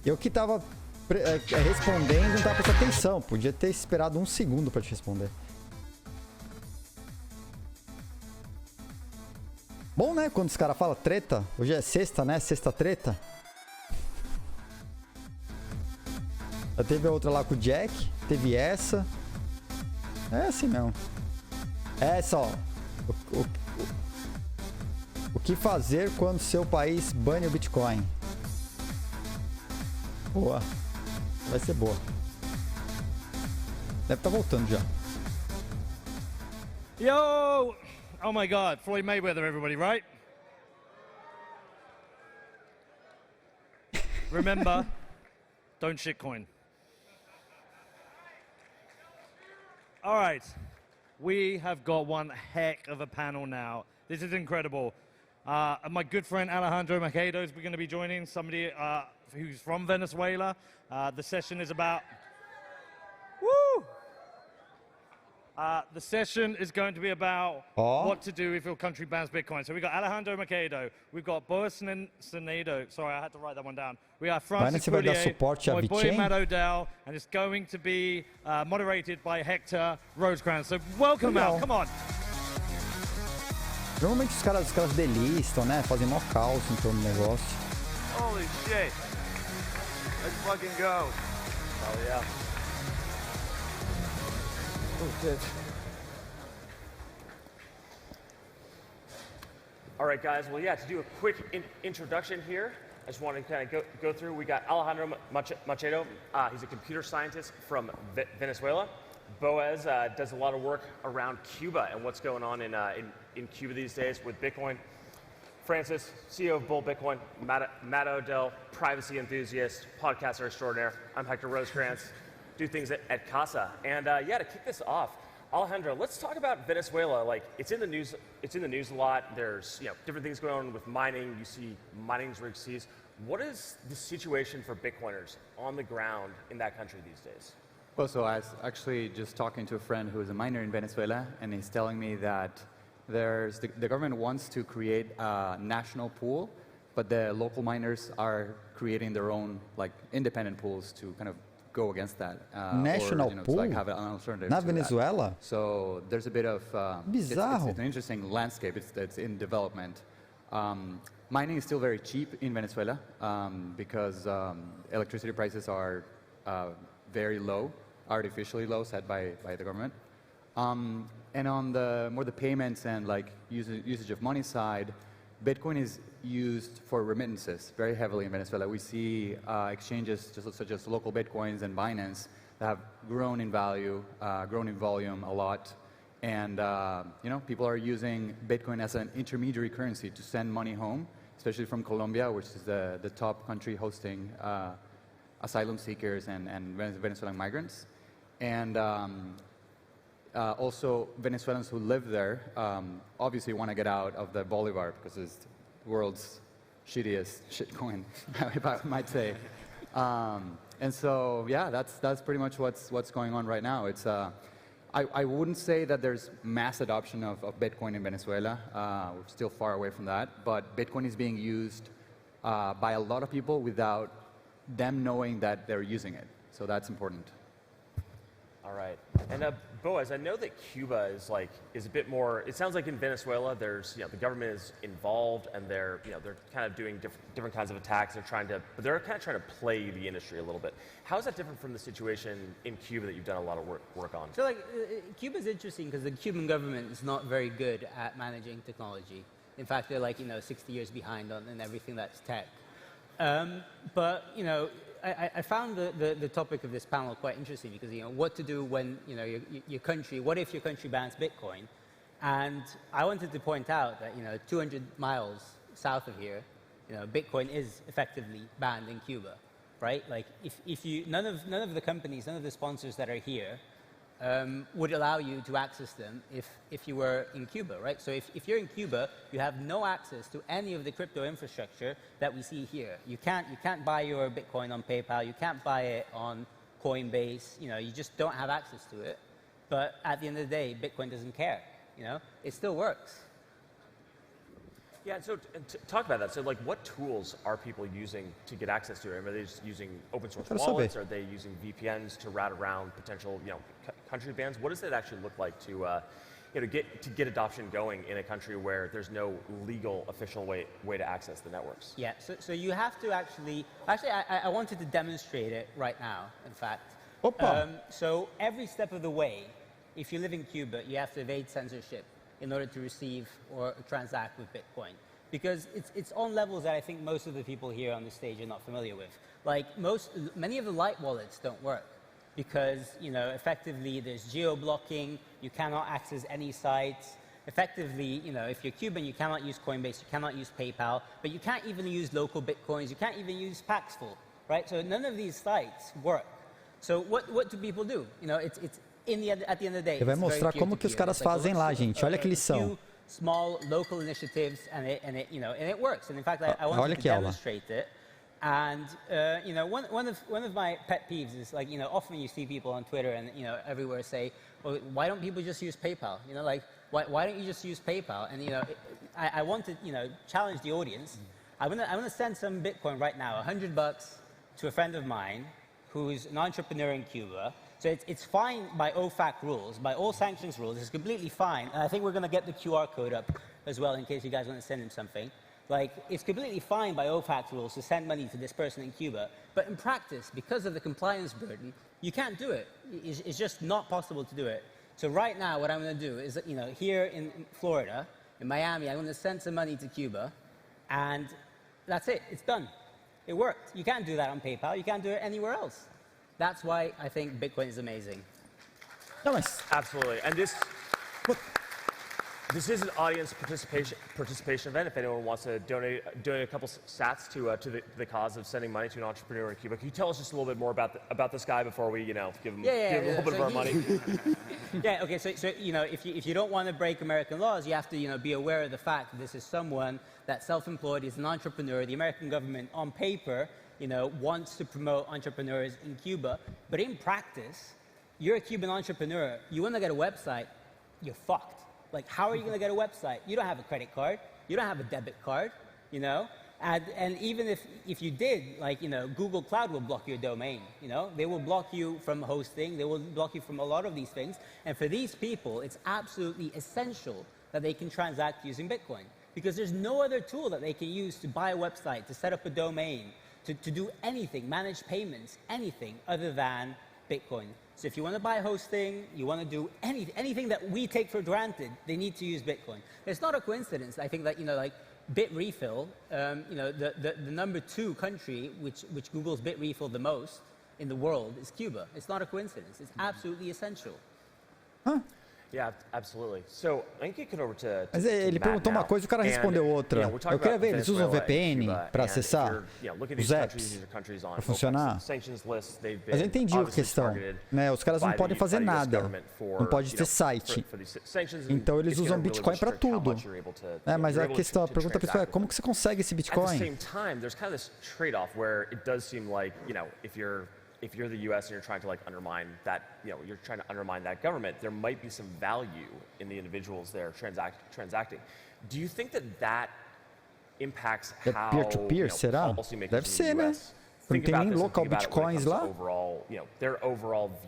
Eu que estava respondendo, não estava prestando atenção. Podia ter esperado um segundo para te responder. Bom, né? Quando os caras falam treta. Hoje é sexta, né? Sexta treta. Já teve a outra lá com o Jack. Teve essa. É assim mesmo. É só. O que fazer quando seu país bane o Bitcoin? Boa. Vai ser boa. Deve estar voltando já. Yo! Oh my God, Floyd Mayweather, everybody, right? Remember, don't shitcoin. All right, we have got one heck of a panel now. This is incredible. My good friend Alejandro Machado is going to be joining, somebody who's from Venezuela. The session is about... Woo! The session is going to be about what to do if your country bans Bitcoin. So we've got Alejandro Machado, we've got Boaz Senado. Sorry, I had to write that one down. We have Francis Poulier, my boy Matt Odell, and it's going to be moderated by Hector Rosecrans. So welcome out, come on. Normalmente os caras delistam, né? Fazem mó caos em torno do negócio. Holy shit. Let's fucking go. Oh yeah. Oh shit. All right, guys. Well, yeah, to do a quick introduction here, I just want to kind of go through. We got Alejandro Machado. He's a computer scientist from Venezuela. Boaz does a lot of work around Cuba and what's going on in Cuba these days with Bitcoin. Francis, CEO of Bull Bitcoin. Matt Odell, privacy enthusiast, podcaster extraordinaire. I'm Hector Rosecrans. Do things at Casa. And yeah, to kick this off, Alejandro, let's talk about Venezuela. Like, it's in the news a lot. There's different things going on with mining. You see mining's rigs seized. What is the situation for Bitcoiners on the ground in that country these days? Well, so I was actually just talking to a friend who is a miner in Venezuela, and he's telling me that the government wants to create a national pool, but the local miners are creating their own independent pools to kind of go against that. National pool? To have an alternative Na to Venezuela? That. So there's a bit of... Bizarro. It's an interesting landscape. It's in development. Mining is still very cheap in Venezuela because electricity prices are very low, artificially low, set by the government. And on the more the payments and usage of money side, Bitcoin is used for remittances very heavily in Venezuela. We see exchanges such as local Bitcoins and Binance that have grown in value, grown in volume a lot. And people are using Bitcoin as an intermediary currency to send money home, especially from Colombia, which is the top country hosting asylum seekers and Venezuelan migrants. And also Venezuelans who live there obviously want to get out of the Bolivar because it's the world's shittiest shitcoin, if I might say. And so, yeah, that's pretty much what's going on right now. It's I wouldn't say that there's mass adoption of Bitcoin in Venezuela. We're still far away from that. But Bitcoin is being used by a lot of people without them knowing that they're using it. So that's important. All right. And Boaz, I know that Cuba is a bit more. It sounds like in Venezuela, there's the government is involved and they're kind of doing different kinds of attacks. They're kind of trying to play the industry a little bit. How is that different from the situation in Cuba that you've done a lot of work on? So Cuba's interesting because the Cuban government is not very good at managing technology. In fact, they're 60 years behind on everything that's tech. But I found the topic of this panel quite interesting because what to do when your country, what if your country bans Bitcoin, And I wanted to point out that 200 miles south of here, Bitcoin is effectively banned in Cuba, right? Like if you none of the companies, none of the sponsors that are here would allow you to access them if you were in Cuba, right? So if you're in Cuba, you have no access to any of the crypto infrastructure that we see here. You can't buy your Bitcoin on PayPal. You can't buy it on Coinbase. You just don't have access to it. But at the end of the day, Bitcoin doesn't care. It still works. Yeah, so talk about that. So, like, what tools are people using to get access to it? Are they just using open source wallets? Are they using VPNs to route around potential, country bans? What does it actually look like to, get adoption going in a country where there's no legal official way to access the networks? Yeah. So you have to actually I wanted to demonstrate it right now. In fact. So every step of the way, if you live in Cuba, you have to evade censorship in order to receive or transact with Bitcoin. Because it's on levels that I think most of the people here on the stage are not familiar with. Like many of the light wallets don't work because, effectively there's geo-blocking, you cannot access any sites. Effectively, if you're Cuban, you cannot use Coinbase, you cannot use PayPal, but you can't even use local Bitcoins, you can't even use Paxful, right? So none of these sites work. So what do people do? It's at the end of the day, ele vai mostrar como que os caras fazem lá, gente. Olha que lição. Small local initiatives, and it works. And in fact, I wanted to demonstrate it. And one of my pet peeves is often you see people on Twitter and everywhere say, well, why don't people just use PayPal? Why don't you just use PayPal? And I want to challenge the audience. I'm gonna send some Bitcoin right now, $100 to a friend of mine who's an entrepreneur in Cuba. So it's fine by OFAC rules, by all sanctions rules. It's completely fine. And I think we're going to get the QR code up as well in case you guys want to send him something. It's completely fine by OFAC rules to send money to this person in Cuba. But in practice, because of the compliance burden, you can't do it. It's just not possible to do it. So right now, what I'm going to do is, here in Florida, in Miami, I'm going to send some money to Cuba. And that's it. It's done. It worked. You can't do that on PayPal. You can't do it anywhere else. That's why I think Bitcoin is amazing. Nice. Absolutely. And this is an audience participation event. If anyone wants to donate a couple sats to the cause of sending money to an entrepreneur in Cuba, can you tell us just a little bit more about this guy before we give him a little bit of our money? Yeah. Okay. So if you don't want to break American laws, you have to be aware of the fact that this is someone that's self-employed, is an entrepreneur. The American government, on paper, wants to promote entrepreneurs in Cuba, but in practice, you're a Cuban entrepreneur. You want to get a website, you're fucked. How are you going to get a website? You don't have a credit card. You don't have a debit card, And even if you did, Google Cloud will block your domain, They will block you from hosting. They will block you from a lot of these things. And for these people, it's absolutely essential that they can transact using Bitcoin because there's no other tool that they can use to buy a website, to set up a domain, to do anything, manage payments, anything other than Bitcoin. So if you want to buy hosting, you want to do anything that we take for granted, they need to use Bitcoin. It's not a coincidence. I think that, Bitrefill, the number 2 country which Google's Bitrefill the most in the world is Cuba. It's not a coincidence. It's absolutely essential. Huh? Yeah, absolutely. So, I think over to Mas ele perguntou uma coisa e o cara respondeu outra. Eu queria ver, eles usam VPN para acessar os apps, para funcionar? Mas eu entendi a questão. Os caras não podem fazer nada, não pode ter site. Então eles usam Bitcoin para tudo. Mas a pergunta principal é como que você consegue esse Bitcoin? If you're the U.S. and you're trying to undermine that, government, there might be some value in the individuals there transacting. Do you think that impacts how peer-to-peer, será? Deve ser, né? Não tem nem local Bitcoins lá.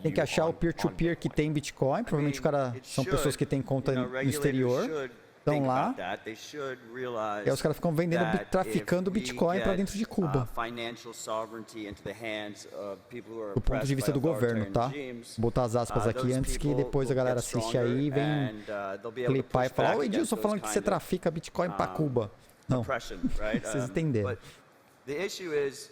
Tem que achar o peer-to-peer que tem Bitcoin. Provavelmente são pessoas que têm conta no exterior. Estão lá, e aí os caras ficam vendendo, traficando Bitcoin para dentro de Cuba. Do ponto de vista do governo, tá? Vou botar as aspas aqui antes que depois a galera assiste aí e vem clipar e falar: "Ô Edilson, falando que você trafica Bitcoin para Cuba." Não, vocês entenderam. The issue is,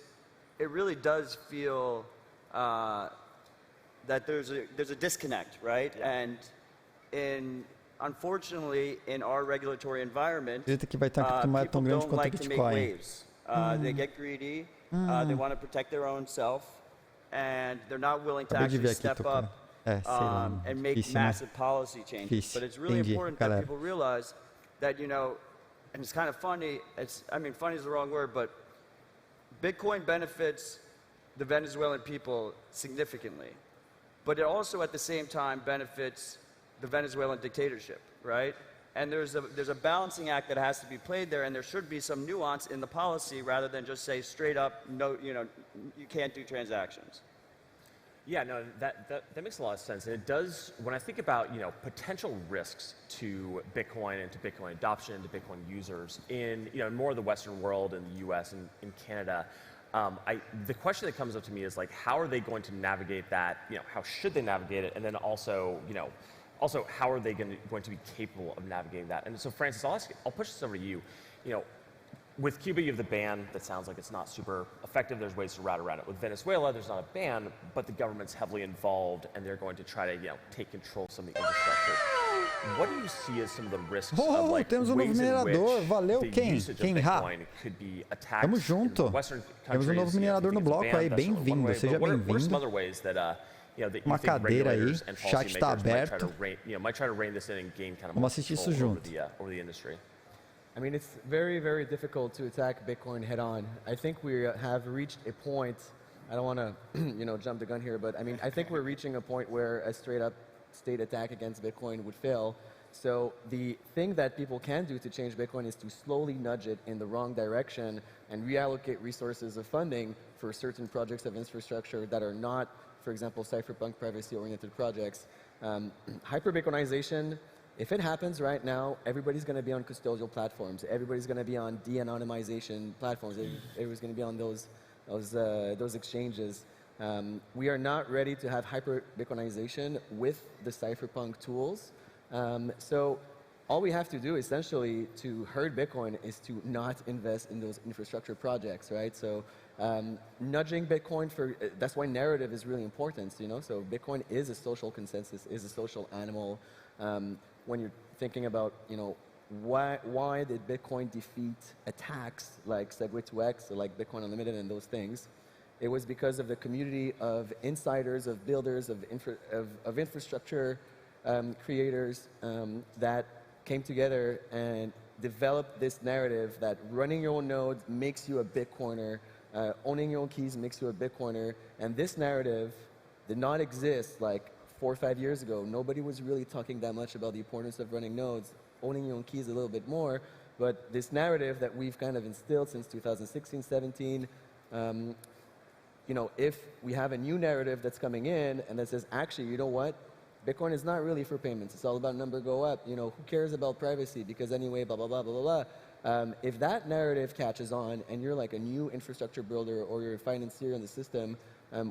it really does feel that there's a disconnect, right? And unfortunately, in our regulatory environment, que vai ter uma criptomoeda tão grande quanto o Bitcoin. They get greedy. They want to protect their own self, and they're not willing to actually step up and make massive policy changes. But it's really important that people realize that, you know, and it's kind of funny. I mean, funny is the wrong word, but Bitcoin benefits the Venezuelan people significantly. But it also, at the same time, benefits the Venezuelan dictatorship, right? And there's a balancing act that has to be played there, and there should be some nuance in the policy rather than just say straight up, no, you know, you can't do transactions. Yeah, no, that makes a lot of sense. And it does, when I think about, you know, potential risks to Bitcoin and to Bitcoin adoption and to Bitcoin users in, you know, more of the Western world, in the US and in Canada, the question that comes up to me is like, how are they going to navigate that? You know, how should they navigate it? And then also, you know, how are they going to be capable of navigating that? And so, Francis, I'll push this over to you. You know, with Cuba, you have the ban that sounds like it's not super effective. There's ways to route around it. With Venezuela, there's not a ban, but the government's heavily involved, and they're going to try to, you know, take control of some of the infrastructure. What do you see as some of the risks of like temos ways in which Valeu, the usage of Bitcoin could be attacked Tamo junto. in Western Temos countries? Novo minerador no bloco aí, bem-vindo, seja bem-vindo. What are some other ways that Uma cadeira aí, o chat está aberto. Might try to rein this in and gain kind of Vamos assistir isso junto. Over the industry. I mean, it's very, very difficult to attack Bitcoin head-on. I think we have reached a point. I don't want to, you know, jump the gun here, but I mean, I think we're reaching a point where a straight-up state attack against Bitcoin would fail. So the thing that people can do to change Bitcoin is to slowly nudge it in the wrong direction and reallocate resources of funding for certain projects of infrastructure that are not, for example, cypherpunk privacy-oriented projects. Hyper-Bitcoinization, if it happens right now, everybody's going to be on custodial platforms. Everybody's going to be on de-anonymization platforms. Everybody's going to be on those exchanges. We are not ready to have hyper-Bitcoinization with the cypherpunk tools. So all we have to do essentially to hurt Bitcoin is to not invest in those infrastructure projects, right? So nudging Bitcoin that's why narrative is really important, you know? So Bitcoin is a social consensus, is a social animal. When you're thinking about, you know, why did Bitcoin defeat attacks like Segwit2x or like Bitcoin Unlimited and those things? It was because of the community of insiders, of builders, of infrastructure creators that came together and developed this narrative that running your own nodes makes you a Bitcoiner, owning your own keys makes you a Bitcoiner, and this narrative did not exist like 4 or 5 years ago. Nobody was really talking that much about the importance of running nodes, owning your own keys a little bit more, but this narrative that we've kind of instilled since 2016, 17, you know, if we have a new narrative that's coming in and that says, actually, you know what? Bitcoin is not really for payments. It's all about number go up. You know, who cares about privacy? Because anyway, blah, blah, blah, blah, blah, blah. If that narrative catches on and you're like a new infrastructure builder or you're a financier in the system,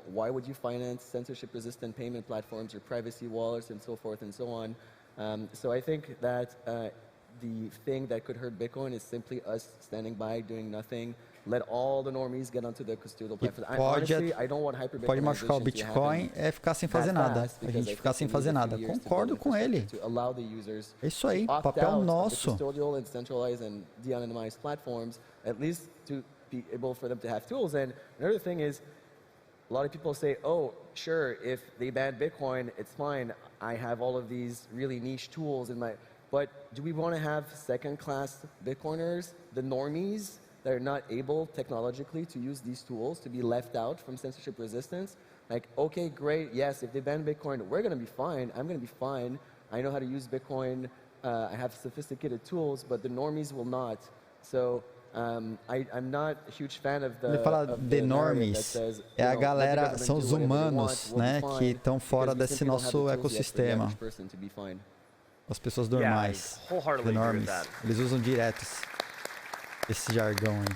why would you finance censorship-resistant payment platforms or privacy wallets and so forth and so on? So I think that the thing that could hurt Bitcoin is simply us standing by, doing nothing. Let all the normies get onto the custodial platform. Honestly, I don't want pode machucar o Bitcoin é ficar sem fazer nada. A gente ficar sem fazer nada. Concordo com ele. É isso aí, papel nosso. Custodial and centralized and de-anonymized platforms, at least to be able for them to have tools. And another thing is, a lot of people say, oh, sure, if they ban Bitcoin, it's fine. I have all of these really niche tools in my... But do we want to have second-class Bitcoiners, the normies, that are not able technologically to use these tools to be left out from censorship resistance? Like, okay, great, yes, if they ban Bitcoin, we're going to be fine. I'm going to be fine. I know how to use Bitcoin. I have sophisticated tools, but the normies will not. So I'm not a huge fan of the... Ele fala de normies, é a galera, são os humanos, né, que estão fora desse nosso ecossistema. As pessoas normais, the normies, eles usam direto esse jargão aí.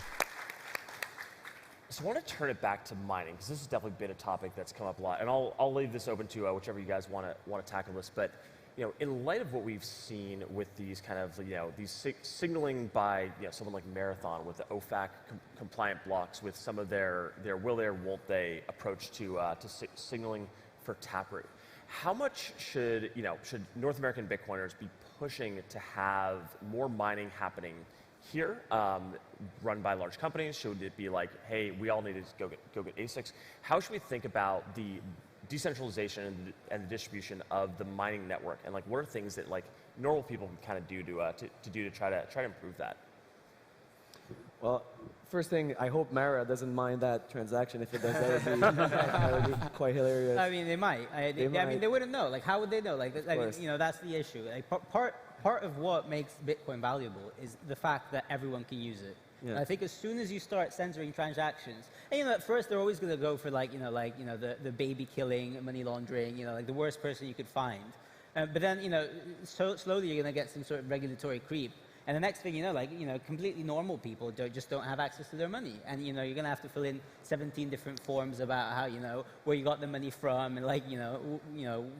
So I want to turn it back to mining, because this has definitely been a topic that's come up a lot, and I'll leave this open to whichever you guys want to tackle this. But you know, in light of what we've seen with these kind of, you know, these signaling by, you know, someone like Marathon with the OFAC compliant blocks, with some of their will they or won't they approach to signaling for Taproot. how much should North American Bitcoiners be pushing to have more mining happening here, run by large companies? Should it be like, hey, we all need to go get ASICs? How should we think about the decentralization and the distribution of the mining network, and like what are things that like normal people can kind of do to try to improve that? Well, first thing, I hope Mara doesn't mind that transaction. If it does, that would be quite hilarious. I mean, they might. I mean, they wouldn't know. Like, how would they know? Like, I mean, that's the issue. Like, part of what makes Bitcoin valuable is the fact that everyone can use it. Yeah. I think as soon as you start censoring transactions, and at first they're always going to go for the baby killing, money laundering, like the worst person you could find. But then slowly you're going to get some sort of regulatory creep. And the next thing you know, completely normal people just don't have access to their money. And, you're going to have to fill in 17 different forms about how, where you got the money from and,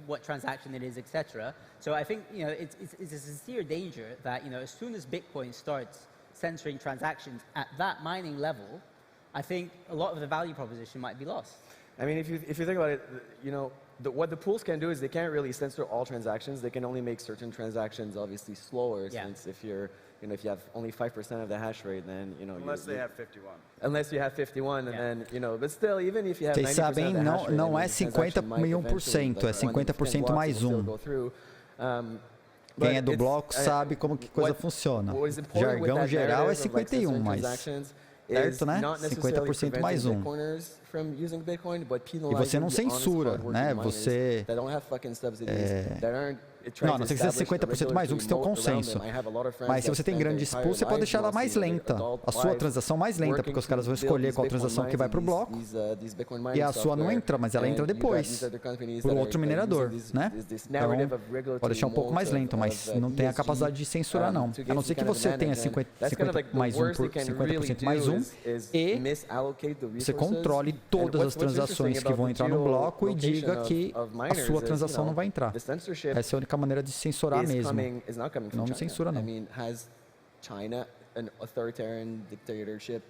what transaction it is, etc. So I think, it's a sincere danger that, as soon as Bitcoin starts censoring transactions at that mining level, I think a lot of the value proposition might be lost. I mean, if you think about it, what the pools can do is they can't really censor all transactions. They can only make certain transactions obviously slower. Yeah. Since if you have only 5% of the hash rate, then unless they have 51. Unless you have 51, and then but still, even if you have 90% Vocês sabem, não é 51%, é 50% mais Quem é do bloco sabe como que coisa funciona. Jargão geral é 51, mas certo, né? 50% mais E você não censura, né? Você não sei que seja 50% mais que você tem um consenso. Mas se você tem grandes pools, você pode deixar ela mais lenta, a sua transação mais lenta, porque os caras vão escolher qual transação que vai para o bloco e a sua não entra, mas ela entra depois por outro minerador, né? Então, pode deixar um pouco mais lento, mas não tem a capacidade de censurar, não. A não ser que você tenha 50% mais e você controle todas as transações que vão entrar no bloco e diga que a sua transação não vai entrar. Essa é a única maneira de censurar mesmo. Não me censura, não. I mean, has China, an authoritarian dictatorship,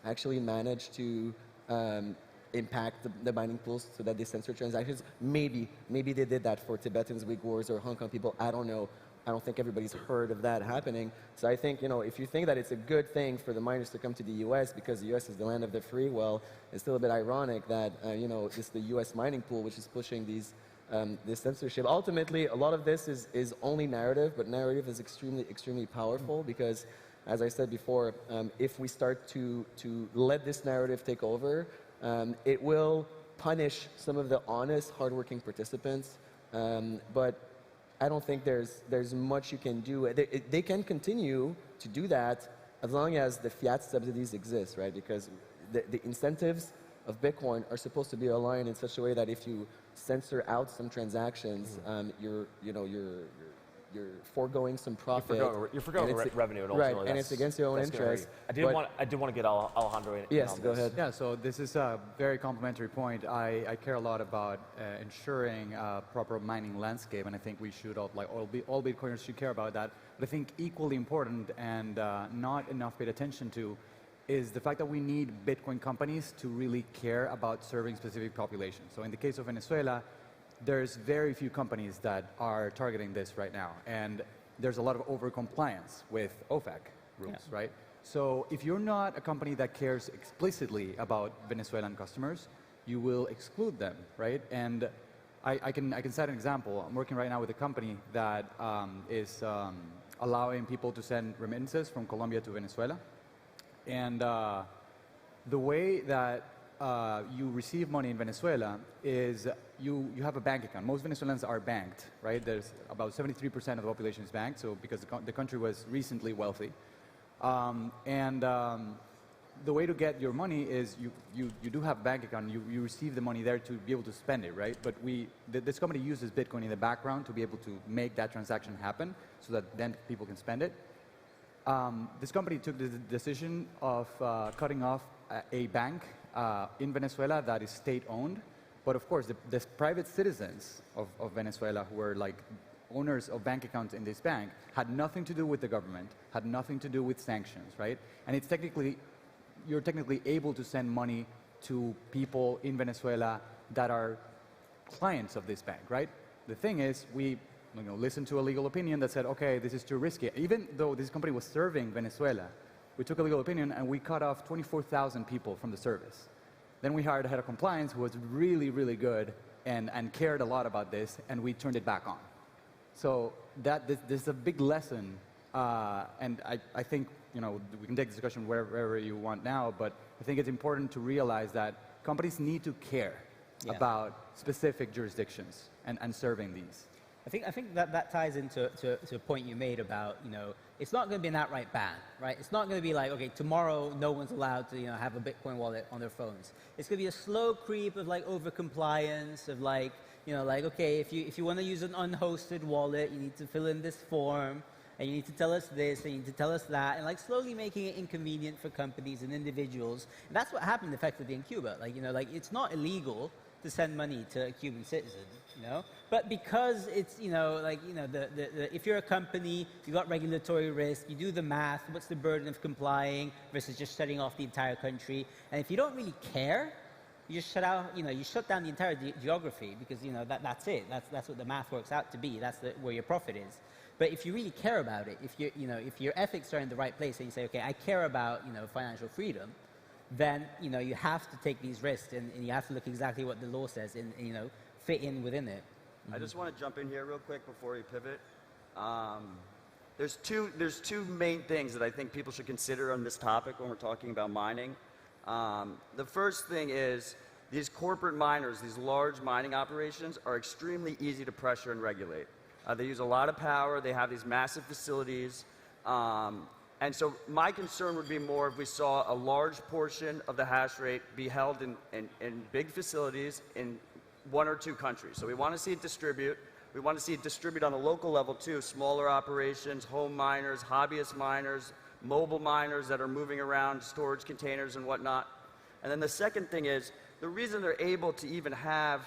actually managed to impact the mining pools so that they censor transactions? Maybe they did that for Tibetans, Uyghurs, or Hong Kong people. I don't know. I don't think everybody's heard of that happening. So I think, if you think that it's a good thing for the miners to come to the U.S. because the U.S. is the land of the free, well, it's still a bit ironic that, it's the U.S. mining pool which is pushing this censorship. Ultimately, a lot of this is only narrative, but narrative is extremely powerful because, as I said before, if we start to let this narrative take over, it will punish some of the honest, hardworking participants. But I don't think there's much you can do. They can continue to do that as long as the fiat subsidies exist, right? Because the incentives of Bitcoin are supposed to be aligned in such a way that if you censor out some transactions, you're foregoing some profit. You're foregoing revenue, and ultimately, right? And it's against your own interest. I did want to get Alejandro in. Yes, go ahead. Yeah, so this is a very complimentary point. I care a lot about ensuring a proper mining landscape, and I think we should all Bitcoiners should care about that. But I think equally important and not enough paid attention to is the fact that we need Bitcoin companies to really care about serving specific populations. So in the case of Venezuela, there's very few companies that are targeting this right now. And there's a lot of over-compliance with OFAC rules, right? So if you're not a company that cares explicitly about Venezuelan customers, you will exclude them, right? And I can cite an example. I'm working right now with a company that is allowing people to send remittances from Colombia to Venezuela. And the way that you receive money in Venezuela is you have a bank account. Most Venezuelans are banked, right? There's about 73% of the population is banked, so because the country was recently wealthy. The way to get your money is you do have a bank account. You receive the money there to be able to spend it, right? But this company uses Bitcoin in the background to be able to make that transaction happen so that then people can spend it. This company took the decision of cutting off a bank in Venezuela that is state-owned. But of course, the private citizens of Venezuela who were like owners of bank accounts in this bank had nothing to do with the government, had nothing to do with sanctions, right? And it's you're technically able to send money to people in Venezuela that are clients of this bank, right? the thing is, we listened to a legal opinion that said, okay, this is too risky. Even though this company was serving Venezuela, we took a legal opinion and we cut off 24,000 people from the service. Then we hired a head of compliance who was really, really good and cared a lot about this, and we turned it back on. So this is a big lesson, and I think we can take the discussion wherever you want now, but I think it's important to realize that companies need to care about specific jurisdictions and serving these. I think that ties into a point you made about, it's not going to be an outright ban, right? It's not going to be like, okay, tomorrow no one's allowed to, have a Bitcoin wallet on their phones. It's going to be a slow creep of like over-compliance, of like, okay, if you want to use an unhosted wallet, you need to fill in this form, and you need to tell us this, and you need to tell us that, and like slowly making it inconvenient for companies and individuals. And that's what happened effectively in Cuba. It's not illegal to send money to a Cuban citizen, but because it's, if you're a company, you got regulatory risk, you do the math, what's the burden of complying versus just shutting off the entire country? And if you don't really care, you just shut out, you shut down the entire geography because, that's it. That's what the math works out to be. That's where your profit is. But if you really care about it, if your ethics are in the right place and you say, okay, I care about, financial freedom, then, you have to take these risks and you have to look exactly what the law says and fit in within it. I just want to jump in here real quick before we pivot. There's two main things that I think people should consider on this topic when we're talking about mining. The first thing is these corporate miners, these large mining operations are extremely easy to pressure and regulate. They use a lot of power. They have these massive facilities. And so my concern would be more if we saw a large portion of the hash rate be held in big facilities in 1 or 2 countries. So we want to see it distribute. We want to see it distribute on a local level too, smaller operations, home miners, hobbyist miners, mobile miners that are moving around storage containers and whatnot. And then the second thing is, the reason they're able to even have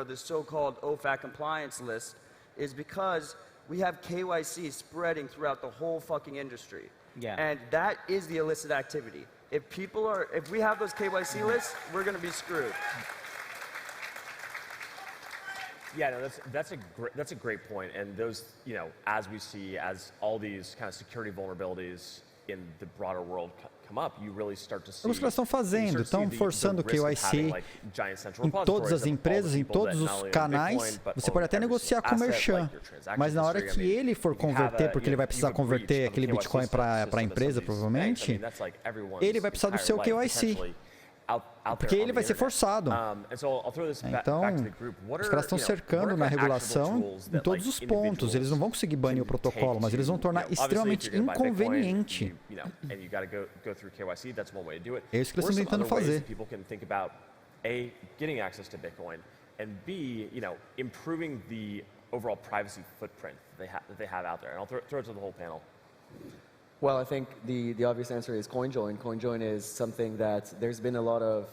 this so-called OFAC compliance list is because we have KYC spreading throughout the whole fucking industry. Yeah. And that is the illicit activity. If we have those KYC lists, we're going to be screwed. Yeah, no, that's a great point. And those, as we see, as all these kind of security vulnerabilities in the broader world come up, you really start to see. É o que elas estão fazendo, estão forçando o KYC em todas as empresas, em todos os canais. Você pode até negociar com o merchant, mas na hora que ele for converter, porque ele vai precisar converter aquele Bitcoin para a empresa, provavelmente, ele vai precisar do seu KYC. Porque ele vai ser forçado. Então, os caras estão cercando na regulação em todos os pontos. Eles não vão conseguir banir o protocolo, mas eles vão tornar extremamente inconveniente. É isso que eles estão tentando fazer. A, getting access to Bitcoin, and B, improving the overall privacy footprint that they have out there. And I'll throw it to the whole panel. Well, I think the obvious answer is CoinJoin. CoinJoin is something that there's been a lot of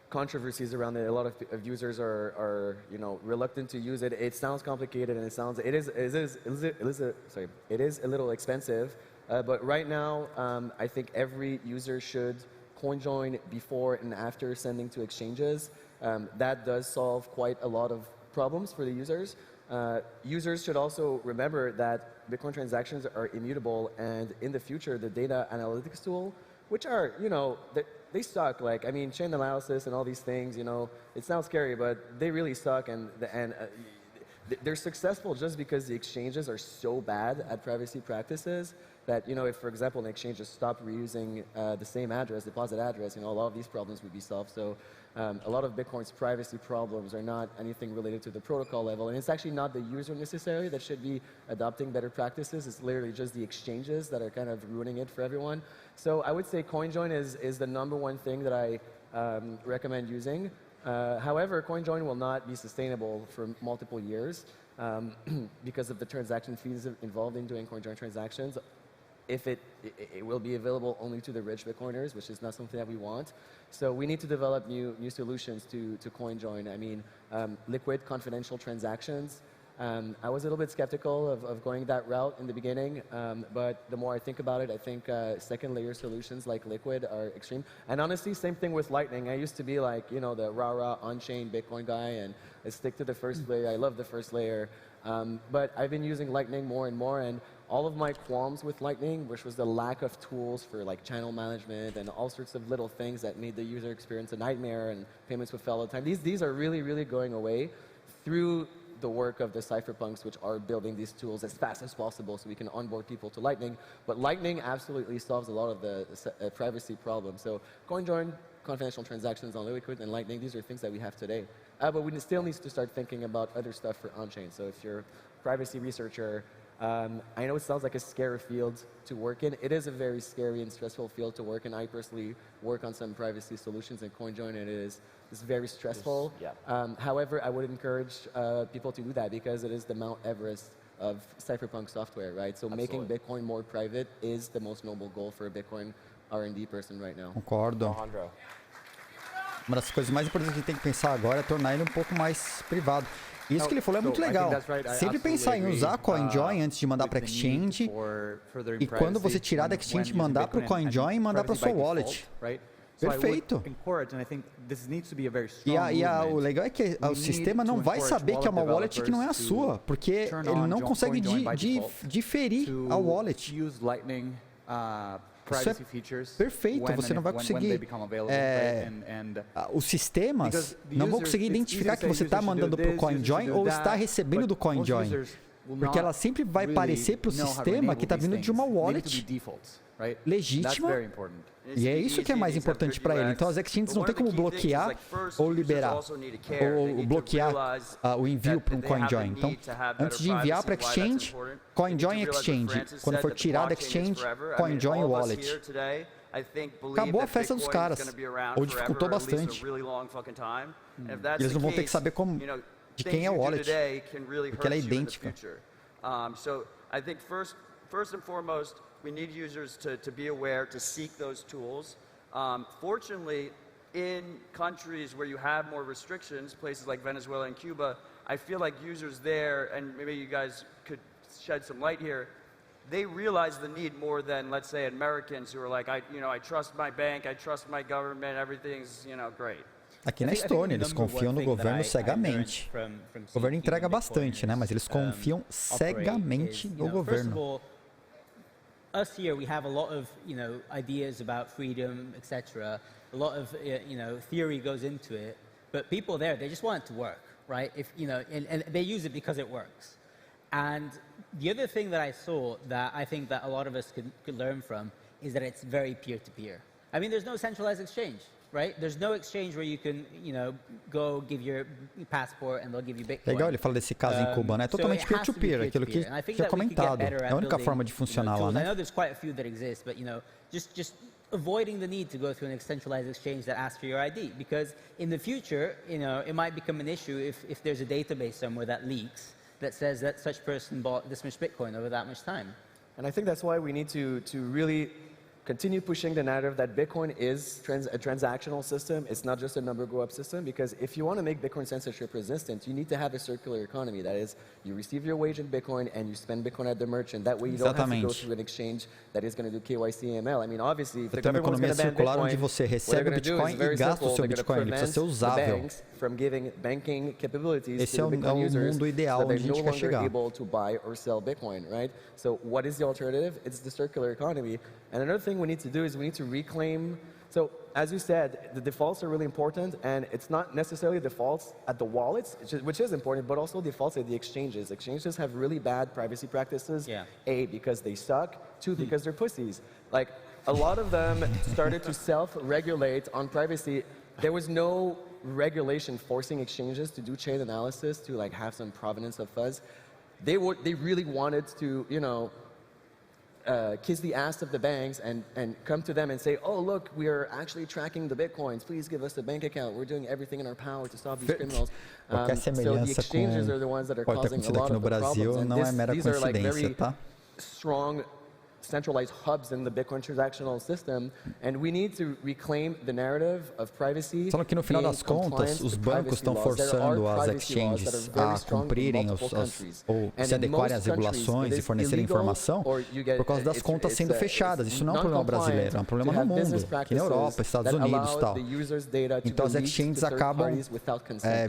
controversies around it. A lot of users are reluctant to use it. It sounds complicated and it is a little expensive. But right now, I think every user should CoinJoin before and after sending to exchanges. That does solve quite a lot of problems for the users. Users should also remember that Bitcoin transactions are immutable, and in the future, the data analytics tool, which are, they suck. Chain analysis and all these things, it sounds scary, but they really suck, and they're successful just because the exchanges are so bad at privacy practices that, if, for example, an exchange just stopped reusing the same address, deposit address, a lot of these problems would be solved. So a lot of Bitcoin's privacy problems are not anything related to the protocol level. And it's actually not the user necessarily that should be adopting better practices. It's literally just the exchanges that are kind of ruining it for everyone. So I would say CoinJoin is the #1 thing that I recommend using. However, CoinJoin will not be sustainable for multiple years because of the transaction fees involved in doing CoinJoin transactions. If it will be available only to the rich Bitcoiners, which is not something that we want. So we need to develop new solutions to CoinJoin. Liquid confidential transactions. I was a little bit skeptical of going that route in the beginning, but the more I think about it, I think second layer solutions like Liquid are extreme. And honestly, same thing with Lightning. I used to be like, you know, the rah-rah on-chain Bitcoin guy, and I stick to the first layer. I love the first layer. But I've been using Lightning more and more, and all of my qualms with Lightning, which was the lack of tools for like channel management and all sorts of little things that made the user experience a nightmare and payments would fail all the time, these are really, really going away through the work of the cypherpunks, which are building these tools as fast as possible so we can onboard people to Lightning. But Lightning absolutely solves a lot of the privacy problems. So CoinJoin, confidential transactions on Liquid, and Lightning, these are things that we have today. But we still need to start thinking about other stuff for on-chain. So if you're a privacy researcher, I know it sounds like a scary field to work in. It is a very scary and stressful field to work in. I personally work on some privacy solutions in CoinJoin, and it's very stressful. However, I would encourage people to do that because it is the Mount Everest of cypherpunk software, right? So making Bitcoin more private is the most noble goal for a Bitcoin R&D person right now. Concordo. Alejandro. Uma das coisas mais importantes que a gente tem que pensar agora é tornar ele um pouco mais privado. Isso que ele falou é muito legal. Sempre pensar em usar a CoinJoin antes de mandar para Exchange e quando você tirar da Exchange, mandar para o CoinJoin e mandar para a sua wallet. Perfeito. E o legal é que o sistema não vai saber que é uma wallet que não é a sua, porque ele não consegue diferir a wallet. Isso é perfeito, você não vai conseguir, os sistemas não vão conseguir identificar que você está mandando para o CoinJoin ou está recebendo do CoinJoin, porque ela sempre vai parecer para o sistema que está vindo de uma wallet legítima, e é isso que é mais importante para ele. Então as exchanges não tem como bloquear ou liberar, ou bloquear o envio para um CoinJoin. Então, antes de enviar para Exchange, CoinJoin Exchange. Quando for tirar da Exchange, CoinJoin Wallet. Acabou a festa dos caras, ou dificultou bastante. Eles não vão ter que saber como, de quem é o wallet, porque ela é idêntica. First and foremost, we need users to be aware, to seek those tools. Fortunately, in countries where you have more restrictions, places like Venezuela and Cuba, I feel like users there, and maybe you guys could shed some light here, they realize the need more than, let's say, Americans who are like, I trust my bank, I trust my government, everything's, great. Aqui na Estônia, eles confiam no governo cegamente. O governo entrega bastante, né? Mas eles confiam cegamente no governo. Us here, we have a lot of, ideas about freedom, etc. A lot of, theory goes into it. But people there, they just want it to work, right? And they use it because it works. And the other thing that I saw that I think that a lot of us could learn from is that it's very peer-to-peer. I mean, there's no centralized exchange, right? There's no exchange where you can, go give your passport and they'll give you Bitcoin. Legal, ele fala desse caso em Cuba, né? É totalmente peer-to-peer, aquilo que tinha comentado. É a única forma de funcionar lá, né? I know there's quite a few that exist, but just avoiding the need to go through an centralized exchange that asks for your ID, because in the future, it might become an issue if there's a database somewhere that leaks that says that such person bought this much Bitcoin over that much time. And I think that's why we need to really continue pushing the narrative that Bitcoin is a transactional system. It's not just a number go up system, because if you want to make Bitcoin censorship resistant, you need to have a circular economy. That is, you receive your wage in Bitcoin and you spend Bitcoin at the merchant. That way you don't have to go through an exchange that is going to do KYC AML. I mean, obviously, if the government is going to ban Bitcoin, onde você recebe Bitcoin e gasta o seu Bitcoin, ele precisa ser usável. From giving banking capabilities Esse to é the Bitcoin users mundo ideal so they're onde a no gente quer longer chegar. able to buy or sell Bitcoin, right? So what is the alternative? It's the circular economy. And another thing we need to do is we need to reclaim. So as you said, the defaults are really important, and it's not necessarily defaults at the wallets, which is important, but also defaults at the exchanges. Exchanges have really bad privacy practices. A, because they suck. 2, because they're pussies. Like, a lot of them started to self-regulate on privacy. There was no regulation forcing exchanges to do chain analysis to have some provenance of fuzz. They really wanted to, kiss the ass of the banks and come to them and say, oh, look, we are actually tracking the Bitcoins. Please give us a bank account. We're doing everything in our power to stop these criminals. So the exchanges are the ones that are causing a lot of the problems. And these are very strong centralized hubs in the Bitcoin transactional system, and we need to reclaim the narrative of privacy. Só que no final das contas, os bancos estão forçando as exchanges a cumprirem ou se adequarem às regulações e fornecerem informação por causa das contas sendo fechadas. Isso não é um problema brasileiro, é um problema no mundo, aqui na Europa, Estados Unidos e tal. Então as exchanges acabam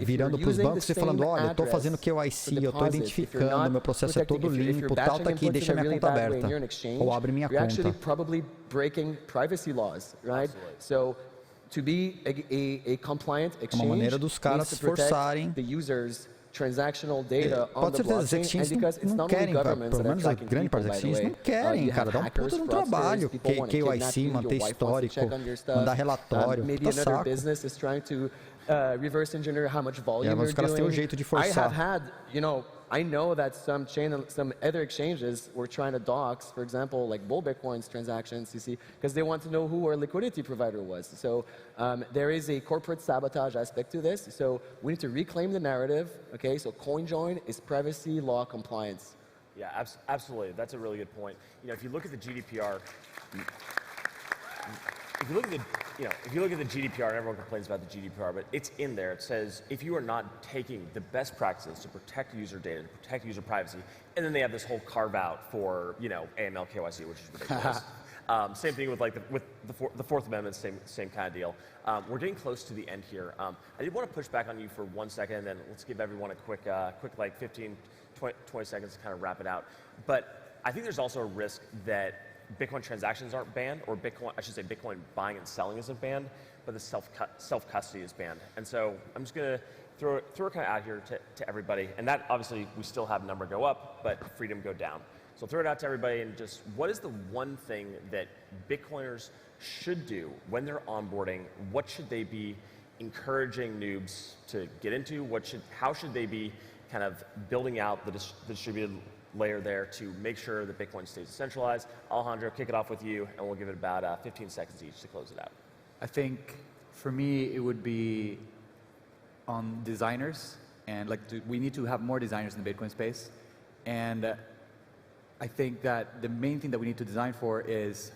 virando para os bancos e falando, olha, eu estou fazendo KYC, eu estou identificando, meu processo é todo limpo, tal, tá aqui, deixa minha conta aberta. Ou abre minha conta. Actually probably breaking privacy laws, right? So to be a compliant exchange, uma maneira dos caras forçarem the users transactional data on the blockchain, and because it's not only governments that are tracking people, by the way, não querem, cara, dá um puta de um trabalho, KYC, manter histórico, mandar relatório, maybe another business is trying to reverse engineer how much volume you're doing. I have had, you know, I know that some other exchanges were trying to dox, for example, like Bull Bitcoin's transactions, you see, because they want to know who our liquidity provider was. So there is a corporate sabotage aspect to this. So we need to reclaim the narrative. Okay, so CoinJoin is privacy law compliance. Yeah, absolutely. That's a really good point. You know, if you look at the GDPR. If you look at the GDPR, and everyone complains about the GDPR, but it's in there. It says if you are not taking the best practices to protect user data, to protect user privacy, and then they have this whole carve out for AML KYC, which is ridiculous. Same thing with the Fourth Amendment, same kind of deal. We're getting close to the end here. I did want to push back on you for 1 second, and then let's give everyone a quick like 15, 20 seconds to kind of wrap it out. But I think there's also a risk that Bitcoin transactions aren't banned, or Bitcoin buying and selling isn't banned, but the self-custody is banned. And so I'm just going to throw it kind of out here to everybody. And that, obviously, we still have number go up, but freedom go down. So throw it out to everybody, and just what is the one thing that Bitcoiners should do when they're onboarding? What should they be encouraging noobs to get into? How should they be kind of building out the distributed layer there to make sure that Bitcoin stays decentralized? Alejandro, kick it off with you, and we'll give it about 15 seconds each to close it out. I think for me it would be on designers, and we need to have more designers in the Bitcoin space. And I think that the main thing that we need to design for is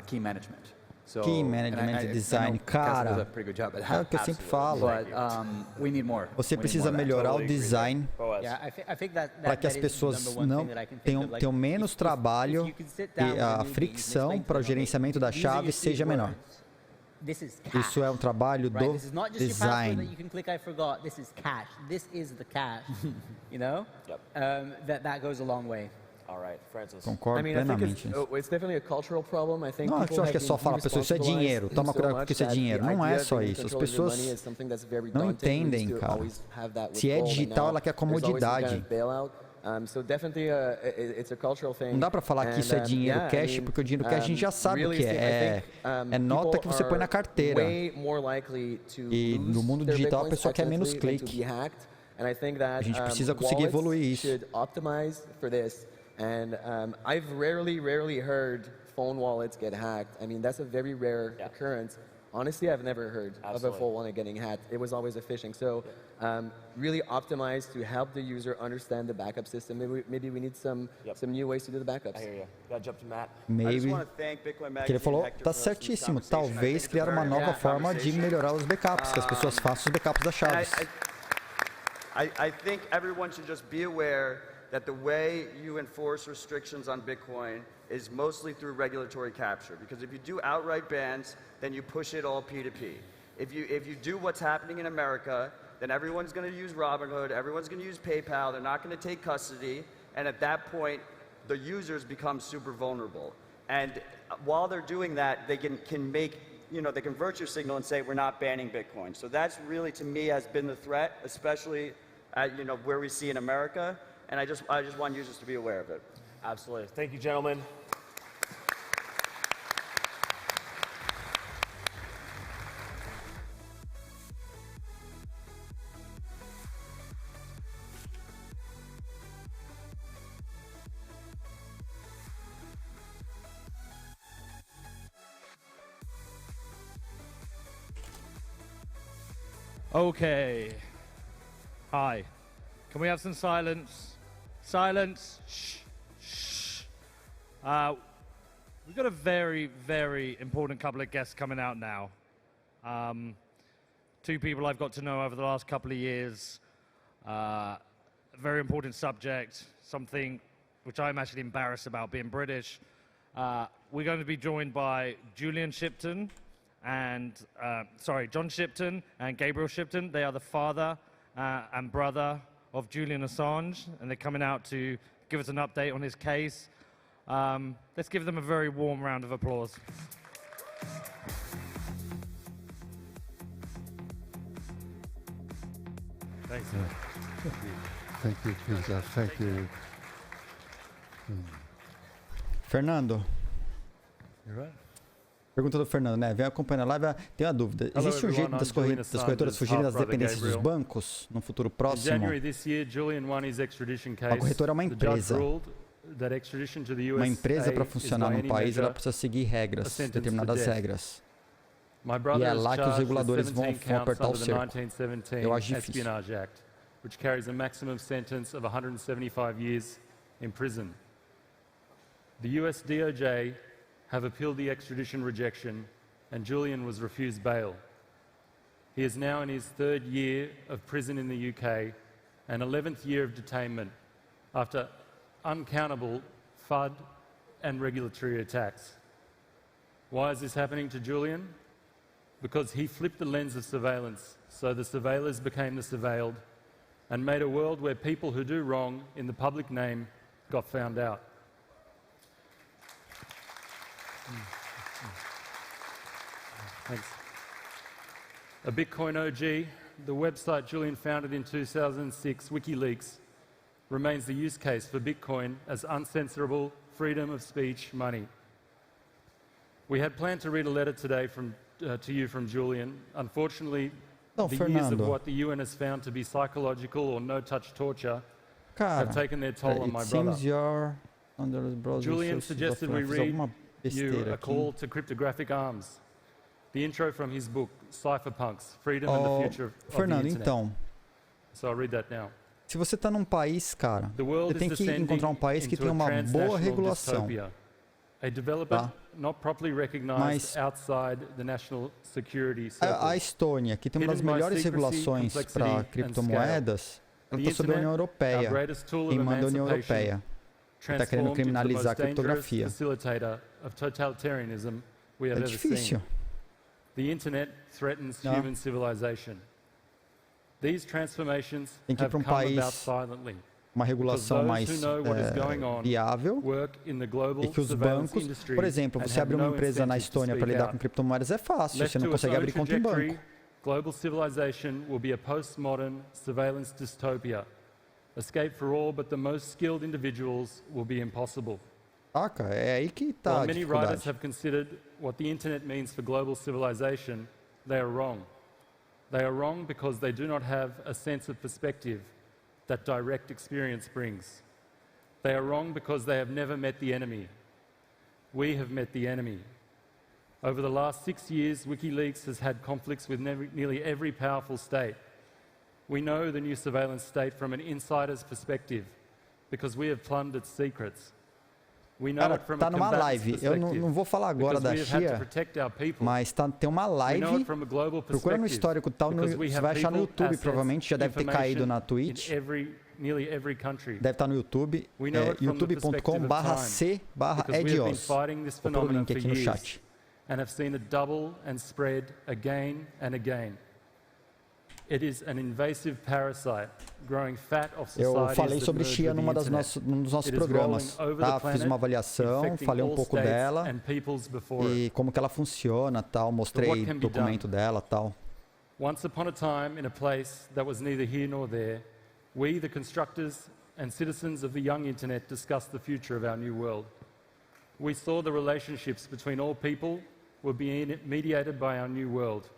key management. So, key management design, cara, does a pretty good job at é o que eu sempre falo. But, we need more. Você precisa melhorar o design para que as pessoas não tenham menos trabalho e a fricção para o gerenciamento da chave seja menor. Isso é um trabalho do design. That goes a long way. All right, Francis. Concordo plenamente. It's definitely a cultural problem. I think não, eu acho que é só falar para pessoas, isso é dinheiro, toma cuidado porque isso é dinheiro. Não é só isso. As pessoas não entendem, cara. Se é digital, ela quer comodidade. Não dá para falar que isso é dinheiro cash, porque o dinheiro cash a gente já sabe o que é. É nota que você põe na carteira. E no mundo digital a pessoa quer menos clique. A gente precisa conseguir evoluir isso. And I've rarely heard phone wallets get hacked. I mean, that's a very rare occurrence. Honestly, I've never heard of a phone wallet getting hacked. It was always a phishing. So really optimized to help the user understand the backup system. Maybe we need some new ways to do the backups. I hear you. Got to jump to Matt. Maybe. Que ele falou, tá certíssimo. Talvez criar uma nova forma de melhorar os backups, que as pessoas façam os backups das chaves. I think everyone should just be aware that the way you enforce restrictions on Bitcoin is mostly through regulatory capture. Because if you do outright bans, then you push it all P2P. If you do what's happening in America, then everyone's going to use Robinhood, everyone's going to use PayPal, they're not going to take custody, and at that point, the users become super vulnerable. And while they're doing that, they can make, they can virtue signal and say, we're not banning Bitcoin. So that's really, to me, has been the threat, especially at, where we see in America. And I just want users to be aware of it. Absolutely. Thank you, gentlemen. Okay. Hi. Can we have some silence? Silence. Shh. Shh. We've got a very, very important couple of guests coming out now. Two people I've got to know over the last couple of years. A very important subject, something which I'm actually embarrassed about being British. We're going to be joined by Julian Shipton and, John Shipton and Gabriel Shipton. They are the father and brother of Julian Assange, and they're coming out to give us an update on his case. Let's give them a very warm round of applause. Thanks. Thank you, Keiser. Thank you. Fernando. You're right. Pergunta do Fernando, né? Vem acompanhando a live. Tem uma dúvida. Existe um jeito das corretoras fugirem das dependências dos bancos no futuro próximo? A corretora é uma empresa. Uma empresa, para funcionar no país, ela precisa seguir regras, determinadas regras. E é lá que os reguladores vão apertar o cerco. Eu acho difícil. Which carries a maximum sentence of 175 years in prison. The US DOJ have appealed the extradition rejection, and Julian was refused bail. He is now in his 3rd year of prison in the UK and 11th year of detainment after uncountable FUD and regulatory attacks. Why is this happening to Julian? Because he flipped the lens of surveillance, so the surveillors became the surveilled, and made a world where people who do wrong in the public name got found out. Thanks. A Bitcoin OG, the website Julian founded in 2006, WikiLeaks, remains the use case for Bitcoin as uncensorable freedom of speech money. We had planned to read a letter today to you from Julian. Unfortunately, the years of what the UN has found to be psychological or no-touch torture have taken their toll on my brother. Julian suggested we read you a call to cryptographic arms, the intro from his book, Cypherpunks, Freedom and the Future of Fernando, the Internet. Então, so I'll read that now. Se você está num país, cara, você tem que encontrar um país que tenha uma boa regulação. A development not properly recognized outside the national security circle. A Estônia, que tem uma das melhores regulações para criptomoedas, ela está sob a União Europeia. Quem manda é a União Europeia. Está querendo criminalizar a criptografia. É difícil. The internet threatens human civilization. These transformations have come about silently. Uma regulação mais viável e que os bancos, por exemplo, você abrir uma empresa na Estônia para lidar com criptomoedas é fácil, você não consegue abrir conta em banco. Global civilization will be a postmodern surveillance dystopia. Escape for all but the most skilled individuals will be impossible. Cara, é aí que está a dificuldade. While many writers have considered what the internet means for global civilization, they are wrong. They are wrong because they do not have a sense of perspective that direct experience brings. They are wrong because they have never met the enemy. We have met the enemy. Over the last 6 years, WikiLeaks has had conflicts with nearly every powerful state. We know the new surveillance state from an insider's perspective because we have plumbed its secrets. Cara, tá numa live. Eu não vou falar agora da Chia, mas tem uma live. Procura no histórico tal, você vai achar no YouTube, provavelmente já deve ter caído na Twitch. Deve estar no YouTube, youtube.com/c/edios. Vou pôr o link aqui no chat. And have seen it double and spread again and again. It is an invasive parasite growing fat of societies. Eu falei sobre Chia num dos nossos programas, tá? Fiz uma avaliação, falei um pouco dela e como que ela funciona, tal, mostrei o documento dela, tal. Once upon a time in a place that was neither here nor there, we the constructors and citizens of the young internet discussed the future of our new world. We saw the relationships between all people were being mediated by our new world,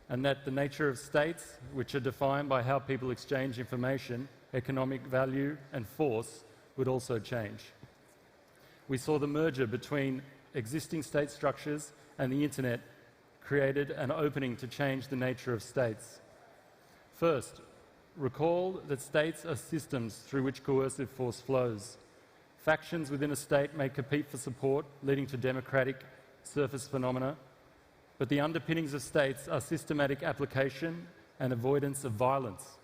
and that the nature of states, which are defined by how people exchange information, economic value, and force, would also change. We saw the merger between existing state structures and the internet created an opening to change the nature of states. First, recall that states are systems through which coercive force flows. Factions within a state may compete for support, leading to democratic surface phenomena, but the underpinnings of states are systematic application and avoidance of violence.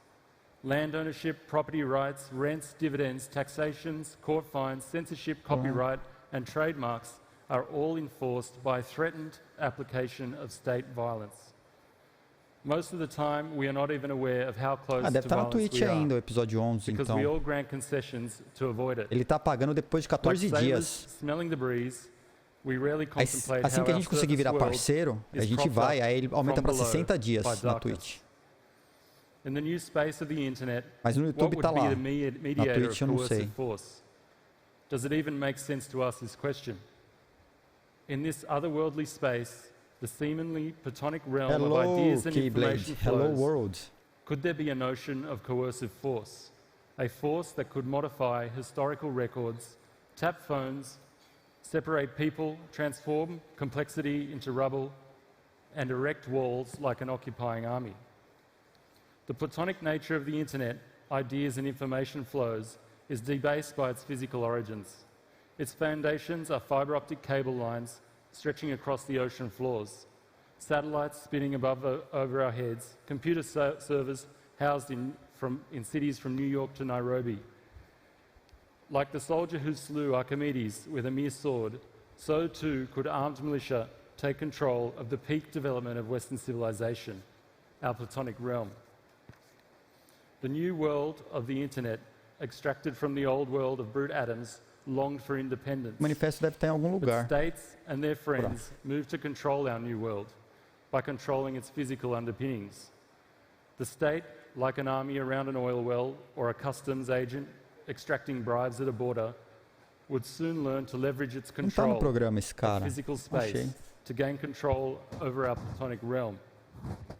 Land ownership, property rights, rents, dividends, taxations, court fines, censorship, copyright, and trademarks are all enforced by threatened application of state violence. Most of the time, we are not even aware of how close deve to estar no violence tweet we are, ainda, o episódio 11, because então. we all grant concessions to avoid it. Ele está pagando depois de 14 dias. Smelling the breeze, we rarely contemplate assim que a gente conseguir virar parceiro, a gente vai, aí ele aumenta para 60 dias na Twitch. In the new space of the internet, mas no YouTube está lá, na Twitch eu não sei. Does it even make sense to ask this question? In this otherworldly space, the seemingly platonic realm of ideas and information flows, could there be a notion of coercive force? A force that could modify historical records, tap phones, separate people, transform complexity into rubble, and erect walls like an occupying army. The platonic nature of the internet, ideas and information flows, is debased by its physical origins. Its foundations are fiber optic cable lines stretching across the ocean floors, satellites spinning over our heads, computer servers housed in cities from New York to Nairobi. Like the soldier who slew Archimedes with a mere sword, so too could armed militia take control of the peak development of Western civilization, our platonic realm. The new world of the internet, extracted from the old world of brute atoms, longed for independence. O manifesto deve estar em algum lugar. But states and their friends moved to control our new world by controlling its physical underpinnings. The state, like an army around an oil well or a customs agent extracting bribes at a border, would soon learn to leverage its control of physical space to gain control over our platonic realm.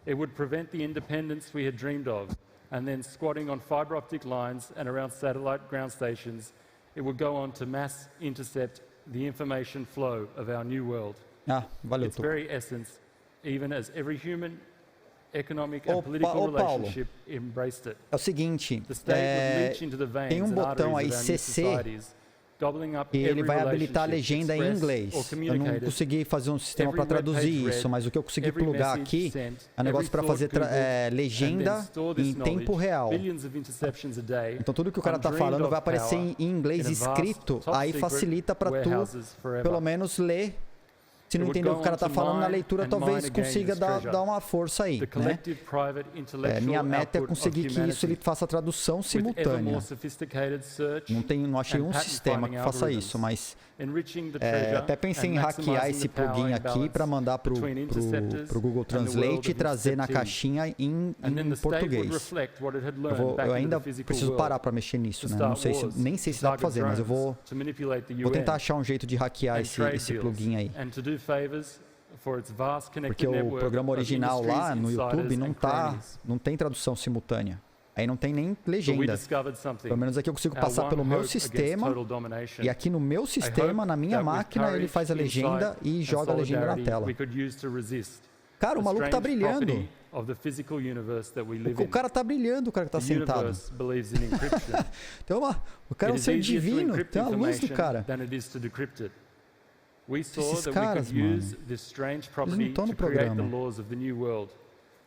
It would prevent the independence we had dreamed of, and then squatting on fiber optic lines and around satellite ground stations, it would go on to mass intercept the information flow of our new world. Its very essence, even as every human, economic and political relationship embraced it. É o seguinte, The state would reach into the tem veins and botão aí arteries of our new CC societies, gobbling up e ele every vai habilitar a relationship legenda em expressed inglês. or Eu não communicated, consegui fazer um sistema every para web page traduzir read, isso, mas o que eu consegui every plugar message aqui sent, é um negócio every para fazer thought googled, legenda and then store this em tempo knowledge, real. billions of interceptions a day, Então tudo que o cara está undreamed falando of vai aparecer power em inglês in a vast, escrito, top aí secret facilita para tu, warehouses forever. pelo menos, ler. Se não entender o que o cara está falando na leitura, talvez consiga dar uma força aí, né? Minha meta é conseguir que isso ele faça a tradução simultânea. Não achei um sistema que faça isso, mas até pensei em hackear esse plugin aqui para mandar para o Google Translate e trazer na caixinha em português. Eu ainda preciso parar para mexer nisso, né? Nem sei se dá para fazer, mas eu vou tentar achar um jeito de hackear esse plugin aí. Porque o programa original lá no YouTube não tem tradução simultânea. Aí não tem nem legenda. Pelo menos aqui eu consigo passar pelo meu sistema. E aqui no meu sistema, na minha máquina, ele faz a legenda e joga a legenda na tela. Cara, o maluco tá brilhando. O cara tá brilhando, o cara que tá sentado. O cara é um ser divino. Tem uma luz do cara. Esses caras, mano, eles não estão no programa.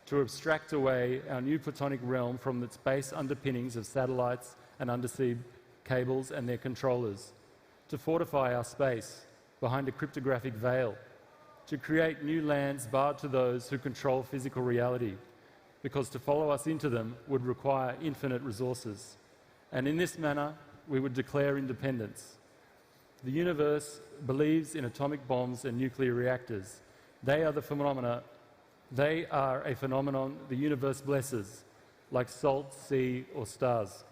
To abstract away our new platonic realm from its base underpinnings of satellites and undersea cables and their controllers, to fortify our space behind a cryptographic veil, to create new lands barred to those who control physical reality, because to follow us into them would require infinite resources. And in this manner, we would declare independence. The universe believes in atomic bombs and nuclear reactors. They are a phenomenon the universe blesses, like salt, sea, or stars.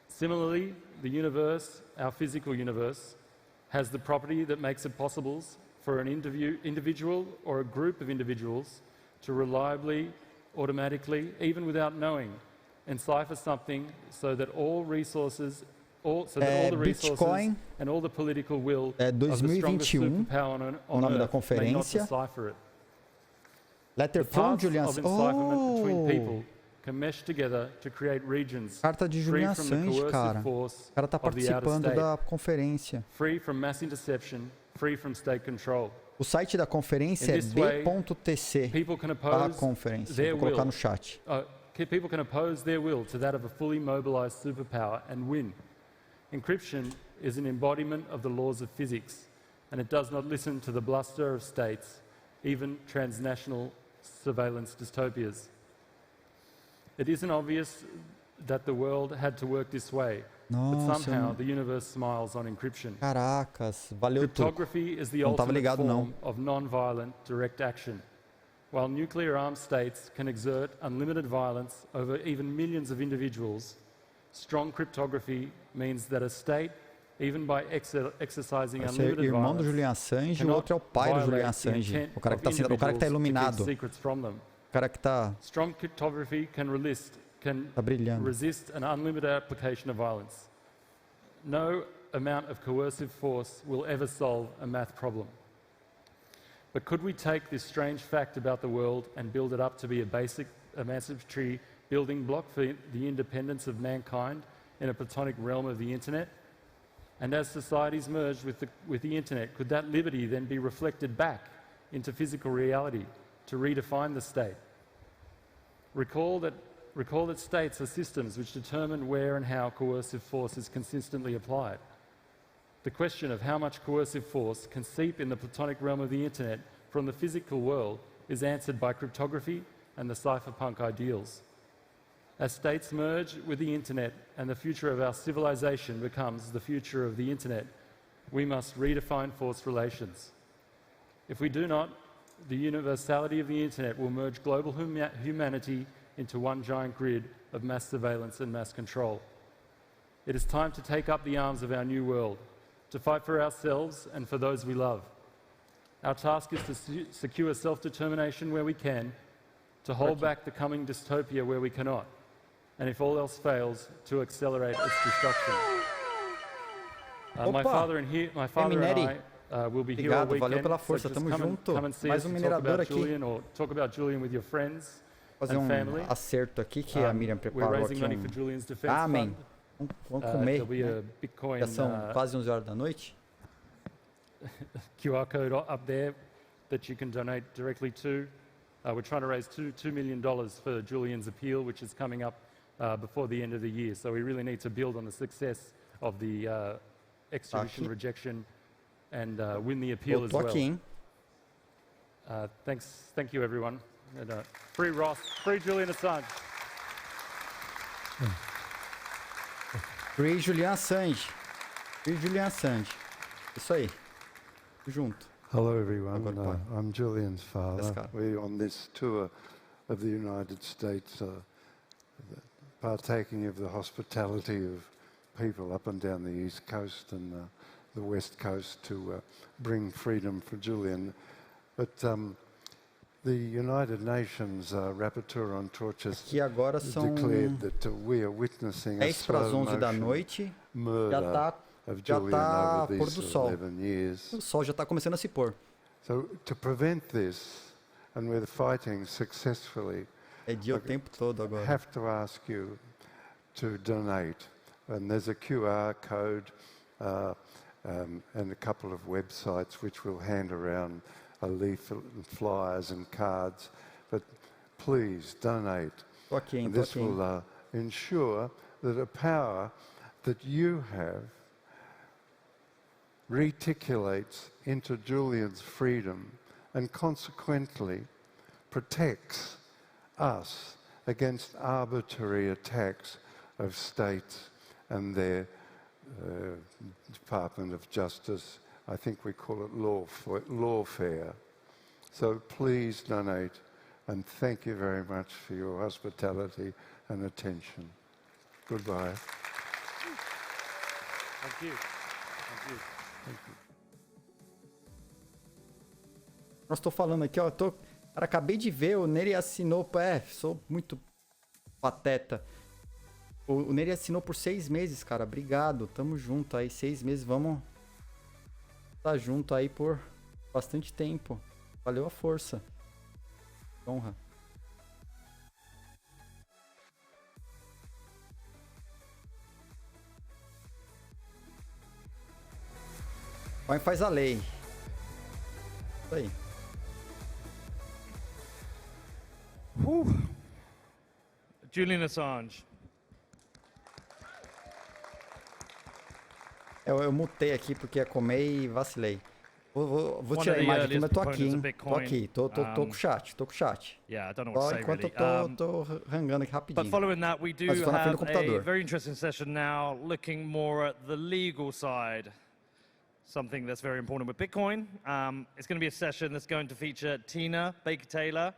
Similarly, the universe, our physical universe, has the property that makes it possible for an individual or a group of individuals to reliably, automatically, even without knowing, encipher something so that all resources Bitcoin and all the political will é of the strongest 2021, superpower o nome da may not conferência. decipher it. Letter The from paths Julian. of encipherment between people can mesh together to create regions Carta de free Julian from the Assange, cara. coercive force O cara tá of the outer participando state, da conferência. free from mass interception, free from state control. O site da conferência é b.tc/conferência. Vou colocar no chat. People can oppose their will to that of a fully mobilized superpower and win. Encryption is an embodiment of the laws of physics, and it does not listen to the bluster of states, even transnational surveillance dystopias. It isn't obvious that the world had to work this way, but somehow the universe smiles on encryption. Caracas, valeu tudo. Cryptography is the ultimate form of non-violent direct action. While nuclear armed states can exert unlimited violence over even millions of individuals, strong cryptography means that a state, even by exercising unlimited irmão violence, do Julian Assange, o outro é o pai do Julian Assange. O cara que tá iluminado. O cara que tá Strong cryptography can resist an unlimited application of violence. No amount of coercive force will ever solve a math problem. But could we take this strange fact about the world and build it up to be a basic emancipatory building block for the independence of mankind in a platonic realm of the internet? And as societies merge with the internet, could that liberty then be reflected back into physical reality to redefine the state? Recall that states are systems which determine where and how coercive force is consistently applied. The question of how much coercive force can seep in the platonic realm of the internet from the physical world is answered by cryptography and the cypherpunk ideals. As states merge with the internet and the future of our civilization becomes the future of the internet, we must redefine force relations. If we do not, the universality of the internet will merge global humanity into one giant grid of mass surveillance and mass control. It is time to take up the arms of our new world, to fight for ourselves and for those we love. Our task is to secure self-determination where we can, to hold back the coming dystopia where we cannot, and if all else fails, to accelerate its destruction. My father and I will be here all weekend. Valeu pela força, tamo junto. Mais minerador aqui. Julian, or talk about Julian with your friends fazer and family. Acerto aqui que a Miriam preparou aqui. Amém. Vamos comer. Já são quase 11 horas da noite. QR code up there that you can donate directly to. We're trying to raise $2 million for Julian's appeal, which is coming up before the end of the year. So we really need to build on the success of the extradition rejection and win the appeal as well. Thank you, everyone. And, free Ross, free Julian Assange. Free Julian Assange. Free Julian Assange. Isso aí. Junto. Hello, everyone. I'm Julian's father. We're on this tour of the United States, partaking of the hospitality of people up and down the East Coast and the West Coast to bring freedom for Julian. But the United Nations Rapporteur on Torture declared that we are witnessing a slow motion murder of Julian over these 11 years. O sol já está começando a se pôr. So to prevent this, and we're fighting successfully, é dia o tempo todo agora. I have to ask you to donate. And there's a QR code and a couple of websites which will hand around a leaflet and flyers and cards. But please donate. And this will ensure that a power that you have reticulates into Julian's freedom and consequently protects us against arbitrary attacks of states and their Department of Justice. I think we call it lawfare. So please donate, and thank you very much for your hospitality and attention. Goodbye. Thank you. Thank you. Thank you. Nós estou falando aqui, ó. Cara, acabei de ver, o Neri assinou. Sou muito pateta. O Neri assinou por 6 meses, cara. Obrigado. Tamo junto aí. 6 meses. Vamos estar junto aí por bastante tempo. Valeu a força. Honra. Põe faz a lei. Isso aí. Julian Assange. Eu mutei aqui porque ia comer e vacilei. Vou tirar a imagem aqui, mas tô aqui, hein? Tô aqui, tô com o chat, Yeah, I don't know what to say, enquanto really. eu tô rangando aqui rapidinho. But following that, we do Mas tô na frente do have computador. a very interesting session now, looking more at the legal side. Something that's very important with Bitcoin. It's going to be a session that's going to feature Tina Baker-Taylor,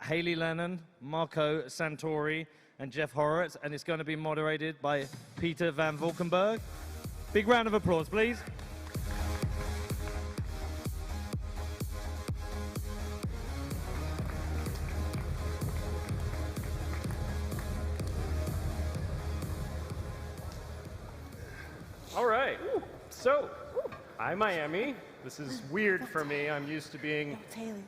Haley Lennon, Marco Santori, and Jeff Horowitz, and it's going to be moderated by Peter Van Valkenburg. Big round of applause, please. All right, so I'm Miami. This is weird for me. I'm used to being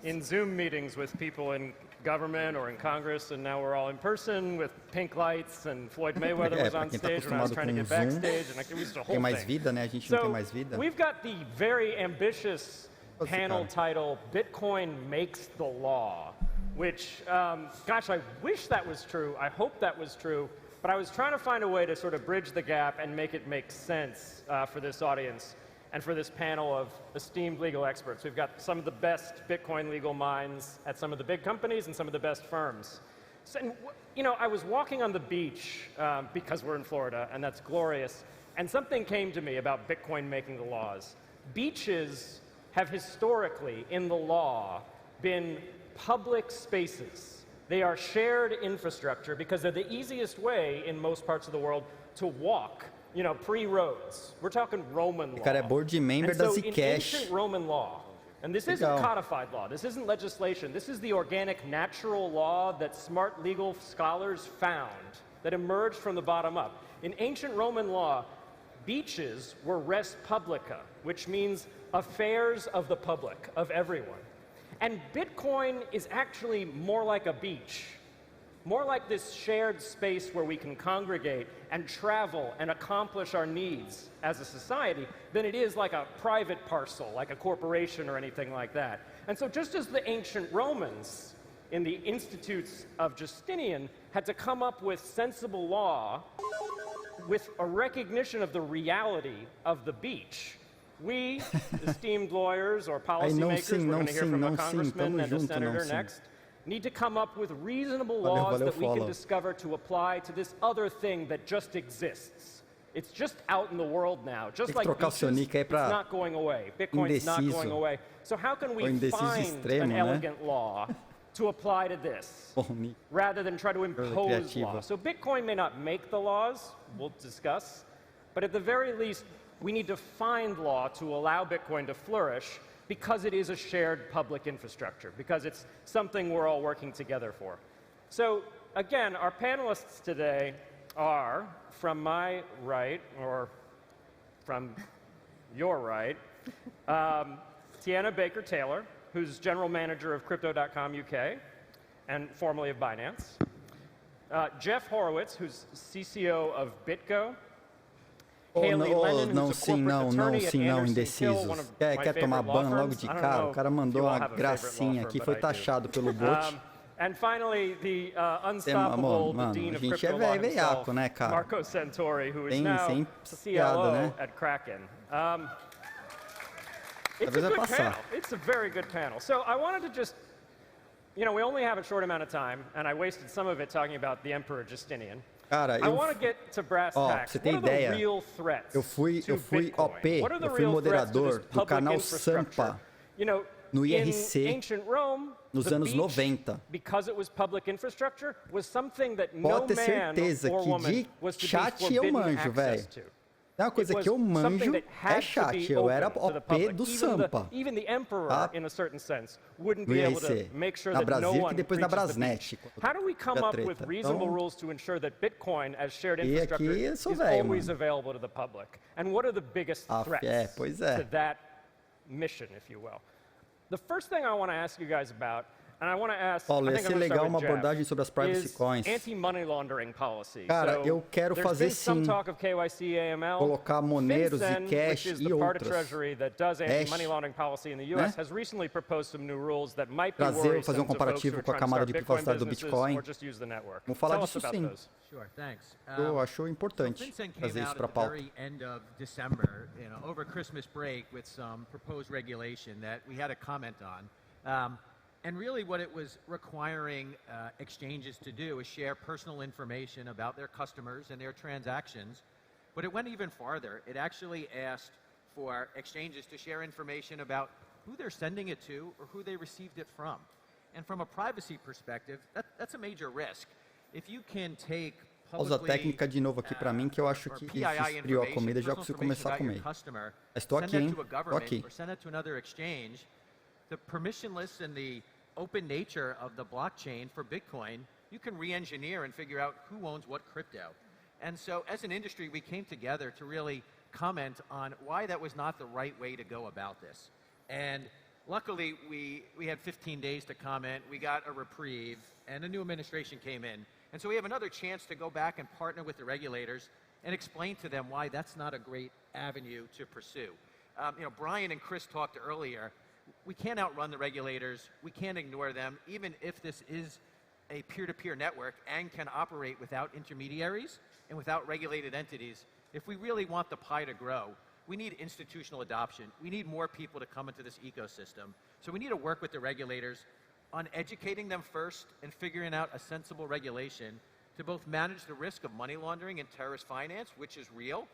in Zoom meetings with people in government or in Congress, and now we're all in person with pink lights, and Floyd Mayweather was on stage when I was trying to get backstage, and it was the whole thing. So we've got the very ambitious panel title, Bitcoin Makes the Law, which, gosh, I wish that was true. I hope that was true. But I was trying to find a way to sort of bridge the gap and make it make sense for this audience and for this panel of esteemed legal experts. We've got some of the best Bitcoin legal minds at some of the big companies and some of the best firms. So, and, you know, I was walking on the beach because we're in Florida, and that's glorious, and something came to me about Bitcoin making the laws. Beaches have historically, in the law, been public spaces. They are shared infrastructure because they're the easiest way in most parts of the world to walk, you know, pre-roads. We're talking Roman law. O cara é board member and da so in Zcash. ancient Roman law, and this isn't codified law, this isn't legislation, this is the organic natural law that smart legal scholars found that emerged from the bottom up. In ancient Roman law, beaches were res publica, which means affairs of the public, of everyone. And Bitcoin is actually more like a beach, more like this shared space where we can congregate and travel and accomplish our needs as a society than it is like a private parcel, like a corporation or anything like that. And so just as the ancient Romans in the institutes of Justinian had to come up with sensible law with a recognition of the reality of the beach, we, esteemed lawyers or policymakers, we're going to hear from a congressman and a senator next, need to come up with reasonable laws that we can discover to apply to this other thing that just exists. It's just out in the world now, just like beaches, it's not going away. Bitcoin's not going away. So how can we find an elegant law to apply to this, rather than try to impose law? So Bitcoin may not make the laws, we'll discuss, but at the very least, we need to find law to allow Bitcoin to flourish because it is a shared public infrastructure, because it's something we're all working together for. So again, our panelists today are, from my right, or from your right, Tiana Baker-Taylor, who's general manager of Crypto.com UK and formerly of Binance. Jeff Horowitz, who's CCO of BitGo. Não, indecisos. Quer tomar ban logo de cara? O cara mandou uma gracinha aqui, foi taxado pelo bot. And finally, the unstoppable dean of crypto law himself, né, cara? Marco Santori, who is now CLO at Kraken. It's a good panel. It's a very good panel. So I wanted to just, you know, we only have a short amount of time, and I wasted some of it talking about the Emperor Justinian. Cara, I want to get to brass tacks. Você tem ideia? Eu fui OP, eu fui moderador do canal Sampa no IRC nos anos 90. Pode ter certeza que de chat eu manjo, velho. É uma coisa que eu manjo, é chat. Eu era OP do Sampa. No IRC, na Brasil e depois na Brasnet. How do we come up with reasonable rules to ensure that Bitcoin as shared infrastructure is always available to the public? And what are the biggest threats to that mission, if you will? The first thing I want to ask you guys about, And I want to ask, Paulo, ia ser legal uma abordagem sobre as privacy coins. Anti-money laundering policy. Cara, eu quero fazer sim, colocar moneros e cash e outras. Trazer, fazer um comparativo com a camada de privacidade do Bitcoin. Vamos falar disso sim. Sure, thanks. Eu acho importante trazer isso para a pauta. End of December, over Christmas break, with some proposed regulation that we had a comment on. And really what it was requiring exchanges to do is share personal information about their customers and their transactions. But it went even farther. It actually asked for exchanges to share information about who they're sending it to or who they received it from. And from a privacy perspective, that's a major risk. If you can take Usa a técnica de novo aqui para mim, que eu acho que isso esfriou a comida e já consigo começar a comer. Estou aqui, hein? Estou aqui. The permissionless and the open nature of the blockchain for Bitcoin, you can re-engineer and figure out who owns what crypto. And so as an industry, we came together to really comment on why that was not the right way to go about this. And luckily, we had 15 days to comment. We got a reprieve, and a new administration came in. And so we have another chance to go back and partner with the regulators and explain to them why that's not a great avenue to pursue. Brian and Chris talked earlier. We can't outrun the regulators. We can't ignore them, even if this is a peer-to-peer network and can operate without intermediaries and without regulated entities. If we really want the pie to grow, we need institutional adoption. We need more people to come into this ecosystem. So we need to work with the regulators on educating them first and figuring out a sensible regulation to both manage the risk of money laundering and terrorist finance, which is real,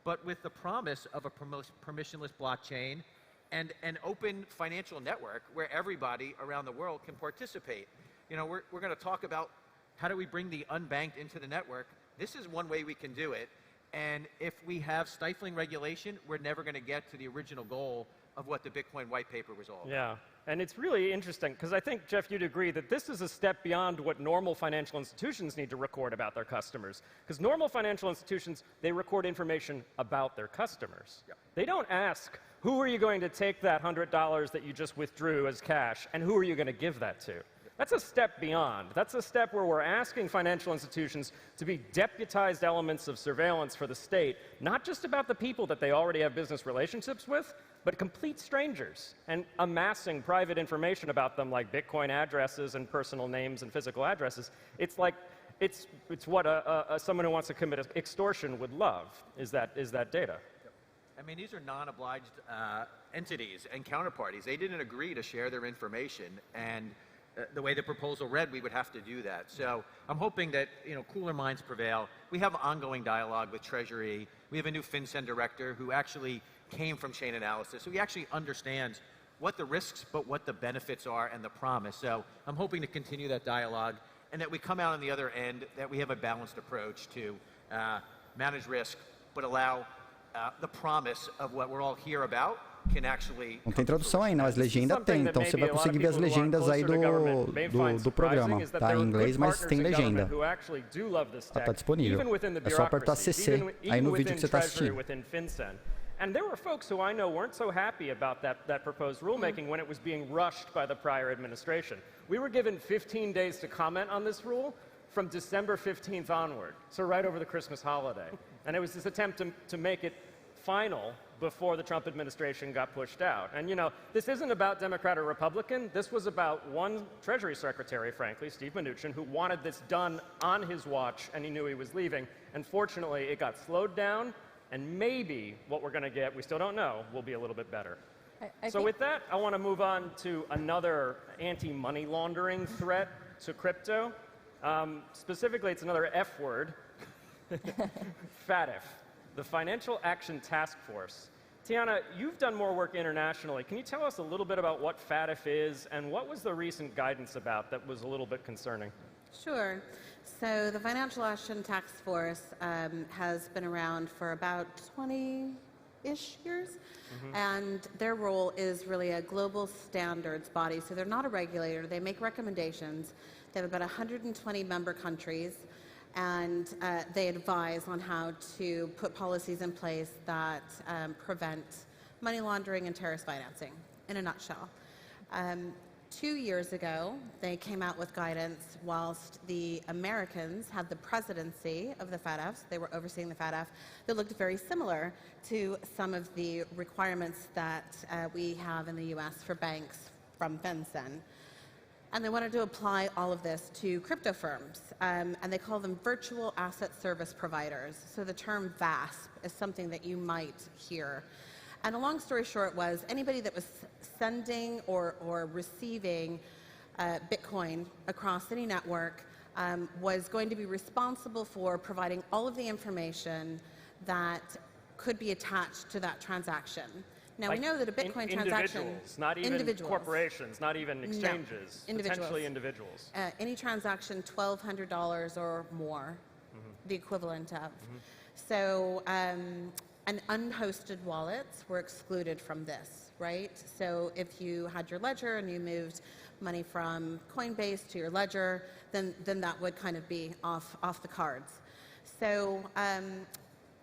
but with the promise of a permissionless blockchain and an open financial network where everybody around the world can participate. We're going to talk about how do we bring the unbanked into the network. This is one way we can do it. And if we have stifling regulation, we're never going to get to the original goal of what the Bitcoin white paper was all about. Yeah, and it's really interesting because I think, Jeff, you'd agree that this is a step beyond what normal financial institutions need to record about their customers. Because normal financial institutions, they record information about their customers. Yep. They don't ask, who are you going to take that $100 that you just withdrew as cash, and who are you going to give that to? That's a step beyond. That's a step where we're asking financial institutions to be deputized elements of surveillance for the state, not just about the people that they already have business relationships with, but complete strangers, and amassing private information about them like Bitcoin addresses and personal names and physical addresses. It's like, it's what someone who wants to commit extortion would love, is that data. I mean, these are non-obliged entities and counterparties. They didn't agree to share their information, and the way the proposal read, we would have to do that. So I'm hoping that cooler minds prevail. We have ongoing dialogue with Treasury. We have a new FinCEN director who actually came from chain analysis, so he actually understands what the risks but what the benefits are and the promise. So I'm hoping to continue that dialogue and that we come out on the other end, that we have a balanced approach to manage risk but allow the promise of what we're all here about can actually. Não tem tradução aí, não, as legendas tem, então você vai conseguir ver as legendas aí do programa, tá em inglês, mas tem legenda. Tá disponível. É só apertar CC aí no vídeo que você está assistindo. And there were folks who I know weren't so happy about that proposed rulemaking when it was being rushed by the prior administration. We were given 15 days to comment on this rule from December 15th onward, so right over the Christmas holiday. And it was this attempt to make it final before the Trump administration got pushed out. And this isn't about Democrat or Republican. This was about one Treasury Secretary, frankly, Steve Mnuchin, who wanted this done on his watch, and he knew he was leaving. And fortunately, it got slowed down, and maybe what we're going to get, we still don't know, will be a little bit better. So with that, I want to move on to another anti-money laundering threat to crypto. Specifically, it's another F word, FATF, the Financial Action Task Force. Tiana, you've done more work internationally. Can you tell us a little bit about what FATF is and what was the recent guidance about that was a little bit concerning? Sure. So the Financial Action Task Force has been around for about 20-ish years, and their role is really a global standards body. So they're not a regulator. They make recommendations. They have about 120 member countries, and they advise on how to put policies in place that prevent money laundering and terrorist financing, in a nutshell. 2 years ago, they came out with guidance whilst the Americans had the presidency of the FATF, they were overseeing the FATF, that looked very similar to some of the requirements that we have in the US for banks from FinCEN. And they wanted to apply all of this to crypto firms, and they call them virtual asset service providers. So the term VASP is something that you might hear. And a long story short was anybody that was sending or receiving Bitcoin across any network was going to be responsible for providing all of the information that could be attached to that transaction. Now, we know that a Bitcoin transaction... Individuals, not even corporations, not even exchanges, potentially individuals. Any transaction, $1,200 or more, the equivalent of. So, and unhosted wallets were excluded from this, right? So if you had your ledger and you moved money from Coinbase to your ledger, then that would kind of be off the cards. So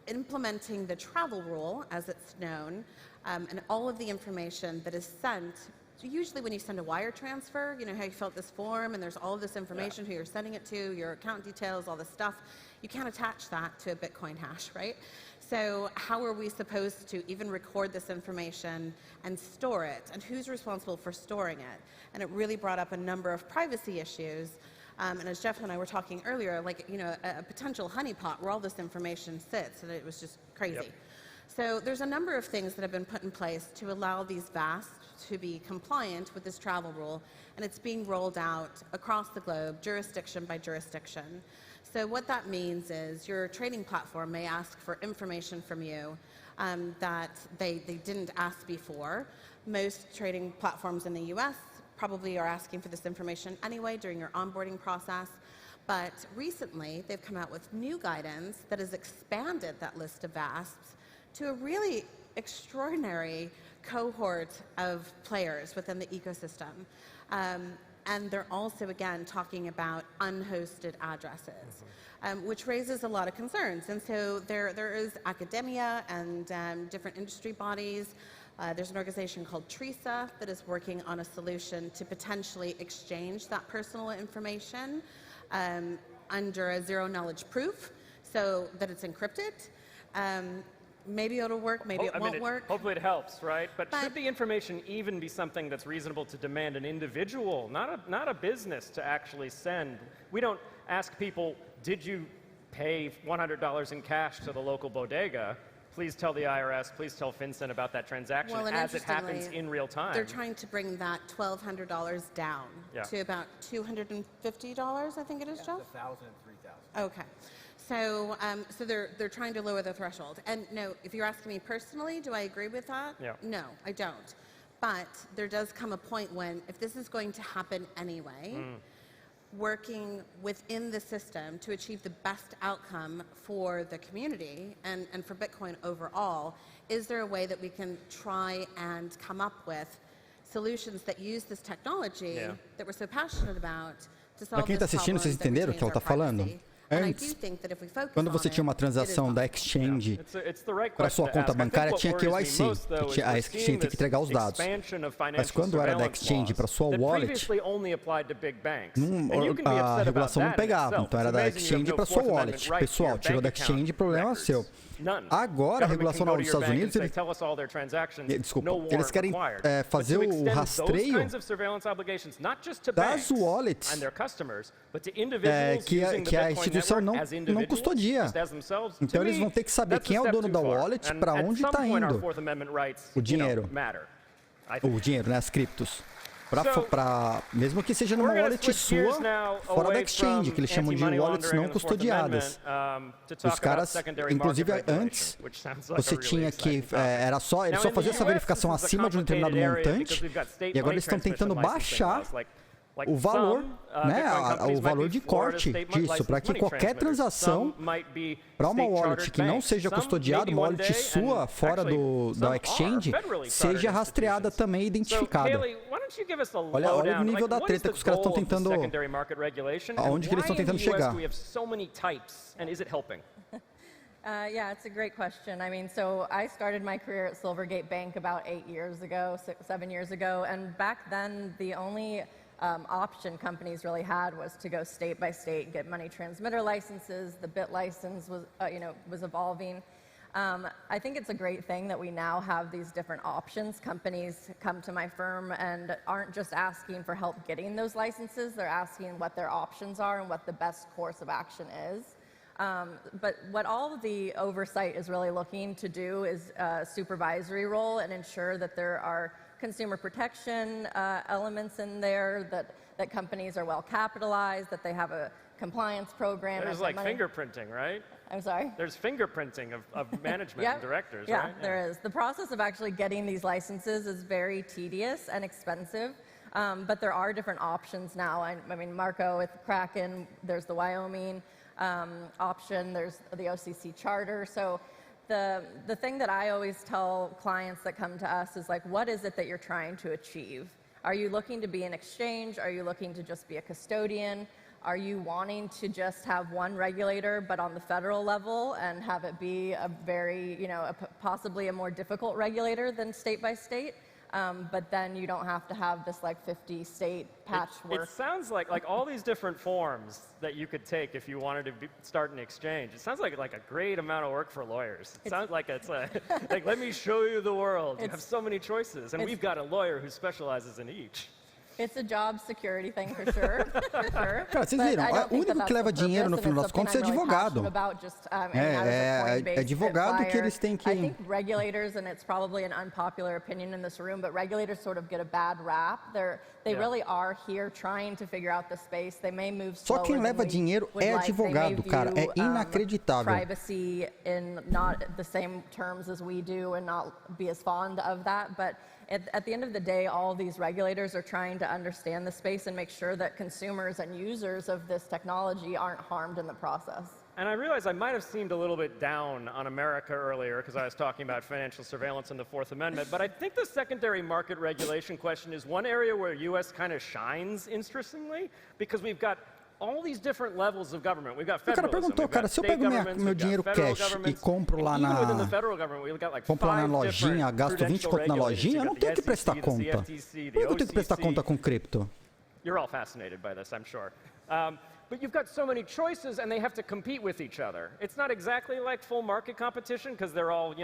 implementing the travel rule, as it's known, and all of the information that is sent, so usually when you send a wire transfer, you know how you fill out this form and there's all of this information, who you're sending it to, your account details, all this stuff, you can't attach that to a Bitcoin hash, right? So how are we supposed to even record this information and store it? And who's responsible for storing it? And it really brought up a number of privacy issues. And as Jeff and I were talking earlier, like, you know, a potential honeypot where all this information sits, and it was just crazy. Yep. So there's a number of things that have been put in place to allow these VASPs to be compliant with this travel rule, and it's being rolled out across the globe, jurisdiction by jurisdiction. So what that means is your trading platform may ask for information from you that they didn't ask before. Most trading platforms in the US probably are asking for this information anyway during your onboarding process. But recently, they've come out with new guidance that has expanded that list of VASPs to a really extraordinary cohort of players within the ecosystem. And they're also, again, talking about unhosted addresses, which raises a lot of concerns. And so there is academia and different industry bodies. There's an organization called TRISA that is working on a solution to potentially exchange that personal information under a zero-knowledge proof so that it's encrypted. Maybe it'll work, maybe it won't work. Hopefully it helps, right? But should the information even be something that's reasonable to demand an individual, not a business, to actually send? We don't ask people, did you pay $100 in cash to the local bodega? Please tell the IRS, please tell FinCEN about that transaction as it happens in real time. They're trying to bring that $1,200 down to about $250, I think it is, Jeff? $1,000 and $3,000. Okay. So, so they're trying to lower the threshold. And no, if you're asking me personally, do I agree with that? Yeah. No, I don't. But there does come a point when, if this is going to happen anyway, working within the system to achieve the best outcome for the community and for Bitcoin overall, is there a way that we can try and come up with solutions that use this technology that we're so passionate about to solve this problem? Vocês entenderam o que ela está falando? Antes, quando você tinha uma transação da exchange para sua conta bancária, tinha KYC, a exchange tem que entregar os dados. Mas quando era da exchange para sua wallet, a regulação não pegava. Então era da exchange para sua wallet. Pessoal, tirou da exchange, problema seu. Agora, a regulação dos Estados Unidos, eles querem fazer o rastreio das wallets que a instituição não custodia. Então, eles vão ter que saber quem é o dono da wallet, para onde está indo o dinheiro. O dinheiro, né, as criptos. Mesmo que seja numa wallet sua, fora da exchange, que eles chamam de wallets não custodiadas. Os caras, inclusive antes, você tinha que, ele só fazia essa verificação acima de um determinado montante, e agora eles estão tentando baixar o valor, né, o valor de corte disso, para que qualquer transação para uma wallet que não seja custodiada, uma wallet sua fora da exchange, seja rastreada também e identificada. Olha o nível da treta que os caras estão tentando, aonde que eles estão tentando chegar. Yeah, it's a great question. I mean, so I started my career at Silvergate Bank about 7 years ago, and back then the only option companies really had was to go state by state, get money transmitter licenses. The BIT license was, was evolving. I think it's a great thing that we now have these different options. Companies come to my firm and aren't just asking for help getting those licenses, they're asking what their options are and what the best course of action is. But what all of the oversight is really looking to do is a supervisory role and ensure that there are consumer protection elements in there, that companies are well capitalized, that they have a compliance program. There's like fingerprinting, right? I'm sorry? There's fingerprinting of management and directors, yeah, right? There is. The process of actually getting these licenses is very tedious and expensive, but there are different options now. I mean, Marco with Kraken, there's the Wyoming option, there's the OCC charter. So the thing that I always tell clients that come to us is like, what is it that you're trying to achieve? Are you looking to be an exchange? Are you looking to just be a custodian? Are you wanting to just have one regulator, but on the federal level, and have it be a very, possibly a more difficult regulator than state by state? But then you don't have to have this like 50 state patchwork. It sounds like all these different forms that you could take if you wanted to start an exchange. It sounds like a great amount of work for lawyers. It sounds like it's like, let me show you the world. You have so many choices, and we've got a lawyer who specializes in each. It's a job security thing for sure, for sure. Cara, vocês viram, o único que leva dinheiro no final das contas é advogado. É advogado que eles têm que... I think regulators, and it's probably an unpopular opinion in this room, but regulators sort of get a bad rap. They really are here trying to figure out the space. They may move slower. Só quem leva dinheiro é advogado, cara. É inacreditável. Privacy in not the same terms as we do and not be as fond of that, but at the end of the day, all these regulators are trying to understand the space and make sure that consumers and users of this technology aren't harmed in the process. And I realize I might have seemed a little bit down on America earlier because I was talking about financial surveillance and the Fourth Amendment, but I think the secondary market regulation question is one area where U.S. kind of shines, interestingly, because we've got all these different levels of government. We've got federalism, perguntou, cara, se eu pego meu dinheiro cash e compro lá compro lá na lojinha, gasto 20 conto na lojinha, eu não tenho que prestar conta. Por que eu tenho que prestar conta com cripto? You're all fascinated by this, I'm sure. But you've got so many choices, and they have to compete with each other. It's not exactly like full market competition because they're all,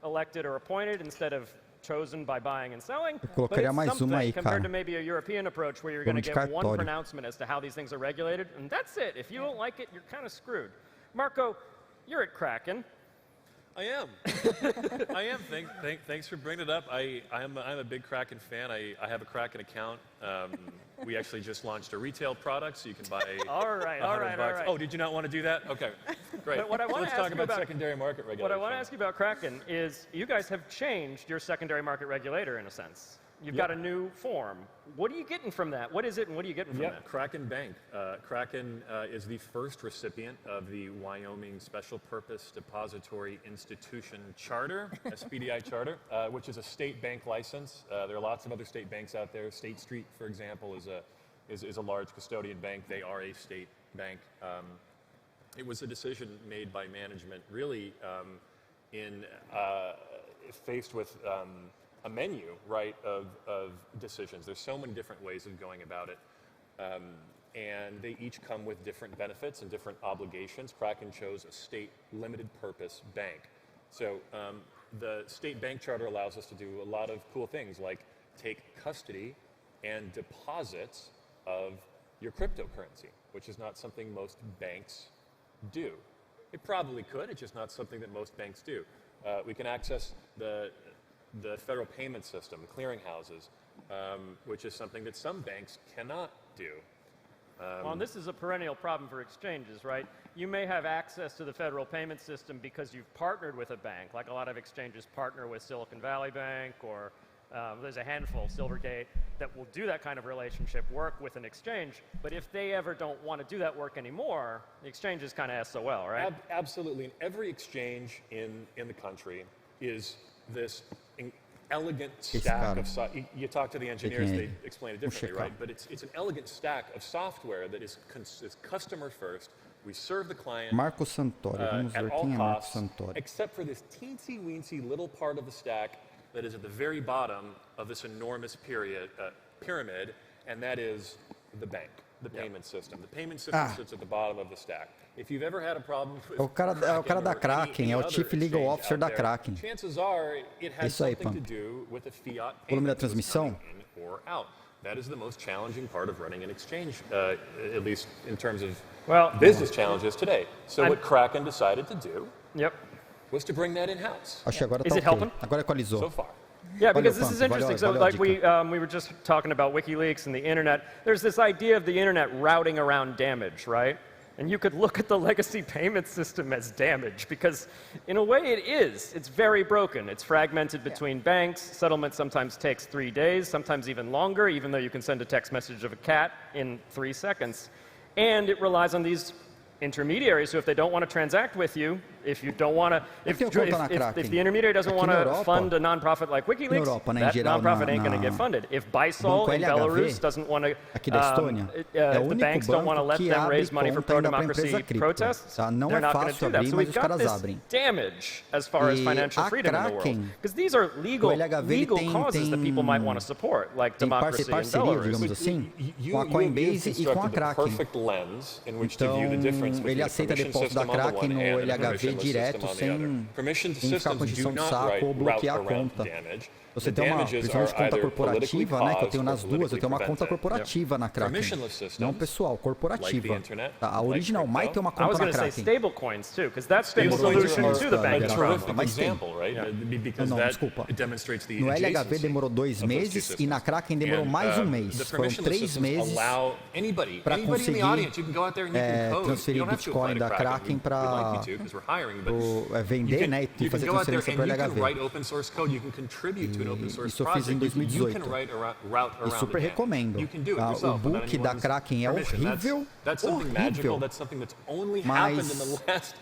elected or appointed instead of chosen by buying and selling, but it's something compared to maybe a European approach where you're going to get one pronouncement as to how these things are regulated, and that's it. If you don't like it, you're kind of screwed. Marco, you're at Kraken. I am. I am. Thanks for bringing it up. I'm a big Kraken fan. I have a Kraken account. We actually just launched a retail product, so you can buy all right. Oh, did you not want to do that? Okay, great. But what I want Let's talk about secondary market regulation. What I want to ask you about Kraken is you guys have changed your secondary market regulator in a sense. You've got a new form. What are you getting from that? What is it, and what are you getting from that? Kraken Bank. Kraken is the first recipient of the Wyoming Special Purpose Depository Institution Charter, SPDI Charter, which is a state bank license. There are lots of other state banks out there. State Street, for example, is a large custodian bank. They are a state bank. It was a decision made by management, really, faced with a menu, right, of decisions. There's so many different ways of going about it, and they each come with different benefits and different obligations. Kraken chose a state limited purpose bank. So the state bank charter allows us to do a lot of cool things like take custody and deposits of your cryptocurrency, which is not something most banks do. It probably could, it's just not something that most banks do. We can access the federal payment system, clearinghouses, which is something that some banks cannot do. Well, and this is a perennial problem for exchanges, right? You may have access to the federal payment system because you've partnered with a bank, like a lot of exchanges partner with Silicon Valley Bank, or there's a handful, Silvergate, that will do that kind of relationship work with an exchange. But if they ever don't want to do that work anymore, the exchange is kind of SOL, right? Absolutely. And every exchange in the country is this elegant stack of software. You talk to the engineers, they explain it differently, right? But it's an elegant stack of software that is customer first, We serve the client Marco Santori. Vamos ver quem é Marco Santori. Except for this teensy-weensy little part of the stack that is at the very bottom of this enormous pyramid, and that is the bank, the payment system. The payment system sits at the bottom of the stack. If you've ever had a problem with o cara da Kraken, é o Chief Legal Officer da Kraken. Chances are it has something to do with a fiat payment transmissão. Or out. That is the most challenging part of running an exchange, at least in terms of business challenges today. So what Kraken decided to do was to bring that in-house. Acho que agora is it helping? Agora equalizou. So far. Yeah, because this is interesting. So like we were just talking about WikiLeaks and the internet. There's this idea of the internet routing around damage, right? And you could look at the legacy payment system as damage because in a way it is. It's very broken. It's fragmented between banks. Settlement sometimes takes 3 days, sometimes even longer, even though you can send a text message of a cat in 3 seconds. And it relies on these intermediaries, so if they don't want to transact with you, if you don't want to, if the intermediary doesn't want to fund a nonprofit like WikiLeaks, that nonprofit ain't going to get funded. If Bisol in Belarus doesn't want to, the banks don't want to let them raise money for pro-democracy protests, they're not going to do that. So we've got this damage as far as financial freedom in the world. Because these are legal causes that people might want to support, like democracy in Belarus. You constructed the perfect lens in which to view the difference. Ele aceita depósito da Kraken no LHV direto sem ficar com injeção de saco ou bloquear a conta. Você tem uma, principalmente conta corporativa, né, que eu tenho nas duas, eu tenho uma conta corporativa na Kraken. Não pessoal, corporativa. A original Mai tem uma conta na Kraken. Stablecoins too, because that's been the solution to the banking problem. Mas tem. Não, desculpa. No LHV demorou 2 meses e na Kraken demorou mais 1 mês. Foram 3 meses para conseguir transferir Bitcoin da Kraken para vender, né, e fazer transferência para o LHV. Isso eu fiz em 2018 e super recomendo. O book da Kraken é horrível, mas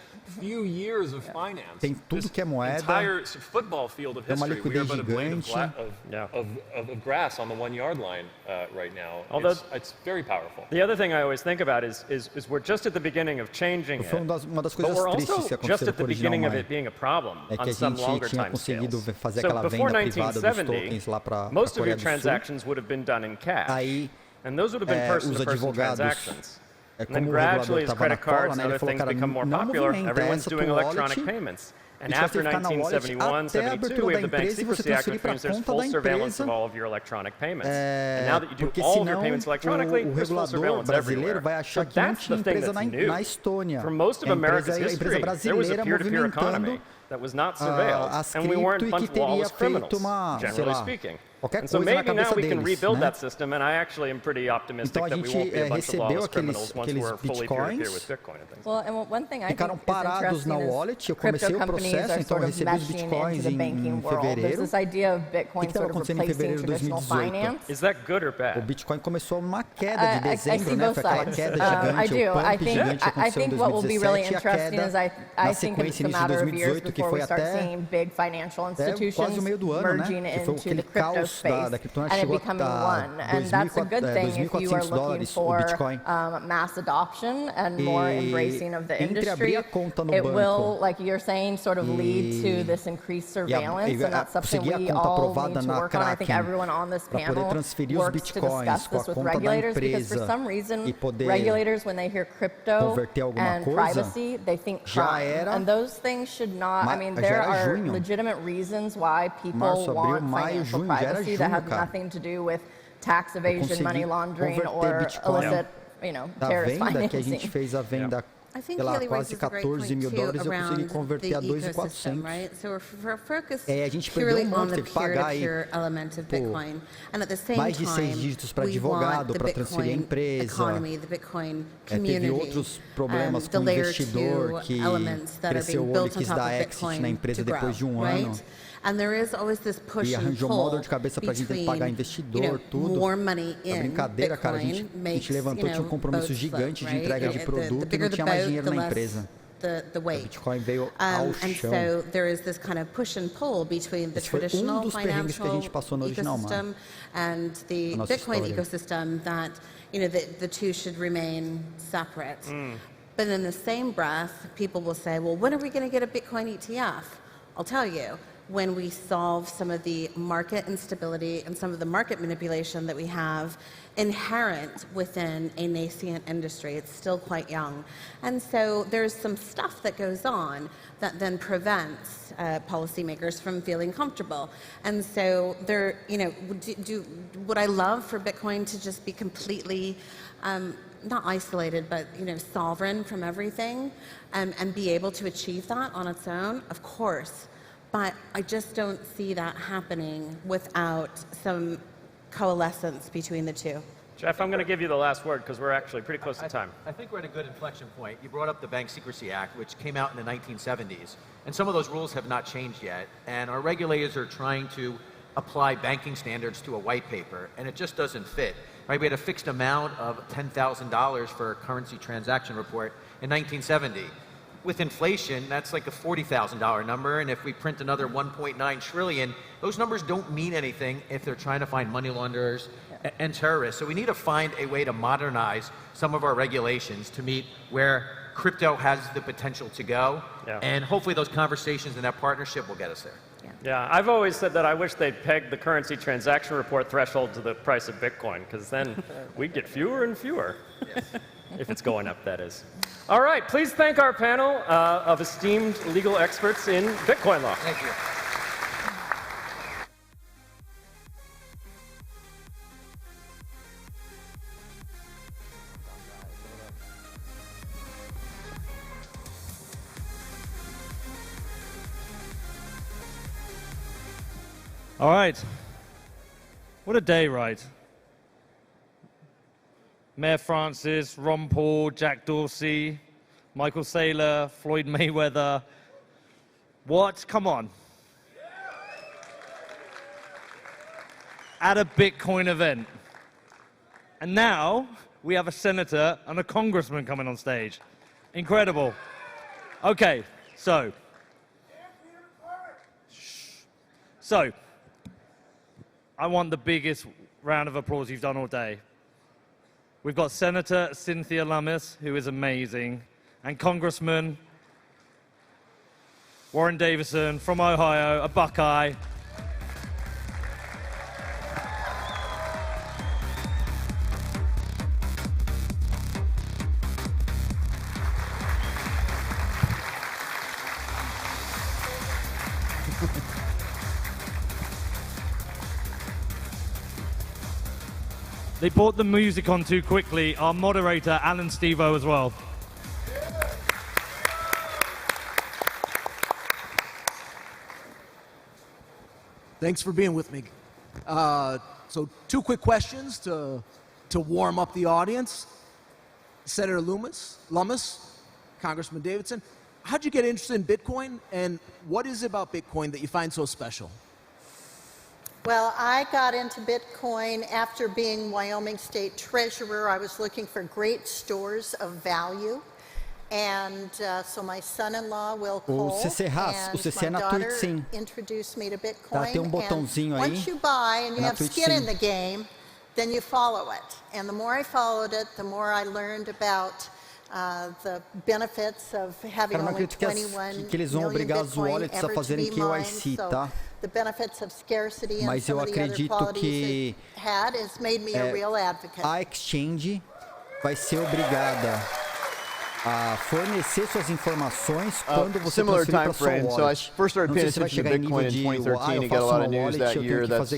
tem tudo que é moeda, é uma liquidez gigante. The other thing I always think about is we're just at the beginning of changing it, but we're also just at the beginning of it being a problem on some longer time scales. So before 1970, most of your transactions would have been done in cash, and those would have been person-to-person transactions. And then gradually, as credit cards and other things become more popular, everyone's doing electronic payments. And after 1971, 72, we have the Bank Secrecy Act, which means there's full surveillance of all of your electronic payments. And now that you do all of your payments electronically, there's full surveillance everywhere. So that's the thing that's new. For most of America's history, there was a peer-to-peer economy that was not surveilled, and we weren't a bunch of lawless criminals, generally speaking. And so maybe now we can rebuild that system, and I actually am pretty optimistic that we won't be a bunch of lawless criminals once we're fully peer-to-peer with Bitcoin and things. Well, and one thing I think is interesting is crypto companies are sort of meshing into the banking world. There's this idea of Bitcoin sort of replacing traditional finance. Is that good or bad? O Bitcoin começou uma queda de dezembro, né? Foi aquela queda gigante, o pump gigante que aconteceu em 2017 e a queda na sequência início de 2018, que foi até quase o meio do ano, né? Que foi aquele caos da criptomoeda chegou a $2.400 o Bitcoin. Mass adoption and more embracing of the industry, it will, like you're saying, sort of lead to this increased surveillance, and that's something we all need to work on. I think everyone on this panel works to discuss this with regulators, because for some reason, regulators, when they hear crypto and privacy, they think crime, and those things should not, I mean, there are legitimate reasons why people want financial privacy that have nothing to do with tax evasion, money laundering, or illicit, terrorist financing. Que a gente fez a venda pela quase $14 mil, eu consegui converter a 2.400. A gente perdeu muito, teve que pagar aí mais de 6 dígitos para advogado, para transferir a empresa. Teve outros problemas com o investidor que cresceu o Olaf da exit na empresa depois de um ano. E arranjou uma dor de cabeça para a gente ter que pagar investidor, tudo. A brincadeira, cara, a gente levantou, tinha um compromisso gigante de entrega de produto e não tinha mais dinheiro na empresa. O Bitcoin veio ao chão. Esse foi um dos perrengues que a gente passou no original, mano. And the Bitcoin ecosystem that, the two should remain separate. But in the same breath, people will say, well, when are we going to get a Bitcoin ETF? I'll tell you, when we solve some of the market instability and some of the market manipulation that we have inherent within a nascent industry. It's still quite young. And so there's some stuff that goes on that then prevents policymakers from feeling comfortable. And so there, you know, would I love for Bitcoin to just be completely not isolated, but, you know, sovereign from everything and be able to achieve that on its own? Of course. But I just don't see that happening without some coalescence between the two. Jeff, I'm going to give you the last word because we're actually pretty close to time. I think we're at a good inflection point. You brought up the Bank Secrecy Act, which came out in the 1970s. And some of those rules have not changed yet. And our regulators are trying to apply banking standards to a white paper, and it just doesn't fit. Right? We had a fixed amount of $10,000 for a currency transaction report in 1970. With inflation, that's like a $40,000 number, and if we print another 1.9 trillion, those numbers don't mean anything if they're trying to find money launderers and terrorists. So we need to find a way to modernize some of our regulations to meet where crypto has the potential to go, and hopefully those conversations and that partnership will get us there. Yeah, I've always said that I wish they'd pegged the currency transaction report threshold to the price of Bitcoin, because then we'd get fewer and fewer. Yes. If it's going up, that is. All right, please thank our panel of esteemed legal experts in Bitcoin law. Thank you. All right. What a day, right? Mayor Francis, Ron Paul, Jack Dorsey, Michael Saylor, Floyd Mayweather. What? Come on. At a Bitcoin event. And now we have a senator and a congressman coming on stage. Incredible. Okay, so. I want the biggest round of applause you've done all day. We've got Senator Cynthia Lummis, who is amazing, and Congressman Warren Davison from Ohio, a Buckeye. They brought the music on too quickly. Our moderator, Alan Stevo, as well. Thanks for being with me. So 2 quick questions to warm up the audience. Senator Lummis, Congressman Davidson, how'd you get interested in Bitcoin, and what is it about Bitcoin that you find so special? Well, I got into Bitcoin after being Wyoming State Treasurer. I was looking for great stores of value. And so my son-in-law, Will Cole, and my daughter introduced me to Bitcoin. And once you buy and you have skin in the game, then you follow it. And the more I followed it, the more I learned about the benefits of having only 21 million Bitcoin ever to be mined. So the benefits of scarcity and some of the other qualities it had has made me a real advocate. A exchange vai ser obrigada a fornecer suas informações quando você transferir para sua wallet. So I first started paying attention to Bitcoin in 2013 and got a lot of news that year that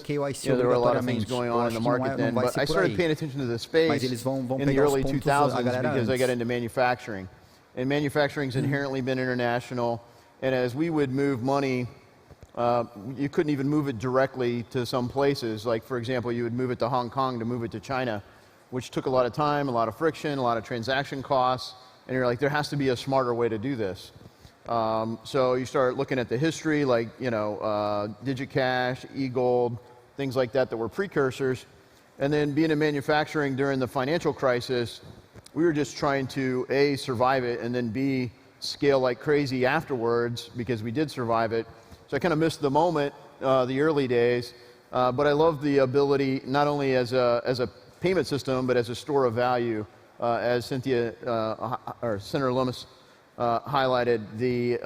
there were a lot of things going on in the market then. But I started paying attention to the space in the early 2000s because I got into manufacturing. And manufacturing's inherently been international. And as we would move money, you couldn't even move it directly to some places. Like, for example, you would move it to Hong Kong to move it to China, which took a lot of time, a lot of friction, a lot of transaction costs. And you're like, there has to be a smarter way to do this. So you start looking at the history, like, DigiCash, eGold, things like that were precursors. And then being in manufacturing during the financial crisis, we were just trying to, A, survive it, and then B, scale like crazy afterwards because we did survive it. So I kind of missed the moment, the early days. But I love the ability, not only as a payment system, but as a store of value as Cynthia or Senator Lummis highlighted, the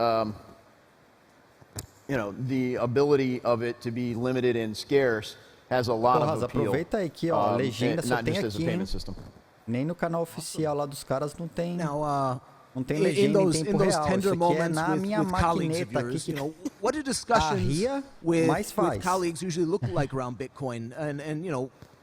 ability of it to be limited and scarce has a lot of appeal. Aproveita aí que ó, a legenda só tem aqui, nem no canal oficial lá dos caras não tem. Não tem legenda em tempo real. Isso aqui é na minha maquineta aqui que what do discussions with colleagues usually look like around Bitcoin? And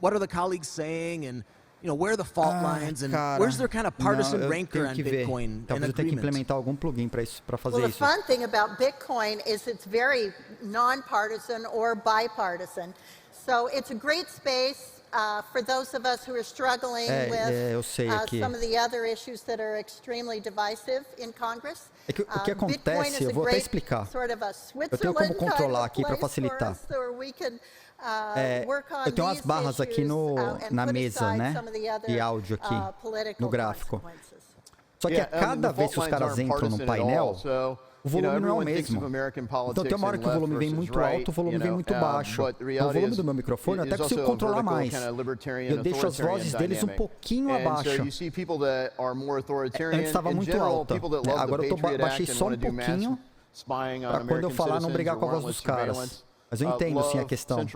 what are the colleagues saying? And where are the fault lines? And where's their kind of partisan rancor on Bitcoin? Talvez eu tenha que implementar algum plugin para fazer isso. The fun thing about Bitcoin is it's very non-partisan or bipartisan. So it's a great space for those of us who are struggling with some of the other issues that are extremely divisive in Congress. O que acontece, eu vou até explicar. Eu tenho como controlar aqui para facilitar. Eu tenho umas barras aqui na mesa, né, de áudio aqui, no gráfico. Só que a cada vez que os caras entram no painel, o volume não é o mesmo. Então tem uma hora que o volume vem muito alto, o volume vem muito baixo. Então, o volume do meu microfone eu até consigo controlar mais. Eu deixo as vozes deles um pouquinho abaixo. Antes estava muito alta. Agora eu baixei só um pouquinho para quando eu falar não brigar com a voz dos caras. Mas eu entendo sim a questão. Eu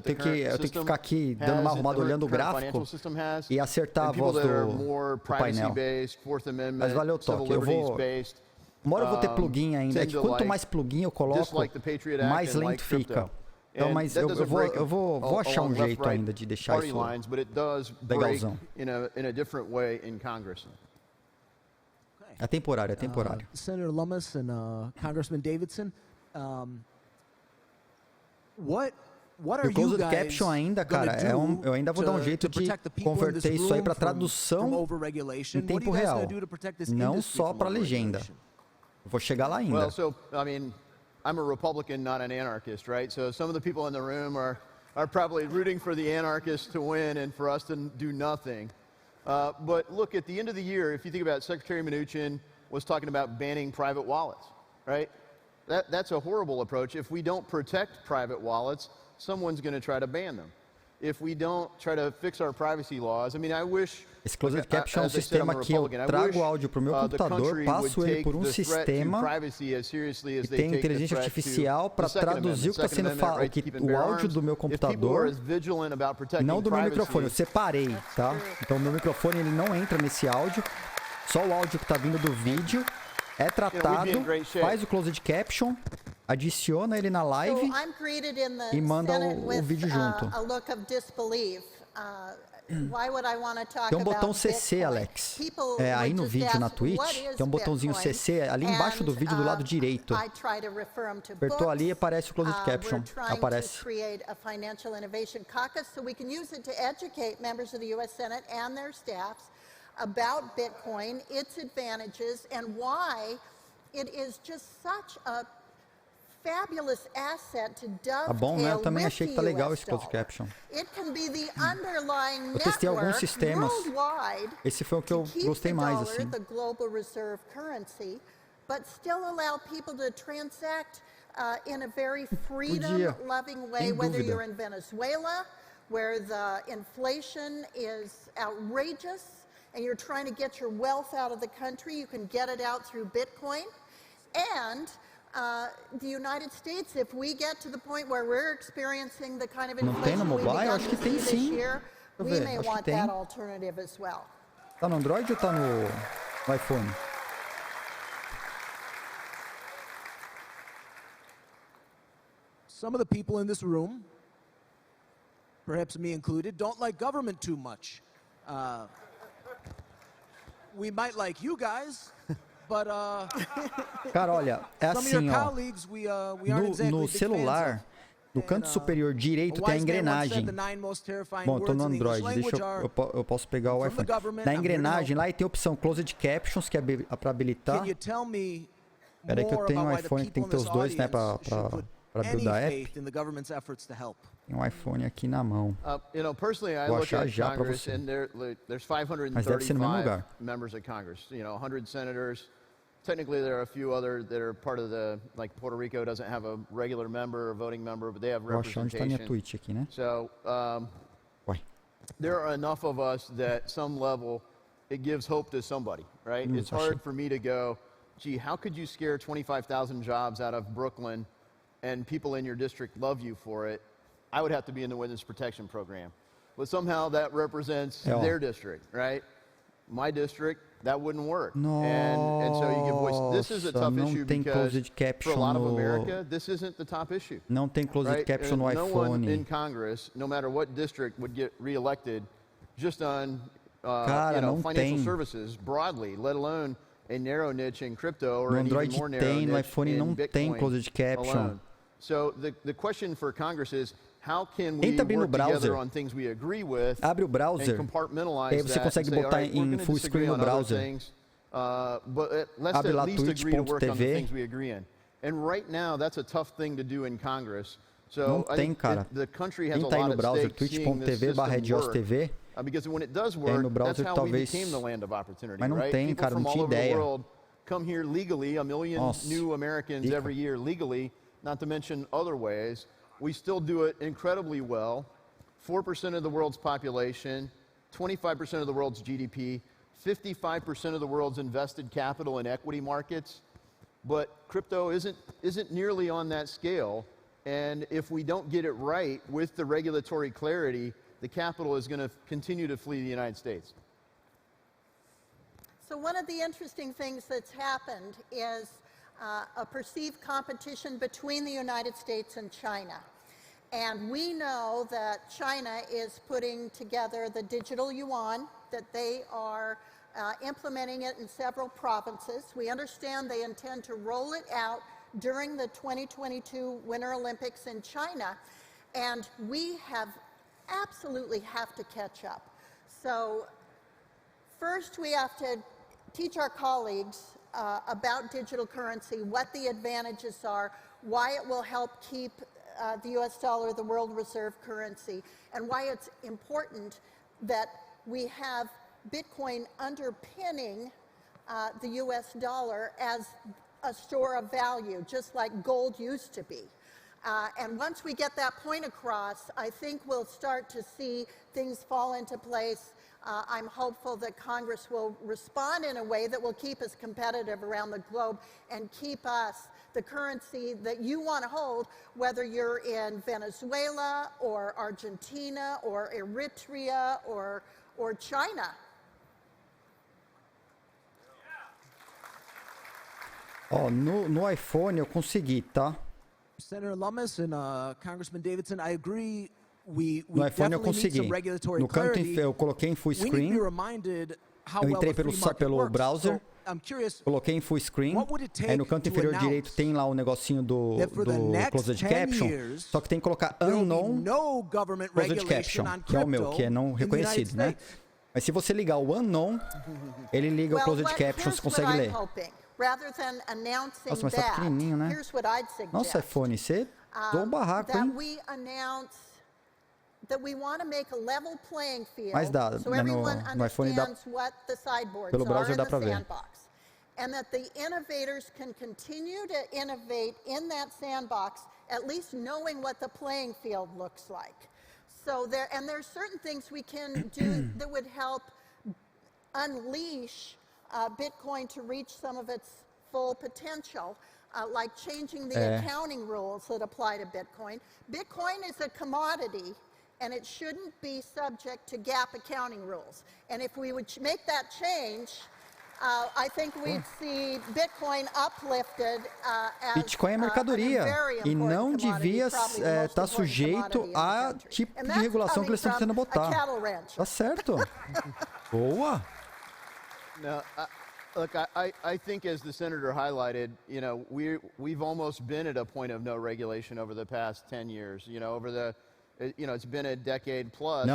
tenho que ficar aqui dando uma arrumada olhando o gráfico e acertar a voz do painel. Mas valeu o toque. Uma hora eu vou ter plugin ainda. É que quanto mais plugin eu coloco, mais lento fica. Então, mas eu vou achar um jeito ainda de deixar isso legalzão. É temporário, é temporário. Senator Lummis and Congressman Davidson, what are you guys closed caption ainda, cara, eu ainda vou dar um jeito de converter isso aí para tradução em tempo real, não só para legenda. Eu vou chegar lá ainda. Well, so I mean, I'm a Republican, not an anarchist, right? So some of the people in the room are probably rooting for the anarchists to win and for us to do nothing. But look, at the end of the year, if you think about it, Secretary Mnuchin was talking about banning private wallets, right? That's a horrible approach. If we don't protect private wallets, someone's going to try to ban them. If we don't try to fix our privacy laws, I mean, I wish... Esse closed caption é um sistema que eu trago o áudio para o meu computador, passo ele por um sistema que tem inteligência artificial para traduzir o que está sendo falado, o áudio do meu computador, não do meu microfone. Eu separei, tá? Então o meu microfone ele não entra nesse áudio, só o áudio que está vindo do vídeo é tratado, faz o closed caption, adiciona ele na live e manda o vídeo junto. Tem um botão CC, Alex. Aí no vídeo na Twitch, tem um botãozinho CC ali embaixo do vídeo do lado direito. Apertou ali e aparece o closed caption. Aparece. About Bitcoin, its advantages, and why it is just such a fabulous asset to Tá bom, né? Eu também achei que tá legal esse closed caption. Eu testei alguns sistemas. Esse foi o que eu gostei mais, assim. But still allow people to transact in a very freedom-loving way, whether you're in Venezuela, where the inflation is outrageous, and you're trying to get your wealth out of the country, you can get it out through Bitcoin. And the United States, if we get to the point where we're experiencing the kind of inflation we've begun to see this year, we may want that alternative as well. Tá no Android ou tá no iPhone? Some of the people in this room, perhaps me included, don't like government too much. We might like you guys, but cara, olha, é assim, ó. No celular, no canto superior direito tem a engrenagem. Bom, eu tô no Android, eu posso pegar o iPhone. Na engrenagem lá e tem a opção Closed Captions, que é para habilitar. Peraí que eu tenho um iPhone que tem que ter os dois, né, para buildar a app. Tem um iPhone aqui na mão. Vou achar já para você. Mas deve ser no mesmo lugar. Members of Congress, 100 senators. Technically, there are a few other that are part of the, like Puerto Rico doesn't have a regular member or voting member, but they have representation. Vou achar onde está minha Twitch aqui, né? So, there are enough of us that some level it gives hope to somebody, right? It's hard for me to go, gee, how could you scare 25,000 jobs out of Brooklyn and people in your district love you for it? I would have to be in the witness protection program. But somehow that represents their district, right? My district, that wouldn't work. And so you give voice. This is a tough issue because for a lot of America, this isn't the top issue. Não tem closed caption no iPhone. No one in Congress, no matter what district, would get reelected just on financial services broadly, let alone a narrow niche in crypto or an even more narrow niche no iPhone in não tem closed caption. Alone. So the question for Congress is, how can we work together on things we agree with Abre o browser, and compartmentalize aí você that consegue and say, botar all right, em full screen no browser. But let's Abre lá at least agree to work on the twitch.tv. things we agree in. And right now, that's a tough thing to do in Congress. So Não I tem, think cara. the country has Quem a tá aí lot no at browser, stake seeing this twitch.tv/EdgeOsTV, system work. Because when it does no work, browser, that's how we talvez. became the land of opportunity, Mas não right? tem, People cara, from não all tinha over the ideia. world come here legally, 1 million new Americans every year legally, not to mention other ways. We still do it incredibly well. 4% of the world's population, 25% of the world's GDP, 55% of the world's invested capital in equity markets. But crypto isn't nearly on that scale. And if we don't get it right with the regulatory clarity, the capital is going to continue to flee the United States. So one of the interesting things that's happened is a perceived competition between the United States and China. And we know that China is putting together the digital yuan, that they are implementing it in several provinces. We understand they intend to roll it out during the 2022 Winter Olympics in China. And we absolutely have to catch up. So first we have to teach our colleagues about digital currency, what the advantages are, why it will help keep the US dollar the world reserve currency, and why it's important that we have Bitcoin underpinning the US dollar as a store of value, just like gold used to be. And once we get that point across, I think we'll start to see things fall into place. I'm hopeful that Congress will respond in a way that will keep us competitive around the globe and keep us the currency that you want to hold, whether you're in Venezuela or Argentina or Eritrea or China. Ó, no iPhone eu consegui, tá? Senator Lummis and Congressman Davidson, I agree. We no iPhone eu definitely need consegui. some regulatory No canto clarity. eu coloquei em full We need to screen. be reminded how Eu well entrei the free market pelo works. browser. So I'm curious, Coloquei em full screen. what would it take Aí no canto to inferior announce direito tem lá o negocinho do that for the next closed 10 caption. years, Só que tem que colocar there will be unknown no government closed regulation caption, on que é o meu, crypto que é não in the United reconhecido, né? States? Mas se você ligar o unknown, ele liga o closed caption, você consegue ler. Rather than announcing Nossa, mas tá pequenininho, né? here's what I'd suggest. Nossa, iPhone, você deu um barraco, that hein? we announce that we want to make a level playing field, Mas dá, so né, everyone no iPhone dá, understands what the sideboards pelo browser are dá in pra the ver. sandbox, and that the innovators can continue to innovate in that sandbox, at least knowing what the playing field looks like. So there's certain things we can do that would help unleash Bitcoin to reach some of its full potential, like changing the accounting rules that apply to Bitcoin. Bitcoin is a commodity, and it shouldn't be subject to GAAP accounting rules. And if we would make that change, I think we'd see Bitcoin uplifted as Bitcoin é mercadoria e não devia estar sujeito a tipo de regulação que eles estão tentando botar. Tá certo. Boa. No, look, I think as the senator highlighted, you know, we've almost been at a point of no regulation over the past 10 years. You know, it's been a decade plus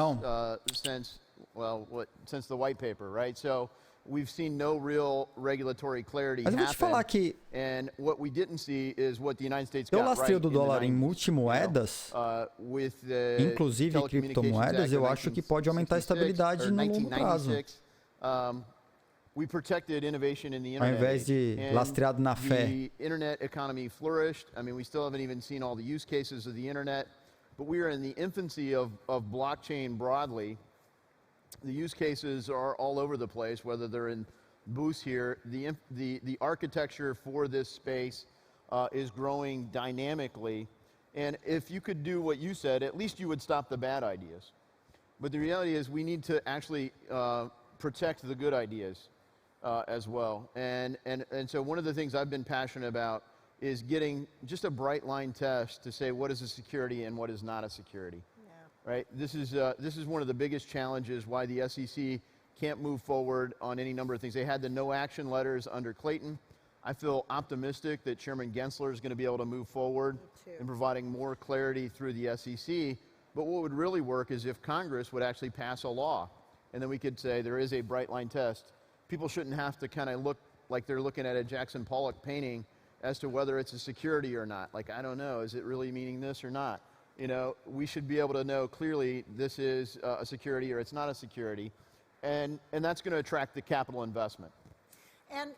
since the white paper, right? So we've seen no real regulatory clarity Mas eu vou te falar que and what we didn't see is what the United States eu got lastreio right do dólar em 90s, multimoedas, inclusive criptomoedas, eu acho que pode aumentar a estabilidade no longo prazo. We protected innovation in the Ao internet. invés de lastreado na fé. The internet economy flourished. I mean, we still haven't even seen all the use cases of the internet, but we are in the infancy of blockchain broadly. use cases are all over the place, whether they're in booths here. The architecture for this space is growing dynamically. And if you could do what you said, at least you would stop the bad ideas. But the reality is we need to actually protect the good ideas as well. And so one of the things I've been passionate about is getting just a bright line test to say what is a security and what is not a security. Yeah. Right? This is one of the biggest challenges why the SEC can't move forward on any number of things. They had the no action letters under Clayton. I feel optimistic that Chairman Gensler is going to be able to move forward in providing more clarity through the SEC. But what would really work is if Congress would actually pass a law, and then we could say there is a bright line test. People shouldn't have to kind of look like they're looking at a Jackson Pollock painting as to whether it's a security or not. Like, I don't know, is it really meaning this or not? You know, we should be able to know clearly this is a security or it's not a security. And that's going to attract the capital investment. And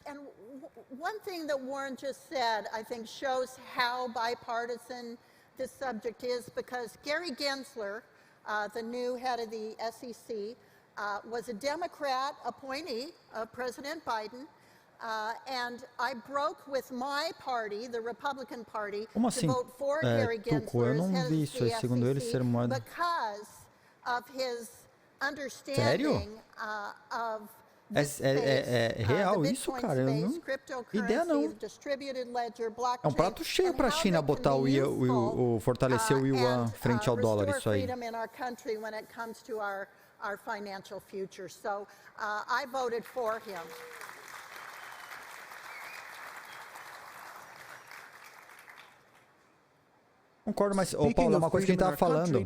one thing that Warren just said, I think, shows how bipartisan this subject is, because Gary Gensler, the new head of the SEC, was a Democrat appointee of President Biden, and I broke with my party, the Republican Party, to vote for Gary Gensler as head of the SEC because of his understanding of É real isso, cara? Eu não ideia não. É um prato cheio para a China botar fortalecer o yuan frente ao dólar, isso aí. Concordo, mas, Paulo, é uma coisa que a gente estava falando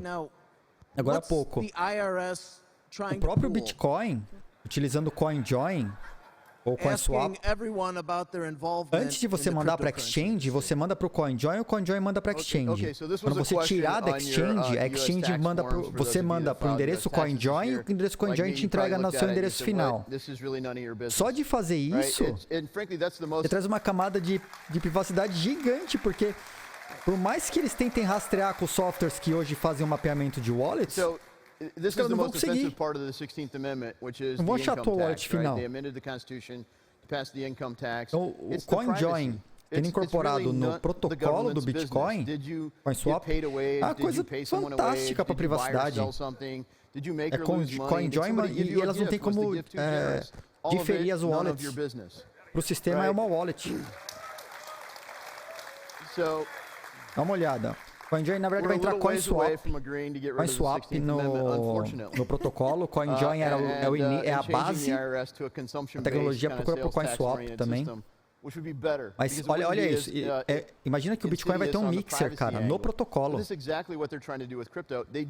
agora há pouco. O próprio Bitcoin, utilizando o CoinJoin ou CoinSwap, antes de você mandar para a exchange, você manda para o CoinJoin, o CoinJoin manda para a exchange. Quando você tirar da exchange, a exchange manda você manda para o endereço CoinJoin e o endereço CoinJoin te entrega no seu endereço final. Só de fazer isso, você traz uma camada de privacidade gigante, porque por mais que eles tentem rastrear com os softwares que hoje fazem o mapeamento de wallets, this is the most offensive part of the 16th Amendment, which is the income tax, right? They amended the Constitution to pass the income tax. O CoinJoin, tendo incorporado no protocolo do Bitcoin, CoinSwap, é uma coisa fantástica para a privacidade. É CoinJoin e elas não têm como diferir as wallets. Para o sistema é uma wallet. Dá uma olhada. CoinJoin, na verdade, vai entrar CoinSwap no protocolo. CoinJoin é a base. A tecnologia procura por CoinSwap também. Mas olha isso. Imagina que o Bitcoin vai ter um mixer, cara, no protocolo.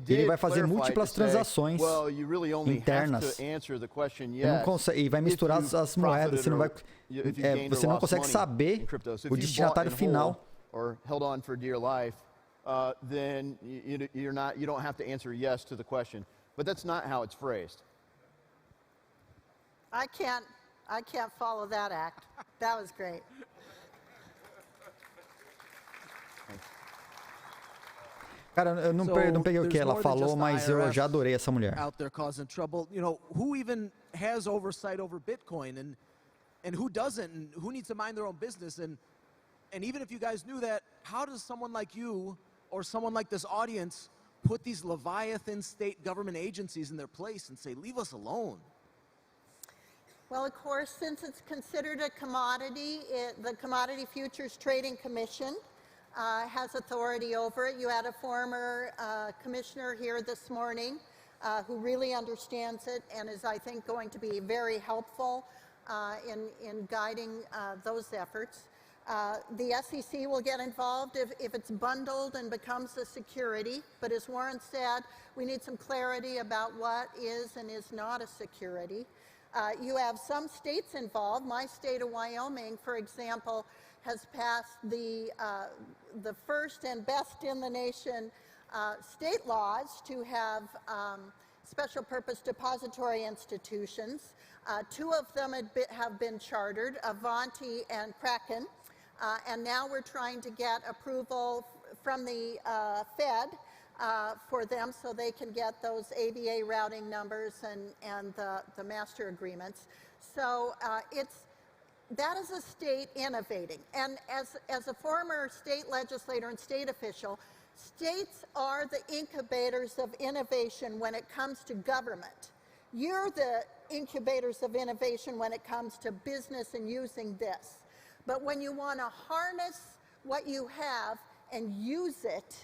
Ele vai fazer múltiplas transações internas. E vai misturar as moedas. Você não consegue saber o destinatário final. Then you don't have to answer yes to the question. But that's not how it's phrased. I can't follow that act. That was great. Cara, eu não peguei o que ela falou, mas eu já adorei essa mulher. Out there causing trouble. You know, who even has oversight over Bitcoin and who doesn't, and who needs to mind their own business, and even if you guys knew that, how does someone like you or someone like this audience put these Leviathan state government agencies in their place and say, leave us alone? Well, of course, since it's considered a commodity, the Commodity Futures Trading Commission has authority over it. You had a former commissioner here this morning who really understands it and is, I think, going to be very helpful in guiding those efforts. The SEC will get involved if it's bundled and becomes a security. But as Warren said, we need some clarity about what is and is not a security. You have some states involved. My state of Wyoming, for example, has passed the first and best in the nation state laws to have special purpose depository institutions. Two of them have been chartered, Avanti and Kraken. And now we're trying to get approval from the Fed for them so they can get those ABA routing numbers and the master agreements. So that is a state innovating. And as a former state legislator and state official, states are the incubators of innovation when it comes to government. You're the incubators of innovation when it comes to business and using this. But when you want to harness what you have and use it,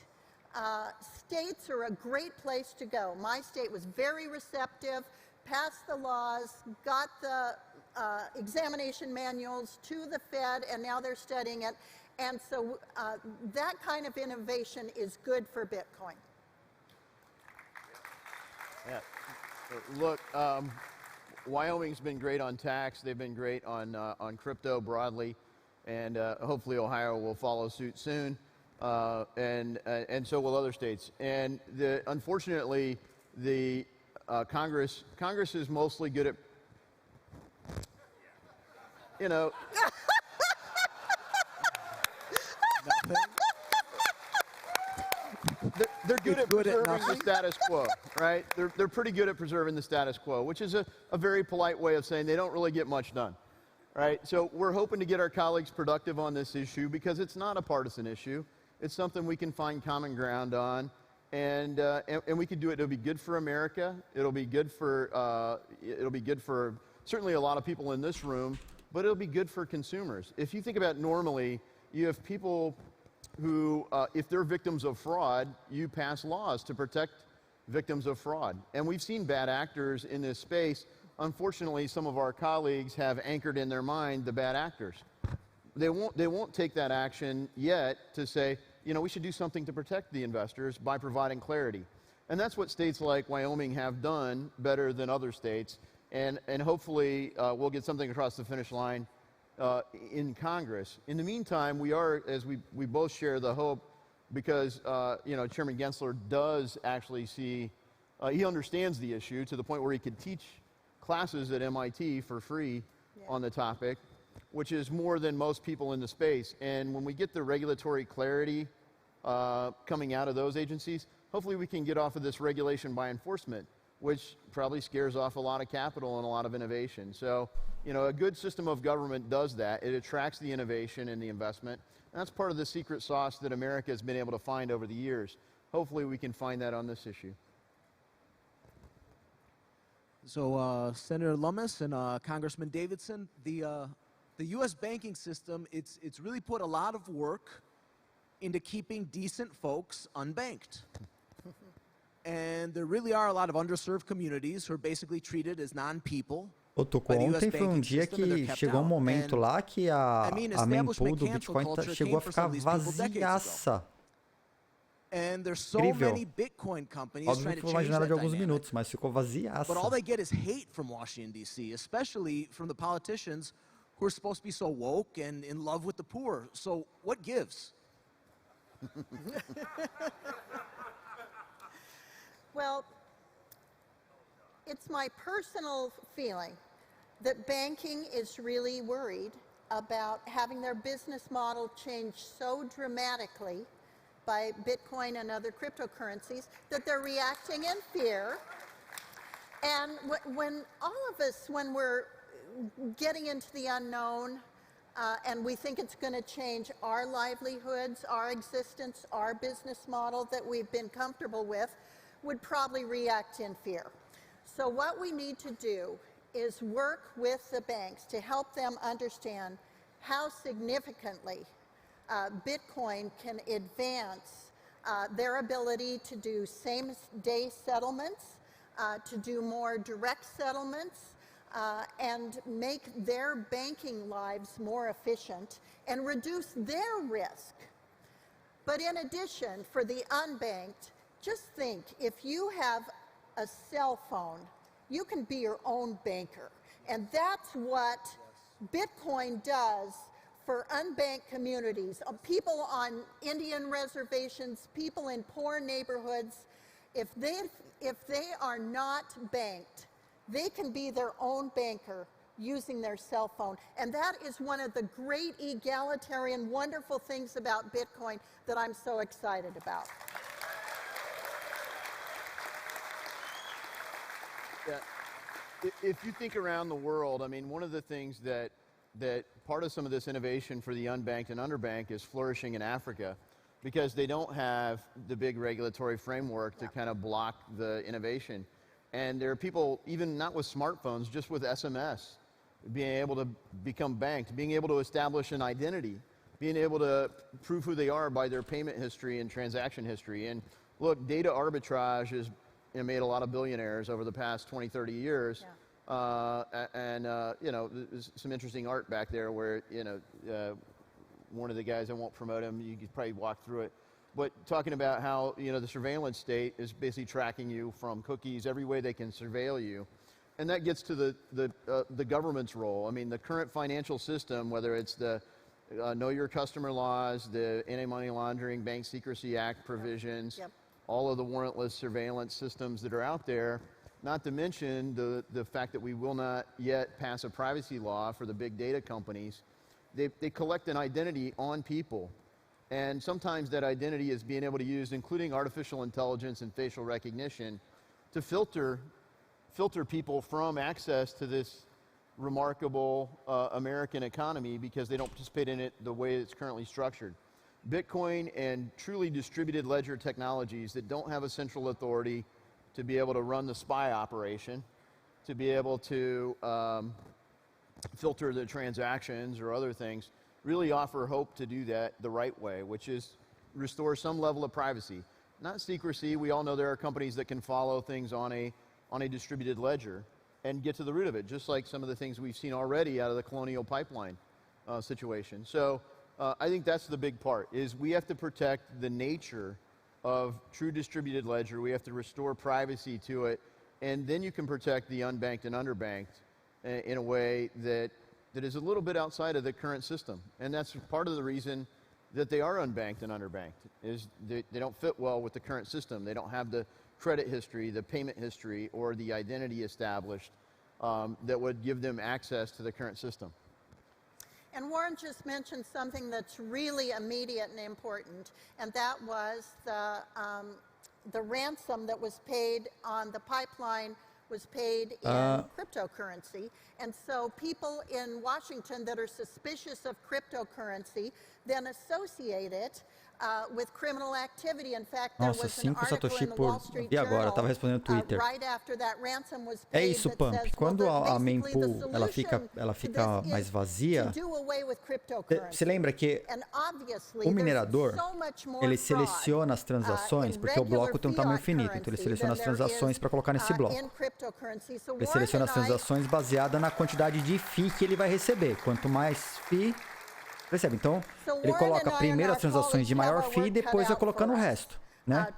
states are a great place to go. My state was very receptive, passed the laws, got the examination manuals to the Fed, and now they're studying it. And so that kind of innovation is good for Bitcoin. Yeah. Look, Wyoming's been great on tax. They've been great on crypto broadly, and hopefully Ohio will follow suit soon, and so will other states. And unfortunately, the Congress is mostly good at, you know. They're good at preserving the status quo, right? They're pretty good at preserving the status quo, which is a very polite way of saying they don't really get much done, right? So we're hoping to get our colleagues productive on this issue because it's not a partisan issue. It's something we can find common ground on, and we can do it. It'll be good for America. It'll be good for certainly a lot of people in this room, but it'll be good for consumers. If you think about normally, you have people who, if they're victims of fraud, you pass laws to protect victims of fraud. And we've seen bad actors in this space. Unfortunately, some of our colleagues have anchored in their mind the bad actors. They won't take that action yet to say, you know, we should do something to protect the investors by providing clarity. And that's what states like Wyoming have done better than other states. And hopefully we'll get something across the finish line in Congress. In the meantime, we are, as we both share the hope, because you know, Chairman Gensler does actually see, he understands the issue to the point where he could teach classes at MIT for free on the topic, which is more than most people in the space. And when we get the regulatory clarity coming out of those agencies, hopefully we can get off of this regulation by enforcement, which probably scares off a lot of capital and a lot of innovation. So, you know, a good system of government does that. It attracts the innovation and the investment. And that's part of the secret sauce that America has been able to find over the years. Hopefully we can find that on this issue. So Senator Lummis and Congressman Davidson, the U.S. banking system, it's really put a lot of work into keeping decent folks unbanked. And there really are a lot of underserved communities who are basically treated as non-people. Ontem foi dia que chegou momento lá que a mempool do Bitcoin chegou a ficar vaziaça. Incrível. Óbvio que foi uma janela de alguns minutos, mas ficou vaziaça. But all they get is hate from Washington, D.C., especially from the politicians who are supposed to be so woke and in love with the poor. So what gives? Well, it's my personal feeling that banking is really worried about having their business model change so dramatically by Bitcoin and other cryptocurrencies that they're reacting in fear. And when all of us, when we're getting into the unknown, and we think it's going to change our livelihoods, our existence, our business model that we've been comfortable with, would probably react in fear. So what we need to do is work with the banks to help them understand how significantly Bitcoin can advance their ability to do same-day settlements, to do more direct settlements, and make their banking lives more efficient and reduce their risk. But in addition, for the unbanked, just think, if you have a cell phone, you can be your own banker. And that's what Bitcoin does for unbanked communities, people on Indian reservations, people in poor neighborhoods. If they are not banked, they can be their own banker using their cell phone. And that is one of the great egalitarian, wonderful things about Bitcoin that I'm so excited about. Yeah. If you think around the world, I mean, one of the things that part of some of this innovation for the unbanked and underbanked is flourishing in Africa, because they don't have the big regulatory framework to kind of block the innovation. And there are people, even not with smartphones, just with SMS, being able to become banked, being able to establish an identity, being able to prove who they are by their payment history and transaction history. And look, data arbitrage has made a lot of billionaires over the past 20, 30 years. Yeah. You know, there's some interesting art back there where, you know, one of the guys, I won't promote him, you could probably walk through it, but talking about how, you know, the surveillance state is basically tracking you from cookies, every way they can surveil you. And that gets to the government's role. I mean, the current financial system, whether it's the Know Your Customer laws, the Anti-Money Laundering, Bank Secrecy Act provisions, all of the warrantless surveillance systems that are out there, not to mention the fact that we will not yet pass a privacy law for the big data companies. They collect an identity on people, and sometimes that identity is being able to use, including artificial intelligence and facial recognition, to filter people from access to this remarkable American economy because they don't participate in it the way it's currently structured. Bitcoin and truly distributed ledger technologies that don't have a central authority to be able to run the spy operation, to be able to filter the transactions or other things, really offer hope to do that the right way, which is restore some level of privacy. Not secrecy. We all know there are companies that can follow things on a distributed ledger and get to the root of it, just like some of the things we've seen already out of the Colonial Pipeline situation. So I think that's the big part, is we have to protect the nature of true distributed ledger. We have to restore privacy to it, and then you can protect the unbanked and underbanked in a way that is a little bit outside of the current system. And that's part of the reason that they are unbanked and underbanked, is they don't fit well with the current system. They don't have the credit history, the payment history, or the identity established that would give them access to the current system. And Warren just mentioned something that's really immediate and important, and that was the ransom that was paid on the pipeline was paid in cryptocurrency. And so people in Washington that are suspicious of cryptocurrency then associate it with criminal activity. In fact, there was an article in the Wall Street Journal right after that ransom was paid. É isso, Pump. Quando a mempool ela fica mais vazia, você lembra que o minerador ele seleciona as transações, porque o bloco tem um tamanho finito, então ele seleciona as transações para colocar nesse bloco. Ele seleciona as transações baseada na quantidade de FII que ele vai receber. Quanto mais FII, recebe. Então, ele coloca primeiro as transações de maior FII e depois vai colocando o resto. Né?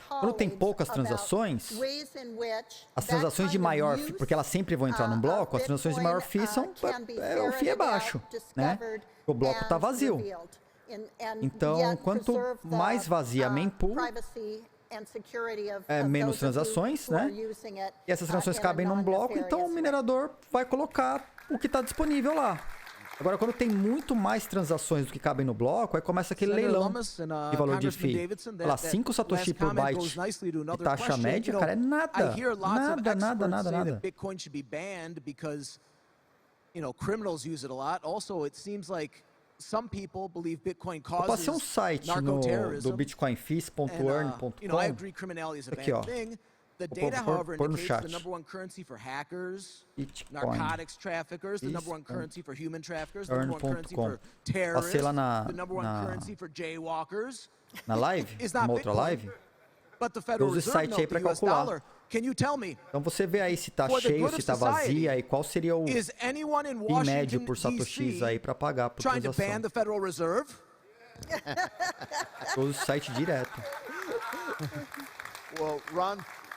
Quando tem poucas transações, as transações de maior FII, porque elas sempre vão entrar num bloco, as transações de maior FII são, o FII é baixo, né? O bloco está vazio. Então, quanto mais vazia a mempool, menos transações, né? E essas transações cabem num bloco, então o minerador vai colocar o que está disponível lá. Agora, quando tem muito mais transações do que cabem no bloco, aí começa aquele leilão de valor de FII. Olha lá, 5 satoshi por byte de taxa média, cara, é nada. Nada. Bitcoin should be banned because, you know, criminals use it a lot. Also, it seems like some people believe Bitcoin causes narco-terrorism. Eu passei um site do bitcoinfees.earn.com. You know, I agree criminality is a bad thing. The data, however, indicates the number one currency for hackers, narcotics traffickers, the number one currency for human traffickers, the number one currency for terrorists, the number one currency for jaywalkers. Na live? Uma outra live? But the Federal Reserve note, the US dollar. Can you tell me? Então você vê aí se está cheio, se está vazia e qual seria o em médio por satoshis aí para pagar por transação. Trying to ban the Federal Reserve? O site direto. Well,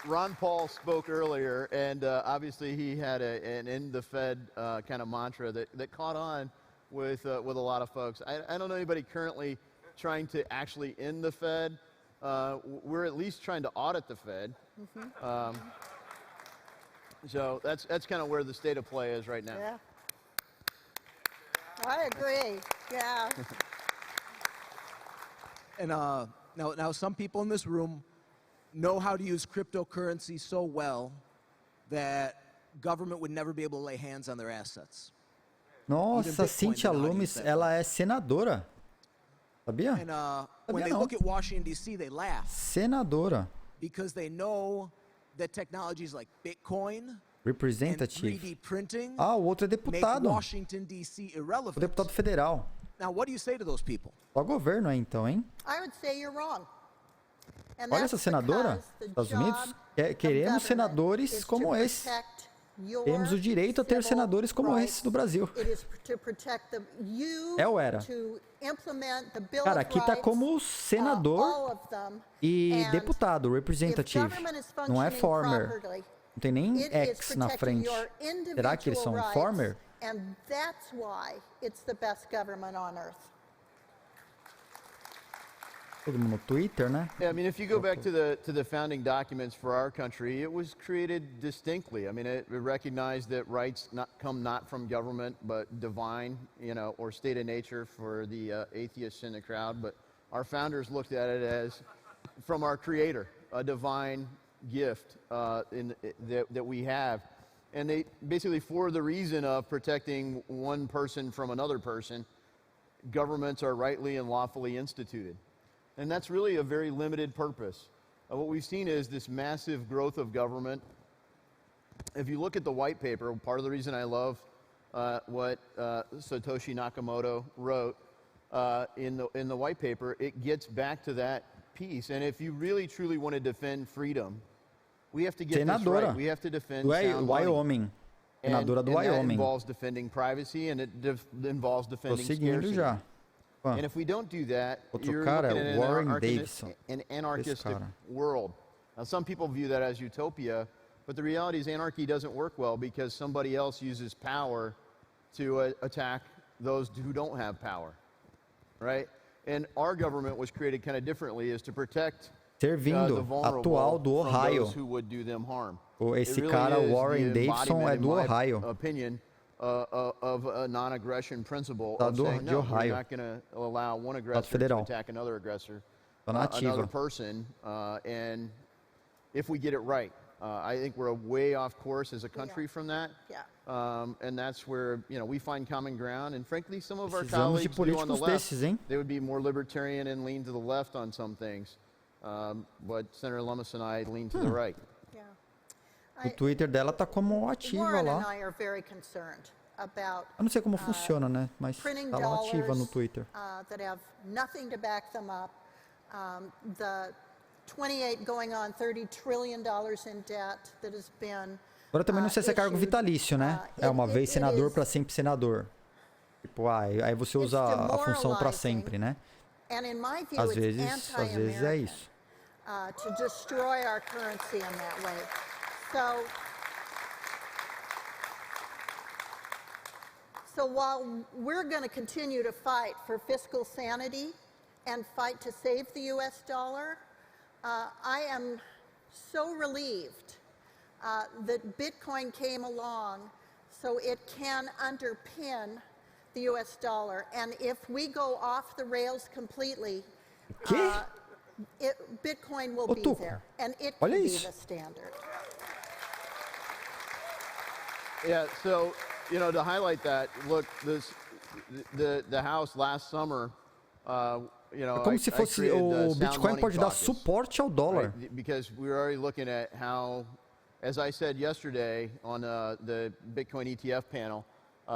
Ron Paul spoke earlier, and obviously he had an end the Fed kind of mantra that caught on with a lot of folks. I don't know anybody currently trying to actually end the Fed. We're at least trying to audit the Fed. So that's kind of where the state of play is right now. Yeah. I agree. Yeah. And now some people in this room know how to use cryptocurrency so well that government would never be able to lay hands on their assets. Nossa, Cynthia Loomis, ela é senadora. Sabia? And when they look at Washington D.C., they laugh. Senadora. Because they know that technologies like Bitcoin Representative. and 3D printing O outro é deputado. make Washington D.C. irrelevant. O deputado federal. Now, what do you say to those people? Só governo aí, então, hein? I would say you're wrong. Olha essa senadora dos Estados Unidos. Queremos senadores como esse. Temos o direito a ter senadores como esse no Brasil. É ou era? Cara, aqui tá como senador e deputado, representative. Não é former. Não tem nem ex na frente. Será que eles são former? And that's why it's the best government on earth. Todo mundo no Twitter, né? Yeah, I mean, if you go back to the founding documents for our country, it was created distinctly. I mean, it recognized that rights come not from government, but divine, or state of nature for the atheists in the crowd. But our founders looked at it as from our Creator, a divine gift that we have. And they basically, for the reason of protecting one person from another person, governments are rightly and lawfully instituted. And that's really a very limited purpose. What we've seen is this massive growth of government. If you look at the white paper, part of the reason I love what Satoshi Nakamoto wrote in the white paper, it gets back to that piece. And if you really truly want to defend freedom, we have to get this right. We have to defend sound Wyoming. Senadora do and Wyoming. that involves defending privacy and it involves defending scarcity. Já. And if we don't do that, you're cara looking at an anarchistic cara. world. Now, some people view that as utopia, but the reality is anarchy doesn't work well because somebody else uses power to attack those who don't have power, right? And our government was created kind of differently, is to protect Servindo, the vulnerable atual do from Ohio. those who would do them harm. Esse It really cara, is Warren the Davidson, é embodiment, do in my Ohio. opinion, of a non-aggression principle of saying, no, we're not going to allow one aggressor to attack another aggressor, another person, and if we get it right. I think we're way off course as a country from that, and that's where we find common ground, and frankly, some of our colleagues do on the left, they would be more libertarian and lean to the left on some things, but Senator Lummis and I lean to the right. O Twitter dela tá como ativa lá. Eu não sei como funciona, né? Mas tá lá ativa no Twitter. That have nothing to back them up. The 28 going on $30 trillion in debt that has been. Agora também não sei se é cargo vitalício, né? É uma vez senador para sempre senador. Tipo, aí você usa a função para sempre, né? Às vezes é isso. To destroy our currency in that way. So while we're going to continue to fight for fiscal sanity and fight to save the U.S. dollar, I am so relieved that Bitcoin came along so it can underpin the U.S. dollar. And if we go off the rails completely, Bitcoin will be there, and it will be the standard. Yeah, so, to highlight that, look, the House last summer, é como se fosse o Bitcoin pode dar suporte ao dólar. Right? Because we're already looking at how, as I said yesterday on the Bitcoin ETF panel,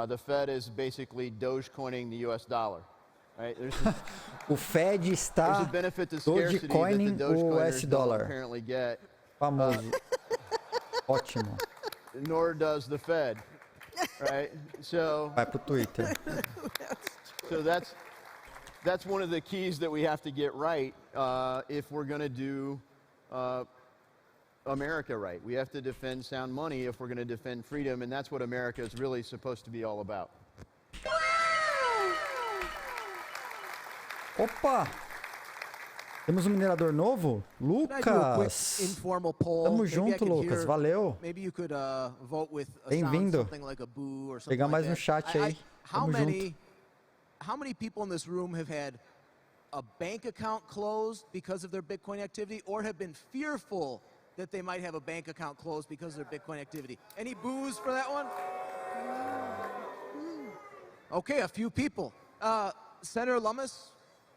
the Fed is basically Dogecoining the US dollar. Right? O Fed está Dogecoining o US dólar. Famoso. Ótimo. Nor does the Fed, right? So vai pro Twitter. So that's one of the keys that we have to get right if we're going to do America right. We have to defend sound money if we're going to defend freedom, and that's what America is really supposed to be all about. Opa! Temos um minerador novo? Lucas! Tamo junto, Lucas. Valeu. Bem-vindo. Pegar mais no chat aí. Tamo junto. How many people in this room have had a bank account closed because of their Bitcoin activity or have been fearful that they might have a bank account closed because of their Bitcoin activity? Any boos for that one? Okay, a few people. Senator Lummis,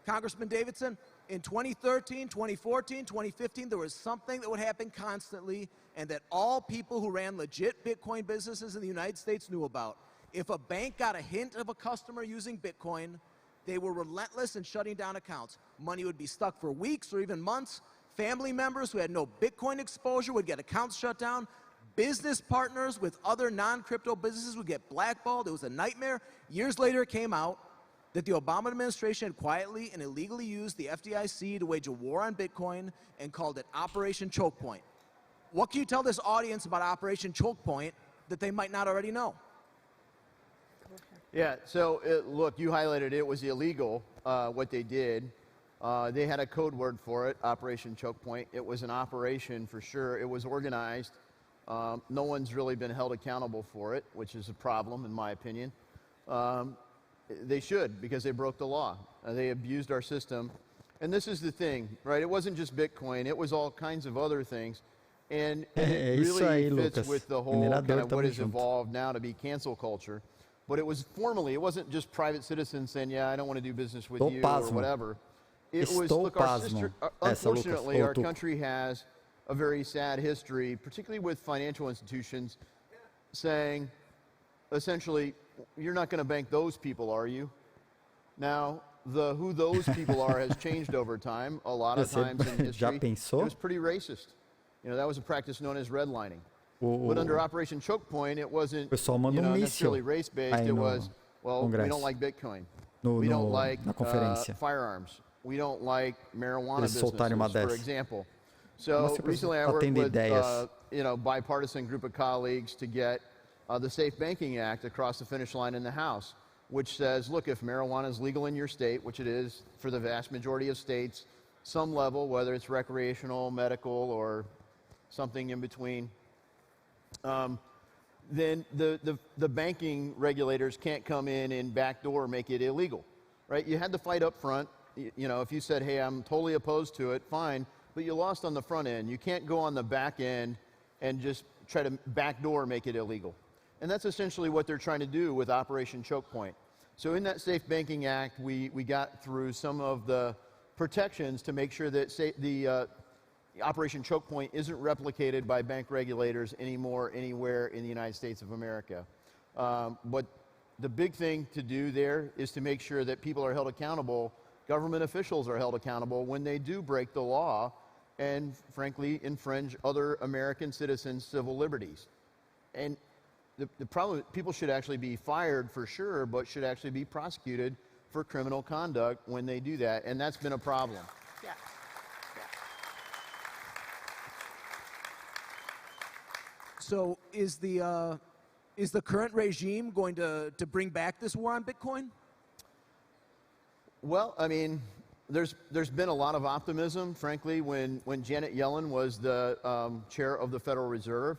Congressman Davidson, in 2013, 2014, 2015, there was something that would happen constantly and that all people who ran legit Bitcoin businesses in the United States knew about. If a bank got a hint of a customer using Bitcoin, they were relentless in shutting down accounts. Money would be stuck for weeks or even months. Family members who had no Bitcoin exposure would get accounts shut down. Business partners with other non-crypto businesses would get blackballed. It was a nightmare. Years later, it came out that the Obama administration had quietly and illegally used the FDIC to wage a war on Bitcoin and called it Operation Choke Point. What can you tell this audience about Operation Choke Point that they might not already know? Yeah, so look, you highlighted it was illegal, what they did. They had a code word for it, Operation Choke Point. It was an operation for sure. It was organized. No one's really been held accountable for it, which is a problem in my opinion. They should, because they broke the law. They abused our system. And this is the thing, right? It wasn't just Bitcoin. It was all kinds of other things. And it really fits with the whole kind of what has evolved now to be cancel culture. But it was formally, it wasn't just private citizens saying, yeah, I don't want to do business with you or whatever. It was, look, unfortunately, our country has a very sad history, particularly with financial institutions, saying, essentially, you're not going to bank those people, are you? Now, who those people are has changed over time. A lot of times in history, it was pretty racist. You know, that was a practice known as redlining. But under Operation Choke Point, it wasn't necessarily race-based. It was, well, we don't like Bitcoin. We don't like firearms. We don't like marijuana businesses, for example. So recently I worked with bipartisan group of colleagues to get the Safe Banking Act across the finish line in the House, which says, look, if marijuana is legal in your state, which it is for the vast majority of states, some level, whether it's recreational, medical, or something in between, then the banking regulators can't come in and backdoor make it illegal, right? You had to fight up front. You know, if you said, hey, I'm totally opposed to it, fine, but you lost on the front end. You can't go on the back end and just try to backdoor make it illegal. And that's essentially what they're trying to do with Operation Choke Point. So in that Safe Banking Act, we got through some of the protections to make sure that the Operation Choke Point isn't replicated by bank regulators anymore anywhere in the United States of America. But the big thing to do there is to make sure that people are held accountable, government officials are held accountable when they do break the law and, frankly, infringe other American citizens' civil liberties. And the problem, people should actually be fired for sure, but should actually be prosecuted for criminal conduct when they do that, and that's been a problem. Yeah. So is the current regime going to bring back this war on Bitcoin? Well, I mean, there's been a lot of optimism, frankly, when Janet Yellen was the chair of the Federal Reserve.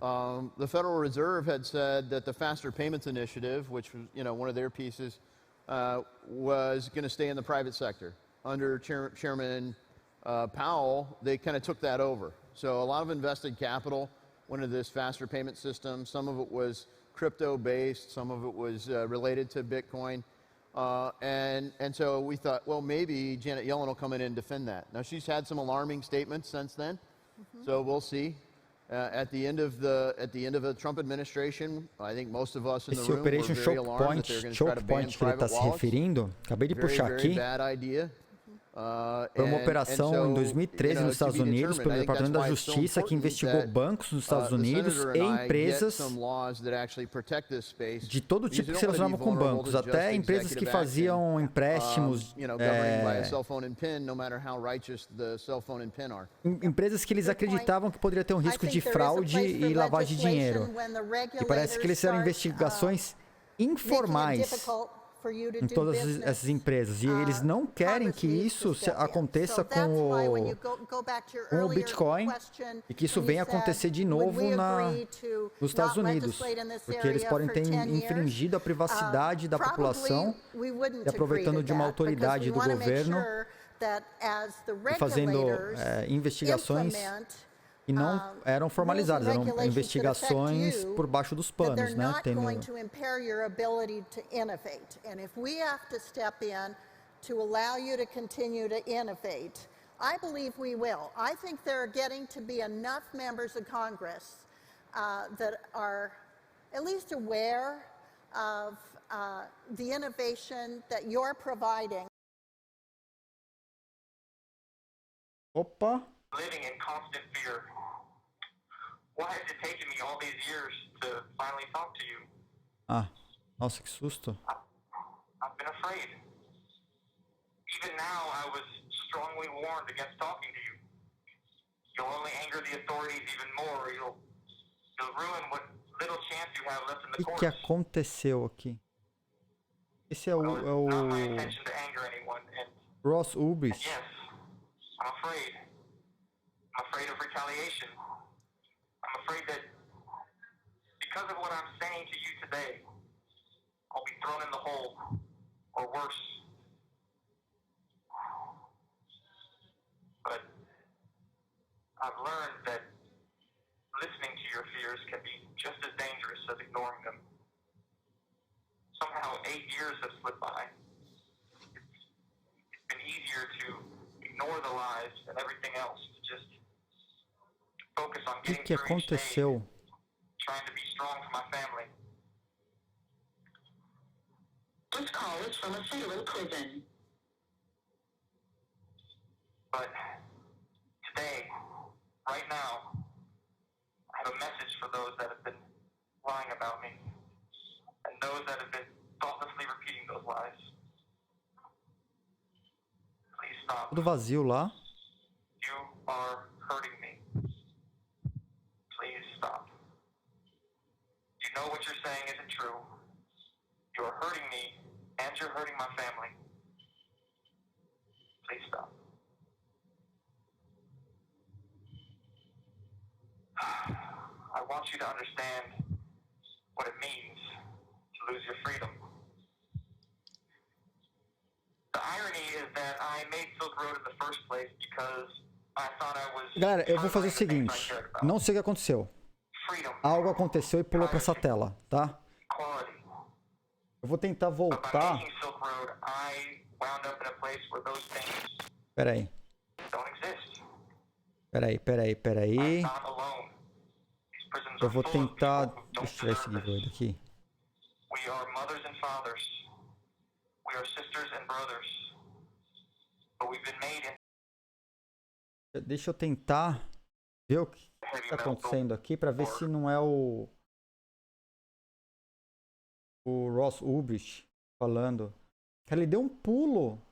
The Federal Reserve had said that the Faster Payments Initiative, which was one of their pieces, was going to stay in the private sector. Under Chairman Powell, they kind of took that over. So a lot of invested capital went into this faster payment system. Some of it was crypto-based. Some of it was related to Bitcoin. And so we thought, well, maybe Janet Yellen will come in and defend that. Now, she's had some alarming statements since then, so we'll see. At the end of the Trump administration, I think most of us in the room were very alarmed that they're going to try to ban private wallets. Very bad idea. Foi uma operação em 2013 nos Estados Unidos pelo Departamento da Justiça que investigou bancos nos Estados Unidos e empresas de todo tipo que se relacionavam com bancos, até empresas que faziam empréstimos, empresas que eles acreditavam que poderia ter um risco de fraude e lavagem de dinheiro. E parece que eles fizeram investigações informais em todas essas empresas. E eles não querem que isso aconteça com o Bitcoin e que isso venha acontecer de novo nos Estados Unidos. Porque eles podem ter infringido a privacidade da população e aproveitando de uma autoridade do governo e fazendo investigações que não eram formalizadas, eram investigações por baixo dos panos, né? I believe we will. I think there are getting to be enough members of Congress that are at least aware of the innovation that you're providing. Opa! Living in constant fear. Why has it taken me all these years to finally talk to you? Ah, nossa, que susto. I've been afraid. Even now, I was strongly warned against talking to you. You'll only anger the authorities even more. You'll ruin what little chance you have left in the courts. O que aconteceu aqui? Esse é o Ross Ulbricht. Yes, I'm afraid. I'm afraid of retaliation. I'm afraid that because of what I'm saying to you today, I'll be thrown in the hole, or worse. But I've learned that listening to your fears can be just as dangerous as ignoring them. Somehow 8 years have slipped by. It's been easier to ignore the lies and everything else, to just focus on getting through each day, trying to be strong for my family. This call is from a Saylor prison. But today, right now, I have a message for those that have been lying about me and those that have been thoughtlessly repeating those lies. Please stop. Tudo vazio lá. You are hurting me. Please stop. You know what you're saying isn't true. You are hurting me and you're hurting my family. Please stop. I want you to understand what it means to lose your freedom. The irony is that I made Silk Road in the first place because I thought I was... Galera, eu vou fazer o seguinte. Não sei o que aconteceu. Algo aconteceu e pulou para essa tela, tá? Eu vou tentar voltar. Peraí. Eu vou tentar... Deixa eu tirar esse giveaway daqui. Deixa eu tentar ver o que está acontecendo aqui para ver se não é o Ross Ulbricht falando. Cara, ele deu um pulo.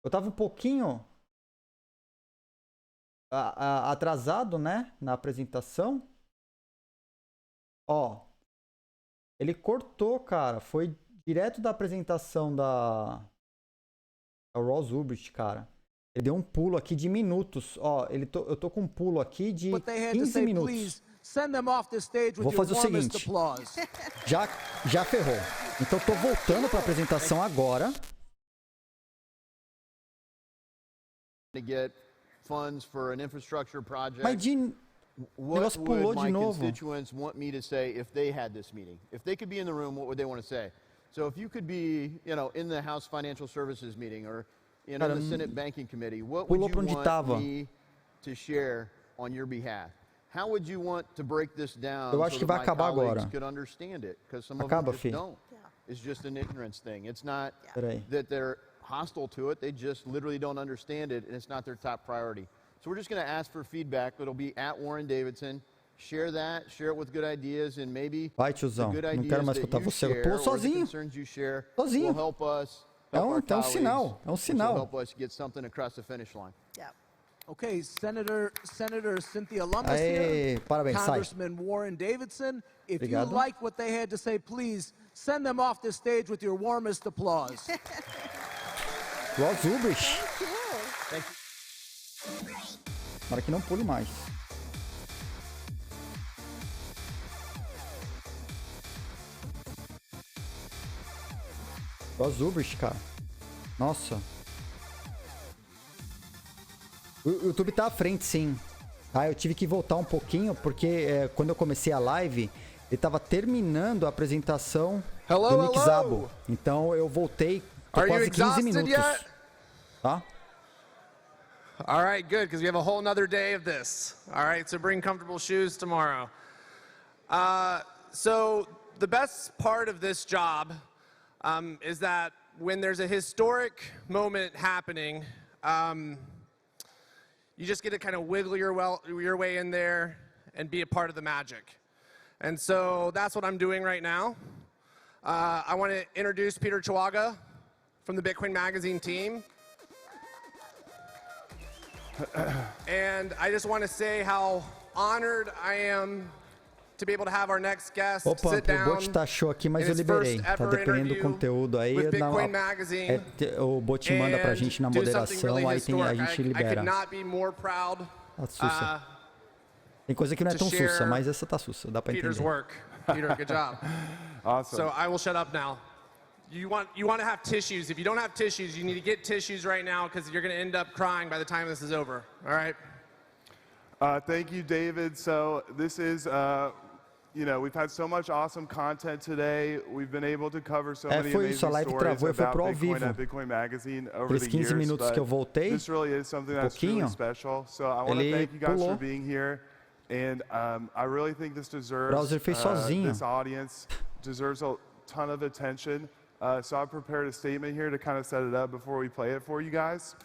Eu tava um pouquinho atrasado, né, na apresentação. Ó, ele cortou, cara. Foi direto da apresentação da Ross Ulbricht, cara. Ele deu um pulo aqui de minutos. Ó, eu tô com um pulo aqui de 15 minutos. Vou fazer o seguinte. Já ferrou. Então tô voltando para a apresentação agora. Mas o negócio pulou de novo. So if you could be, in the House Financial Services meeting or in the Senate Banking Committee, what would you want me to share on your behalf? How would you want to break this down Eu acho que vai acabar agora. could understand it? Because some of them just don't. It's just an ignorance thing. It's not that they're hostile to it. They just literally don't understand it, and it's not their top priority. So we're just going to ask for feedback. It'll be at Warren Davidson. Share that, share it with good ideas, and maybe vai, tiozão, não quero mais escutar você. Eu pulo sozinho. Sozinho. É um sinal. É um sinal. Okay, Senator Cynthia Lummis here. Parabéns, Congressman Warren Davidson. If Obrigado. you like what they had to say, please send them off the stage with your warmest applause. Ulbricht. Thank you. Para que não pule mais. Ulbricht, cara. Nossa. O YouTube tá à frente, sim. Ah, eu tive que voltar um pouquinho, porque quando eu comecei a live, ele tava terminando a apresentação do Nick Szabo. Então eu voltei quase 15 minutos. Tá? All right, good, because we have a whole nother day of this. All right, so bring comfortable shoes tomorrow. So the best part of this job is that when there's a historic moment happening, you just get to kind of wiggle your way in there and be a part of the magic. And so that's what I'm doing right now. I want to introduce Peter Chihuahua from the Bitcoin Magazine team. And I just want to say how honored I am to be able to have our next guest sit down. O bot taxou aqui, mas eu liberei. Tá dependendo do conteúdo aí. O bot manda pra gente na moderação, aí a gente libera. Tá sussa. Tem coisa que não é tão sussa, mas essa tá sussa, dá pra entender. Peter, good job. Awesome. So I will shut up now. You want to have tissues. If you don't have tissues, you need to get tissues right now because you're going to end up crying by the time this is over. All right? Thank you, David. So this is, we've had so much awesome content today. We've been able to cover so many amazing stories about Bitcoin at Bitcoin Magazine over the years. But this really is something that's really special. So I want to thank you guys for being here. And I really think this deserves, this audience deserves a ton of attention. So I prepared a statement here to kind of set it up before we play it for you guys.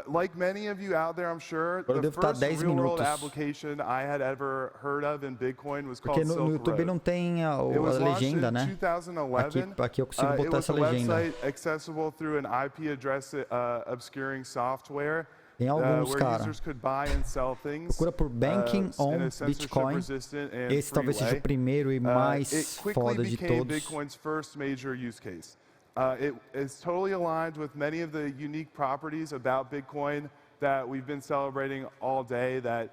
Like many of you out there, I'm sure, the first real-world application I had ever heard of in Bitcoin was called Silk Road. Porque no YouTube não tem a legenda, né? Aqui eu consigo botar essa legenda. It was a website accessible through an IP address obscuring software. Tem alguns, cara. Procura por Banking on Bitcoin. Esse talvez seja o primeiro e mais foda de todos. Bitcoin's first major use case. It is totally aligned with many of the unique properties about Bitcoin that we've been celebrating all day that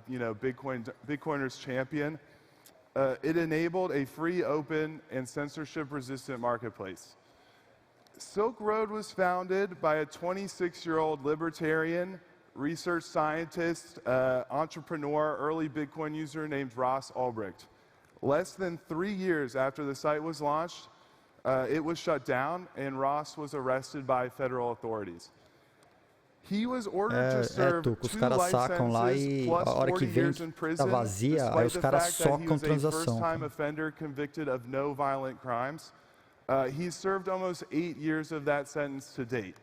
Bitcoiners champion. It enabled a free, open, and censorship-resistant marketplace. Silk Road was founded by a 26-year-old libertarian, research scientist, entrepreneur, early Bitcoin user named Ross Ulbricht. Less than 3 years after the site was launched, it was shut down, and Ross was arrested by federal authorities. He was ordered to serve 2 life sentences plus 40 years in prison, despite the fact that he was a first-time offender convicted of no violent crimes. He's served almost 8 years of that sentence to date.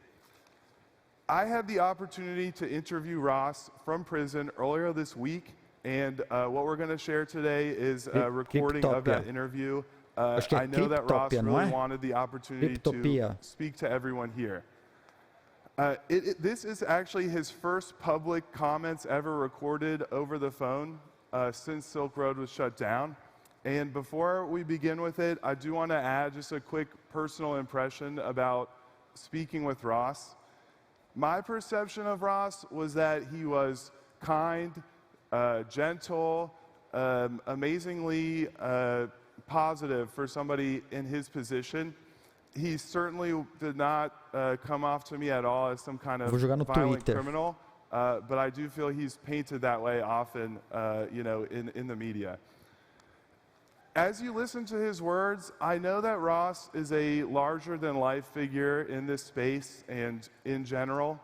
I had the opportunity to interview Ross from prison earlier this week, and what we're going to share today is a recording of that interview. I know that Ross really wanted the opportunity to speak to everyone here. This is actually his first public comments ever recorded over the phone since Silk Road was shut down. And before we begin with it, I do want to add just a quick personal impression about speaking with Ross. My perception of Ross was that he was kind, gentle, amazingly positive for somebody in his position. He certainly did not come off to me at all as some kind of violent criminal, but I do feel he's painted that way often, in the media. As you listen to his words, I know that Ross is a larger-than-life figure in this space and in general,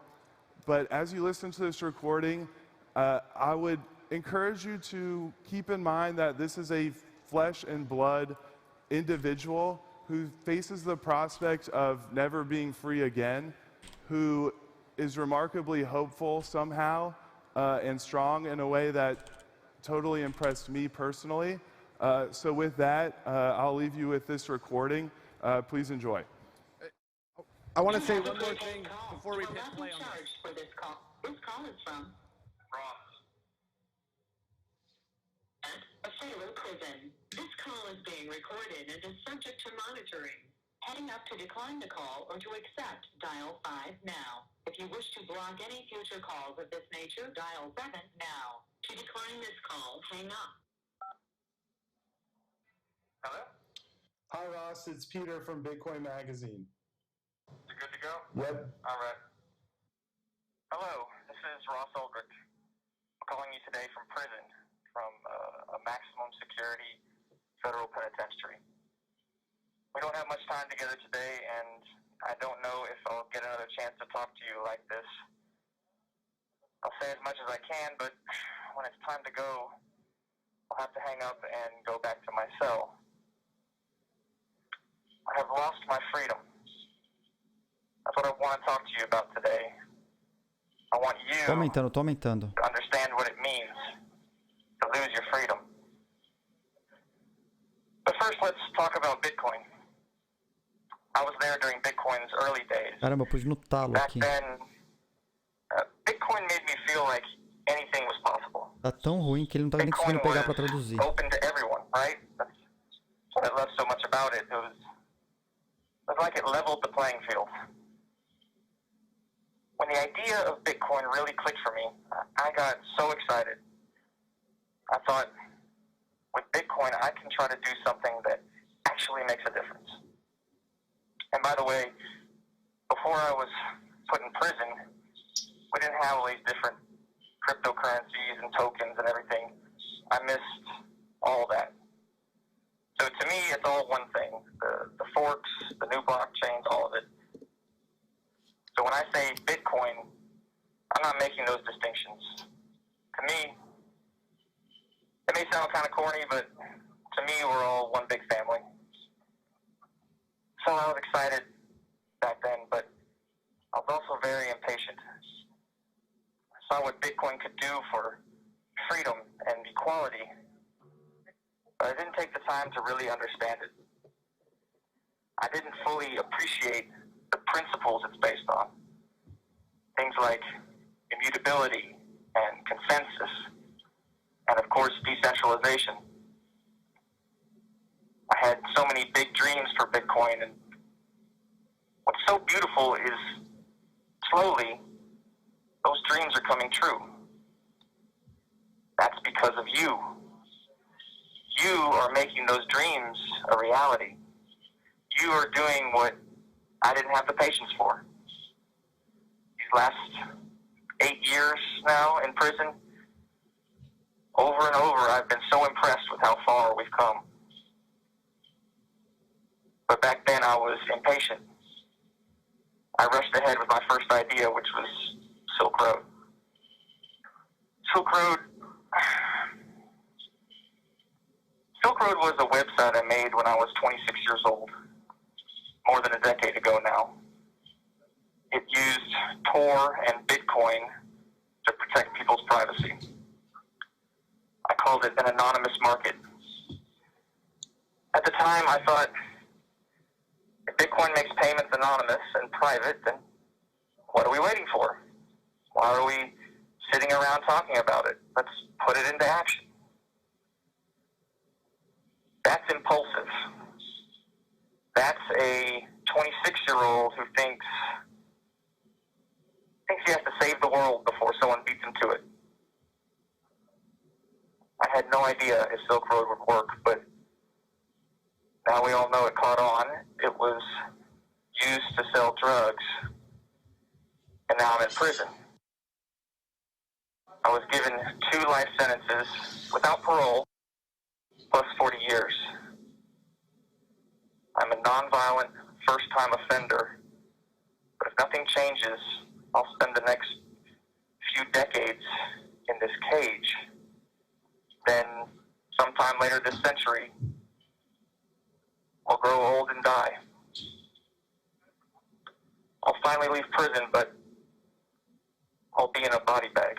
but as you listen to this recording, I would encourage you to keep in mind that this is a flesh and blood individual who faces the prospect of never being free again, who is remarkably hopeful somehow and strong in a way that totally impressed me personally. So with that, I'll leave you with this recording. Please enjoy. I want to say one more thing before we hit play on this. This call is from Ross. At a federal prison. This call is being recorded and is subject to monitoring. Heading up to decline the call or to accept, dial 5 now. If you wish to block any future calls of this nature, dial 7 now. To decline this call, hang up. Hello? Hi, Ross. It's Peter from Bitcoin Magazine. You good to go? Yep. All right. Hello, this is Ross Ulbricht. I'm calling you today from prison, from a maximum security federal penitentiary. We don't have much time together today, and I don't know if I'll get another chance to talk to you like this. I'll say as much as I can, but when it's time to go, I'll have to hang up and go back to my cell. I have lost my freedom. That's what I want to talk to you about today. I want you Tô aumentando. to understand what it means to lose your freedom. But first, let's talk about Bitcoin. I was there during Bitcoin's early days. Caramba, eu pus no talo Back aqui. then, Bitcoin made me feel like anything was possible. Tá tão ruim que ele não tá nem conseguindo pegar pra traduzir. Open to everyone, right? That's what I love so much about it. It was like it leveled the playing field. When the idea of Bitcoin really clicked for me, I got so excited. I thought, with Bitcoin, I can try to do something that actually makes a difference. And by the way, before I was put in prison, we didn't have all these different cryptocurrencies and tokens and everything. I missed all that. So to me, it's all one thing. The forks, the new blockchains, all of it. So when I say Bitcoin, I'm not making those distinctions. To me, it may sound kind of corny, but to me, we're all one big family. So I was excited back then, but I was also very impatient. I saw what Bitcoin could do for freedom and equality, but I didn't take the time to really understand it. I didn't fully appreciate the principles it's based on. Things like immutability and consensus, and of course, decentralization. I had so many big dreams for Bitcoin, and what's so beautiful is slowly, those dreams are coming true. That's because of you. You are making those dreams a reality. You are doing what I didn't have the patience for. These last 8 years now in prison, over and over, I've been so impressed with how far we've come. But back then I was impatient. I rushed ahead with my first idea, which was Silk Road. Silk Road was a website I made when I was 26 years old, more than a decade ago now. It used Tor and Bitcoin to protect people's privacy. I called it an anonymous market. At the time, I thought, if Bitcoin makes payments anonymous and private, then what are we waiting for? Why are we sitting around talking about it? Let's put it into action. That's impulsive. That's a 26-year-old who thinks he has to save the world before someone beats him to it. I had no idea if Silk Road would work, but now we all know it caught on. It was used to sell drugs, and now I'm in prison. I was given 2 life sentences without parole, plus 40 years. I'm a nonviolent, first-time offender, but if nothing changes, I'll spend the next few decades in this cage. Then, sometime later this century, I'll grow old and die. I'll finally leave prison, but I'll be in a body bag.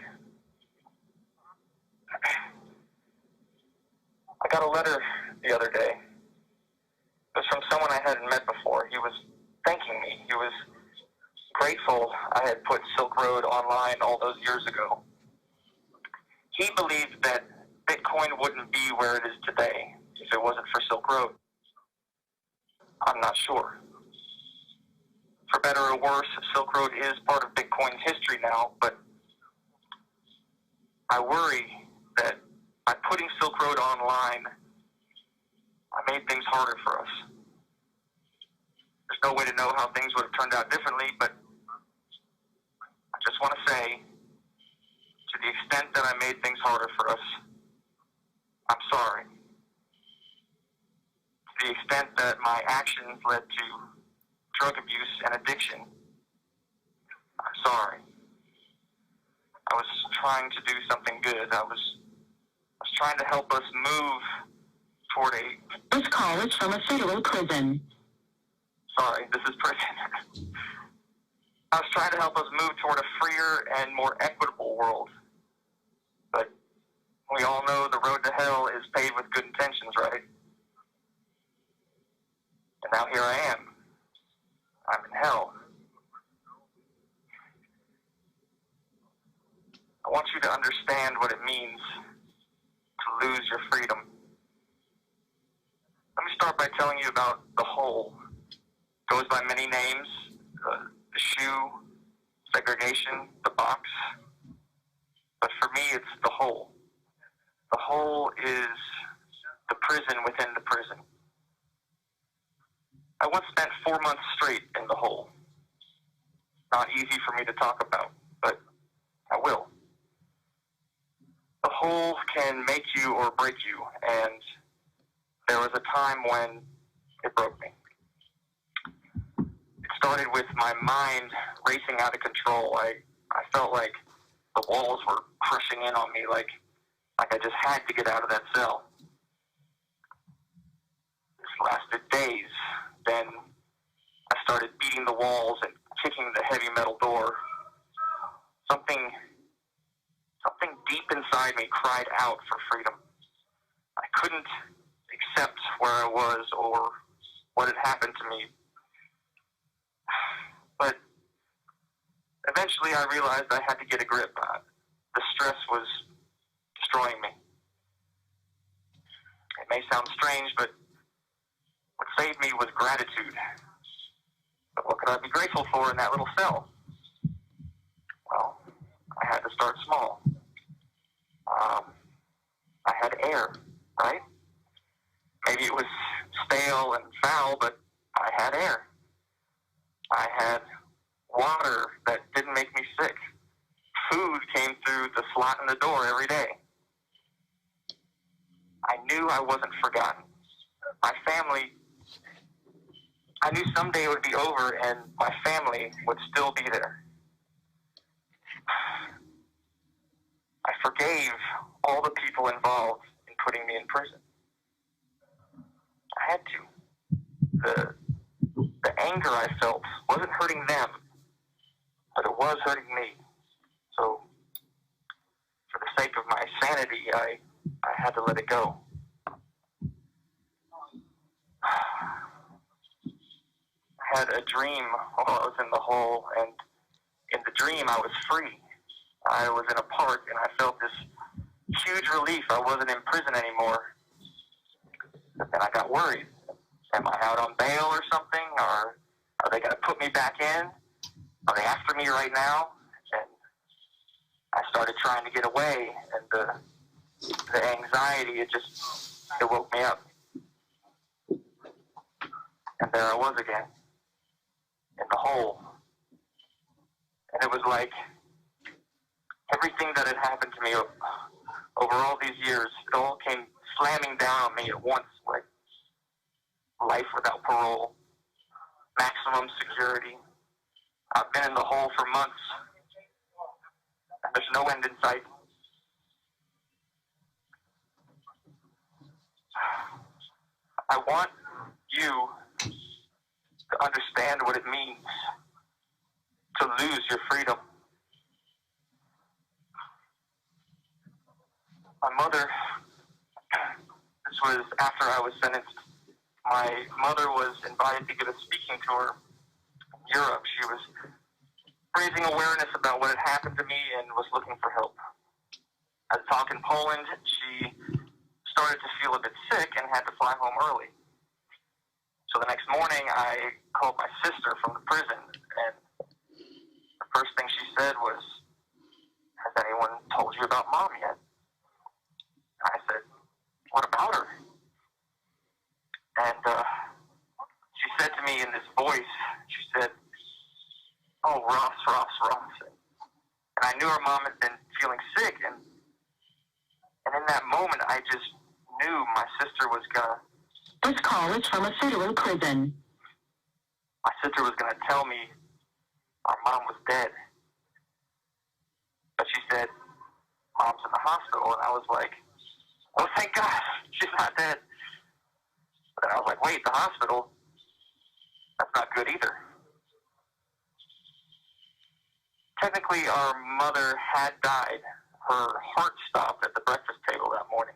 I got a letter the other day. It was from someone I hadn't met before. He was thanking me. He was grateful I had put Silk Road online all those years ago. He believed that Bitcoin wouldn't be where it is today if it wasn't for Silk Road. I'm not sure. For better or worse, Silk Road is part of Bitcoin's history now, but I worry that by putting Silk Road online, I made things harder for us. There's no way to know how things would have turned out differently, but I just want to say, to the extent that I made things harder for us, I'm sorry. To the extent that my actions led to drug abuse and addiction, I'm sorry. I was trying to do something good. I was trying to help us move toward a... This call is from a federal prison. Sorry, this is prison. I was trying to help us move toward a freer and more equitable world. But we all know the road to hell is paved with good intentions, right? And now here I am. I'm in hell. I want you to understand what it means to lose your freedom. Let me start by telling you about the whole. It goes by many names, the shoe, segregation, the box. But for me, it's the whole. The whole is the prison within the prison. I once spent 4 months straight in the hole. Not easy for me to talk about, but I will. The hole can make you or break you, and there was a time when it broke me. It started with my mind racing out of control. I felt like the walls were crushing in on me, like I just had to get out of that cell. This lasted days. Then I started beating the walls and kicking the heavy metal door. Something deep inside me cried out for freedom. I couldn't accept where I was or what had happened to me. But eventually I realized I had to get a grip. The stress was destroying me. It may sound strange, but what saved me was gratitude. But what could I be grateful for in that little cell? Well, I had to start small. I had air, right? Maybe it was stale and foul, but I had air. I had water that didn't make me sick. Food came through the slot in the door every day. I knew I wasn't forgotten. My family, I knew someday it would be over and my family would still be there. I forgave all the people involved in putting me in prison. I had to. The anger I felt wasn't hurting them, but it was hurting me. So, for the sake of my sanity, I had to let it go. I had a dream while I was in the hole, and in the dream I was free. I was in a park, and I felt this huge relief. I wasn't in prison anymore. But then I got worried. Am I out on bail or something? Or are they going to put me back in? Are they after me right now? And I started trying to get away, and the anxiety, it woke me up. And there I was again, in the hole. And it was like everything that had happened to me over all these years, it all came slamming down on me at once, like life without parole, maximum security. I've been in the hole for months, and there's no end in sight. I want you to understand what it means to lose your freedom. My mother, this was after I was sentenced, my mother was invited to give a speaking tour in Europe. raising awareness about what had happened to me and was looking for help. At a talk in Poland, she started to feel a bit sick and had to fly home early. So the next morning, I called my sister from the prison, and the first thing she said was, "Has anyone told you about Mom yet?" I said, "What about her?" And she said to me in this voice, she said, "Oh, Ross. And I knew her mom had been feeling sick, and in that moment, I just knew my sister was gonna... This call is from a federal prison. My sister was gonna tell me our mom was dead. But she said, "Mom's in the hospital," and I was like, "Oh, thank God, she's not dead." But then I was like, wait, the hospital? That's not good either. Technically, our mother had died. Her heart stopped at the breakfast table that morning.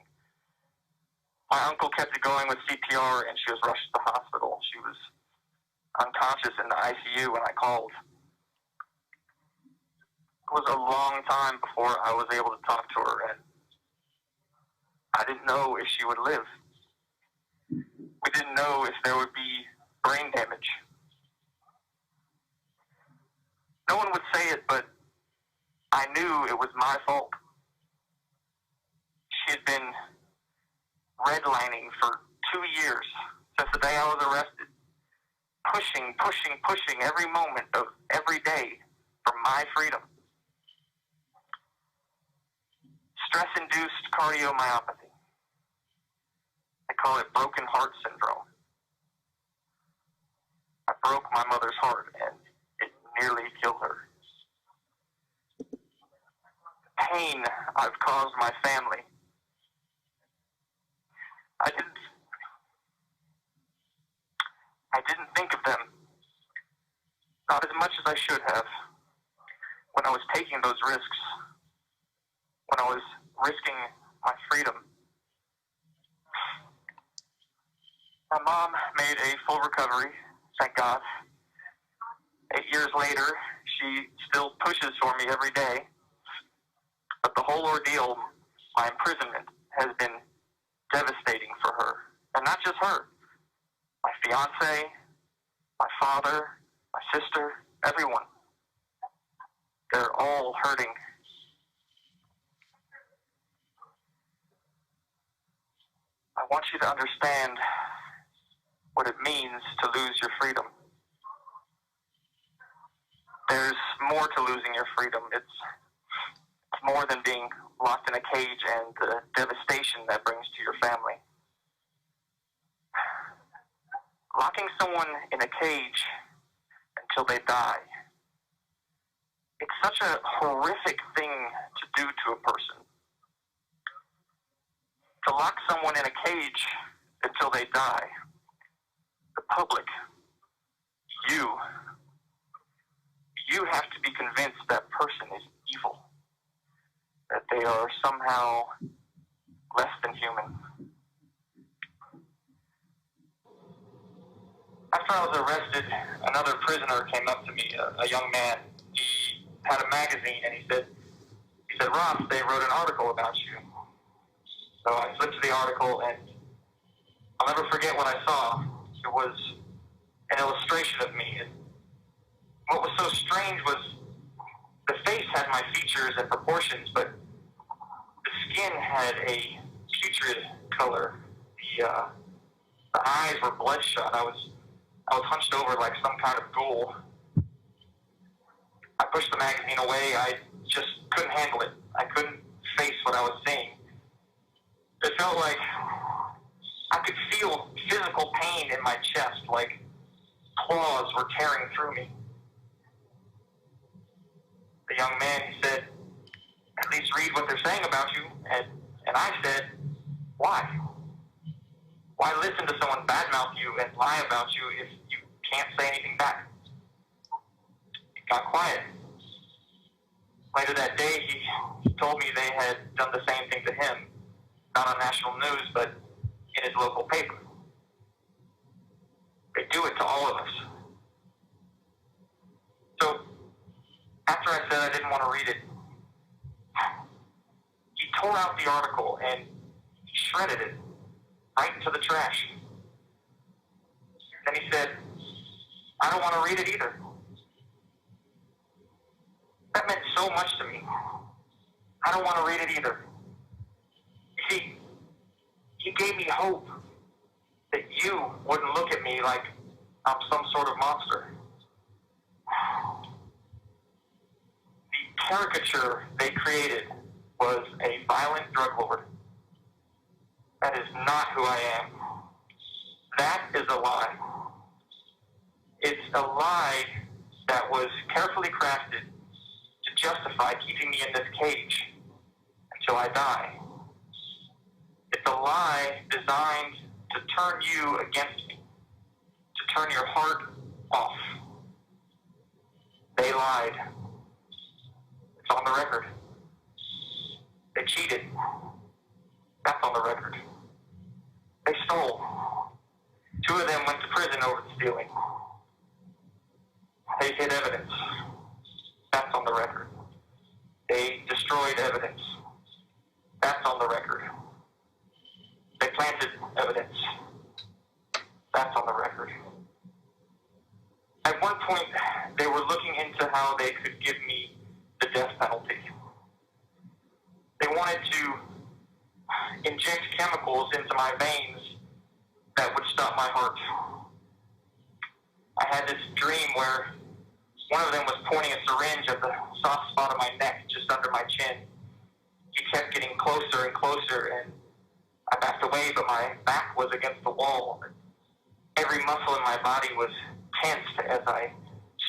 My uncle kept it going with CPR, and she was rushed to the hospital. She was unconscious in the ICU when I called. It was a long time before I was able to talk to her, and I didn't know if she would live. We didn't know if there would be brain damage. No one would say it, but I knew it was my fault. She had been redlining for 2 years, since the day I was arrested, pushing every moment of every day for my freedom. Stress-induced cardiomyopathy. They call it broken heart syndrome. I broke my mother's heart, and it nearly killed her. The pain I've caused my family. I didn't think of them, not as much as I should have, when I was taking those risks, when I was risking my freedom. My mom made a full recovery, thank God. 8 years later, she still pushes for me every day. But the whole ordeal, my imprisonment, has been devastating for her. And not just her. My fiance, my father, my sister, everyone. They're all hurting. I want you to understand what it means to lose your freedom. There's more to losing your freedom. It's more than being locked in a cage and the devastation that brings to your family. Locking someone in a cage until they die, it's such a horrific thing to do to a person. To lock someone in a cage until they die, the public, you have to be convinced that person is evil, that they are somehow less than human. After I was arrested, another prisoner came up to me, a young man. He had a magazine, and he said, "Ross, they wrote an article about you." So I flipped to the article, and I'll never forget what I saw. It was an illustration of me. And what was so strange was the face had my features and proportions, but the skin had a putrid color. The eyes were bloodshot. I was hunched over like some kind of ghoul. I pushed the magazine away. I just couldn't handle it. I couldn't face what I was seeing. It felt like I could feel physical pain in my chest, like claws were tearing through me. The young man, he said, "At least read what they're saying about you." And I said, "Why? Why listen to someone badmouth you and lie about you if you can't say anything back?" It got quiet. Later that day, he told me they had done the same thing to him, not on national news, but in his local paper. They do it to all of us. So, want to read it. He tore out the article and shredded it right into the trash. Then he said, I don't want to read it either. That meant so much to me. I don't want to read it either. You see, he gave me hope that you wouldn't look at me like I'm some sort of monster. The caricature they created was a violent drug lord. That is not who I am. That is a lie. It's a lie that was carefully crafted to justify keeping me in this cage until I die. It's a lie designed to turn you against me, to turn your heart off. They lied. It's on the record. They cheated. That's on the record. They stole. 2 of them went to prison over the stealing. They hid evidence. That's on the record. They destroyed evidence. That's on the record. They planted evidence. That's on the record. At one point, they were looking into how they could give me the death penalty. They wanted to inject chemicals into my veins that would stop my heart. I had this dream where one of them was pointing a syringe at the soft spot of my neck, just under my chin. He kept getting closer and closer, and I backed away, but my back was against the wall. Every muscle in my body was tensed as I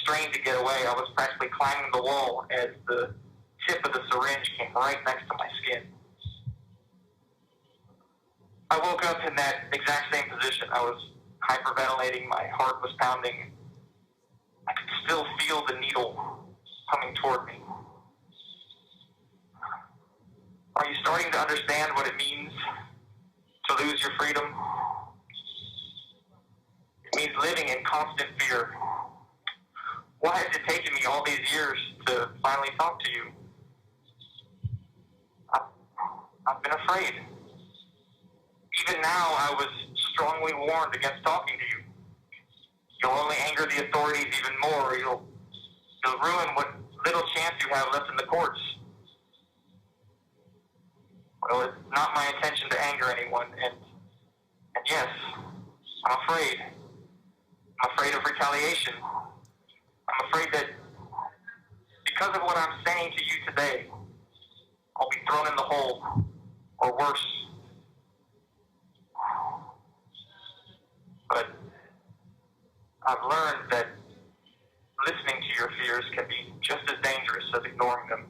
strained to get away. I was practically climbing the wall as the tip of the syringe came right next to my skin. I woke up in that exact same position. I was hyperventilating. My heart was pounding. I could still feel the needle coming toward me. Are you starting to understand what it means to lose your freedom? It means living in constant fear. Why has it taken me all these years to finally talk to you? I've been afraid. Even now, I was strongly warned against talking to you. You'll only anger the authorities even more. You'll ruin what little chance you have left in the courts. Well, it's not my intention to anger anyone, and yes, I'm afraid. I'm afraid of retaliation. I'm afraid that because of what I'm saying to you today, I'll be thrown in the hole, or worse. But I've learned that listening to your fears can be just as dangerous as ignoring them.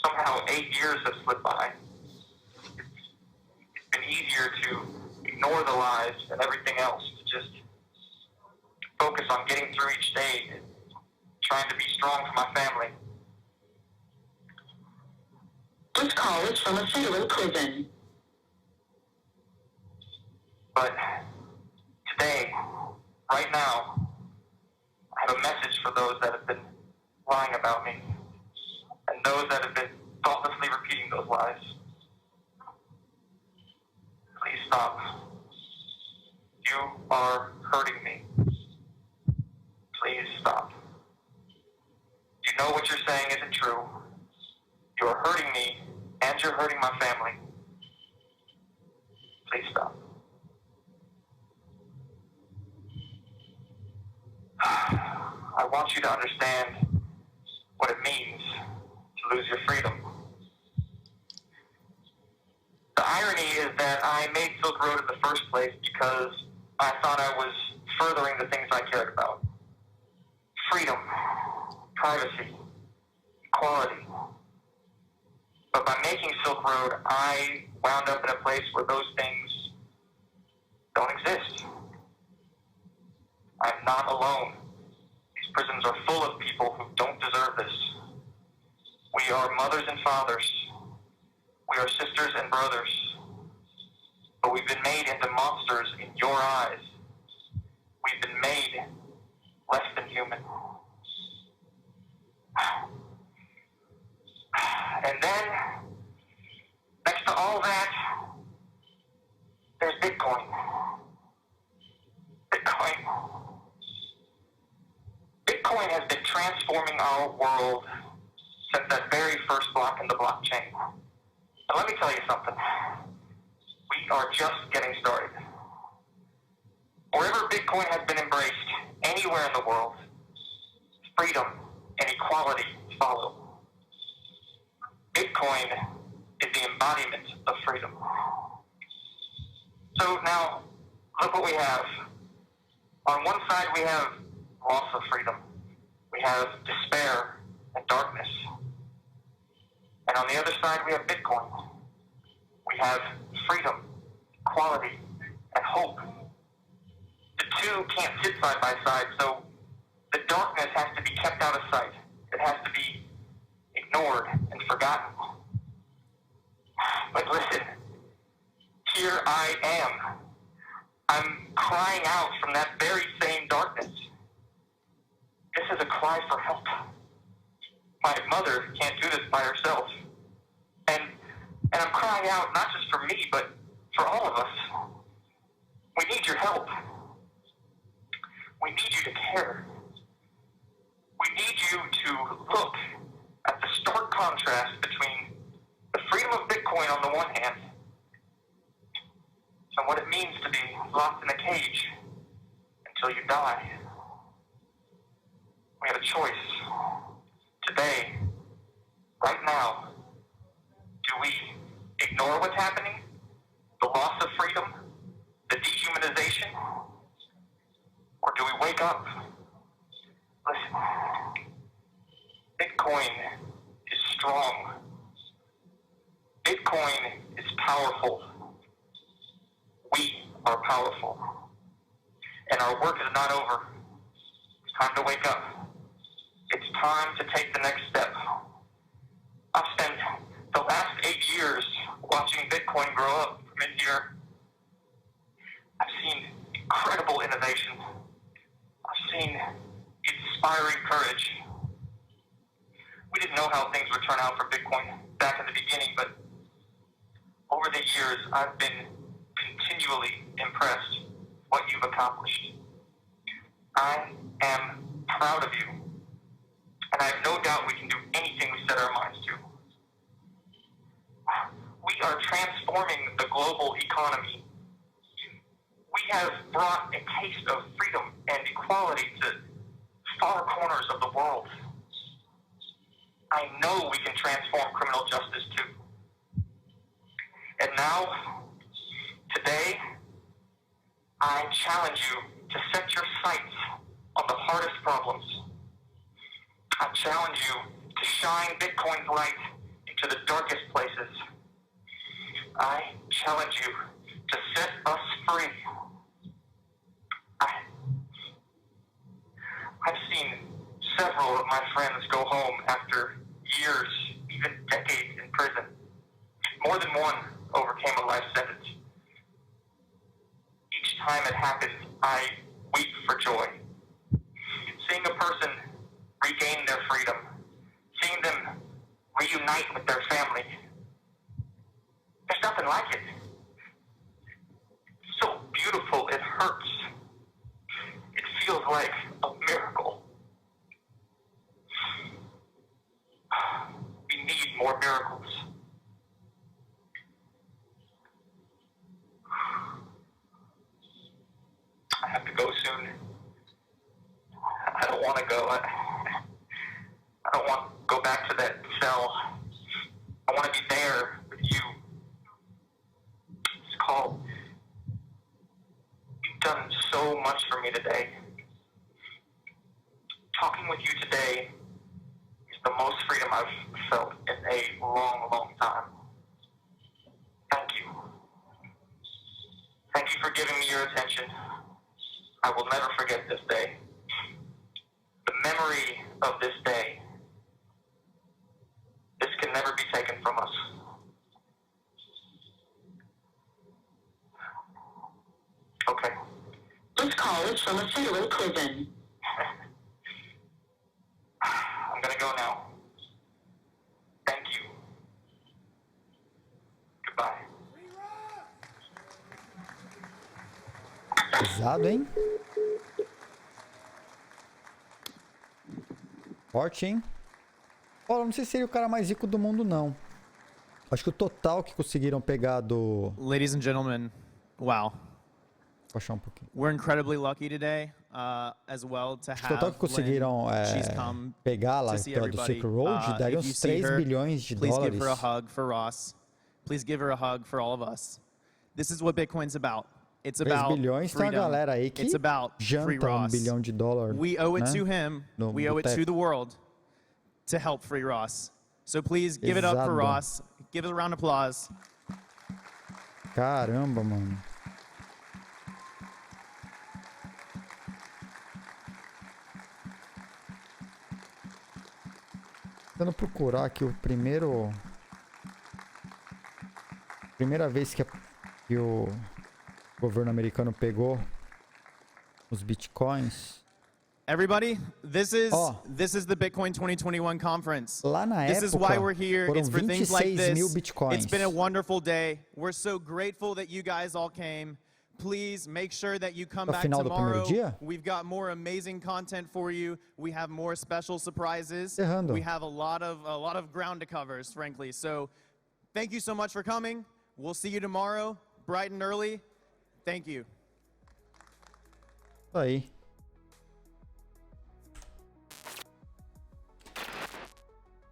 Somehow 8 years have slipped by. It's been easier to ignore the lies and everything else, to just focus on getting through each day and trying to be strong for my family. This call is from a Saylor prison. But today, right now, I have a message for those that have been lying about me and those that have been thoughtlessly repeating those lies. Please stop. You are hurting me. Please stop. You know what you're saying isn't true. You are hurting me and you're hurting my family. Please stop. I want you to understand what it means to lose your freedom. The irony is that I made Silk Road in the first place because I thought I was furthering the things I cared about. Freedom, privacy, equality. But by making Silk Road, I wound up in a place where those things don't exist. I'm not alone. These prisons are full of people who don't deserve this. We are mothers and fathers. We are sisters and brothers. But we've been made into monsters in your eyes. We've been made less than human. Bitcoin has been transforming our world since that very first block in the blockchain. And let me tell you something. We are just getting started. Wherever Bitcoin has been embraced, anywhere in the world, freedom and equality follow. Bitcoin is the embodiment of freedom. So now, look what we have. On one side, we have loss of freedom. We have despair and darkness. And on the other side, we have Bitcoin. We have freedom, equality, and hope. The two can't sit side by side, so the darkness has to be kept out of sight. It has to be ignored and forgotten. But listen, here I am. I'm crying out from that very same darkness. This is a cry for help. My mother can't do this by herself. And I'm crying out not just for me, but for all of us. We need your help. We need you to care. We need you to look at the stark contrast between the freedom of Bitcoin on the one hand and what it means to be locked in a cage until you die. We have a choice. Today, right now, do we ignore what's happening? The loss of freedom? The dehumanization? Or do we wake up? Listen, Bitcoin is strong. Bitcoin is powerful. We are powerful. And our work is not over. It's time to wake up. It's time to take the next step. I've spent the last 8 years watching Bitcoin grow up from in here. I've seen incredible innovation. I've seen inspiring courage. We didn't know how things would turn out for Bitcoin back in the beginning, but over the years, I've been continually impressed with what you've accomplished. I am proud of you, and I have no doubt we can do anything we set our minds to. We are transforming the global economy. We have brought a taste of freedom and equality to far corners of the world. I know we can transform criminal justice too. And now, today, I challenge you to set your sights on the hardest problems. I challenge you to shine Bitcoin's light into the darkest places. I challenge you to set us free. I've seen several of my friends go home after years, even decades in prison. More than one overcame a life sentence. Each time it happens, I weep for joy. Seeing a person regain their freedom, seeing them reunite with their family, there's nothing like it. It's so beautiful, it hurts. It feels like a miracle. We need more miracles. I have to go soon. I don't want to go. I don't want to go back to that cell. I want to be there with you. It's called. You've done so much for me today. Talking with you today is the most freedom I've felt in a long, long time. Thank you. Thank you for giving me your attention. I will never forget this day. The memory of this day. This can never be taken from us. Okay. This call is from a federal prison. I'm going to go now. Thank you. Goodbye. Pesado, hein? Forte, hein? Olha, não sei se seria o cara mais rico do mundo, não. Acho que o total que conseguiram pegar do... Ladies and gentlemen, wow. Vou achar um pouquinho. We're incredibly lucky today, as well, to have O total que conseguiram pegar lá do Silk Road daria uns 3 bilhões de dólares. Please give her a hug for Ross. Please give her a hug for all of us. This is what Bitcoin's about. It's 3 about bilhões, freedom. Tem uma galera aí que janta $1 bilhão de dólar. We owe it né? to him. No We owe it to the world to help free Ross. So please give it up for Ross. Give it a round of applause. Caramba, mano. Tentando procurar aqui o primeiro... Primeira vez que o governo americano pegou os bitcoins. Everybody, this is the Bitcoin 2021 conference. Lá na this época, is why we're here. foram It's for things like 26 mil this. bitcoins. It's been a wonderful day. We're so grateful that you guys all came. Please make sure that you come back final do primeiro tomorrow. dia? We've got more amazing content for you. We have more special surprises. Errando. We have a lot of ground to cover, frankly. So, thank you so much for coming. We'll see you tomorrow, bright and early. Thank you. Aí.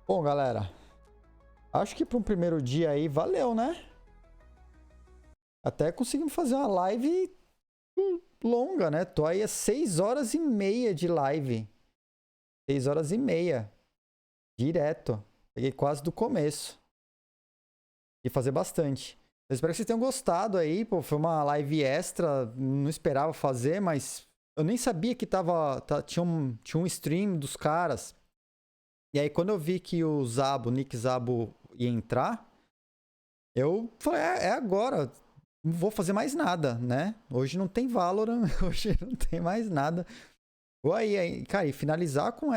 Bom, galera, acho que para um primeiro dia aí valeu, né? Até conseguimos fazer uma live longa, né? Tô aí a 6 horas e meia de live. 6 horas e meia. Direto. Peguei quase do começo. E fazer bastante. Eu espero que vocês tenham gostado aí. Pô, foi uma live extra. Não esperava fazer, mas eu nem sabia que tinha um stream dos caras. E aí, quando eu vi que o Nick Szabo ia entrar, eu falei, é agora. Não vou fazer mais nada, né? Hoje não tem Valorant, hoje não tem mais nada. Vou aí, cara, e finalizar com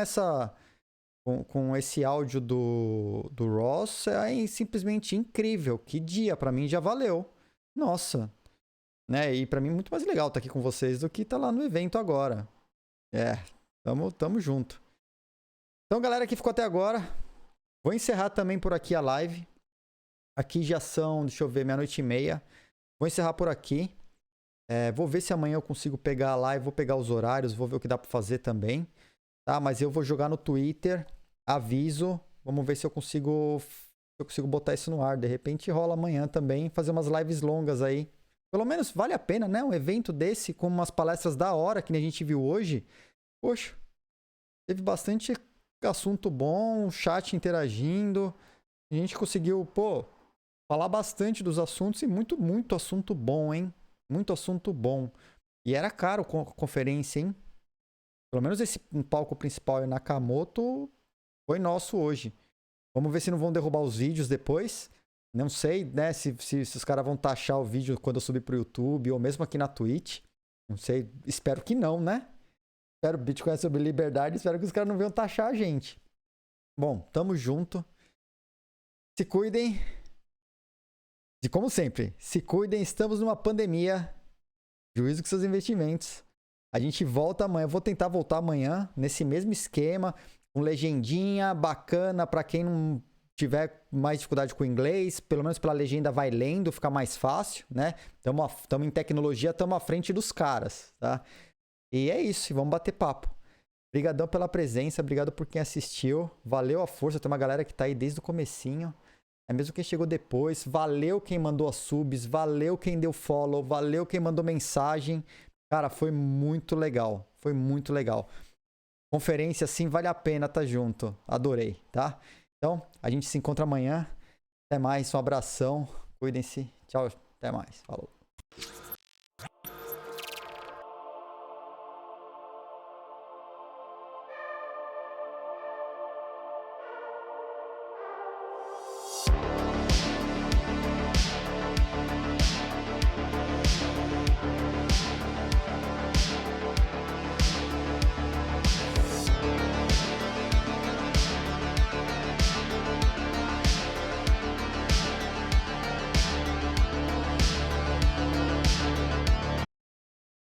com esse áudio do Ross é simplesmente incrível. Que dia, pra mim já valeu. Nossa. Né? E pra mim é muito mais legal estar aqui com vocês do que estar lá no evento agora. Tamo junto. Então, galera que ficou até agora, vou encerrar também por aqui a live. Aqui já são, deixa eu ver, 00:30. Vou encerrar por aqui. Vou ver se amanhã eu consigo pegar a live, vou pegar os horários, vou ver o que dá pra fazer também. Tá? Mas eu vou jogar no Twitter, aviso. Vamos ver se eu consigo botar isso no ar. De repente rola amanhã também, fazer umas lives longas aí. Pelo menos vale a pena, né? Um evento desse com umas palestras da hora que a gente viu hoje. Poxa, teve bastante assunto bom, chat interagindo. A gente conseguiu, falar bastante dos assuntos e muito assunto bom, hein? Muito assunto bom. E era caro a conferência, hein? Pelo menos esse palco principal e Nakamoto foi nosso hoje. Vamos ver se não vão derrubar os vídeos depois. Não sei, né? Se os caras vão taxar o vídeo quando eu subir pro YouTube ou mesmo aqui na Twitch. Não sei. Espero que não, né? Espero Bitcoin sobre liberdade. Espero que os caras não venham taxar a gente. Bom, tamo junto. Se cuidem. E como sempre, se cuidem. Estamos numa pandemia. Juízo com seus investimentos. A gente volta amanhã. Eu vou tentar voltar amanhã nesse mesmo esquema. Com legendinha bacana para quem não tiver mais dificuldade com o inglês. Pelo menos pela legenda vai lendo, fica mais fácil, né? Estamos em tecnologia, estamos à frente dos caras, tá? E é isso, vamos bater papo. Obrigadão pela presença, obrigado por quem assistiu. Valeu a força, tem uma galera que tá aí desde o comecinho. É mesmo quem chegou depois. Valeu quem mandou as subs, valeu quem deu follow, valeu quem mandou mensagem. Cara, foi muito legal, foi muito legal. Conferência, sim, vale a pena estar junto. Adorei, tá? Então, a gente se encontra amanhã. Até mais, um abração. Cuidem-se. Tchau, até mais. Falou.